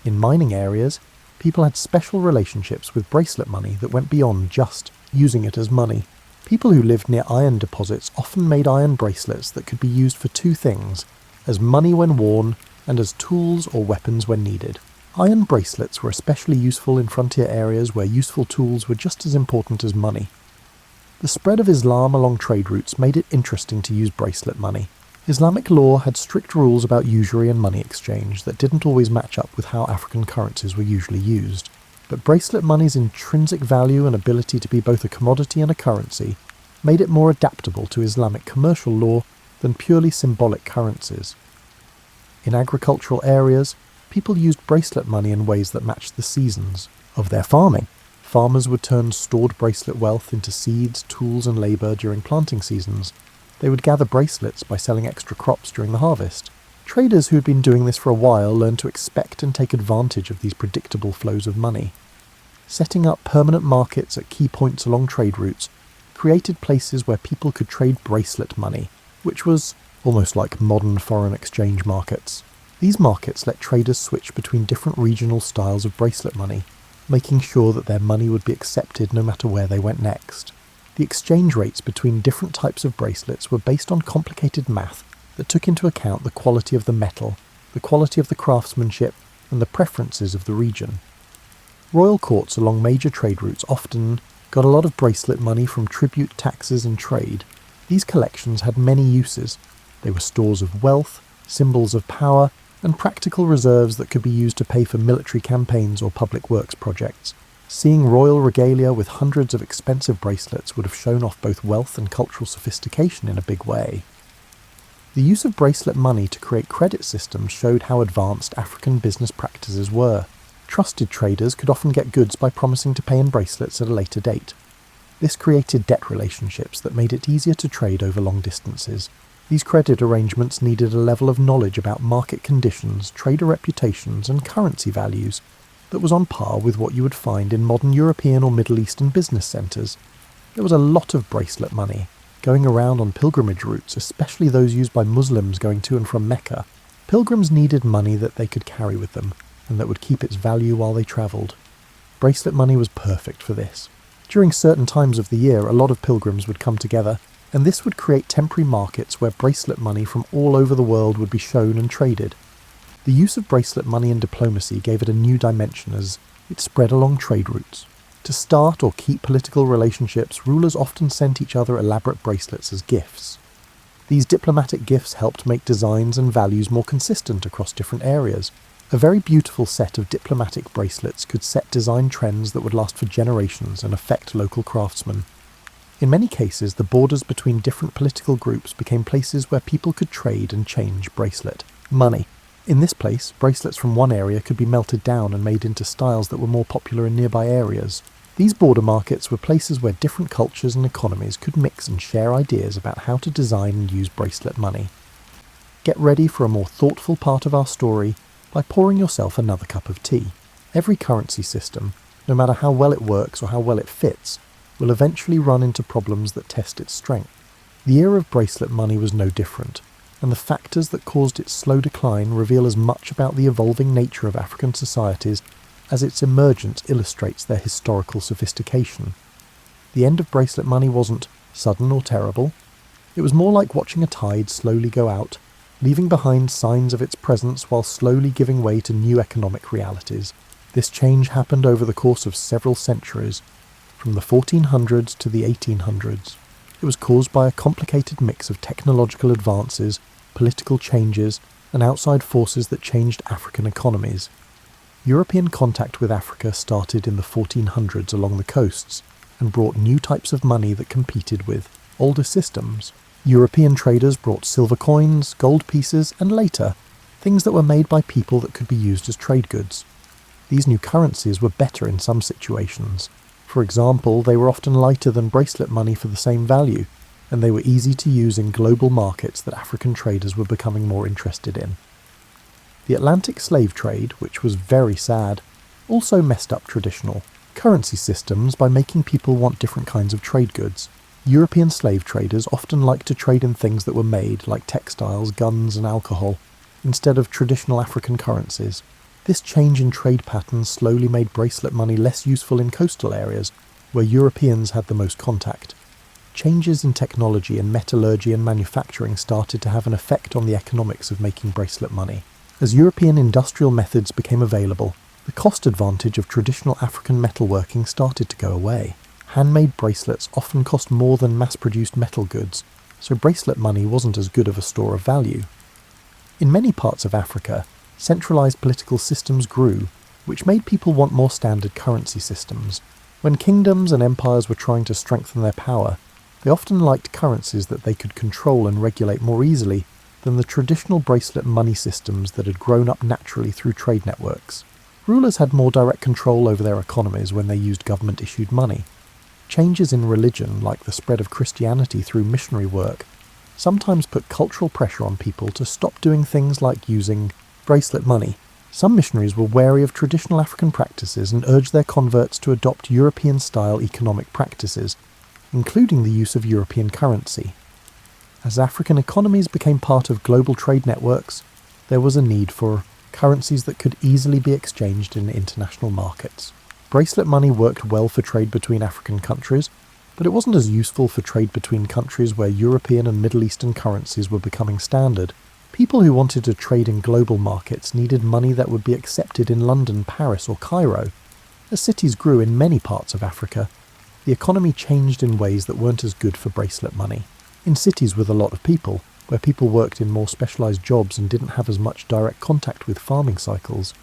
In mining areas, people had special relationships with bracelet money that went beyond just using it as money. People who lived near iron deposits often made iron bracelets that could be used for two things, as money when worn and as tools or weapons when needed. Iron bracelets were especially useful in frontier areas where useful tools were just as important as money. The spread of Islam along trade routes made it interesting to use bracelet money. Islamic law had strict rules about usury and money exchange that didn't always match up with how African currencies were usually used. But bracelet money's intrinsic value and ability to be both a commodity and a currency made it more adaptable to Islamic commercial law than purely symbolic currencies. In agricultural areas, people used bracelet money in ways that matched the seasons of their farming. Farmers would turn stored bracelet wealth into seeds, tools, and labour during planting seasons. They would gather bracelets by selling extra crops during the harvest. Traders who had been doing this for a while learned to expect and take advantage of these predictable flows of money. Setting up permanent markets at key points along trade routes created places where people could trade bracelet money, which was almost like modern foreign exchange markets. These markets let traders switch between different regional styles of bracelet money, making sure that their money would be accepted no matter where they went next. The exchange rates between different types of bracelets were based on complicated math that took into account the quality of the metal, the quality of the craftsmanship, and the preferences of the region. Royal courts along major trade routes often got a lot of bracelet money from tribute, taxes, and trade. These collections had many uses. They were stores of wealth, symbols of power, and practical reserves that could be used to pay for military campaigns or public works projects. Seeing royal regalia with hundreds of expensive bracelets would have shown off both wealth and cultural sophistication in a big way. The use of bracelet money to create credit systems showed how advanced African business practices were. Trusted traders could often get goods by promising to pay in bracelets at a later date. This created debt relationships that made it easier to trade over long distances. These credit arrangements needed a level of knowledge about market conditions, trader reputations, and currency values that was on par with what you would find in modern European or Middle Eastern business centres. There was a lot of bracelet money going around on pilgrimage routes, especially those used by Muslims going to and from Mecca. Pilgrims needed money that they could carry with them, and that would keep its value while they travelled. Bracelet money was perfect for this. During certain times of the year, a lot of pilgrims would come together, and this would create temporary markets where bracelet money from all over the world would be shown and traded. The use of bracelet money in diplomacy gave it a new dimension as it spread along trade routes. To start or keep political relationships, rulers often sent each other elaborate bracelets as gifts. These diplomatic gifts helped make designs and values more consistent across different areas. A very beautiful set of diplomatic bracelets could set design trends that would last for generations and affect local craftsmen. In many cases, the borders between different political groups became places where people could trade and change bracelet money. In this place, bracelets from one area could be melted down and made into styles that were more popular in nearby areas. These border markets were places where different cultures and economies could mix and share ideas about how to design and use bracelet money. Get ready for a more thoughtful part of our story by pouring yourself another cup of tea. Every currency system, no matter how well it works or how well it fits, will eventually run into problems that test its strength. The era of bracelet money was no different, and the factors that caused its slow decline reveal as much about the evolving nature of African societies as its emergence illustrates their historical sophistication. The end of bracelet money wasn't sudden or terrible. It was more like watching a tide slowly go out, leaving behind signs of its presence while slowly giving way to new economic realities. This change happened over the course of several centuries, from the 1400s to the 1800s. It was caused by a complicated mix of technological advances, political changes, and outside forces that changed African economies. European contact with Africa started in the 1400s along the coasts and brought new types of money that competed with older systems. European traders brought silver coins, gold pieces, and later, things that were made by people that could be used as trade goods. These new currencies were better in some situations. For example, they were often lighter than bracelet money for the same value, and they were easy to use in global markets that African traders were becoming more interested in. The Atlantic slave trade, which was very sad, also messed up traditional currency systems by making people want different kinds of trade goods. European slave traders often liked to trade in things that were made, like textiles, guns, and alcohol, instead of traditional African currencies. This change in trade patterns slowly made bracelet money less useful in coastal areas, where Europeans had the most contact. Changes in technology in metallurgy and manufacturing started to have an effect on the economics of making bracelet money. As European industrial methods became available, the cost advantage of traditional African metalworking started to go away. Handmade bracelets often cost more than mass-produced metal goods, so bracelet money wasn't as good of a store of value. In many parts of Africa, centralized political systems grew, which made people want more standard currency systems. When kingdoms and empires were trying to strengthen their power, they often liked currencies that they could control and regulate more easily than the traditional bracelet money systems that had grown up naturally through trade networks. Rulers had more direct control over their economies when they used government-issued money. Changes in religion, like the spread of Christianity through missionary work, sometimes put cultural pressure on people to stop doing things like using bracelet money. Some missionaries were wary of traditional African practices and urged their converts to adopt European-style economic practices, including the use of European currency. As African economies became part of global trade networks, there was a need for currencies that could easily be exchanged in international markets. Bracelet money worked well for trade between African countries, but it wasn't as useful for trade between countries where European and Middle Eastern currencies were becoming standard. People who wanted to trade in global markets needed money that would be accepted in London, Paris, or Cairo. As cities grew in many parts of Africa, the economy changed in ways that weren't as good for bracelet money. In cities with a lot of people, where people worked in more specialized jobs and didn't have as much direct contact with farming cycles,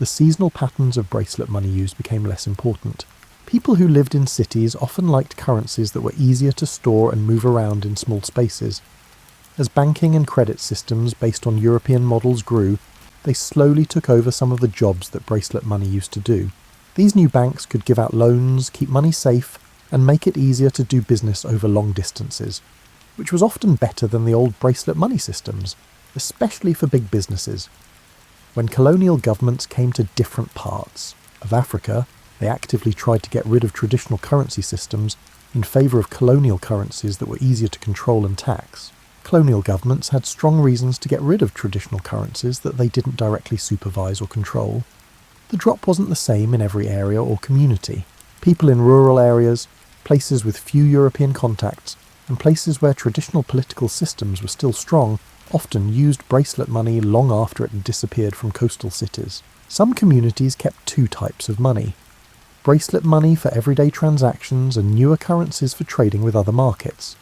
the seasonal patterns of bracelet money use became less important. People who lived in cities often liked currencies that were easier to store and move around in small spaces. As banking and credit systems based on European models grew, they slowly took over some of the jobs that bracelet money used to do. These new banks could give out loans, keep money safe, and make it easier to do business over long distances, which was often better than the old bracelet money systems, especially for big businesses. When colonial governments came to different parts of Africa, they actively tried to get rid of traditional currency systems in favour of colonial currencies that were easier to control and tax. Colonial governments had strong reasons to get rid of traditional currencies that they didn't directly supervise or control. The drop wasn't the same in every area or community. People in rural areas, places with few European contacts, and places where traditional political systems were still strong often used bracelet money long after it had disappeared from coastal cities. Some communities kept two types of money: bracelet money for everyday transactions and newer currencies for trading with other markets.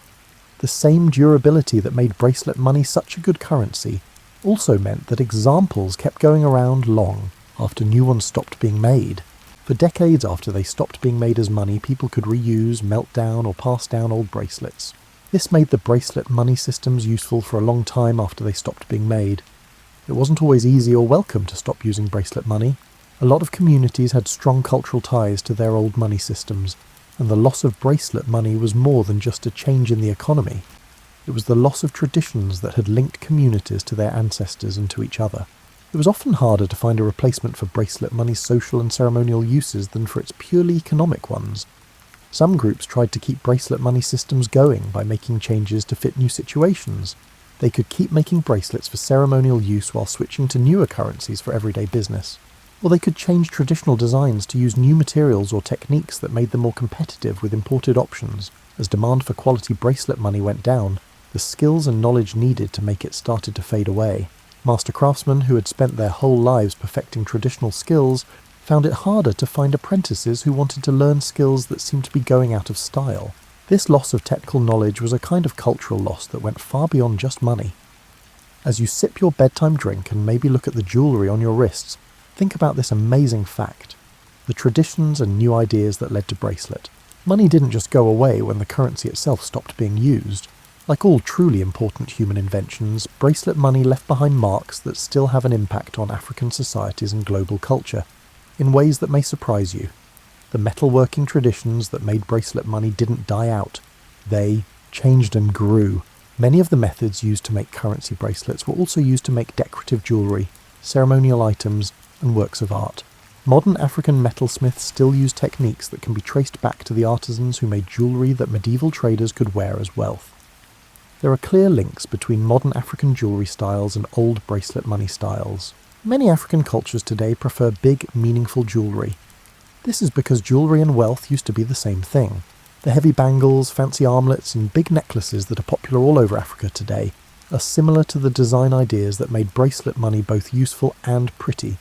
The same durability that made bracelet money such a good currency also meant that examples kept going around long after new ones stopped being made. For decades after they stopped being made as money, people could reuse, melt down, or pass down old bracelets. This made the bracelet money systems useful for a long time after they stopped being made. It wasn't always easy or welcome to stop using bracelet money. A lot of communities had strong cultural ties to their old money systems, and the loss of bracelet money was more than just a change in the economy. It was the loss of traditions that had linked communities to their ancestors and to each other. It was often harder to find a replacement for bracelet money's social and ceremonial uses than for its purely economic ones. Some groups tried to keep bracelet money systems going by making changes to fit new situations. They could keep making bracelets for ceremonial use while switching to newer currencies for everyday business. Or they could change traditional designs to use new materials or techniques that made them more competitive with imported options. As demand for quality bracelet money went down, the skills and knowledge needed to make it started to fade away. Master craftsmen who had spent their whole lives perfecting traditional skills found it harder to find apprentices who wanted to learn skills that seemed to be going out of style. This loss of technical knowledge was a kind of cultural loss that went far beyond just money. As you sip your bedtime drink and maybe look at the jewellery on your wrists, think about this amazing fact: the traditions and new ideas that led to Bracelet. Money didn't just go away when the currency itself stopped being used. Like all truly important human inventions, bracelet money left behind marks that still have an impact on African societies and global culture, in ways that may surprise you. The metalworking traditions that made bracelet money didn't die out. They changed and grew. Many of the methods used to make currency bracelets were also used to make decorative jewellery, ceremonial items, and works of art. Modern African metalsmiths still use techniques that can be traced back to the artisans who made jewellery that medieval traders could wear as wealth. There are clear links between modern African jewellery styles and old bracelet money styles. Many African cultures today prefer big, meaningful jewellery. This is because jewellery and wealth used to be the same thing. The heavy bangles, fancy armlets, and big necklaces that are popular all over Africa today are similar to the design ideas that made bracelet money both useful and pretty.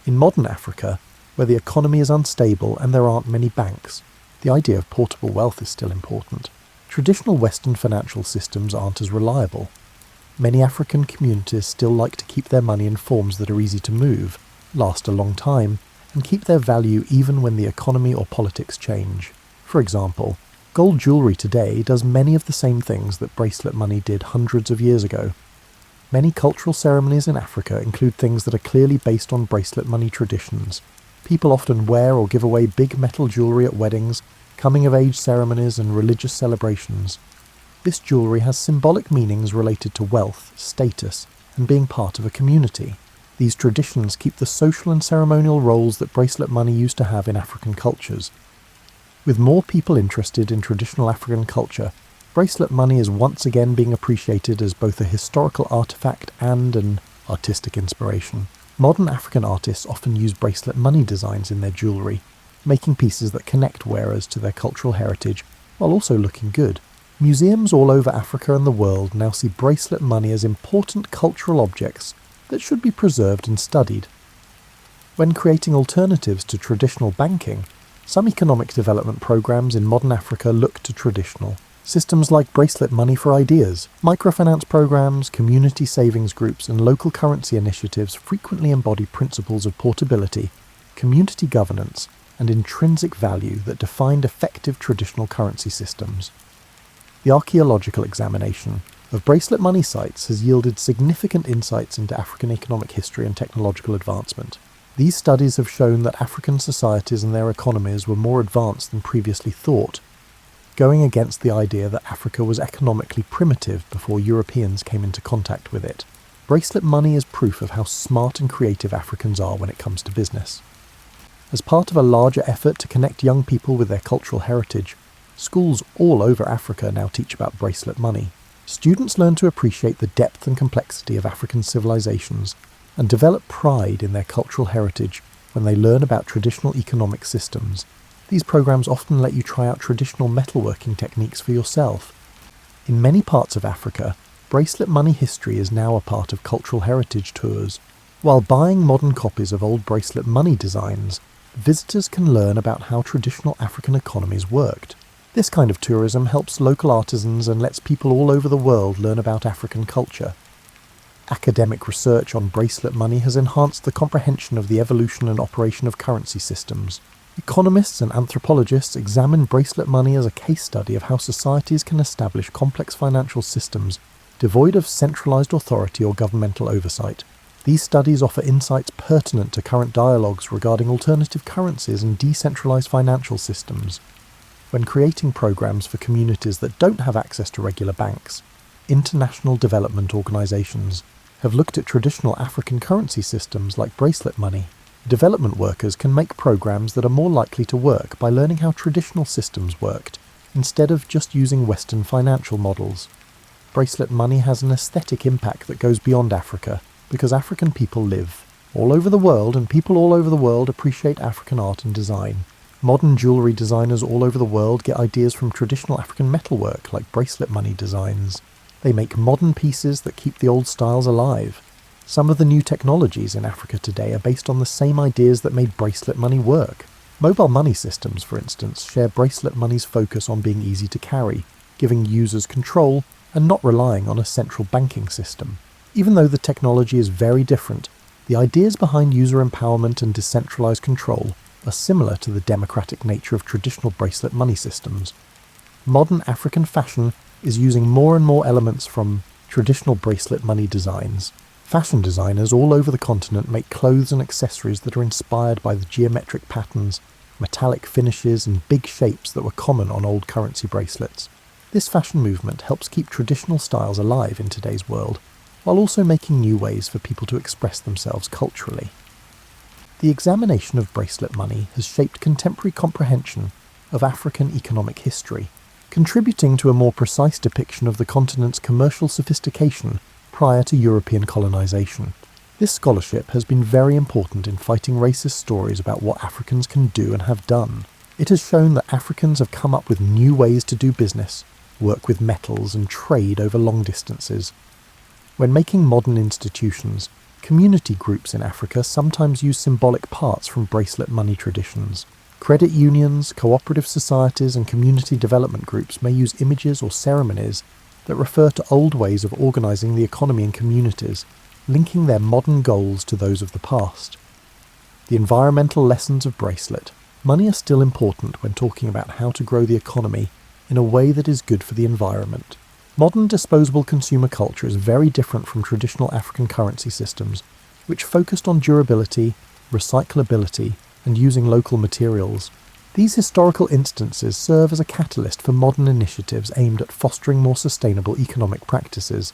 In modern Africa, where the economy is unstable and there aren't many banks, the idea of portable wealth is still important. Traditional Western financial systems aren't as reliable. Many African communities still like to keep their money in forms that are easy to move, last a long time, and keep their value even when the economy or politics change. For example, gold jewellery today does many of the same things that bracelet money did hundreds of years ago. Many cultural ceremonies in Africa include things that are clearly based on bracelet money traditions. People often wear or give away big metal jewellery at weddings, coming-of-age ceremonies, and religious celebrations. This jewellery has symbolic meanings related to wealth, status, and being part of a community. These traditions keep the social and ceremonial roles that bracelet money used to have in African cultures. With more people interested in traditional African culture, bracelet money is once again being appreciated as both a historical artifact and an artistic inspiration. Modern African artists often use bracelet money designs in their jewellery, making pieces that connect wearers to their cultural heritage while also looking good. Museums all over Africa and the world now see bracelet money as important cultural objects that should be preserved and studied. When creating alternatives to traditional banking, some economic development programs in modern Africa look to traditional. Systems like Bracelet money for ideas, microfinance programs, community savings groups, and local currency initiatives frequently embody principles of portability, community governance, and intrinsic value that defined effective traditional currency systems. The archaeological examination of Bracelet money sites has yielded significant insights into African economic history and technological advancement. These studies have shown that African societies and their economies were more advanced than previously thought, going against the idea that Africa was economically primitive before Europeans came into contact with it. Bracelet money is proof of how smart and creative Africans are when it comes to business. As part of a larger effort to connect young people with their cultural heritage, schools all over Africa now teach about bracelet money. Students learn to appreciate the depth and complexity of African civilizations and develop pride in their cultural heritage when they learn about traditional economic systems. These programs often let you try out traditional metalworking techniques for yourself. In many parts of Africa, bracelet money history is now a part of cultural heritage tours. While buying modern copies of old bracelet money designs, visitors can learn about how traditional African economies worked. This kind of tourism helps local artisans and lets people all over the world learn about African culture. Academic research on bracelet money has enhanced the comprehension of the evolution and operation of currency systems. Economists and anthropologists examine bracelet money as a case study of how societies can establish complex financial systems devoid of centralized authority or governmental oversight. These studies offer insights pertinent to current dialogues regarding alternative currencies and decentralized financial systems. When creating programs for communities that don't have access to regular banks, international development organizations have looked at traditional African currency systems like bracelet money. Development workers can make programs that are more likely to work by learning how traditional systems worked, instead of just using Western financial models. Bracelet money has an aesthetic impact that goes beyond Africa, because African people live all over the world, and people all over the world appreciate African art and design. Modern jewellery designers all over the world get ideas from traditional African metalwork like bracelet money designs. They make modern pieces that keep the old styles alive. Some of the new technologies in Africa today are based on the same ideas that made bracelet money work. Mobile money systems, for instance, share bracelet money's focus on being easy to carry, giving users control and not relying on a central banking system. Even though the technology is very different, the ideas behind user empowerment and decentralized control are similar to the democratic nature of traditional bracelet money systems. Modern African fashion is using more and more elements from traditional bracelet money designs. Fashion designers all over the continent make clothes and accessories that are inspired by the geometric patterns, metallic finishes, and big shapes that were common on old currency bracelets. This fashion movement helps keep traditional styles alive in today's world, while also making new ways for people to express themselves culturally. The examination of bracelet money has shaped contemporary comprehension of African economic history, contributing to a more precise depiction of the continent's commercial sophistication prior to European colonization. This scholarship has been very important in fighting racist stories about what Africans can do and have done. It has shown that Africans have come up with new ways to do business, work with metals, and trade over long distances. When making modern institutions, community groups in Africa sometimes use symbolic parts from bracelet money traditions. Credit unions, cooperative societies, and community development groups may use images or ceremonies that refer to old ways of organizing the economy in communities, linking their modern goals to those of the past. The environmental lessons of bracelet money are still important when talking about how to grow the economy in a way that is good for the environment. Modern disposable consumer culture is very different from traditional African currency systems, which focused on durability, recyclability, and using local materials. These historical instances serve as a catalyst for modern initiatives aimed at fostering more sustainable economic practices.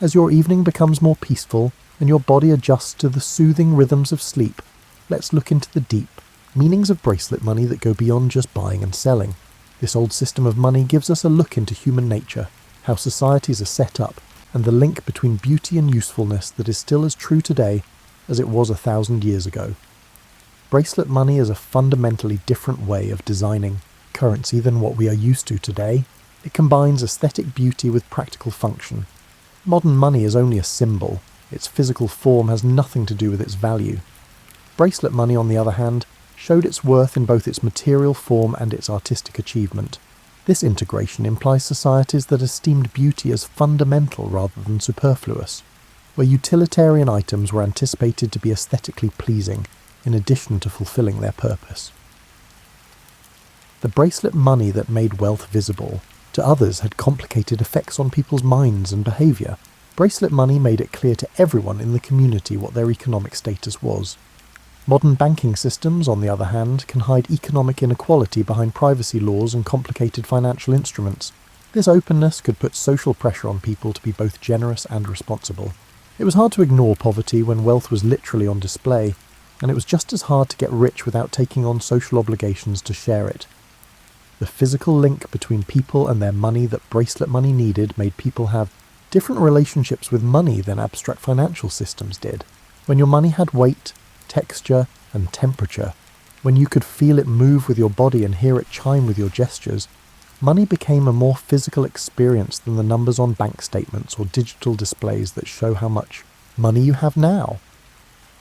As your evening becomes more peaceful and your body adjusts to the soothing rhythms of sleep, let's look into the deep meanings of bracelet money that go beyond just buying and selling. This old system of money gives us a look into human nature, how societies are set up, and the link between beauty and usefulness that is still as true today as it was 1,000 years ago. Bracelet money is a fundamentally different way of designing currency than what we are used to today. It combines aesthetic beauty with practical function. Modern money is only a symbol. Its physical form has nothing to do with its value. Bracelet money, on the other hand, showed its worth in both its material form and its artistic achievement. This integration implies societies that esteemed beauty as fundamental rather than superfluous, where utilitarian items were anticipated to be aesthetically pleasing in addition to fulfilling their purpose. The bracelet money that made wealth visible to others had complicated effects on people's minds and behaviour. Bracelet money made it clear to everyone in the community what their economic status was. Modern banking systems, on the other hand, can hide economic inequality behind privacy laws and complicated financial instruments. This openness could put social pressure on people to be both generous and responsible. It was hard to ignore poverty when wealth was literally on display, and it was just as hard to get rich without taking on social obligations to share it. The physical link between people and their money that bracelet money needed made people have different relationships with money than abstract financial systems did. When your money had weight, texture, and temperature, when you could feel it move with your body and hear it chime with your gestures, money became a more physical experience than the numbers on bank statements or digital displays that show how much money you have now.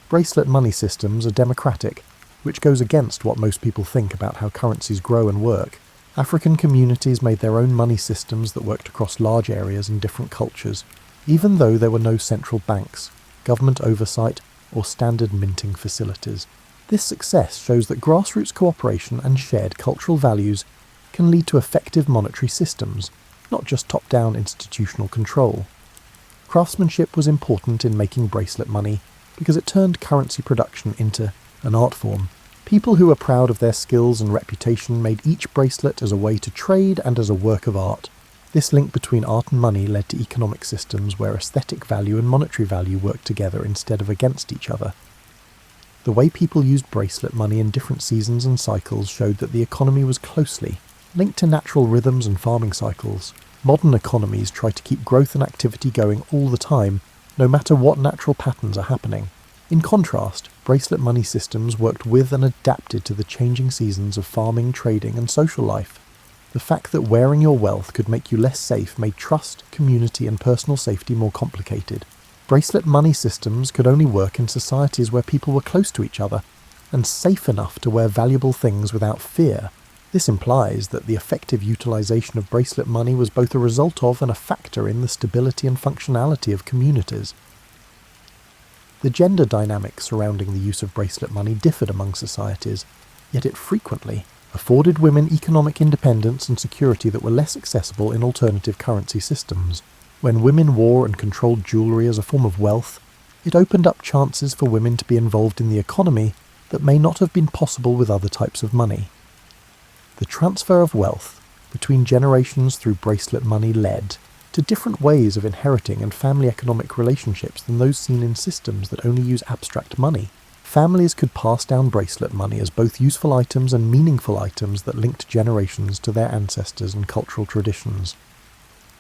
Bracelet money systems are democratic, which goes against what most people think about how currencies grow and work. African communities made their own money systems that worked across large areas and different cultures, even though there were no central banks, government oversight, or standard minting facilities. This success shows that grassroots cooperation and shared cultural values can lead to effective monetary systems, not just top-down institutional control. Craftsmanship was important in making bracelet money because it turned currency production into an art form. People who were proud of their skills and reputation made each bracelet as a way to trade and as a work of art. This link between art and money led to economic systems where aesthetic value and monetary value worked together instead of against each other. The way people used bracelet money in different seasons and cycles showed that the economy was closely linked to natural rhythms and farming cycles. Modern economies try to keep growth and activity going all the time, no matter what natural patterns are happening. In contrast, bracelet money systems worked with and adapted to the changing seasons of farming, trading, and social life. The fact that wearing your wealth could make you less safe made trust, community, and personal safety more complicated. Bracelet money systems could only work in societies where people were close to each other and safe enough to wear valuable things without fear. This implies that the effective utilization of bracelet money was both a result of and a factor in the stability and functionality of communities. The gender dynamics surrounding the use of bracelet money differed among societies, yet it frequently afforded women economic independence and security that were less accessible in alternative currency systems. When women wore and controlled jewellery as a form of wealth, it opened up chances for women to be involved in the economy that may not have been possible with other types of money. The transfer of wealth between generations through bracelet money led to different ways of inheriting and family economic relationships than those seen in systems that only use abstract money. Families could pass down bracelet money as both useful items and meaningful items that linked generations to their ancestors and cultural traditions.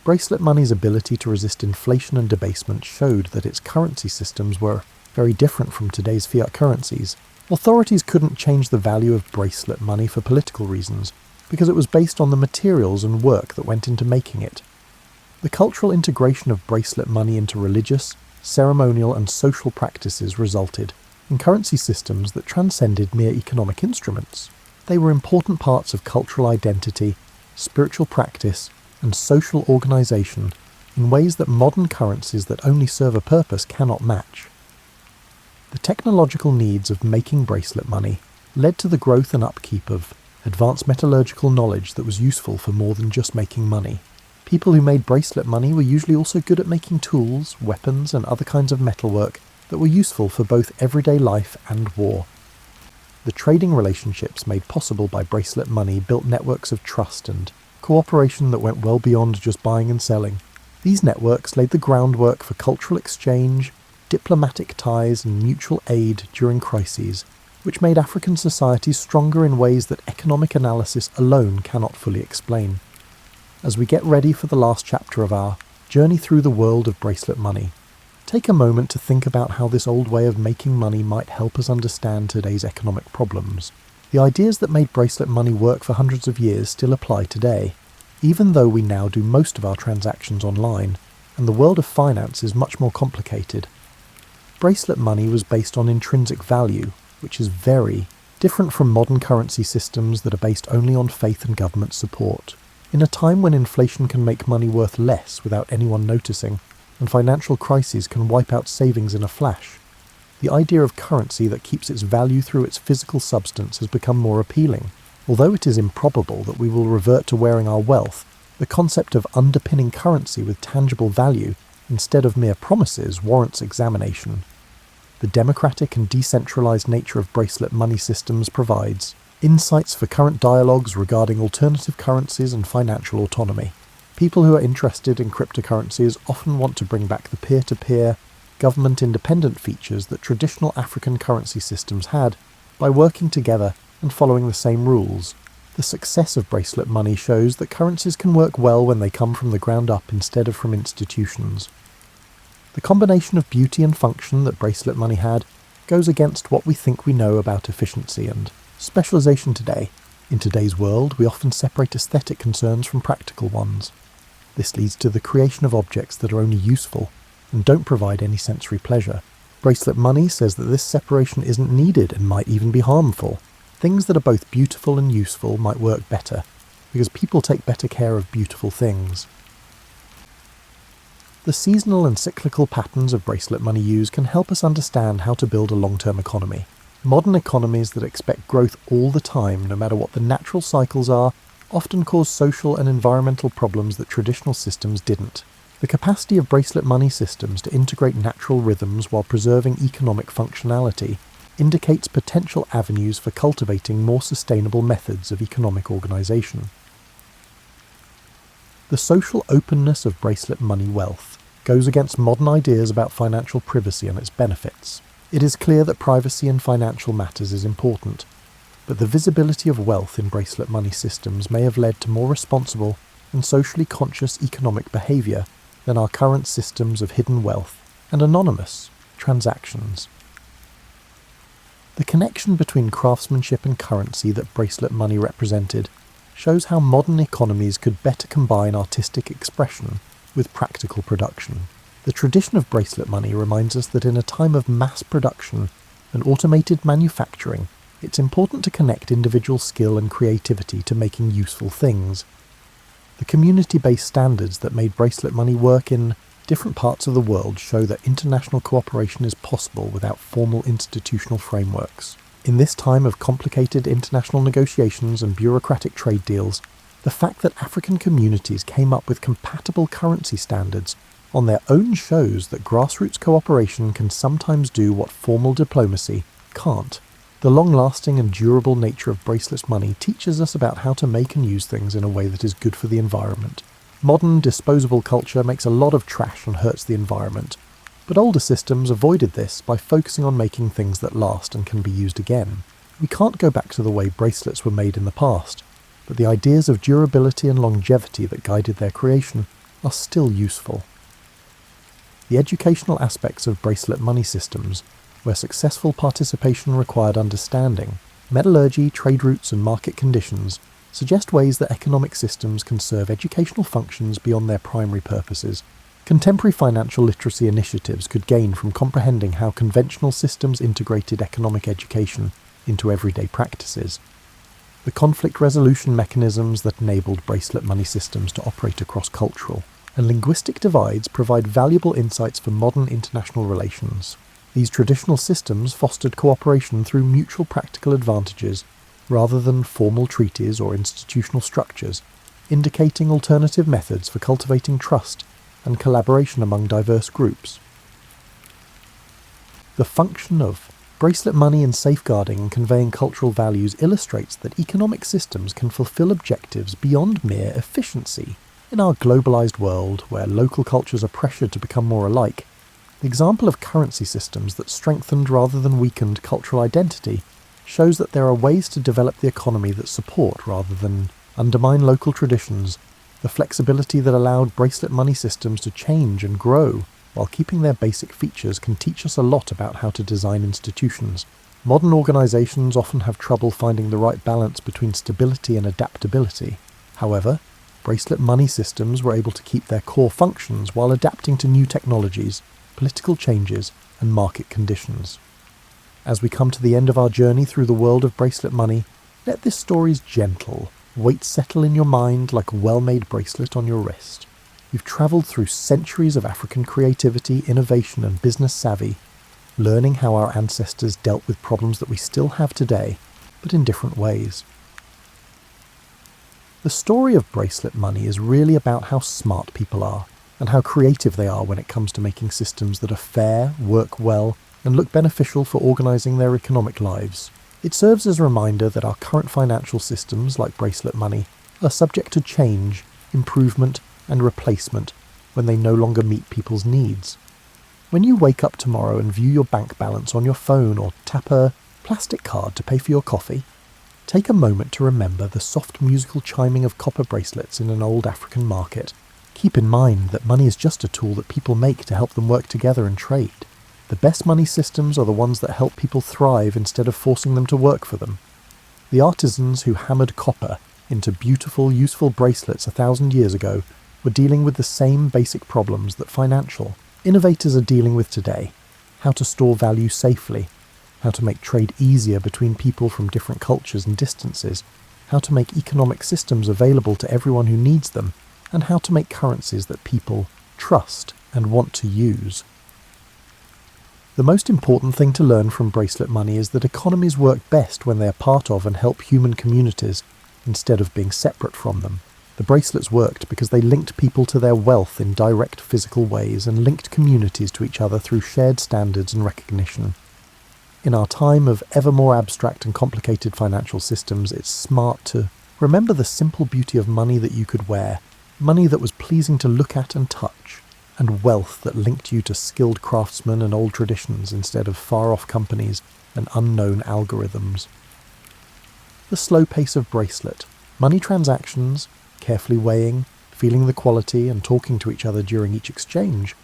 Bracelet money's ability to resist inflation and debasement showed that its currency systems were very different from today's fiat currencies. Authorities couldn't change the value of bracelet money for political reasons, because it was based on the materials and work that went into making it. The cultural integration of bracelet money into religious, ceremonial, and social practices resulted in currency systems that transcended mere economic instruments. They were important parts of cultural identity, spiritual practice, and social organization in ways that modern currencies that only serve a purpose cannot match. The technological needs of making bracelet money led to the growth and upkeep of advanced metallurgical knowledge that was useful for more than just making money. People who made bracelet money were usually also good at making tools, weapons, and other kinds of metalwork that were useful for both everyday life and war. The trading relationships made possible by bracelet money built networks of trust and cooperation that went well beyond just buying and selling. These networks laid the groundwork for cultural exchange, diplomatic ties, and mutual aid during crises, which made African societies stronger in ways that economic analysis alone cannot fully explain. As we get ready for the last chapter of our journey through the world of bracelet money, take a moment to think about how this old way of making money might help us understand today's economic problems. The ideas that made bracelet money work for hundreds of years still apply today, even though we now do most of our transactions online, and the world of finance is much more complicated. Bracelet money was based on intrinsic value, which is very different from modern currency systems that are based only on faith and government support. In a time when inflation can make money worth less without anyone noticing, and financial crises can wipe out savings in a flash, the idea of currency that keeps its value through its physical substance has become more appealing. Although it is improbable that we will revert to wearing our wealth, the concept of underpinning currency with tangible value instead of mere promises warrants examination. The democratic and decentralized nature of Bracelet money systems provides insights for current dialogues regarding alternative currencies and financial autonomy. People who are interested in cryptocurrencies often want to bring back the peer-to-peer, government-independent features that traditional African currency systems had by working together and following the same rules. The success of Bracelet money shows that currencies can work well when they come from the ground up instead of from institutions. The combination of beauty and function that Bracelet money had goes against what we think we know about efficiency and specialization today. In today's world, we often separate aesthetic concerns from practical ones. This leads to the creation of objects that are only useful and don't provide any sensory pleasure. Bracelet money says that this separation isn't needed and might even be harmful. Things that are both beautiful and useful might work better, because people take better care of beautiful things. The seasonal and cyclical patterns of Bracelet money use can help us understand how to build a long-term economy. Modern economies that expect growth all the time, no matter what the natural cycles are, often cause social and environmental problems that traditional systems didn't. The capacity of Bracelet money systems to integrate natural rhythms while preserving economic functionality indicates potential avenues for cultivating more sustainable methods of economic organization. The social openness of Bracelet money wealth goes against modern ideas about financial privacy and its benefits. It is clear that privacy in financial matters is important, but the visibility of wealth in Bracelet money systems may have led to more responsible and socially conscious economic behavior than our current systems of hidden wealth and anonymous transactions. The connection between craftsmanship and currency that Bracelet money represented shows how modern economies could better combine artistic expression with practical production. The tradition of Bracelet money reminds us that in a time of mass production and automated manufacturing, it's important to connect individual skill and creativity to making useful things. The community-based standards that made Bracelet money work in different parts of the world show that international cooperation is possible without formal institutional frameworks. In this time of complicated international negotiations and bureaucratic trade deals, the fact that African communities came up with compatible currency standards on their own shows that grassroots cooperation can sometimes do what formal diplomacy can't. The long-lasting and durable nature of Bracelet money teaches us about how to make and use things in a way that is good for the environment. Modern, disposable culture makes a lot of trash and hurts the environment, but older systems avoided this by focusing on making things that last and can be used again. We can't go back to the way bracelets were made in the past, but the ideas of durability and longevity that guided their creation are still useful. The educational aspects of Bracelet money systems, where successful participation required understanding, metallurgy, trade routes and market conditions, suggest ways that economic systems can serve educational functions beyond their primary purposes. Contemporary financial literacy initiatives could gain from comprehending how conventional systems integrated economic education into everyday practices. The conflict resolution mechanisms that enabled Bracelet money systems to operate across cultural and linguistic divides provide valuable insights for modern international relations. These traditional systems fostered cooperation through mutual practical advantages rather than formal treaties or institutional structures, indicating alternative methods for cultivating trust and collaboration among diverse groups. The function of Bracelet money in safeguarding and conveying cultural values illustrates that economic systems can fulfill objectives beyond mere efficiency. In our globalized world, where local cultures are pressured to become more alike, the example of currency systems that strengthened rather than weakened cultural identity shows that there are ways to develop the economy that support rather than undermine local traditions. The flexibility that allowed Bracelet money systems to change and grow while keeping their basic features can teach us a lot about how to design institutions. Modern organizations often have trouble finding the right balance between stability and adaptability. However, Bracelet money systems were able to keep their core functions while adapting to new technologies, political changes, and market conditions. As we come to the end of our journey through the world of Bracelet money, let this story's gentle, Weights settle in your mind like a well-made bracelet on your wrist. You've travelled through centuries of African creativity, innovation and business savvy, learning how our ancestors dealt with problems that we still have today, but in different ways. The story of bracelet money is really about how smart people are, and how creative they are when it comes to making systems that are fair, work well, and look beneficial for organising their economic lives. It serves as a reminder that our current financial systems, like bracelet money, are subject to change, improvement, and replacement when they no longer meet people's needs. When you wake up tomorrow and view your bank balance on your phone or tap a plastic card to pay for your coffee, take a moment to remember the soft musical chiming of copper bracelets in an old African market. Keep in mind that money is just a tool that people make to help them work together and trade. The best money systems are the ones that help people thrive instead of forcing them to work for them. The artisans who hammered copper into beautiful, useful bracelets 1,000 years ago were dealing with the same basic problems that financial innovators are dealing with today. How to store value safely, how to make trade easier between people from different cultures and distances, how to make economic systems available to everyone who needs them, and how to make currencies that people trust and want to use. The most important thing to learn from bracelet money is that economies work best when they are part of and help human communities instead of being separate from them. The bracelets worked because they linked people to their wealth in direct physical ways and linked communities to each other through shared standards and recognition. In our time of ever more abstract and complicated financial systems, it's smart to remember the simple beauty of money that you could wear, money that was pleasing to look at and touch, and wealth that linked you to skilled craftsmen and old traditions instead of far-off companies and unknown algorithms. The slow pace of bracelet, money transactions, carefully weighing, feeling the quality and talking to each other during each exchange,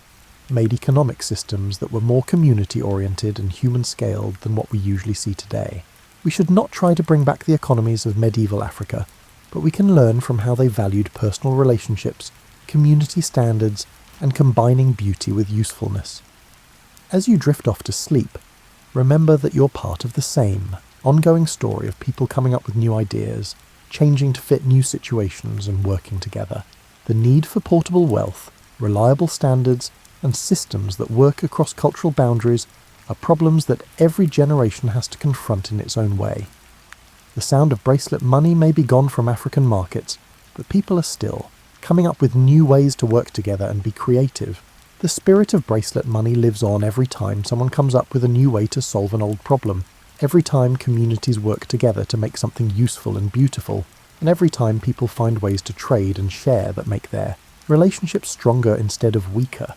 made economic systems that were more community-oriented and human-scaled than what we usually see today. We should not try to bring back the economies of medieval Africa, but we can learn from how they valued personal relationships, community standards, and combining beauty with usefulness. As you drift off to sleep, remember that you're part of the same ongoing story of people coming up with new ideas, changing to fit new situations and working together. The need for portable wealth, reliable standards, and systems that work across cultural boundaries are problems that every generation has to confront in its own way. The sound of bracelet money may be gone from African markets, but people are still coming up with new ways to work together and be creative. The spirit of bracelet money lives on every time someone comes up with a new way to solve an old problem, every time communities work together to make something useful and beautiful, and every time people find ways to trade and share that make their relationships stronger instead of weaker.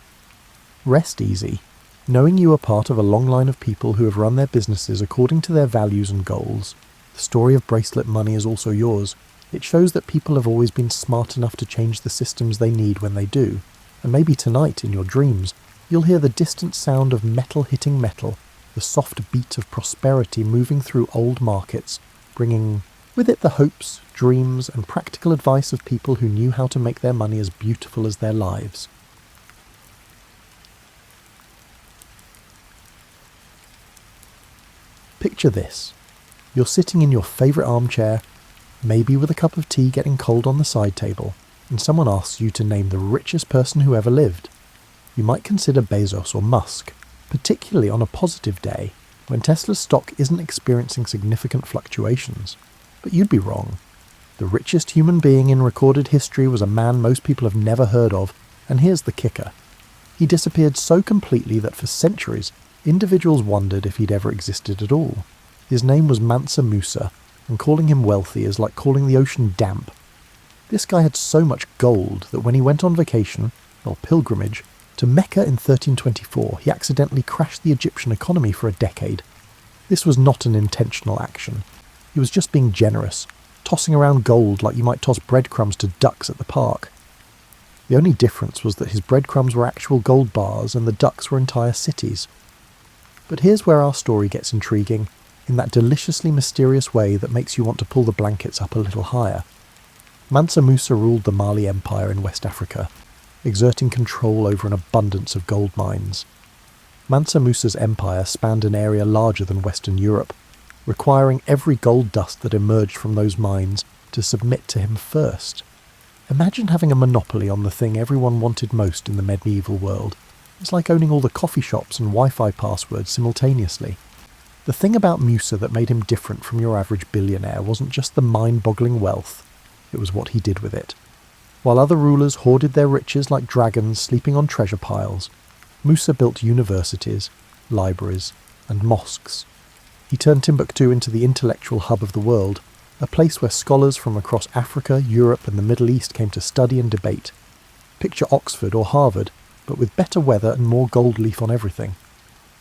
Rest easy, knowing you are part of a long line of people who have run their businesses according to their values and goals. The story of bracelet money is also yours. It shows that people have always been smart enough to change the systems they need when they do, and maybe tonight, in your dreams, you'll hear the distant sound of metal hitting metal, the soft beat of prosperity moving through old markets, bringing with it the hopes, dreams, and practical advice of people who knew how to make their money as beautiful as their lives. Picture this. You're sitting in your favourite armchair, maybe with a cup of tea getting cold on the side table, and someone asks you to name the richest person who ever lived. You might consider Bezos or Musk, particularly on a positive day, when Tesla's stock isn't experiencing significant fluctuations. But you'd be wrong. The richest human being in recorded history was a man most people have never heard of, and here's the kicker. He disappeared so completely that for centuries, individuals wondered if he'd ever existed at all. His name was Mansa Musa, and calling him wealthy is like calling the ocean damp. This guy had so much gold that when he went on vacation, or pilgrimage, to Mecca in 1324, he accidentally crashed the Egyptian economy for a decade. This was not an intentional action. He was just being generous, tossing around gold like you might toss breadcrumbs to ducks at the park. The only difference was that his breadcrumbs were actual gold bars and the ducks were entire cities. But here's where our story gets intriguing, in that deliciously mysterious way that makes you want to pull the blankets up a little higher. Mansa Musa ruled the Mali Empire in West Africa, exerting control over an abundance of gold mines. Mansa Musa's empire spanned an area larger than Western Europe, requiring every gold dust that emerged from those mines to submit to him first. Imagine having a monopoly on the thing everyone wanted most in the medieval world. It's like owning all the coffee shops and Wi-Fi passwords simultaneously. The thing about Musa that made him different from your average billionaire wasn't just the mind-boggling wealth, it was what he did with it. While other rulers hoarded their riches like dragons sleeping on treasure piles, Musa built universities, libraries, and mosques. He turned Timbuktu into the intellectual hub of the world, a place where scholars from across Africa, Europe, and the Middle East came to study and debate. Picture Oxford or Harvard, but with better weather and more gold leaf on everything.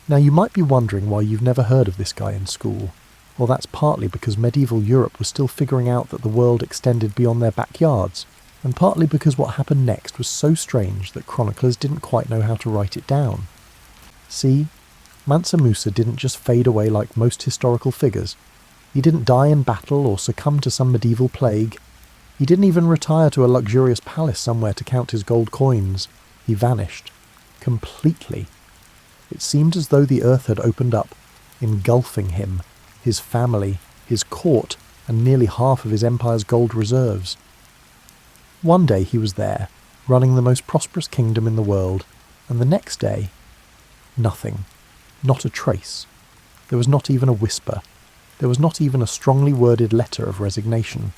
Now you might be wondering why you've never heard of this guy in school. Well, that's partly because medieval Europe was still figuring out that the world extended beyond their backyards, and partly because what happened next was so strange that chroniclers didn't quite know how to write it down. See, Mansa Musa didn't just fade away like most historical figures. He didn't die in battle or succumb to some medieval plague. He didn't even retire to a luxurious palace somewhere to count his gold coins. He vanished. Completely. It seemed as though the earth had opened up, engulfing him, his family, his court, and nearly half of his empire's gold reserves. One day he was there, running the most prosperous kingdom in the world, and the next day, nothing. Not a trace. There was not even a whisper. There was not even a strongly worded letter of resignation.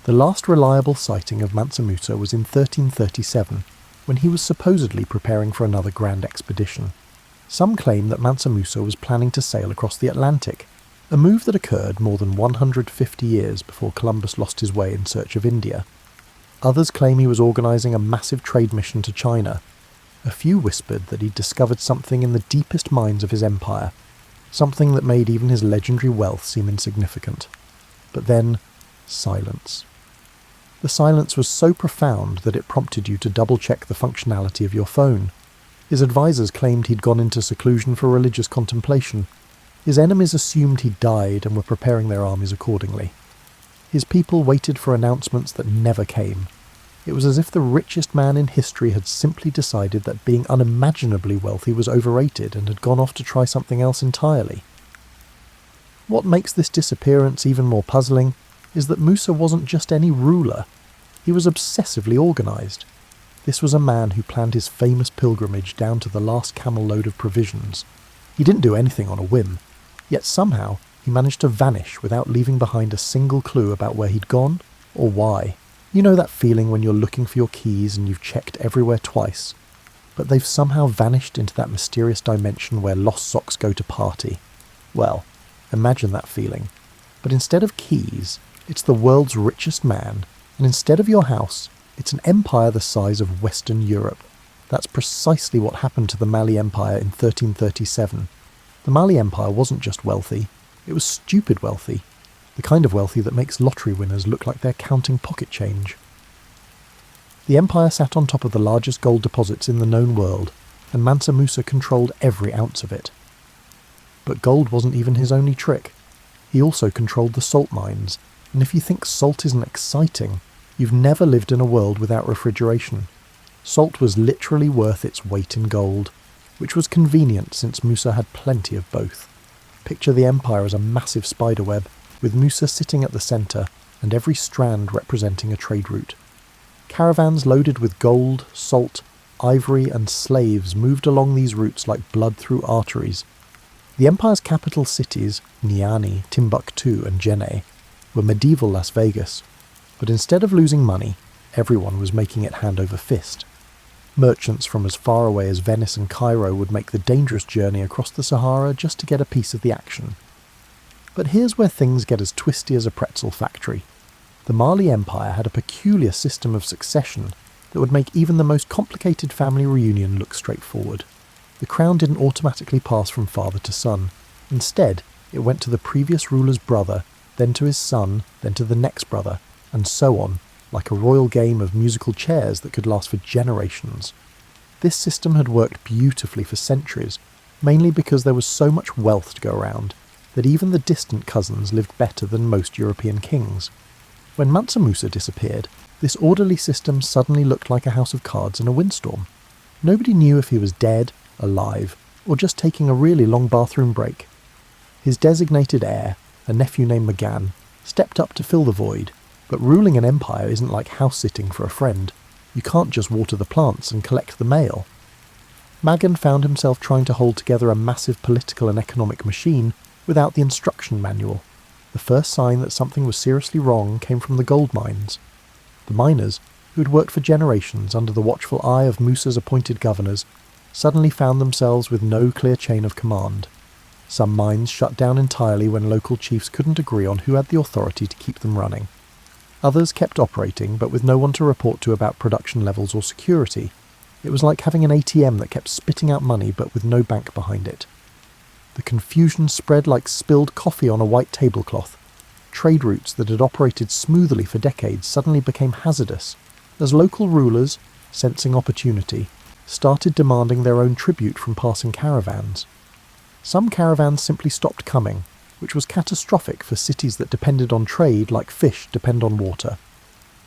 The last reliable sighting of Mansa Musa was in 1337, when he was supposedly preparing for another grand expedition. Some claim that Mansa Musa was planning to sail across the Atlantic, a move that occurred more than 150 years before Columbus lost his way in search of India. Others claim he was organising a massive trade mission to China. A few whispered that he'd discovered something in the deepest mines of his empire, something that made even his legendary wealth seem insignificant. But then, silence. The silence was so profound that it prompted you to double-check the functionality of your phone. His advisors claimed he'd gone into seclusion for religious contemplation. His enemies assumed he'd died and were preparing their armies accordingly. His people waited for announcements that never came. It was as if the richest man in history had simply decided that being unimaginably wealthy was overrated and had gone off to try something else entirely. What makes this disappearance even more puzzling is that Musa wasn't just any ruler. He was obsessively organised. This was a man who planned his famous pilgrimage down to the last camel load of provisions. He didn't do anything on a whim, yet somehow he managed to vanish without leaving behind a single clue about where he'd gone or why. You know that feeling when you're looking for your keys and you've checked everywhere twice, but they've somehow vanished into that mysterious dimension where lost socks go to party? Well, imagine that feeling. But instead of keys, it's the world's richest man, and instead of your house, it's an empire the size of Western Europe. That's precisely what happened to the Mali Empire in 1337. The Mali Empire wasn't just wealthy, it was stupid wealthy. The kind of wealthy that makes lottery winners look like they're counting pocket change. The empire sat on top of the largest gold deposits in the known world, and Mansa Musa controlled every ounce of it. But gold wasn't even his only trick. He also controlled the salt mines, and if you think salt isn't exciting, you've never lived in a world without refrigeration. Salt was literally worth its weight in gold, which was convenient since Musa had plenty of both. Picture the empire as a massive spiderweb, with Musa sitting at the centre and every strand representing a trade route. Caravans loaded with gold, salt, ivory and slaves moved along these routes like blood through arteries. The empire's capital cities, Niani, Timbuktu and Jenne, were medieval Las Vegas, but instead of losing money, everyone was making it hand over fist. Merchants from as far away as Venice and Cairo would make the dangerous journey across the Sahara just to get a piece of the action. But here's where things get as twisty as a pretzel factory. The Mali Empire had a peculiar system of succession that would make even the most complicated family reunion look straightforward. The crown didn't automatically pass from father to son. Instead, it went to the previous ruler's brother, then to his son, then to the next brother, and so on, like a royal game of musical chairs that could last for generations. This system had worked beautifully for centuries, mainly because there was so much wealth to go around, that even the distant cousins lived better than most European kings. When Mansa Musa disappeared, this orderly system suddenly looked like a house of cards in a windstorm. Nobody knew if he was dead, alive, or just taking a really long bathroom break. His designated heir, a nephew named Magan, stepped up to fill the void, But ruling an empire isn't like house-sitting for a friend. You can't just water the plants and collect the mail. Magan found himself trying to hold together a massive political and economic machine without the instruction manual. The first sign that something was seriously wrong came from the gold mines. The miners, who had worked for generations under the watchful eye of Musa's appointed governors, suddenly found themselves with no clear chain of command. Some mines shut down entirely when local chiefs couldn't agree on who had the authority to keep them running. Others kept operating, but with no one to report to about production levels or security. It was like having an ATM that kept spitting out money but with no bank behind it. The confusion spread like spilled coffee on a white tablecloth. Trade routes that had operated smoothly for decades suddenly became hazardous, as local rulers, sensing opportunity, started demanding their own tribute from passing caravans. Some caravans simply stopped coming, which was catastrophic for cities that depended on trade like fish depend on water.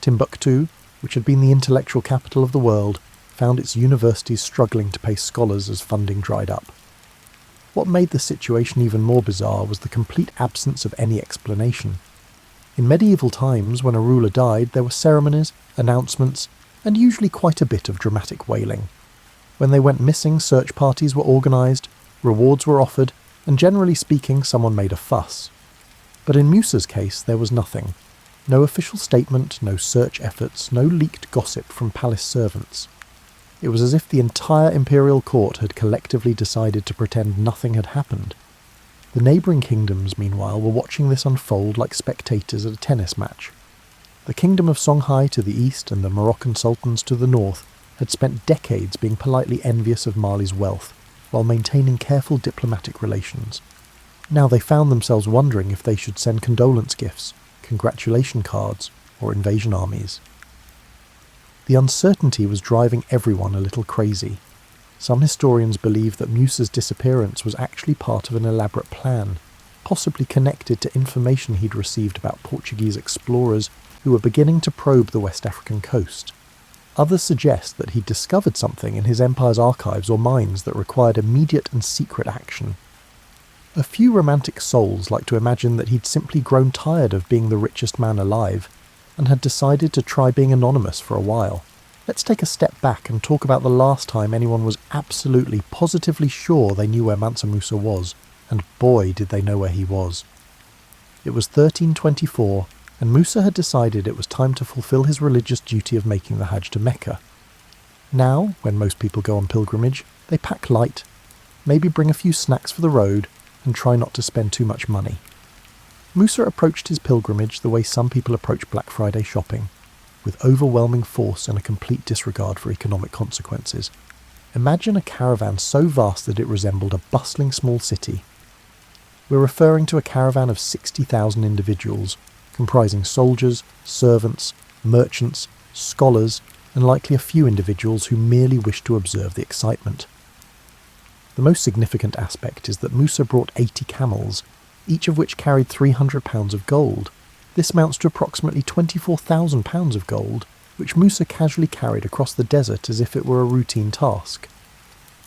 Timbuktu, which had been the intellectual capital of the world, found its universities struggling to pay scholars as funding dried up. What made the situation even more bizarre was the complete absence of any explanation. In medieval times, when a ruler died, there were ceremonies, announcements, and usually quite a bit of dramatic wailing. When they went missing, search parties were organised, rewards were offered, and generally speaking, someone made a fuss. But in Musa's case, there was nothing. No official statement, no search efforts, no leaked gossip from palace servants. It was as if the entire imperial court had collectively decided to pretend nothing had happened. The neighbouring kingdoms, meanwhile, were watching this unfold like spectators at a tennis match. The kingdom of Songhai to the east and the Moroccan sultans to the north had spent decades being politely envious of Mali's wealth, while maintaining careful diplomatic relations. Now they found themselves wondering if they should send condolence gifts, congratulation cards, or invasion armies. The uncertainty was driving everyone a little crazy. Some historians believe that Musa's disappearance was actually part of an elaborate plan, possibly connected to information he'd received about Portuguese explorers who were beginning to probe the West African coast. Others suggest that he'd discovered something in his empire's archives or mines that required immediate and secret action. A few romantic souls like to imagine that he'd simply grown tired of being the richest man alive and had decided to try being anonymous for a while. Let's take a step back and talk about the last time anyone was absolutely, positively sure they knew where Mansa Musa was, and boy did they know where he was. It was 1324, and Musa had decided it was time to fulfill his religious duty of making the Hajj to Mecca. Now, when most people go on pilgrimage, they pack light, maybe bring a few snacks for the road, and try not to spend too much money. Musa approached his pilgrimage the way some people approach Black Friday shopping, with overwhelming force and a complete disregard for economic consequences. Imagine a caravan so vast that it resembled a bustling small city. We're referring to a caravan of 60,000 individuals, comprising soldiers, servants, merchants, scholars, and likely a few individuals who merely wished to observe the excitement. The most significant aspect is that Musa brought 80 camels, each of which carried 300 pounds of gold. This amounts to approximately 24,000 pounds of gold, which Musa casually carried across the desert as if it were a routine task.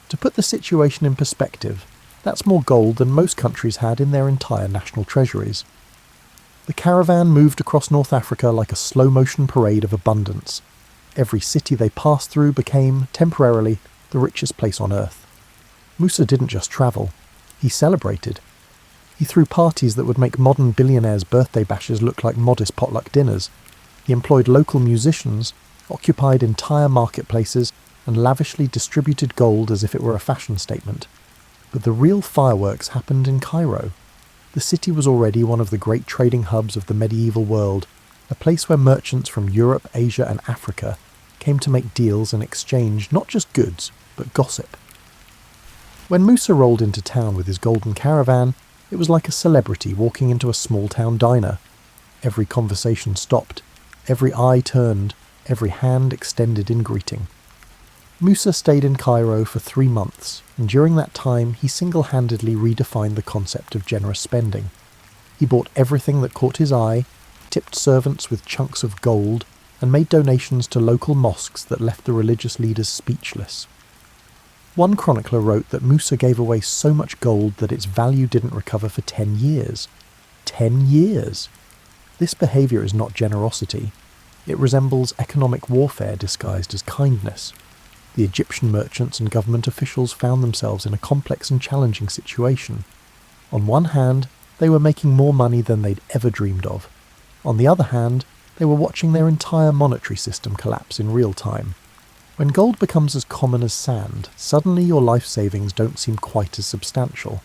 To put the situation in perspective, that's more gold than most countries had in their entire national treasuries. The caravan moved across North Africa like a slow-motion parade of abundance. Every city they passed through became, temporarily, the richest place on earth. Musa didn't just travel, he celebrated. He threw parties that would make modern billionaires' birthday bashes look like modest potluck dinners. He employed local musicians, occupied entire marketplaces, and lavishly distributed gold as if it were a fashion statement. But the real fireworks happened in Cairo. The city was already one of the great trading hubs of the medieval world, a place where merchants from Europe, Asia, and Africa came to make deals and exchange not just goods, but gossip. When Musa rolled into town with his golden caravan, it was like a celebrity walking into a small-town diner. Every conversation stopped, every eye turned, every hand extended in greeting. Musa stayed in Cairo for 3 months, and during that time he single-handedly redefined the concept of generous spending. He bought everything that caught his eye, tipped servants with chunks of gold, and made donations to local mosques that left the religious leaders speechless. One chronicler wrote that Musa gave away so much gold that its value didn't recover for 10 years. 10 years! This behaviour is not generosity. It resembles economic warfare disguised as kindness. The Egyptian merchants and government officials found themselves in a complex and challenging situation. On one hand, they were making more money than they'd ever dreamed of. On the other hand, they were watching their entire monetary system collapse in real time. When gold becomes as common as sand, suddenly your life savings don't seem quite as substantial.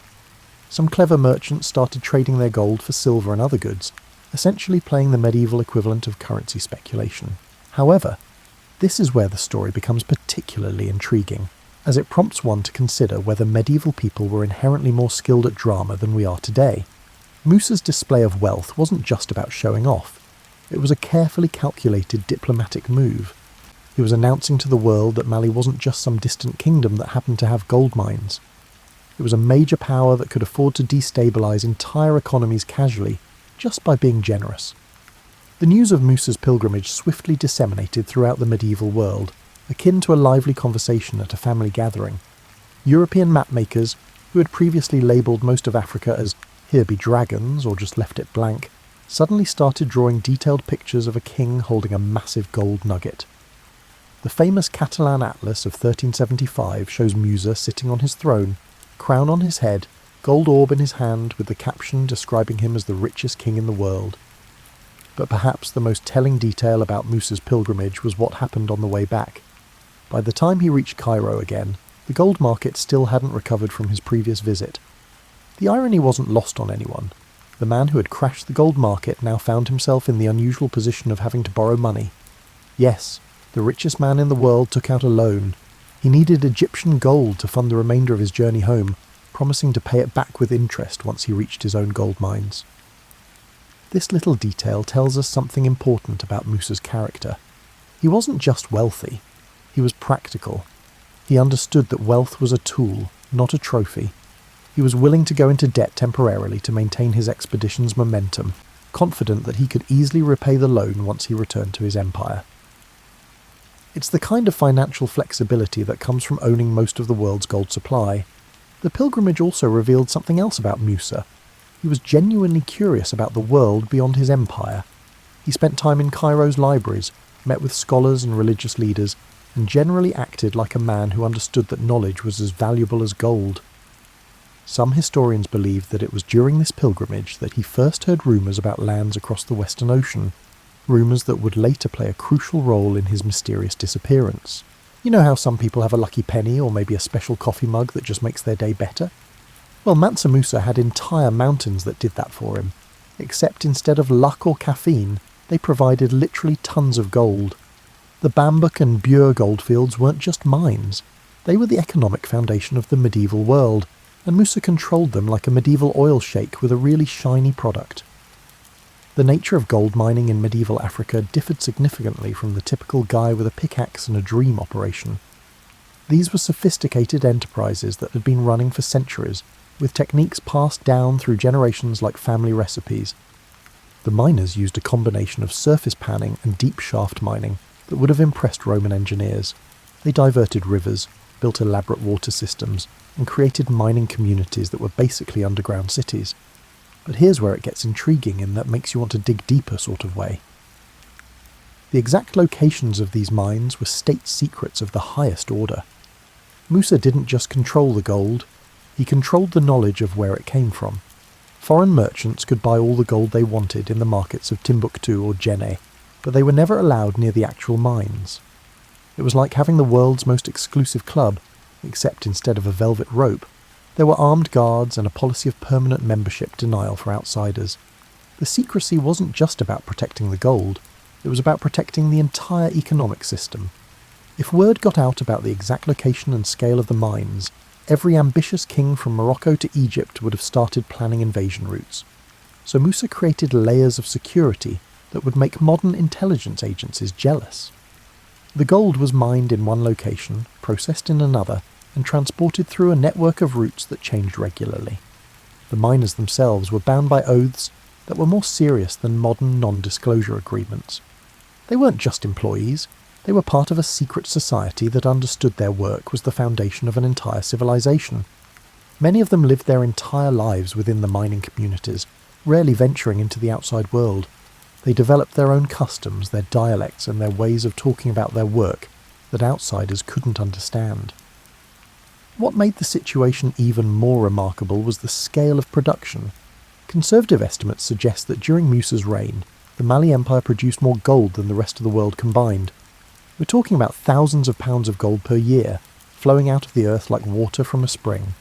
Some clever merchants started trading their gold for silver and other goods, essentially playing the medieval equivalent of currency speculation. However, this is where the story becomes particularly intriguing, as it prompts one to consider whether medieval people were inherently more skilled at drama than we are today. Musa's display of wealth wasn't just about showing off. It was a carefully calculated diplomatic move. He was announcing to the world that Mali wasn't just some distant kingdom that happened to have gold mines. It was a major power that could afford to destabilise entire economies casually, just by being generous. The news of Musa's pilgrimage swiftly disseminated throughout the medieval world, akin to a lively conversation at a family gathering. European mapmakers, who had previously labelled most of Africa as "here be dragons" or just left it blank, suddenly started drawing detailed pictures of a king holding a massive gold nugget. The famous Catalan Atlas of 1375 shows Musa sitting on his throne, crown on his head, gold orb in his hand, with the caption describing him as the richest king in the world. But perhaps the most telling detail about Musa's pilgrimage was what happened on the way back. By the time he reached Cairo again, the gold market still hadn't recovered from his previous visit. The irony wasn't lost on anyone. The man who had crashed the gold market now found himself in the unusual position of having to borrow money. Yes, the richest man in the world took out a loan. He needed Egyptian gold to fund the remainder of his journey home, promising to pay it back with interest once he reached his own gold mines. This little detail tells us something important about Musa's character. He wasn't just wealthy, he was practical. He understood that wealth was a tool, not a trophy. He was willing to go into debt temporarily to maintain his expedition's momentum, confident that he could easily repay the loan once he returned to his empire. It's the kind of financial flexibility that comes from owning most of the world's gold supply. The pilgrimage also revealed something else about Musa. He was genuinely curious about the world beyond his empire. He spent time in Cairo's libraries, met with scholars and religious leaders, and generally acted like a man who understood that knowledge was as valuable as gold. Some historians believe that it was during this pilgrimage that he first heard rumours about lands across the Western Ocean, rumours that would later play a crucial role in his mysterious disappearance. You know how some people have a lucky penny or maybe a special coffee mug that just makes their day better? Well, Mansa Musa had entire mountains that did that for him, except instead of luck or caffeine, they provided literally tons of gold. The Bambouk and Bure goldfields weren't just mines, they were the economic foundation of the medieval world, and Musa controlled them like a medieval oil sheikh with a really shiny product. The nature of gold mining in medieval Africa differed significantly from the typical guy with a pickaxe and a dream operation. These were sophisticated enterprises that had been running for centuries, with techniques passed down through generations like family recipes. The miners used a combination of surface panning and deep shaft mining that would have impressed Roman engineers. They diverted rivers, built elaborate water systems, and created mining communities that were basically underground cities. But here's where it gets intriguing in that makes you want to dig deeper sort of way. The exact locations of these mines were state secrets of the highest order. Musa didn't just control the gold, he controlled the knowledge of where it came from. Foreign merchants could buy all the gold they wanted in the markets of Timbuktu or Djenné, but they were never allowed near the actual mines. It was like having the world's most exclusive club, except instead of a velvet rope, there were armed guards and a policy of permanent membership denial for outsiders. The secrecy wasn't just about protecting the gold, it was about protecting the entire economic system. If word got out about the exact location and scale of the mines, every ambitious king from Morocco to Egypt would have started planning invasion routes. So Musa created layers of security that would make modern intelligence agencies jealous. The gold was mined in one location, processed in another, and transported through a network of routes that changed regularly. The miners themselves were bound by oaths that were more serious than modern non-disclosure agreements. They weren't just employees, they were part of a secret society that understood their work was the foundation of an entire civilization. Many of them lived their entire lives within the mining communities, rarely venturing into the outside world. They developed their own customs, their dialects, and their ways of talking about their work that outsiders couldn't understand. What made the situation even more remarkable was the scale of production. Conservative estimates suggest that during Musa's reign, the Mali Empire produced more gold than the rest of the world combined. We're talking about thousands of pounds of gold per year, flowing out of the earth like water from a spring.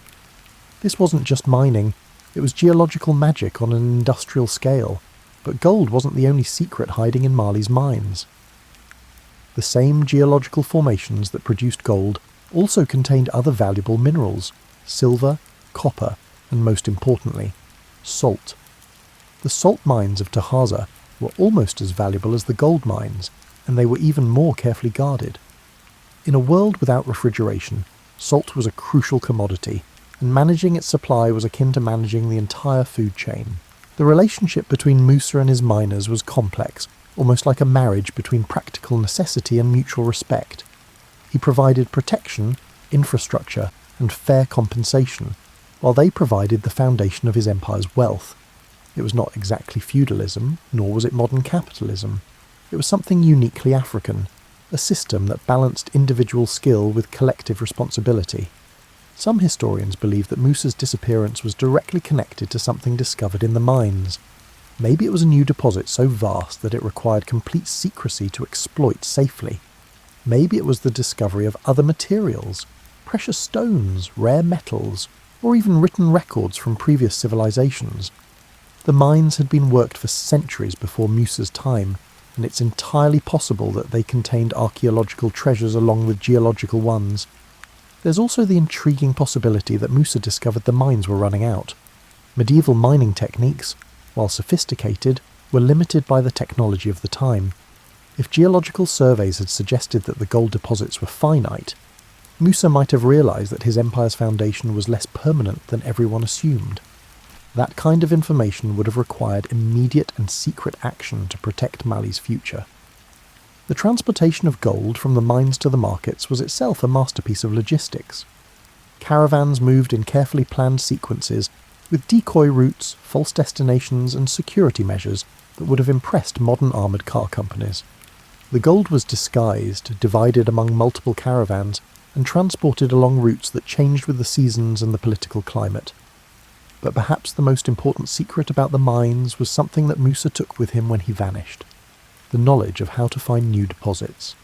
This wasn't just mining, it was geological magic on an industrial scale, but gold wasn't the only secret hiding in Mali's mines. The same geological formations that produced gold also contained other valuable minerals: silver, copper, and most importantly, salt. The salt mines of Tahaza were almost as valuable as the gold mines, and they were even more carefully guarded. In a world without refrigeration, salt was a crucial commodity, and managing its supply was akin to managing the entire food chain. The relationship between Musa and his miners was complex, almost like a marriage between practical necessity and mutual respect. He provided protection, infrastructure, and fair compensation, while they provided the foundation of his empire's wealth. It was not exactly feudalism, nor was it modern capitalism. It was something uniquely African, a system that balanced individual skill with collective responsibility. Some historians believe that Musa's disappearance was directly connected to something discovered in the mines. Maybe it was a new deposit so vast that it required complete secrecy to exploit safely. Maybe it was the discovery of other materials, precious stones, rare metals, or even written records from previous civilizations. The mines had been worked for centuries before Musa's time, and it's entirely possible that they contained archaeological treasures along with geological ones. There's also the intriguing possibility that Musa discovered the mines were running out. Medieval mining techniques, while sophisticated, were limited by the technology of the time. If geological surveys had suggested that the gold deposits were finite, Musa might have realised that his empire's foundation was less permanent than everyone assumed. That kind of information would have required immediate and secret action to protect Mali's future. The transportation of gold from the mines to the markets was itself a masterpiece of logistics. Caravans moved in carefully planned sequences, with decoy routes, false destinations, and security measures that would have impressed modern armoured car companies. The gold was disguised, divided among multiple caravans, and transported along routes that changed with the seasons and the political climate. But perhaps the most important secret about the mines was something that Musa took with him when he vanished: the knowledge of how to find new deposits.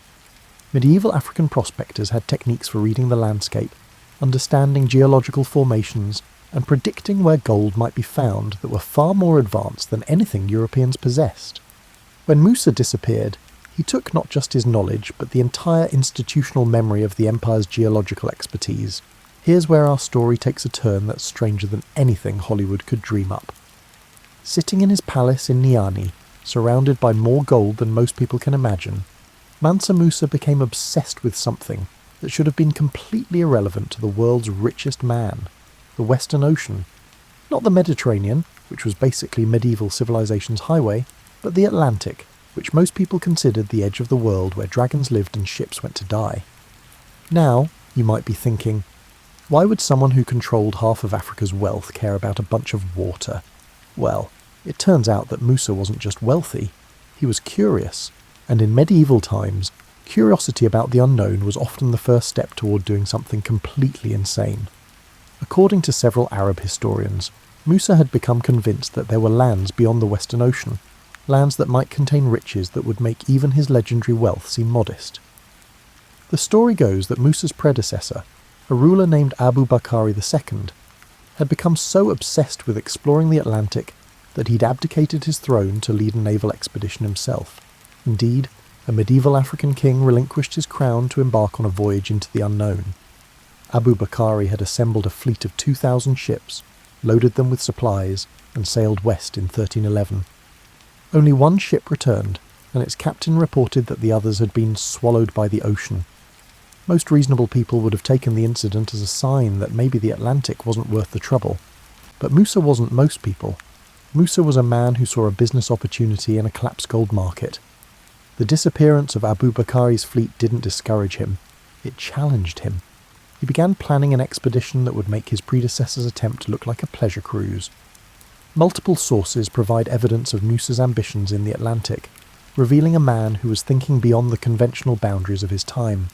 Medieval African prospectors had techniques for reading the landscape, understanding geological formations, and predicting where gold might be found that were far more advanced than anything Europeans possessed. When Musa disappeared, he took not just his knowledge, but the entire institutional memory of the empire's geological expertise. Here's where our story takes a turn that's stranger than anything Hollywood could dream up. Sitting in his palace in Niani, surrounded by more gold than most people can imagine, Mansa Musa became obsessed with something that should have been completely irrelevant to the world's richest man: the Western Ocean. Not the Mediterranean, which was basically medieval civilization's highway, but the Atlantic, which most people considered the edge of the world where dragons lived and ships went to die. Now, you might be thinking, why would someone who controlled half of Africa's wealth care about a bunch of water? Well, it turns out that Musa wasn't just wealthy, he was curious, and in medieval times, curiosity about the unknown was often the first step toward doing something completely insane. According to several Arab historians, Musa had become convinced that there were lands beyond the Western Ocean, lands that might contain riches that would make even his legendary wealth seem modest. The story goes that Musa's predecessor, a ruler named Abu Bakari II, had become so obsessed with exploring the Atlantic that he'd abdicated his throne to lead a naval expedition himself. Indeed, a medieval African king relinquished his crown to embark on a voyage into the unknown. Abu Bakari had assembled a fleet of 2,000 ships, loaded them with supplies, and sailed west in 1311. Only one ship returned, and its captain reported that the others had been swallowed by the ocean. Most reasonable people would have taken the incident as a sign that maybe the Atlantic wasn't worth the trouble. But Musa wasn't most people. Musa was a man who saw a business opportunity in a collapsed gold market. The disappearance of Abu Bakari's fleet didn't discourage him. It challenged him. He began planning an expedition that would make his predecessor's attempt look like a pleasure cruise. Multiple sources provide evidence of Musa's ambitions in the Atlantic, revealing a man who was thinking beyond the conventional boundaries of his time.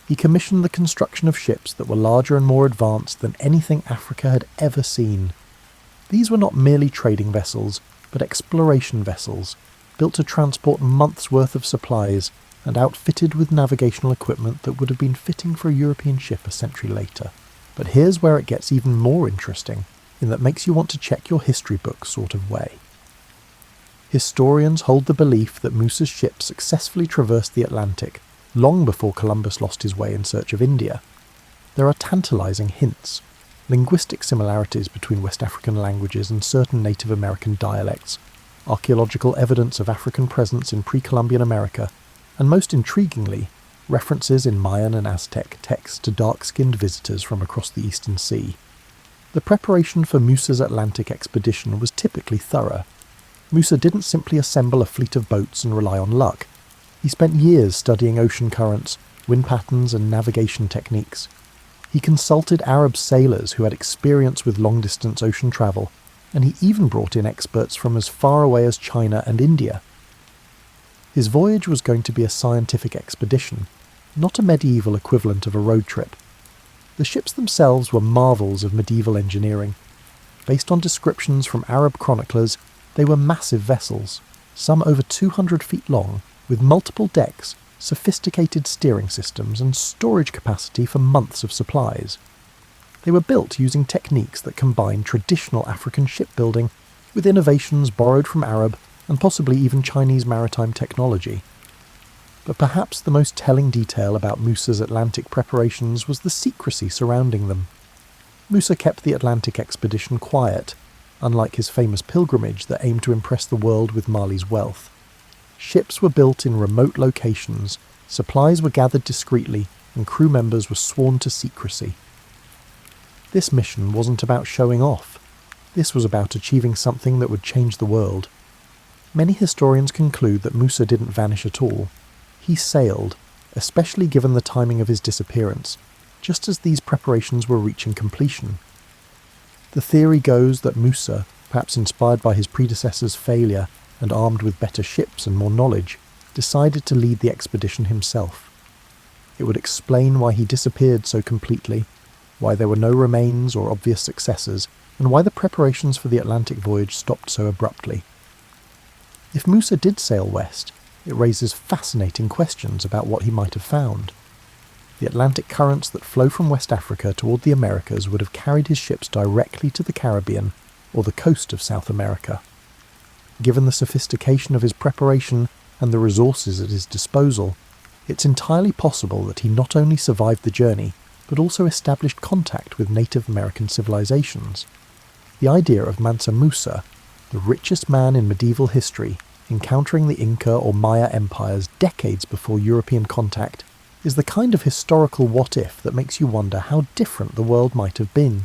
He commissioned the construction of ships that were larger and more advanced than anything Africa had ever seen. These were not merely trading vessels, but exploration vessels, built to transport months' worth of supplies and outfitted with navigational equipment that would have been fitting for a European ship a century later. But here's where it gets even more interesting, in that makes you want to check your history book sort of way. Historians hold the belief that Musa's ship successfully traversed the Atlantic long before Columbus lost his way in search of India. There are tantalizing hints, linguistic similarities between West African languages and certain Native American dialects, archaeological evidence of African presence in pre-Columbian America, and most intriguingly, references in Mayan and Aztec texts to dark-skinned visitors from across the Eastern Sea. The preparation for Musa's Atlantic expedition was typically thorough. Musa didn't simply assemble a fleet of boats and rely on luck. He spent years studying ocean currents, wind patterns and navigation techniques. He consulted Arab sailors who had experience with long-distance ocean travel, and he even brought in experts from as far away as China and India. His voyage was going to be a scientific expedition, not a medieval equivalent of a road trip. The ships themselves were marvels of medieval engineering. Based on descriptions from Arab chroniclers, they were massive vessels, some over 200 feet long, with multiple decks, sophisticated steering systems, and storage capacity for months of supplies. They were built using techniques that combined traditional African shipbuilding with innovations borrowed from Arab and possibly even Chinese maritime technology. But perhaps the most telling detail about Musa's Atlantic preparations was the secrecy surrounding them. Musa kept the Atlantic expedition quiet, unlike his famous pilgrimage that aimed to impress the world with Mali's wealth. Ships were built in remote locations, supplies were gathered discreetly, and crew members were sworn to secrecy. This mission wasn't about showing off. This was about achieving something that would change the world. Many historians conclude that Musa didn't vanish at all. He sailed, especially given the timing of his disappearance, just as these preparations were reaching completion. The theory goes that Musa, perhaps inspired by his predecessor's failure and armed with better ships and more knowledge, decided to lead the expedition himself. It would explain why he disappeared so completely, why there were no remains or obvious successors, and why the preparations for the Atlantic voyage stopped so abruptly. If Musa did sail west, it raises fascinating questions about what he might have found. The Atlantic currents that flow from West Africa toward the Americas would have carried his ships directly to the Caribbean or the coast of South America. Given the sophistication of his preparation and the resources at his disposal, it's entirely possible that he not only survived the journey, but also established contact with Native American civilizations. The idea of Mansa Musa, the richest man in medieval history, encountering the Inca or Maya empires decades before European contact, is the kind of historical what-if that makes you wonder how different the world might have been.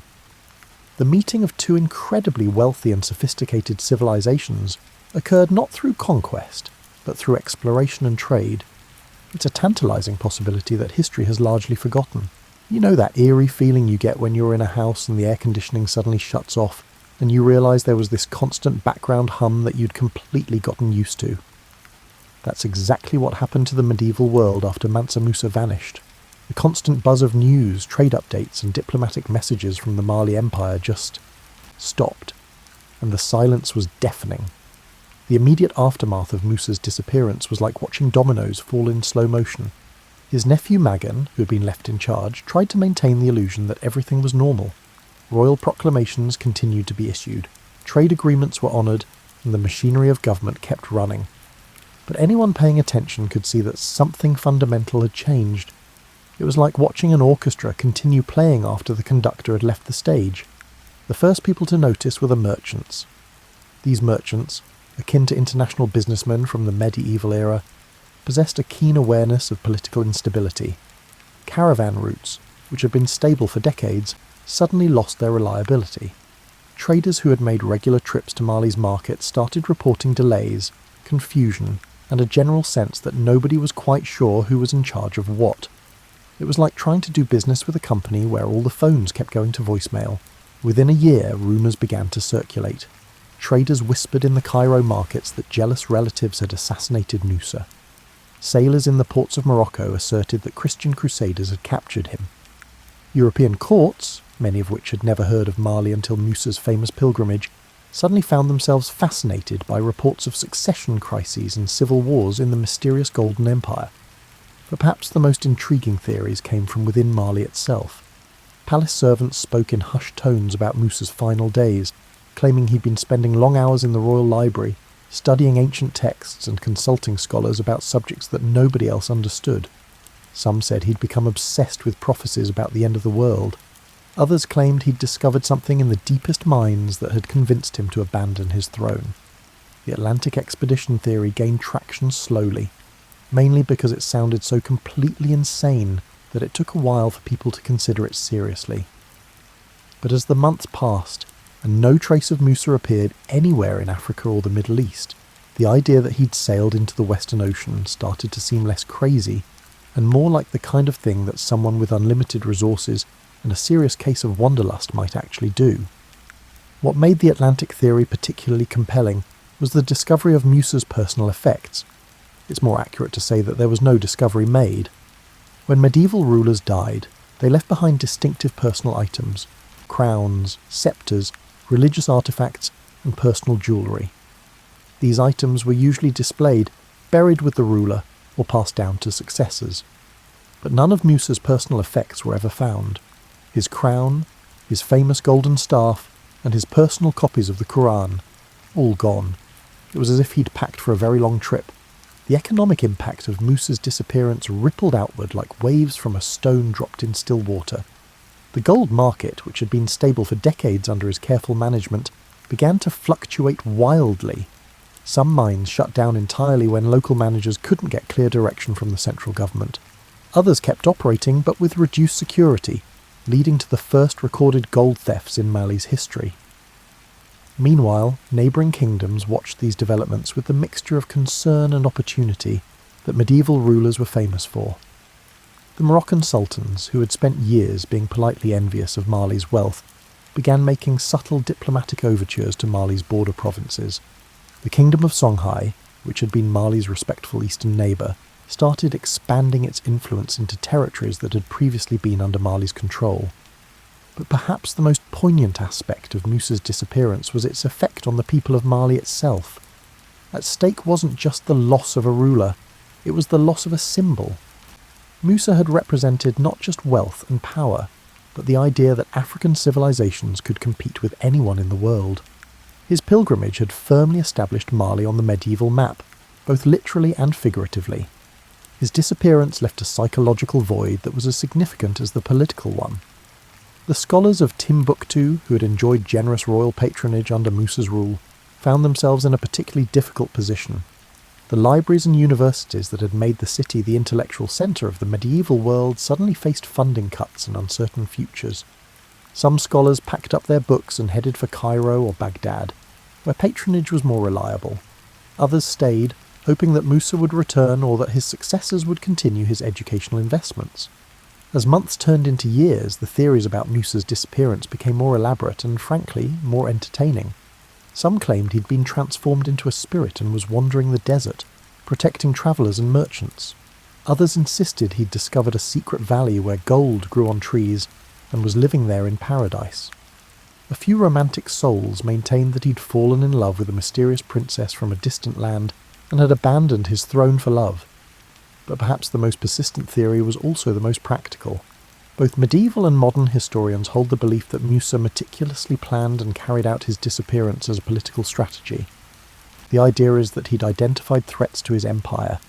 The meeting of two incredibly wealthy and sophisticated civilizations occurred not through conquest, but through exploration and trade. It's a tantalizing possibility that history has largely forgotten. You know that eerie feeling you get when you're in a house and the air conditioning suddenly shuts off, and you realise there was this constant background hum that you'd completely gotten used to. That's exactly what happened to the medieval world after Mansa Musa vanished. The constant buzz of news, trade updates, and diplomatic messages from the Mali Empire just stopped, and the silence was deafening. The immediate aftermath of Musa's disappearance was like watching dominoes fall in slow motion. His nephew Magan, who had been left in charge, tried to maintain the illusion that everything was normal. Royal proclamations continued to be issued, trade agreements were honoured, and the machinery of government kept running. But anyone paying attention could see that something fundamental had changed. It was like watching an orchestra continue playing after the conductor had left the stage. The first people to notice were the merchants. These merchants, akin to international businessmen from the medieval era, possessed a keen awareness of political instability. Caravan routes, which had been stable for decades, suddenly lost their reliability. Traders who had made regular trips to Mali's market started reporting delays, confusion, and a general sense that nobody was quite sure who was in charge of what. It was like trying to do business with a company where all the phones kept going to voicemail. Within a year, rumours began to circulate. traders whispered in the Cairo markets that jealous relatives had assassinated Musa. Sailors in the ports of Morocco asserted that Christian crusaders had captured him. European courts, many of which had never heard of Mali until Musa's famous pilgrimage, suddenly found themselves fascinated by reports of succession crises and civil wars in the mysterious Golden Empire. But perhaps the most intriguing theories came from within Mali itself. Palace servants spoke in hushed tones about Musa's final days, claiming he'd been spending long hours in the royal library, studying ancient texts and consulting scholars about subjects that nobody else understood. Some said he'd become obsessed with prophecies about the end of the world. Others claimed he'd discovered something in the deepest minds that had convinced him to abandon his throne. The Atlantic expedition theory gained traction slowly, mainly because it sounded so completely insane that it took a while for people to consider it seriously. But as the months passed, and no trace of Musa appeared anywhere in Africa or the Middle East, the idea that he'd sailed into the Western Ocean started to seem less crazy, and more like the kind of thing that someone with unlimited resources and a serious case of wanderlust might actually do. What made the Atlantic theory particularly compelling was the discovery of Musa's personal effects. It's more accurate to say that there was no discovery made. When medieval rulers died, they left behind distinctive personal items: crowns, sceptres, religious artifacts, and personal jewellery. These items were usually displayed, buried with the ruler, or passed down to successors. But none of Musa's personal effects were ever found. His crown, his famous golden staff, and his personal copies of the Quran, all gone. It was as if he'd packed for a very long trip. The economic impact of Musa's disappearance rippled outward like waves from a stone dropped in still water. The gold market, which had been stable for decades under his careful management, began to fluctuate wildly. Some mines shut down entirely when local managers couldn't get clear direction from the central government. Others kept operating, but with reduced security, leading to the first recorded gold thefts in Mali's history. Meanwhile, neighbouring kingdoms watched these developments with the mixture of concern and opportunity that medieval rulers were famous for. The Moroccan sultans, who had spent years being politely envious of Mali's wealth, began making subtle diplomatic overtures to Mali's border provinces. The Kingdom of Songhai, which had been Mali's respectful eastern neighbour, started expanding its influence into territories that had previously been under Mali's control. But perhaps the most poignant aspect of Musa's disappearance was its effect on the people of Mali itself. At stake wasn't just the loss of a ruler, it was the loss of a symbol. Musa had represented not just wealth and power, but the idea that African civilizations could compete with anyone in the world. His pilgrimage had firmly established Mali on the medieval map, both literally and figuratively. His disappearance left a psychological void that was as significant as the political one. The scholars of Timbuktu, who had enjoyed generous royal patronage under Musa's rule, found themselves in a particularly difficult position. The libraries and universities that had made the city the intellectual centre of the medieval world suddenly faced funding cuts and uncertain futures. Some scholars packed up their books and headed for Cairo or Baghdad, where patronage was more reliable. Others stayed, hoping that Musa would return or that his successors would continue his educational investments. As months turned into years, the theories about Musa's disappearance became more elaborate and, frankly, more entertaining. Some claimed he'd been transformed into a spirit and was wandering the desert, protecting travellers and merchants. Others insisted he'd discovered a secret valley where gold grew on trees and was living there in paradise. A few romantic souls maintained that he'd fallen in love with a mysterious princess from a distant land and had abandoned his throne for love. But perhaps the most persistent theory was also the most practical. Both medieval and modern historians hold the belief that Musa meticulously planned and carried out his disappearance as a political strategy. The idea is that he'd identified threats to his empire,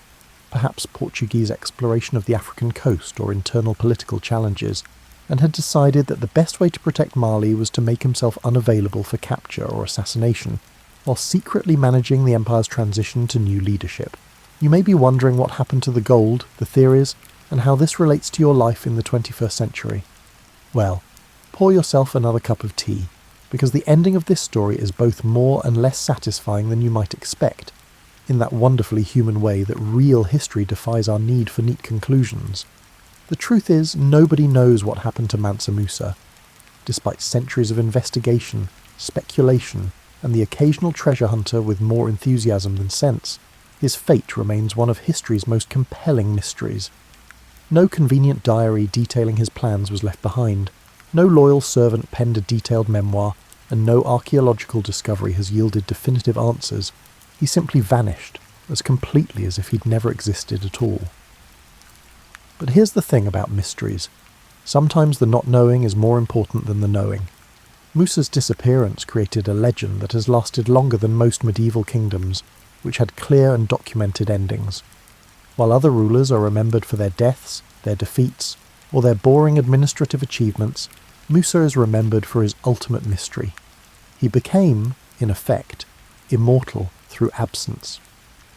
perhaps Portuguese exploration of the African coast or internal political challenges, and had decided that the best way to protect Mali was to make himself unavailable for capture or assassination, while secretly managing the empire's transition to new leadership. You may be wondering what happened to the gold, the theories, and how this relates to your life in the 21st century. Well, pour yourself another cup of tea, because the ending of this story is both more and less satisfying than you might expect, in that wonderfully human way that real history defies our need for neat conclusions. The truth is, nobody knows what happened to Mansa Musa. Despite centuries of investigation, speculation, and the occasional treasure hunter with more enthusiasm than sense, his fate remains one of history's most compelling mysteries. No convenient diary detailing his plans was left behind, no loyal servant penned a detailed memoir, and no archaeological discovery has yielded definitive answers. He simply vanished, as completely as if he'd never existed at all. But here's the thing about mysteries. Sometimes the not knowing is more important than the knowing. Musa's disappearance created a legend that has lasted longer than most medieval kingdoms, which had clear and documented endings. While other rulers are remembered for their deaths, their defeats, or their boring administrative achievements, Musa is remembered for his ultimate mystery. He became, in effect, immortal through absence.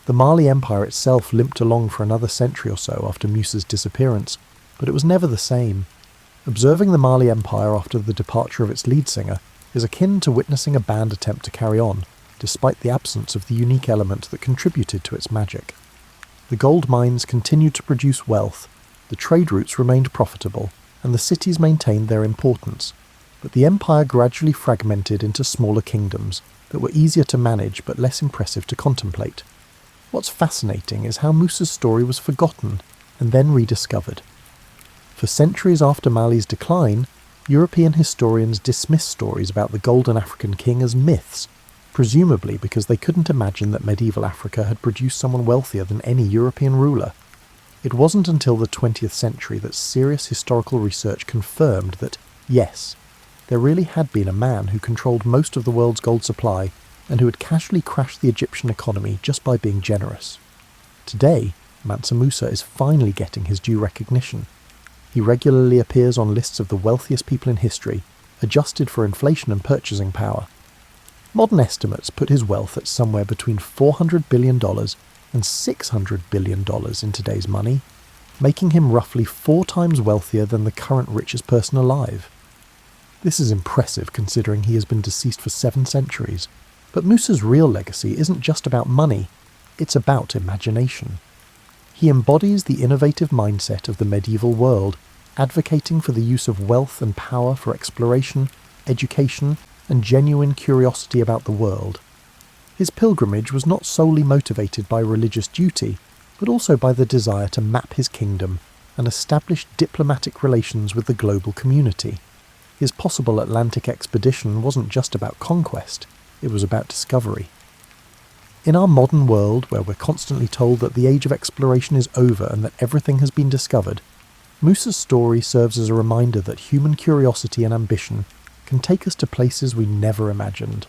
The Mali Empire itself limped along for another century or so after Musa's disappearance, but it was never the same. Observing the Mali Empire after the departure of its lead singer is akin to witnessing a band attempt to carry on, despite the absence of the unique element that contributed to its magic. The gold mines continued to produce wealth, the trade routes remained profitable, and the cities maintained their importance, but the empire gradually fragmented into smaller kingdoms that were easier to manage but less impressive to contemplate. What's fascinating is how Musa's story was forgotten and then rediscovered. For centuries after Mali's decline, European historians dismissed stories about the Golden African King as myths, presumably because they couldn't imagine that medieval Africa had produced someone wealthier than any European ruler. It wasn't until the 20th century that serious historical research confirmed that, yes, there really had been a man who controlled most of the world's gold supply and who had casually crashed the Egyptian economy just by being generous. Today, Mansa Musa is finally getting his due recognition. He regularly appears on lists of the wealthiest people in history, adjusted for inflation and purchasing power. Modern estimates put his wealth at somewhere between $400 billion and $600 billion in today's money, making him roughly 4 times wealthier than the current richest person alive. This is impressive considering he has been deceased for 7 centuries, but Musa's real legacy isn't just about money, it's about imagination. He embodies the innovative mindset of the medieval world, advocating for the use of wealth and power for exploration, education, and genuine curiosity about the world. His pilgrimage was not solely motivated by religious duty, but also by the desire to map his kingdom and establish diplomatic relations with the global community. His possible Atlantic expedition wasn't just about conquest, it was about discovery. In our modern world, where we're constantly told that the age of exploration is over and that everything has been discovered, Musa's story serves as a reminder that human curiosity and ambition can take us to places we never imagined.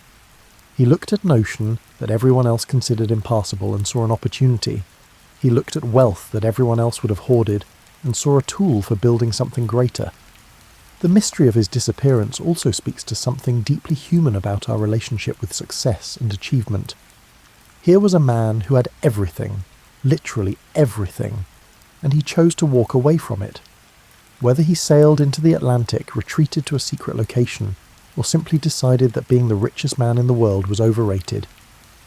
He looked at an ocean that everyone else considered impassable and saw an opportunity. He looked at wealth that everyone else would have hoarded and saw a tool for building something greater. The mystery of his disappearance also speaks to something deeply human about our relationship with success and achievement. Here was a man who had everything, literally everything, and he chose to walk away from it. Whether he sailed into the Atlantic, retreated to a secret location, or simply decided that being the richest man in the world was overrated,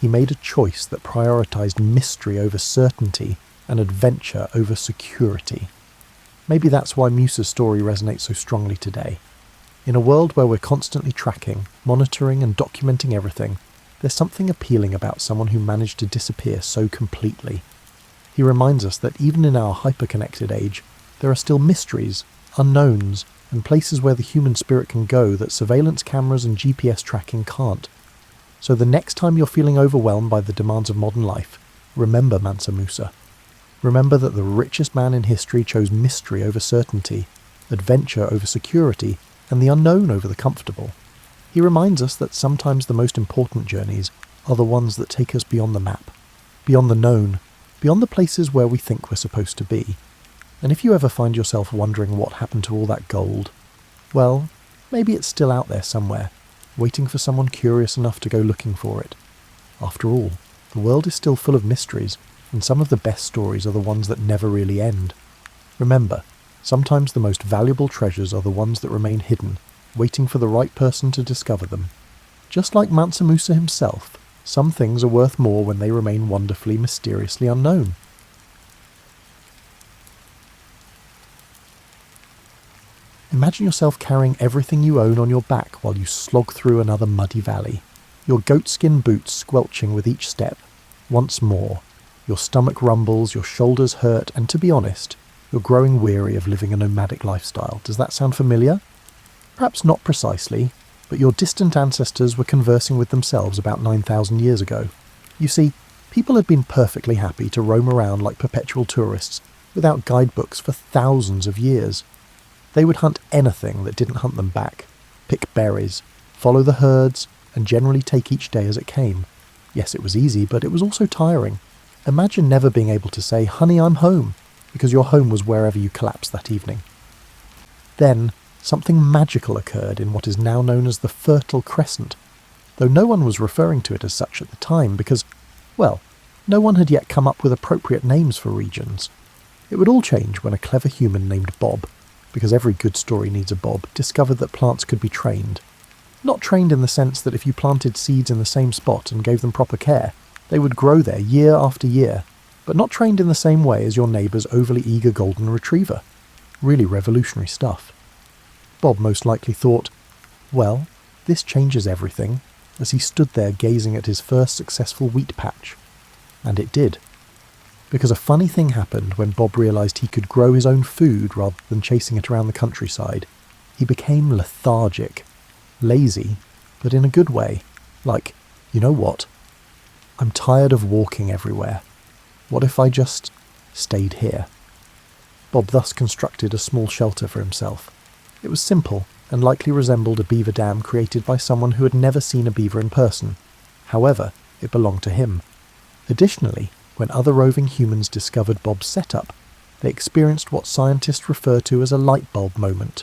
he made a choice that prioritized mystery over certainty and adventure over security. Maybe that's why Musa's story resonates so strongly today. In a world where we're constantly tracking, monitoring and documenting everything, there's something appealing about someone who managed to disappear so completely. He reminds us that even in our hyper-connected age, there are still mysteries, unknowns, and places where the human spirit can go that surveillance cameras and GPS tracking can't. So the next time you're feeling overwhelmed by the demands of modern life, remember Mansa Musa. Remember that the richest man in history chose mystery over certainty, adventure over security, and the unknown over the comfortable. He reminds us that sometimes the most important journeys are the ones that take us beyond the map, beyond the known, beyond the places where we think we're supposed to be. And if you ever find yourself wondering what happened to all that gold, well, maybe it's still out there somewhere, waiting for someone curious enough to go looking for it. After all, the world is still full of mysteries, and some of the best stories are the ones that never really end. Remember, sometimes the most valuable treasures are the ones that remain hidden, waiting for the right person to discover them. Just like Mansa Musa himself, some things are worth more when they remain wonderfully, mysteriously unknown. Imagine yourself carrying everything you own on your back while you slog through another muddy valley. your goatskin boots squelching with each step. Once more, your stomach rumbles, your shoulders hurt, and to be honest, you're growing weary of living a nomadic lifestyle. Does that sound familiar? Perhaps not precisely, but your distant ancestors were conversing with themselves about 9,000 years ago. You see, people had been perfectly happy to roam around like perpetual tourists without guidebooks for thousands of years. They would hunt anything that didn't hunt them back, pick berries, follow the herds, and generally take each day as it came. Yes, it was easy, but it was also tiring. Imagine never being able to say, "Honey, I'm home," because your home was wherever you collapsed that evening. Then, something magical occurred in what is now known as the Fertile Crescent, though no one was referring to it as such at the time because, well, no one had yet come up with appropriate names for regions. It would all change when a clever human named Bob, because every good story needs a Bob, discovered that plants could be trained. Not trained in the sense that if you planted seeds in the same spot and gave them proper care, they would grow there year after year, but not trained in the same way as your neighbour's overly eager golden retriever. Really revolutionary stuff. Bob most likely thought, well, this changes everything, as he stood there gazing at his first successful wheat patch. And it did. Because a funny thing happened when Bob realised he could grow his own food rather than chasing it around the countryside. He became lethargic. Lazy, but in a good way. Like, you know what? I'm tired of walking everywhere. What if I just stayed here? Bob thus constructed a small shelter for himself. It was simple, and likely resembled a beaver dam created by someone who had never seen a beaver in person. However, it belonged to him. Additionally, when other roving humans discovered Bob's setup, they experienced what scientists refer to as a light bulb moment,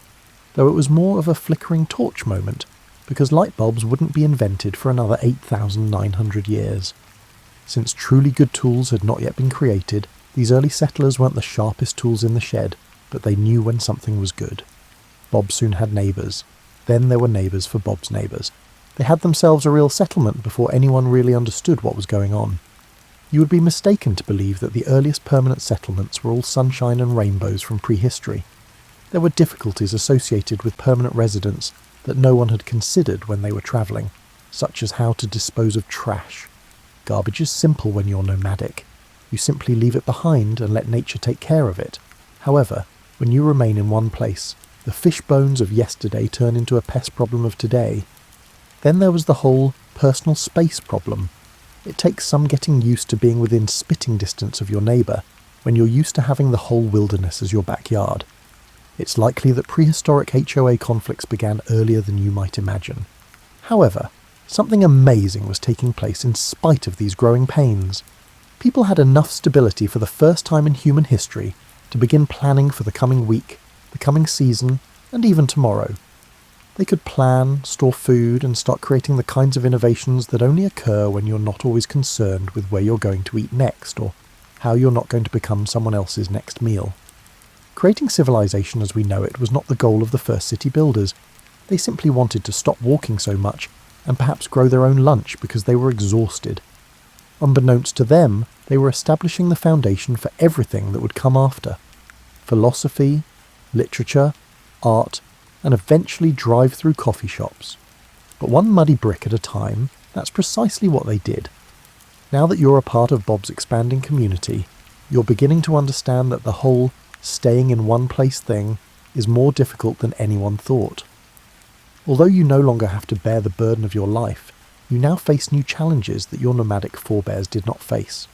though it was more of a flickering torch moment, because light bulbs wouldn't be invented for another 8,900 years. Since truly good tools had not yet been created, these early settlers weren't the sharpest tools in the shed, but they knew when something was good. Bob soon had neighbours. Then there were neighbours for Bob's neighbours. They had themselves a real settlement before anyone really understood what was going on. You would be mistaken to believe that the earliest permanent settlements were all sunshine and rainbows from prehistory. There were difficulties associated with permanent residence that no one had considered when they were travelling, such as how to dispose of trash. Garbage is simple when you're nomadic. You simply leave it behind and let nature take care of it. However, when you remain in one place, the fish bones of yesterday turn into a pest problem of today. Then there was the whole personal space problem. It takes some getting used to being within spitting distance of your neighbour when you're used to having the whole wilderness as your backyard. It's likely that prehistoric HOA conflicts began earlier than you might imagine. However, something amazing was taking place in spite of these growing pains. People had enough stability for the first time in human history to begin planning for the coming week, the coming season, and even tomorrow. They could plan, store food, and start creating the kinds of innovations that only occur when you're not always concerned with where you're going to eat next, or how you're not going to become someone else's next meal. Creating civilization as we know it was not the goal of the first city builders. They simply wanted to stop walking so much, and perhaps grow their own lunch because they were exhausted. Unbeknownst to them, they were establishing the foundation for everything that would come after. Philosophy, literature, art, and eventually drive-through coffee shops. But one muddy brick at a time, that's precisely what they did. Now that you're a part of Bob's expanding community, you're beginning to understand that the whole staying in one place thing is more difficult than anyone thought. Although you no longer have to bear the burden of your life, you now face new challenges that your nomadic forebears did not face.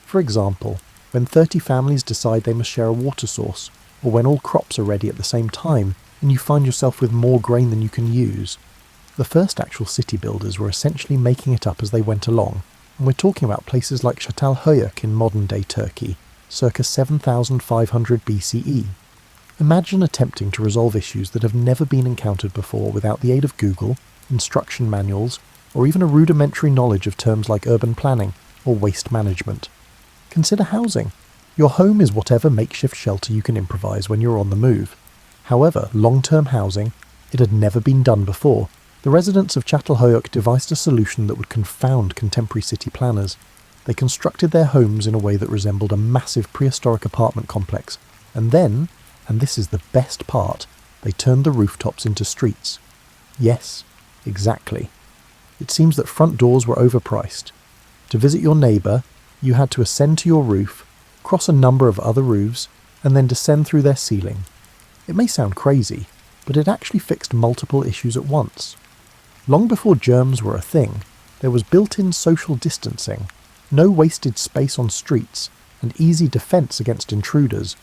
For example, when 30 families decide they must share a water source, or when all crops are ready at the same time and you find yourself with more grain than you can use. The first actual city builders were essentially making it up as they went along, and we're talking about places like Çatalhöyük in modern-day Turkey, circa 7,500 BCE. Imagine attempting to resolve issues that have never been encountered before without the aid of Google, instruction manuals, or even a rudimentary knowledge of terms like urban planning or waste management. Consider housing. Your home is whatever makeshift shelter you can improvise when you're on the move. However, long-term housing, it had never been done before. The residents of Çatalhöyük devised a solution that would confound contemporary city planners. They constructed their homes in a way that resembled a massive prehistoric apartment complex, and then, and this is the best part, they turned the rooftops into streets. Yes, exactly. It seems that front doors were overpriced. To visit your neighbour, you had to ascend to your roof, cross a number of other roofs, and then descend through their ceiling. It may sound crazy, but it actually fixed multiple issues at once. Long before germs were a thing, there was built-in social distancing, no wasted space on streets, and easy defence against intruders.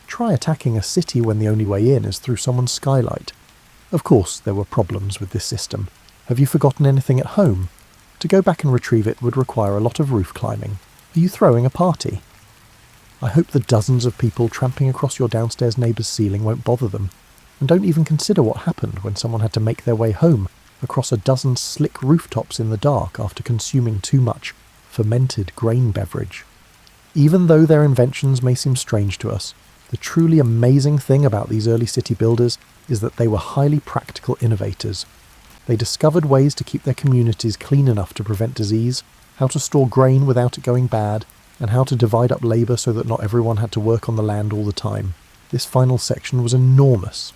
Try attacking a city when the only way in is through someone's skylight. Of course, there were problems with this system. Have you forgotten anything at home? To go back and retrieve it would require a lot of roof climbing. Are you throwing a party? I hope the dozens of people tramping across your downstairs neighbour's ceiling won't bother them, and don't even consider what happened when someone had to make their way home across a dozen slick rooftops in the dark after consuming too much fermented grain beverage. Even though their inventions may seem strange to us, the truly amazing thing about these early city builders is that they were highly practical innovators. They discovered ways to keep their communities clean enough to prevent disease, how to store grain without it going bad, and how to divide up labour so that not everyone had to work on the land all the time. This final section was enormous.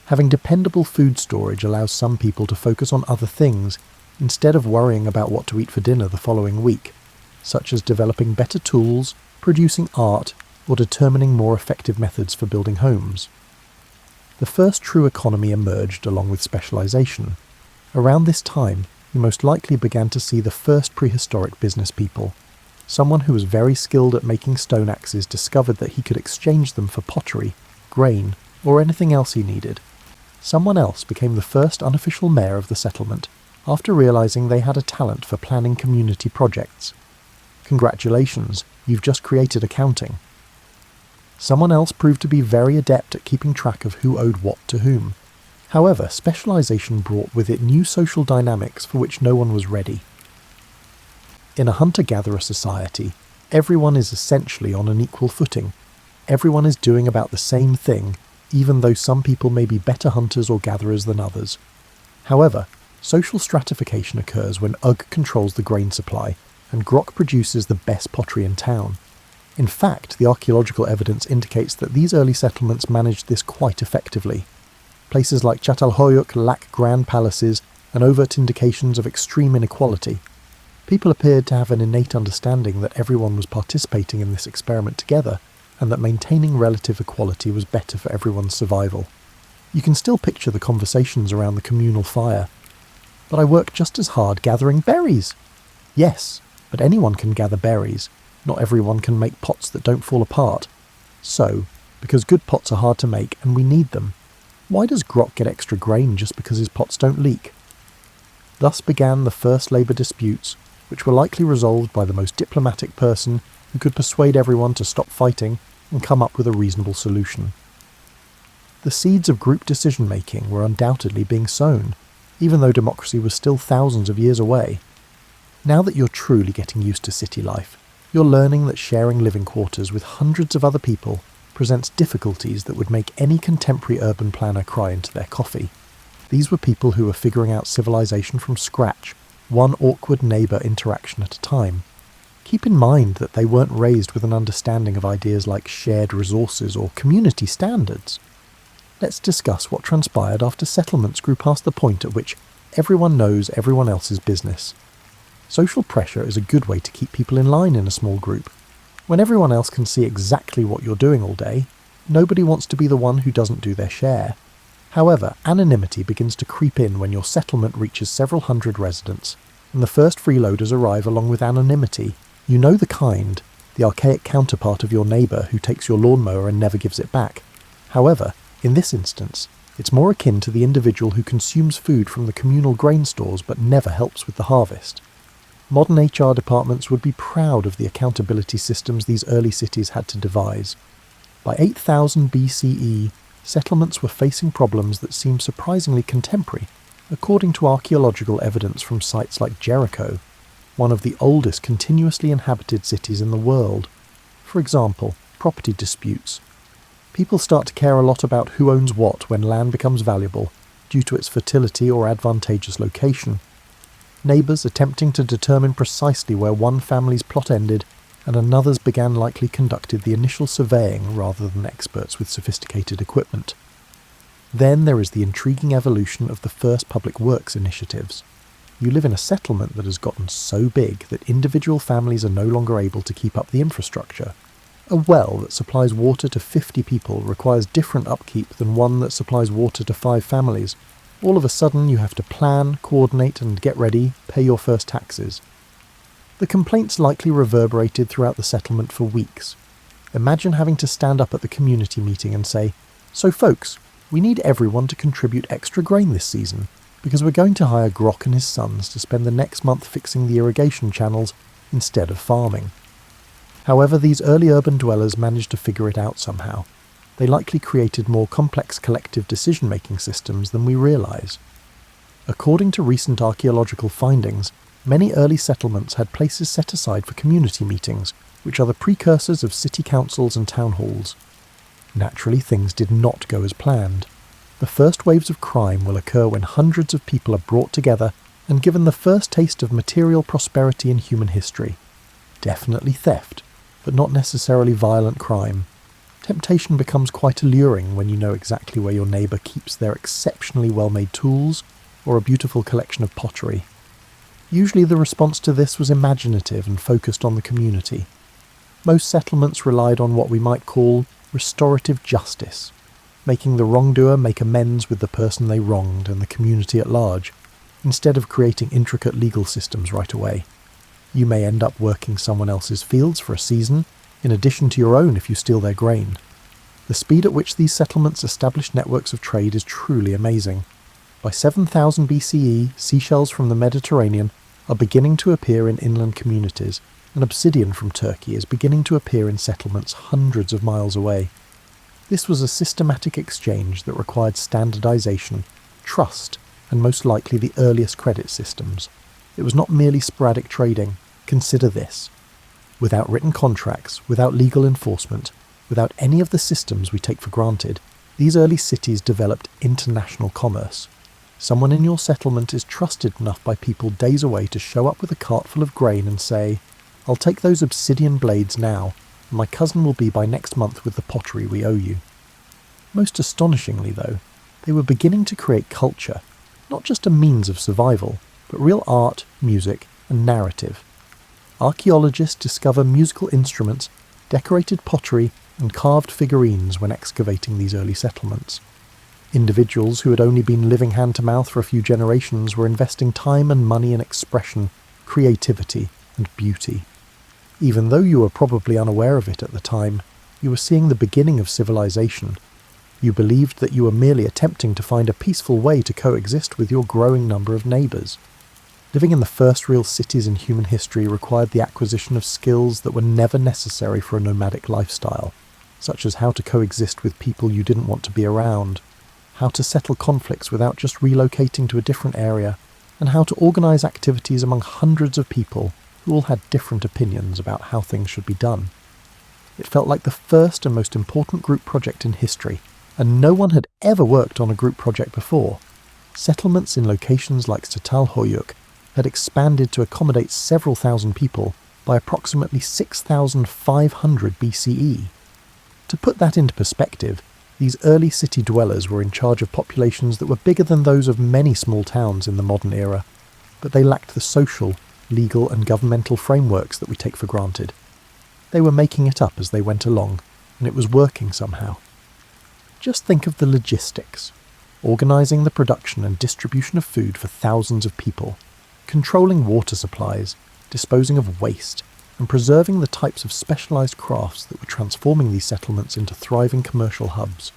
Having dependable food storage allows some people to focus on other things instead of worrying about what to eat for dinner the following week, such as developing better tools, producing art, or determining more effective methods for building homes. The first true economy emerged along with specialisation. Around this time, you most likely began to see the first prehistoric business people. Someone who was very skilled at making stone axes discovered that he could exchange them for pottery, grain, or anything else he needed. Someone else became the first unofficial mayor of the settlement after realising they had a talent for planning community projects. Congratulations, you've just created accounting. Someone else proved to be very adept at keeping track of who owed what to whom. However, specialisation brought with it new social dynamics for which no one was ready. In a hunter-gatherer society, everyone is essentially on an equal footing. Everyone is doing about the same thing, even though some people may be better hunters or gatherers than others. However, social stratification occurs when Ugg controls the grain supply, and Grok produces the best pottery in town. In fact, the archaeological evidence indicates that these early settlements managed this quite effectively. Places like Çatalhöyük lack grand palaces and overt indications of extreme inequality. People appeared to have an innate understanding that everyone was participating in this experiment together, and that maintaining relative equality was better for everyone's survival. You can still picture the conversations around the communal fire. But I work just as hard gathering berries. Yes, but anyone can gather berries. Not everyone can make pots that don't fall apart. So, because good pots are hard to make and we need them, why does Grok get extra grain just because his pots don't leak? Thus began the first labour disputes, which were likely resolved by the most diplomatic person who could persuade everyone to stop fighting and come up with a reasonable solution. The seeds of group decision-making were undoubtedly being sown, even though democracy was still thousands of years away. Now that you're truly getting used to city life, you're learning that sharing living quarters with hundreds of other people presents difficulties that would make any contemporary urban planner cry into their coffee. These were people who were figuring out civilization from scratch, one awkward neighbour interaction at a time. Keep in mind that they weren't raised with an understanding of ideas like shared resources or community standards. Let's discuss what transpired after settlements grew past the point at which everyone knows everyone else's business. Social pressure is a good way to keep people in line in a small group. When everyone else can see exactly what you're doing all day, nobody wants to be the one who doesn't do their share. However, anonymity begins to creep in when your settlement reaches several hundred residents, and the first freeloaders arrive along with anonymity. You know the kind, the archaic counterpart of your neighbour who takes your lawnmower and never gives it back. However, in this instance, it's more akin to the individual who consumes food from the communal grain stores but never helps with the harvest. Modern HR departments would be proud of the accountability systems these early cities had to devise. By 8000 BCE, settlements were facing problems that seemed surprisingly contemporary, according to archaeological evidence from sites like Jericho, one of the oldest continuously inhabited cities in the world. For example, property disputes. People start to care a lot about who owns what when land becomes valuable, due to its fertility or advantageous location. Neighbours attempting to determine precisely where one family's plot ended and another's began likely conducted the initial surveying rather than experts with sophisticated equipment. Then there is the intriguing evolution of the first public works initiatives. You live in a settlement that has gotten so big that individual families are no longer able to keep up the infrastructure. A well that supplies water to 50 people requires different upkeep than one that supplies water to 5 families. All of a sudden you have to plan, coordinate and get ready, pay your first taxes. The complaints likely reverberated throughout the settlement for weeks. Imagine having to stand up at the community meeting and say, "So folks, we need everyone to contribute extra grain this season, because we're going to hire Grok and his sons to spend the next month fixing the irrigation channels instead of farming." However, these early urban dwellers managed to figure it out somehow. They likely created more complex collective decision-making systems than we realise. According to recent archaeological findings, many early settlements had places set aside for community meetings, which are the precursors of city councils and town halls. Naturally, things did not go as planned. The first waves of crime will occur when hundreds of people are brought together and given the first taste of material prosperity in human history. Definitely theft, but not necessarily violent crime. Temptation becomes quite alluring when you know exactly where your neighbour keeps their exceptionally well-made tools or a beautiful collection of pottery. Usually the response to this was imaginative and focused on the community. Most settlements relied on what we might call restorative justice, making the wrongdoer make amends with the person they wronged and the community at large, instead of creating intricate legal systems right away. You may end up working someone else's fields for a season, in addition to your own if you steal their grain. The speed at which these settlements established networks of trade is truly amazing. By 7000 BCE, seashells from the Mediterranean are beginning to appear in inland communities, and obsidian from Turkey is beginning to appear in settlements hundreds of miles away. This was a systematic exchange that required standardization, trust, and most likely the earliest credit systems. It was not merely sporadic trading. Consider this. Without written contracts, without legal enforcement, without any of the systems we take for granted, these early cities developed international commerce. Someone in your settlement is trusted enough by people days away to show up with a cart full of grain and say, "I'll take those obsidian blades now, and my cousin will be by next month with the pottery we owe you." Most astonishingly, though, they were beginning to create culture, not just a means of survival, but real art, music, and narrative. Archaeologists discover musical instruments, decorated pottery, and carved figurines when excavating these early settlements. Individuals who had only been living hand-to-mouth for a few generations were investing time and money in expression, creativity, and beauty. Even though you were probably unaware of it at the time, you were seeing the beginning of civilization. You believed that you were merely attempting to find a peaceful way to coexist with your growing number of neighbours. Living in the first real cities in human history required the acquisition of skills that were never necessary for a nomadic lifestyle, such as how to coexist with people you didn't want to be around, how to settle conflicts without just relocating to a different area, and how to organise activities among hundreds of people who all had different opinions about how things should be done. It felt like the first and most important group project in history, and no one had ever worked on a group project before. Settlements in locations like Çatalhöyük had expanded to accommodate several thousand people by approximately 6500 BCE. To put that into perspective, these early city dwellers were in charge of populations that were bigger than those of many small towns in the modern era, but they lacked the social, legal and governmental frameworks that we take for granted. They were making it up as they went along, and it was working somehow. Just think of the logistics. Organising the production and distribution of food for thousands of people, controlling water supplies, disposing of waste, and preserving the types of specialised crafts that were transforming these settlements into thriving commercial hubs.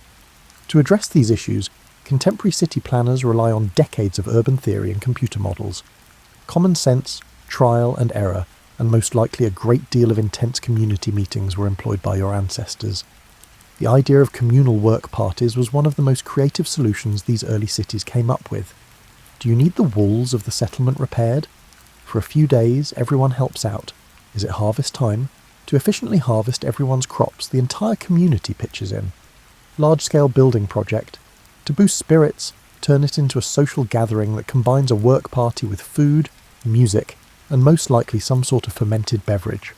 To address these issues, contemporary city planners rely on decades of urban theory and computer models. Common sense, trial and error, and most likely a great deal of intense community meetings were employed by your ancestors. The idea of communal work parties was one of the most creative solutions these early cities came up with. Do you need the walls of the settlement repaired? For a few days, everyone helps out. Is it harvest time? To efficiently harvest everyone's crops, the entire community pitches in. Large-scale building project. To boost spirits, turn it into a social gathering that combines a work party with food, music, and most likely some sort of fermented beverage.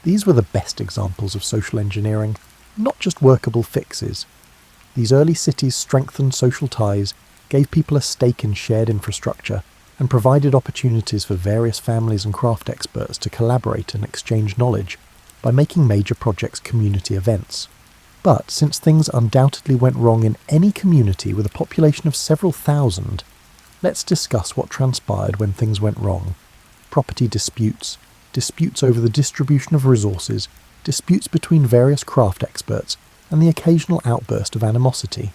These were the best examples of social engineering, not just workable fixes. These early cities strengthened social ties, gave people a stake in shared infrastructure, and provided opportunities for various families and craft experts to collaborate and exchange knowledge by making major projects community events. But since things undoubtedly went wrong in any community with a population of several thousand, let's discuss what transpired when things went wrong. Property disputes, disputes over the distribution of resources, disputes between various craft experts, and the occasional outburst of animosity.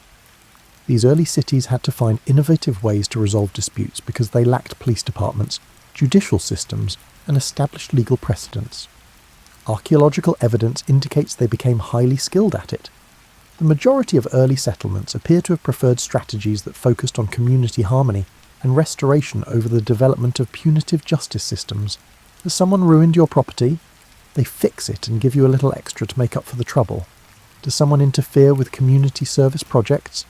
These early cities had to find innovative ways to resolve disputes because they lacked police departments, judicial systems, and established legal precedents. Archaeological evidence indicates they became highly skilled at it. The majority of early settlements appear to have preferred strategies that focused on community harmony and restoration over the development of punitive justice systems. Has someone ruined your property? They fix it and give you a little extra to make up for the trouble. Does someone interfere with community service projects?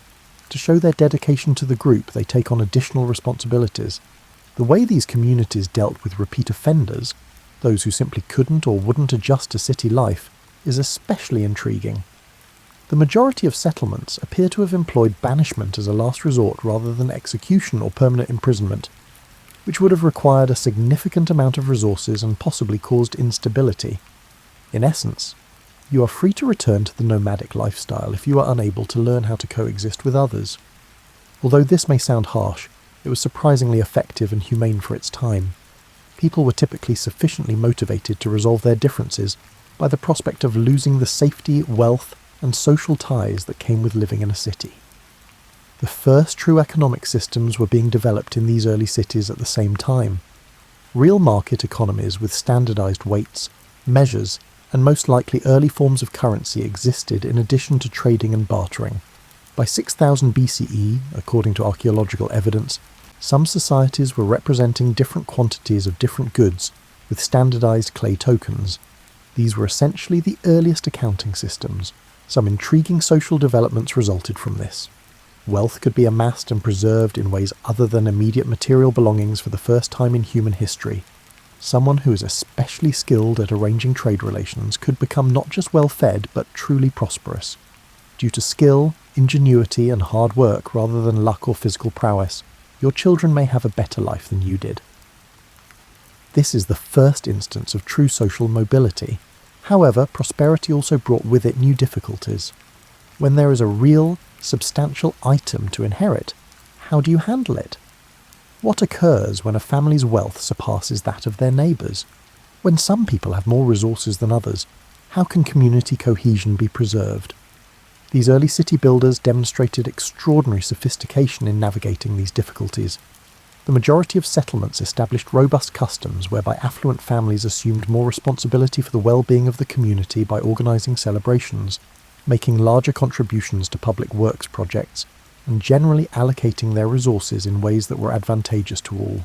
To show their dedication to the group, they take on additional responsibilities. The way these communities dealt with repeat offenders, those who simply couldn't or wouldn't adjust to city life, is especially intriguing. The majority of settlements appear to have employed banishment as a last resort rather than execution or permanent imprisonment, which would have required a significant amount of resources and possibly caused instability. In essence, you are free to return to the nomadic lifestyle if you are unable to learn how to coexist with others. Although this may sound harsh, it was surprisingly effective and humane for its time. People were typically sufficiently motivated to resolve their differences by the prospect of losing the safety, wealth, and social ties that came with living in a city. The first true economic systems were being developed in these early cities at the same time. Real market economies with standardized weights, measures, and most likely early forms of currency existed in addition to trading and bartering. By 6000 BCE, according to archaeological evidence, some societies were representing different quantities of different goods with standardized clay tokens. These were essentially the earliest accounting systems. Some intriguing social developments resulted from this. Wealth could be amassed and preserved in ways other than immediate material belongings for the first time in human history. Someone who is especially skilled at arranging trade relations could become not just well-fed, but truly prosperous. Due to skill, ingenuity, and hard work rather than luck or physical prowess, your children may have a better life than you did. This is the first instance of true social mobility. However, prosperity also brought with it new difficulties. When there is a real, substantial item to inherit, how do you handle it? What occurs when a family's wealth surpasses that of their neighbours? When some people have more resources than others, how can community cohesion be preserved? These early city builders demonstrated extraordinary sophistication in navigating these difficulties. The majority of settlements established robust customs whereby affluent families assumed more responsibility for the well-being of the community by organising celebrations, making larger contributions to public works projects, and generally allocating their resources in ways that were advantageous to all.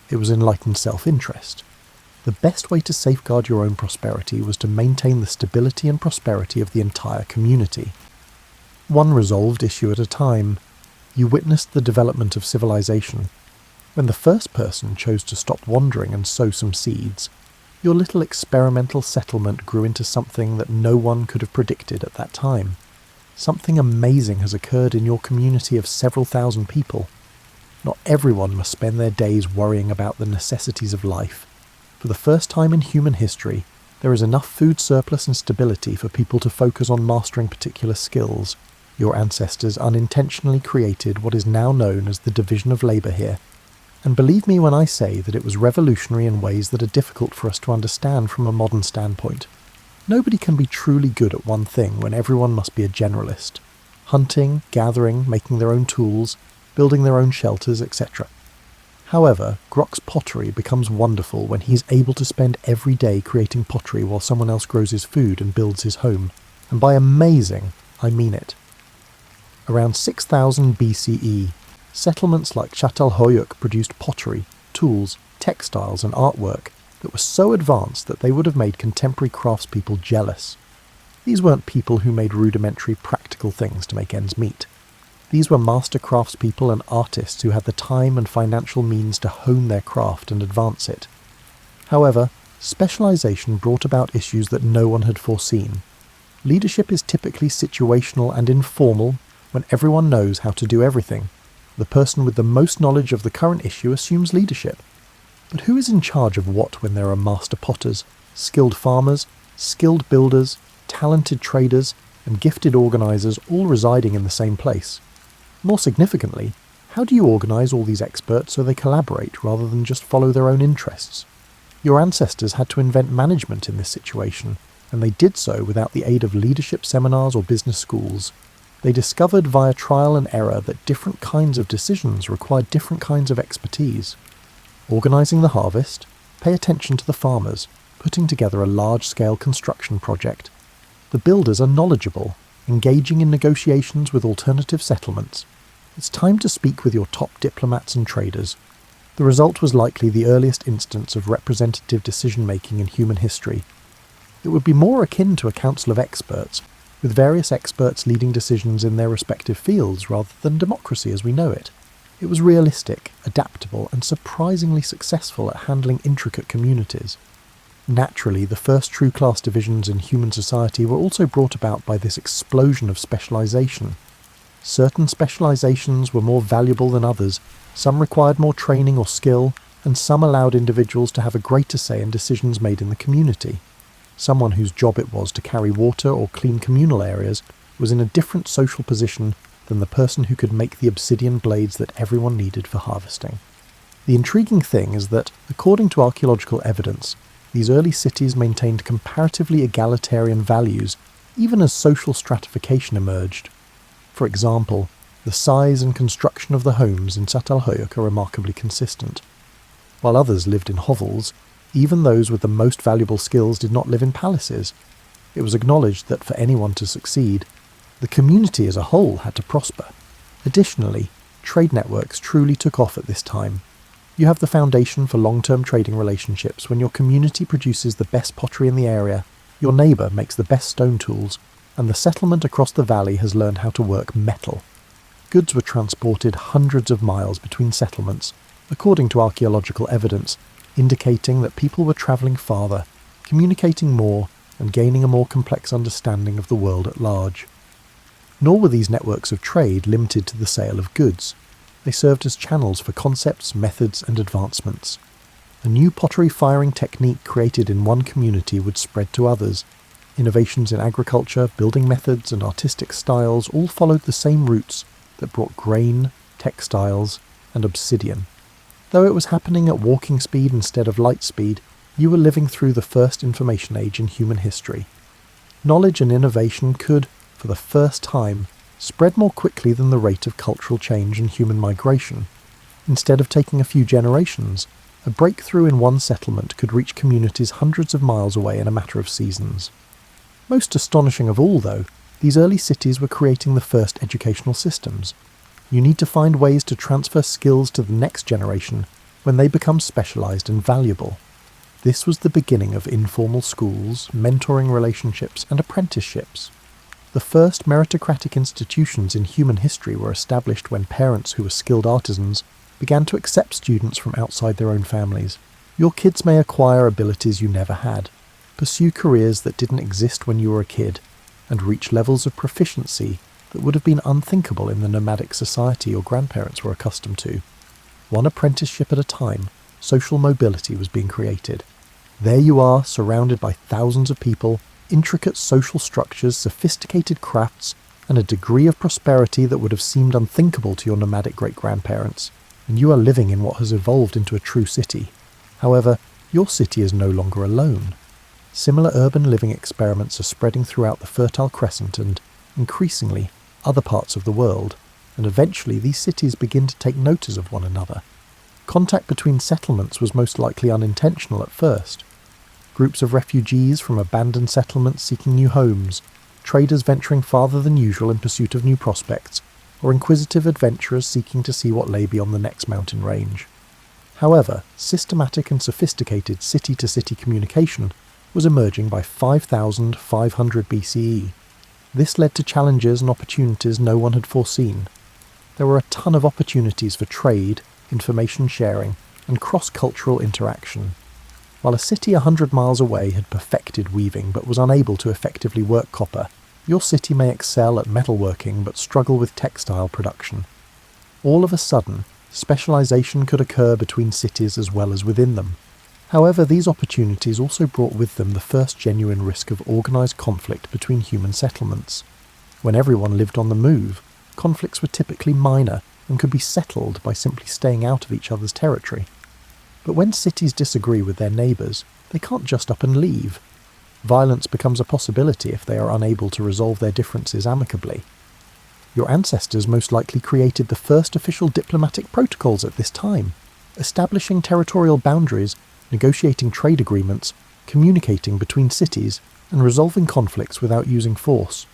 It was enlightened self-interest. The best way to safeguard your own prosperity was to maintain the stability and prosperity of the entire community. One resolved issue at a time. You witnessed the development of civilization. When the first person chose to stop wandering and sow some seeds, your little experimental settlement grew into something that no one could have predicted at that time. Something amazing has occurred in your community of several thousand people. Not everyone must spend their days worrying about the necessities of life. For the first time in human history, there is enough food surplus and stability for people to focus on mastering particular skills. Your ancestors unintentionally created what is now known as the division of labour here. And believe me when I say that it was revolutionary in ways that are difficult for us to understand from a modern standpoint. Nobody can be truly good at one thing when everyone must be a generalist. Hunting, gathering, making their own tools, building their own shelters, etc. However, Grok's pottery becomes wonderful when he is able to spend every day creating pottery while someone else grows his food and builds his home. And by amazing, I mean it. Around 6000 BCE, settlements like Çatalhöyük produced pottery, tools, textiles and artwork that were so advanced that they would have made contemporary craftspeople jealous. These weren't people who made rudimentary practical things to make ends meet. These were master craftspeople and artists who had the time and financial means to hone their craft and advance it. However, specialization brought about issues that no one had foreseen. Leadership is typically situational and informal when everyone knows how to do everything. The person with the most knowledge of the current issue assumes leadership. But who is in charge of what when there are master potters, skilled farmers, skilled builders, talented traders, and gifted organisers all residing in the same place? More significantly, how do you organise all these experts so they collaborate rather than just follow their own interests? Your ancestors had to invent management in this situation, and they did so without the aid of leadership seminars or business schools. They discovered via trial and error that different kinds of decisions required different kinds of expertise. Organising the harvest, pay attention to the farmers, putting together a large-scale construction project. The builders are knowledgeable, engaging in negotiations with alternative settlements. It's time to speak with your top diplomats and traders. The result was likely the earliest instance of representative decision-making in human history. It would be more akin to a council of experts, with various experts leading decisions in their respective fields rather than democracy as we know it. It was realistic, adaptable, and surprisingly successful at handling intricate communities. Naturally, the first true class divisions in human society were also brought about by this explosion of specialisation. Certain specialisations were more valuable than others, some required more training or skill, and some allowed individuals to have a greater say in decisions made in the community. Someone whose job it was to carry water or clean communal areas was in a different social position than the person who could make the obsidian blades that everyone needed for harvesting. The intriguing thing is that, according to archaeological evidence, these early cities maintained comparatively egalitarian values even as social stratification emerged. For example, the size and construction of the homes in Çatalhöyük are remarkably consistent. While others lived in hovels, even those with the most valuable skills did not live in palaces. It was acknowledged that for anyone to succeed, the community as a whole had to prosper. Additionally, trade networks truly took off at this time. You have the foundation for long-term trading relationships when your community produces the best pottery in the area, your neighbour makes the best stone tools, and the settlement across the valley has learned how to work metal. Goods were transported hundreds of miles between settlements, according to archaeological evidence, indicating that people were travelling farther, communicating more, and gaining a more complex understanding of the world at large. Nor were these networks of trade limited to the sale of goods. They served as channels for concepts, methods, and advancements. A new pottery firing technique created in one community would spread to others. Innovations in agriculture, building methods, and artistic styles all followed the same routes that brought grain, textiles, and obsidian. Though it was happening at walking speed instead of light speed, you were living through the first information age in human history. Knowledge and innovation could, for the first time, spread more quickly than the rate of cultural change and human migration. Instead of taking a few generations, a breakthrough in one settlement could reach communities hundreds of miles away in a matter of seasons. Most astonishing of all, though, these early cities were creating the first educational systems. You need to find ways to transfer skills to the next generation when they become specialised and valuable. This was the beginning of informal schools, mentoring relationships, and apprenticeships. The first meritocratic institutions in human history were established when parents who were skilled artisans began to accept students from outside their own families. Your kids may acquire abilities you never had, pursue careers that didn't exist when you were a kid, and reach levels of proficiency that would have been unthinkable in the nomadic society your grandparents were accustomed to. One apprenticeship at a time, social mobility was being created. There you are, surrounded by thousands of people, intricate social structures, sophisticated crafts, and a degree of prosperity that would have seemed unthinkable to your nomadic great-grandparents, and you are living in what has evolved into a true city. However, your city is no longer alone. Similar urban living experiments are spreading throughout the Fertile Crescent and, increasingly, other parts of the world, and eventually these cities begin to take notice of one another. Contact between settlements was most likely unintentional at first. Groups of refugees from abandoned settlements seeking new homes, traders venturing farther than usual in pursuit of new prospects, or inquisitive adventurers seeking to see what lay beyond the next mountain range. However, systematic and sophisticated city-to-city communication was emerging by 5500 BCE. This led to challenges and opportunities no one had foreseen. There were a ton of opportunities for trade, information sharing, and cross-cultural interaction. While a city 100 miles away had perfected weaving but was unable to effectively work copper, your city may excel at metalworking but struggle with textile production. All of a sudden, specialization could occur between cities as well as within them. However, these opportunities also brought with them the first genuine risk of organized conflict between human settlements. When everyone lived on the move, conflicts were typically minor and could be settled by simply staying out of each other's territory. But when cities disagree with their neighbours, they can't just up and leave. Violence becomes a possibility if they are unable to resolve their differences amicably. Your ancestors most likely created the first official diplomatic protocols at this time, establishing territorial boundaries, negotiating trade agreements, communicating between cities, and resolving conflicts without using force.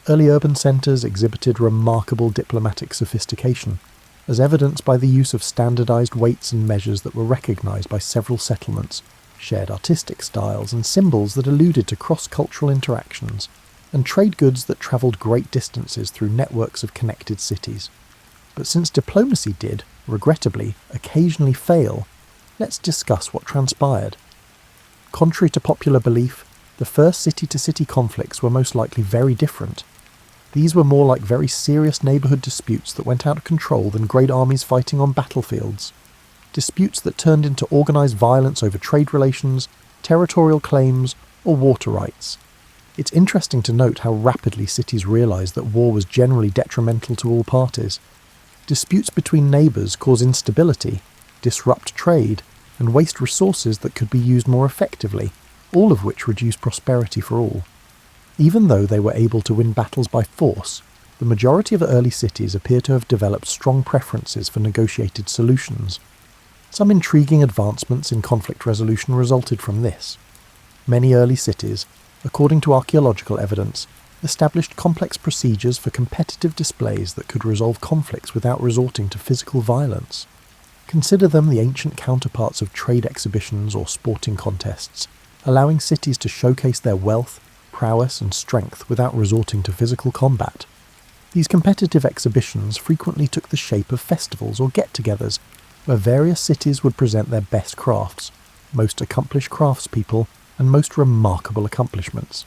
Early urban centres exhibited remarkable diplomatic sophistication, as evidenced by the use of standardised weights and measures that were recognised by several settlements, shared artistic styles and symbols that alluded to cross-cultural interactions, and trade goods that travelled great distances through networks of connected cities. But since diplomacy did, regrettably, occasionally fail, let's discuss what transpired. Contrary to popular belief, the first city-to-city conflicts were most likely very different. These were more like very serious neighbourhood disputes that went out of control than great armies fighting on battlefields. Disputes that turned into organised violence over trade relations, territorial claims, or water rights. It's interesting to note how rapidly cities realised that war was generally detrimental to all parties. Disputes between neighbours cause instability, disrupt trade, and waste resources that could be used more effectively, all of which reduce prosperity for all. Even though they were able to win battles by force, the majority of early cities appear to have developed strong preferences for negotiated solutions. Some intriguing advancements in conflict resolution resulted from this. Many early cities, according to archaeological evidence, established complex procedures for competitive displays that could resolve conflicts without resorting to physical violence. Consider them the ancient counterparts of trade exhibitions or sporting contests, allowing cities to showcase their wealth, prowess and strength without resorting to physical combat. These competitive exhibitions frequently took the shape of festivals or get-togethers, where various cities would present their best crafts, most accomplished craftspeople, and most remarkable accomplishments.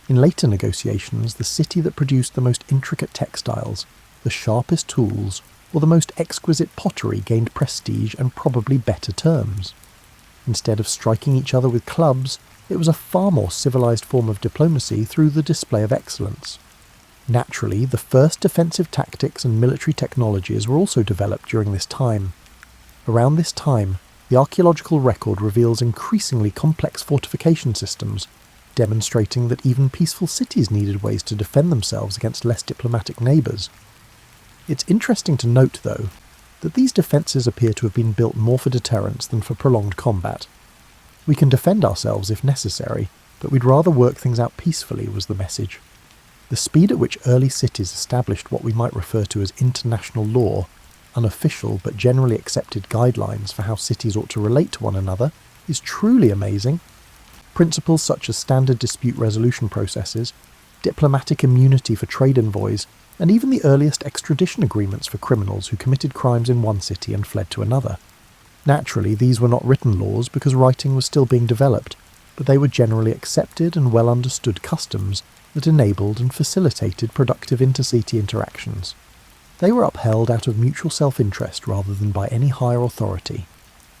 In later negotiations, the city that produced the most intricate textiles, the sharpest tools, or the most exquisite pottery gained prestige and probably better terms. Instead of striking each other with clubs, it was a far more civilized form of diplomacy through the display of excellence. Naturally, the first defensive tactics and military technologies were also developed during this time. Around this time, the archaeological record reveals increasingly complex fortification systems, demonstrating that even peaceful cities needed ways to defend themselves against less diplomatic neighbours. It's interesting to note, though, that these defences appear to have been built more for deterrence than for prolonged combat. We can defend ourselves if necessary, but we'd rather work things out peacefully, was the message. The speed at which early cities established what we might refer to as international law, unofficial but generally accepted guidelines for how cities ought to relate to one another, is truly amazing. Principles such as standard dispute resolution processes, diplomatic immunity for trade envoys, and even the earliest extradition agreements for criminals who committed crimes in one city and fled to another. Naturally, these were not written laws because writing was still being developed, but they were generally accepted and well understood customs that enabled and facilitated productive intercity interactions. They were upheld out of mutual self-interest rather than by any higher authority.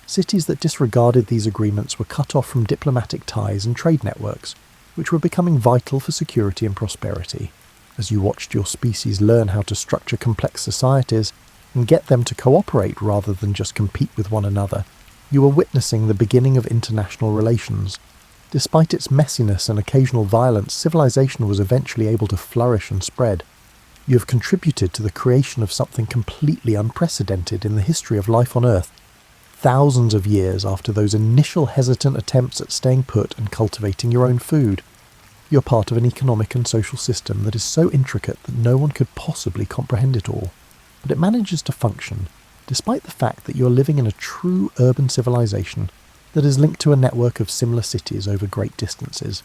Cities that disregarded these agreements were cut off from diplomatic ties and trade networks, which were becoming vital for security and prosperity. As you watched your species learn how to structure complex societies and get them to cooperate rather than just compete with one another, you were witnessing the beginning of international relations. Despite its messiness and occasional violence, civilization was eventually able to flourish and spread. You have contributed to the creation of something completely unprecedented in the history of life on Earth, thousands of years after those initial hesitant attempts at staying put and cultivating your own food. You're part of an economic and social system that is so intricate that no one could possibly comprehend it all, but it manages to function, despite the fact that you're living in a true urban civilization that is linked to a network of similar cities over great distances.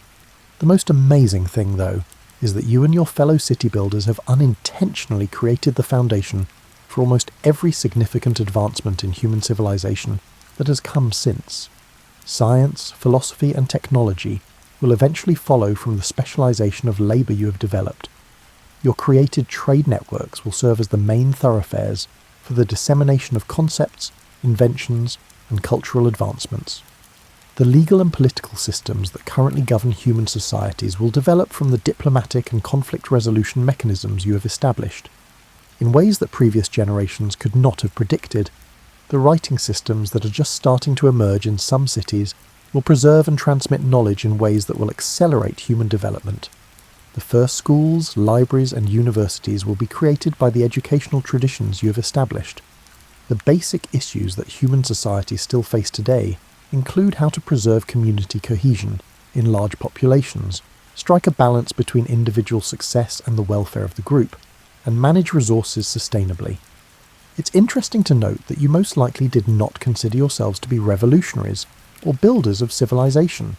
The most amazing thing, though, is that you and your fellow city builders have unintentionally created the foundation for almost every significant advancement in human civilization that has come since. Science, philosophy, and technology will eventually follow from the specialization of labor you have developed. Your created trade networks will serve as the main thoroughfares for the dissemination of concepts, inventions, and cultural advancements. The legal and political systems that currently govern human societies will develop from the diplomatic and conflict resolution mechanisms you have established. In ways that previous generations could not have predicted, the writing systems that are just starting to emerge in some cities will preserve and transmit knowledge in ways that will accelerate human development. The first schools, libraries, and universities will be created by the educational traditions you have established. The basic issues that human societies still face today include how to preserve community cohesion in large populations, strike a balance between individual success and the welfare of the group, and manage resources sustainably. It's interesting to note that you most likely did not consider yourselves to be revolutionaries or builders of civilization.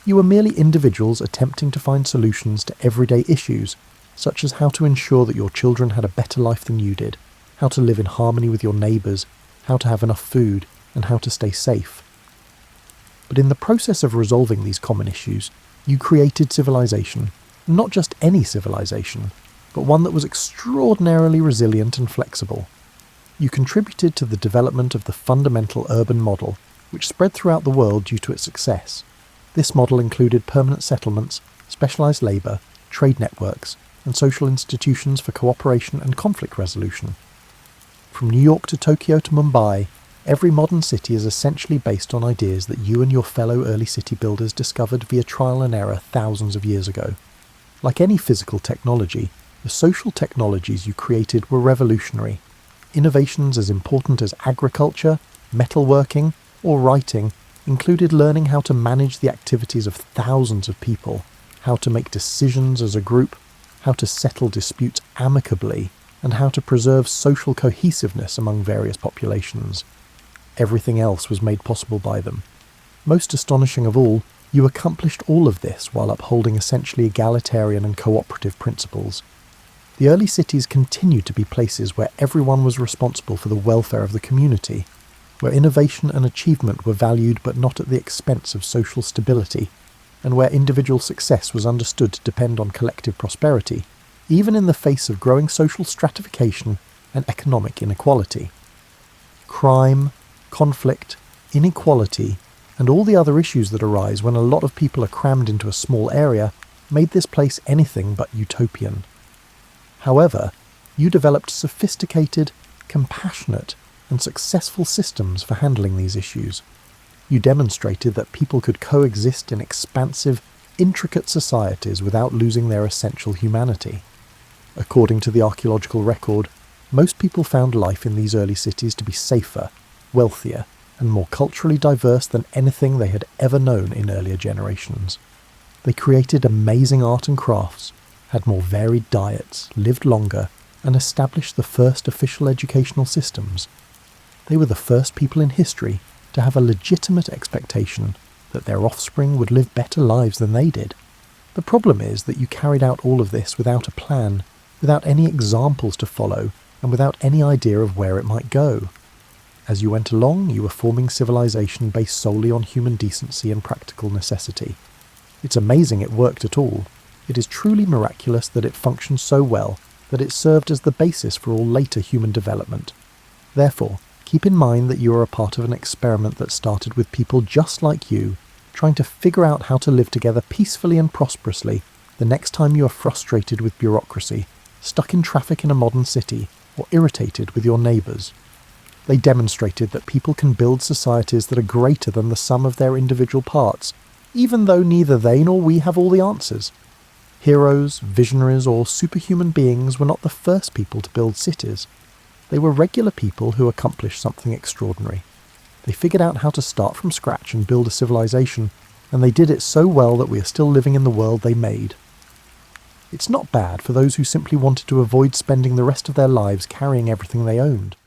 You were merely individuals attempting to find solutions to everyday issues, such as how to ensure that your children had a better life than you did, how to live in harmony with your neighbours, how to have enough food, and how to stay safe. But in the process of resolving these common issues, you created civilization, not just any civilization, but one that was extraordinarily resilient and flexible. You contributed to the development of the fundamental urban model, which spread throughout the world due to its success. This model included permanent settlements, specialised labour, trade networks, and social institutions for cooperation and conflict resolution. From New York to Tokyo to Mumbai, every modern city is essentially based on ideas that you and your fellow early city builders discovered via trial and error thousands of years ago. Like any physical technology, the social technologies you created were revolutionary. Innovations as important as agriculture, metalworking, or writing included learning how to manage the activities of thousands of people, how to make decisions as a group, how to settle disputes amicably, and how to preserve social cohesiveness among various populations. Everything else was made possible by them. Most astonishing of all, you accomplished all of this while upholding essentially egalitarian and cooperative principles. The early cities continued to be places where everyone was responsible for the welfare of the community, where innovation and achievement were valued but not at the expense of social stability, and where individual success was understood to depend on collective prosperity, even in the face of growing social stratification and economic inequality. Crime, conflict, inequality, and all the other issues that arise when a lot of people are crammed into a small area made this place anything but utopian. However, you developed sophisticated, compassionate, and successful systems for handling these issues. You demonstrated that people could coexist in expansive, intricate societies without losing their essential humanity. According to the archaeological record, most people found life in these early cities to be safer, wealthier, and more culturally diverse than anything they had ever known in earlier generations. They created amazing art and crafts, had more varied diets, lived longer, and established the first official educational systems. They were the first people in history to have a legitimate expectation that their offspring would live better lives than they did. The problem is that you carried out all of this without a plan, without any examples to follow, and without any idea of where it might go. As you went along, you were forming civilization based solely on human decency and practical necessity. It's amazing it worked at all. It is truly miraculous that it functioned so well that it served as the basis for all later human development. Therefore, keep in mind that you are a part of an experiment that started with people just like you, trying to figure out how to live together peacefully and prosperously the next time you are frustrated with bureaucracy, stuck in traffic in a modern city, or irritated with your neighbours. They demonstrated that people can build societies that are greater than the sum of their individual parts, even though neither they nor we have all the answers. Heroes, visionaries, or superhuman beings were not the first people to build cities. They were regular people who accomplished something extraordinary. They figured out how to start from scratch and build a civilization, and they did it so well that we are still living in the world they made. It's not bad for those who simply wanted to avoid spending the rest of their lives carrying everything they owned.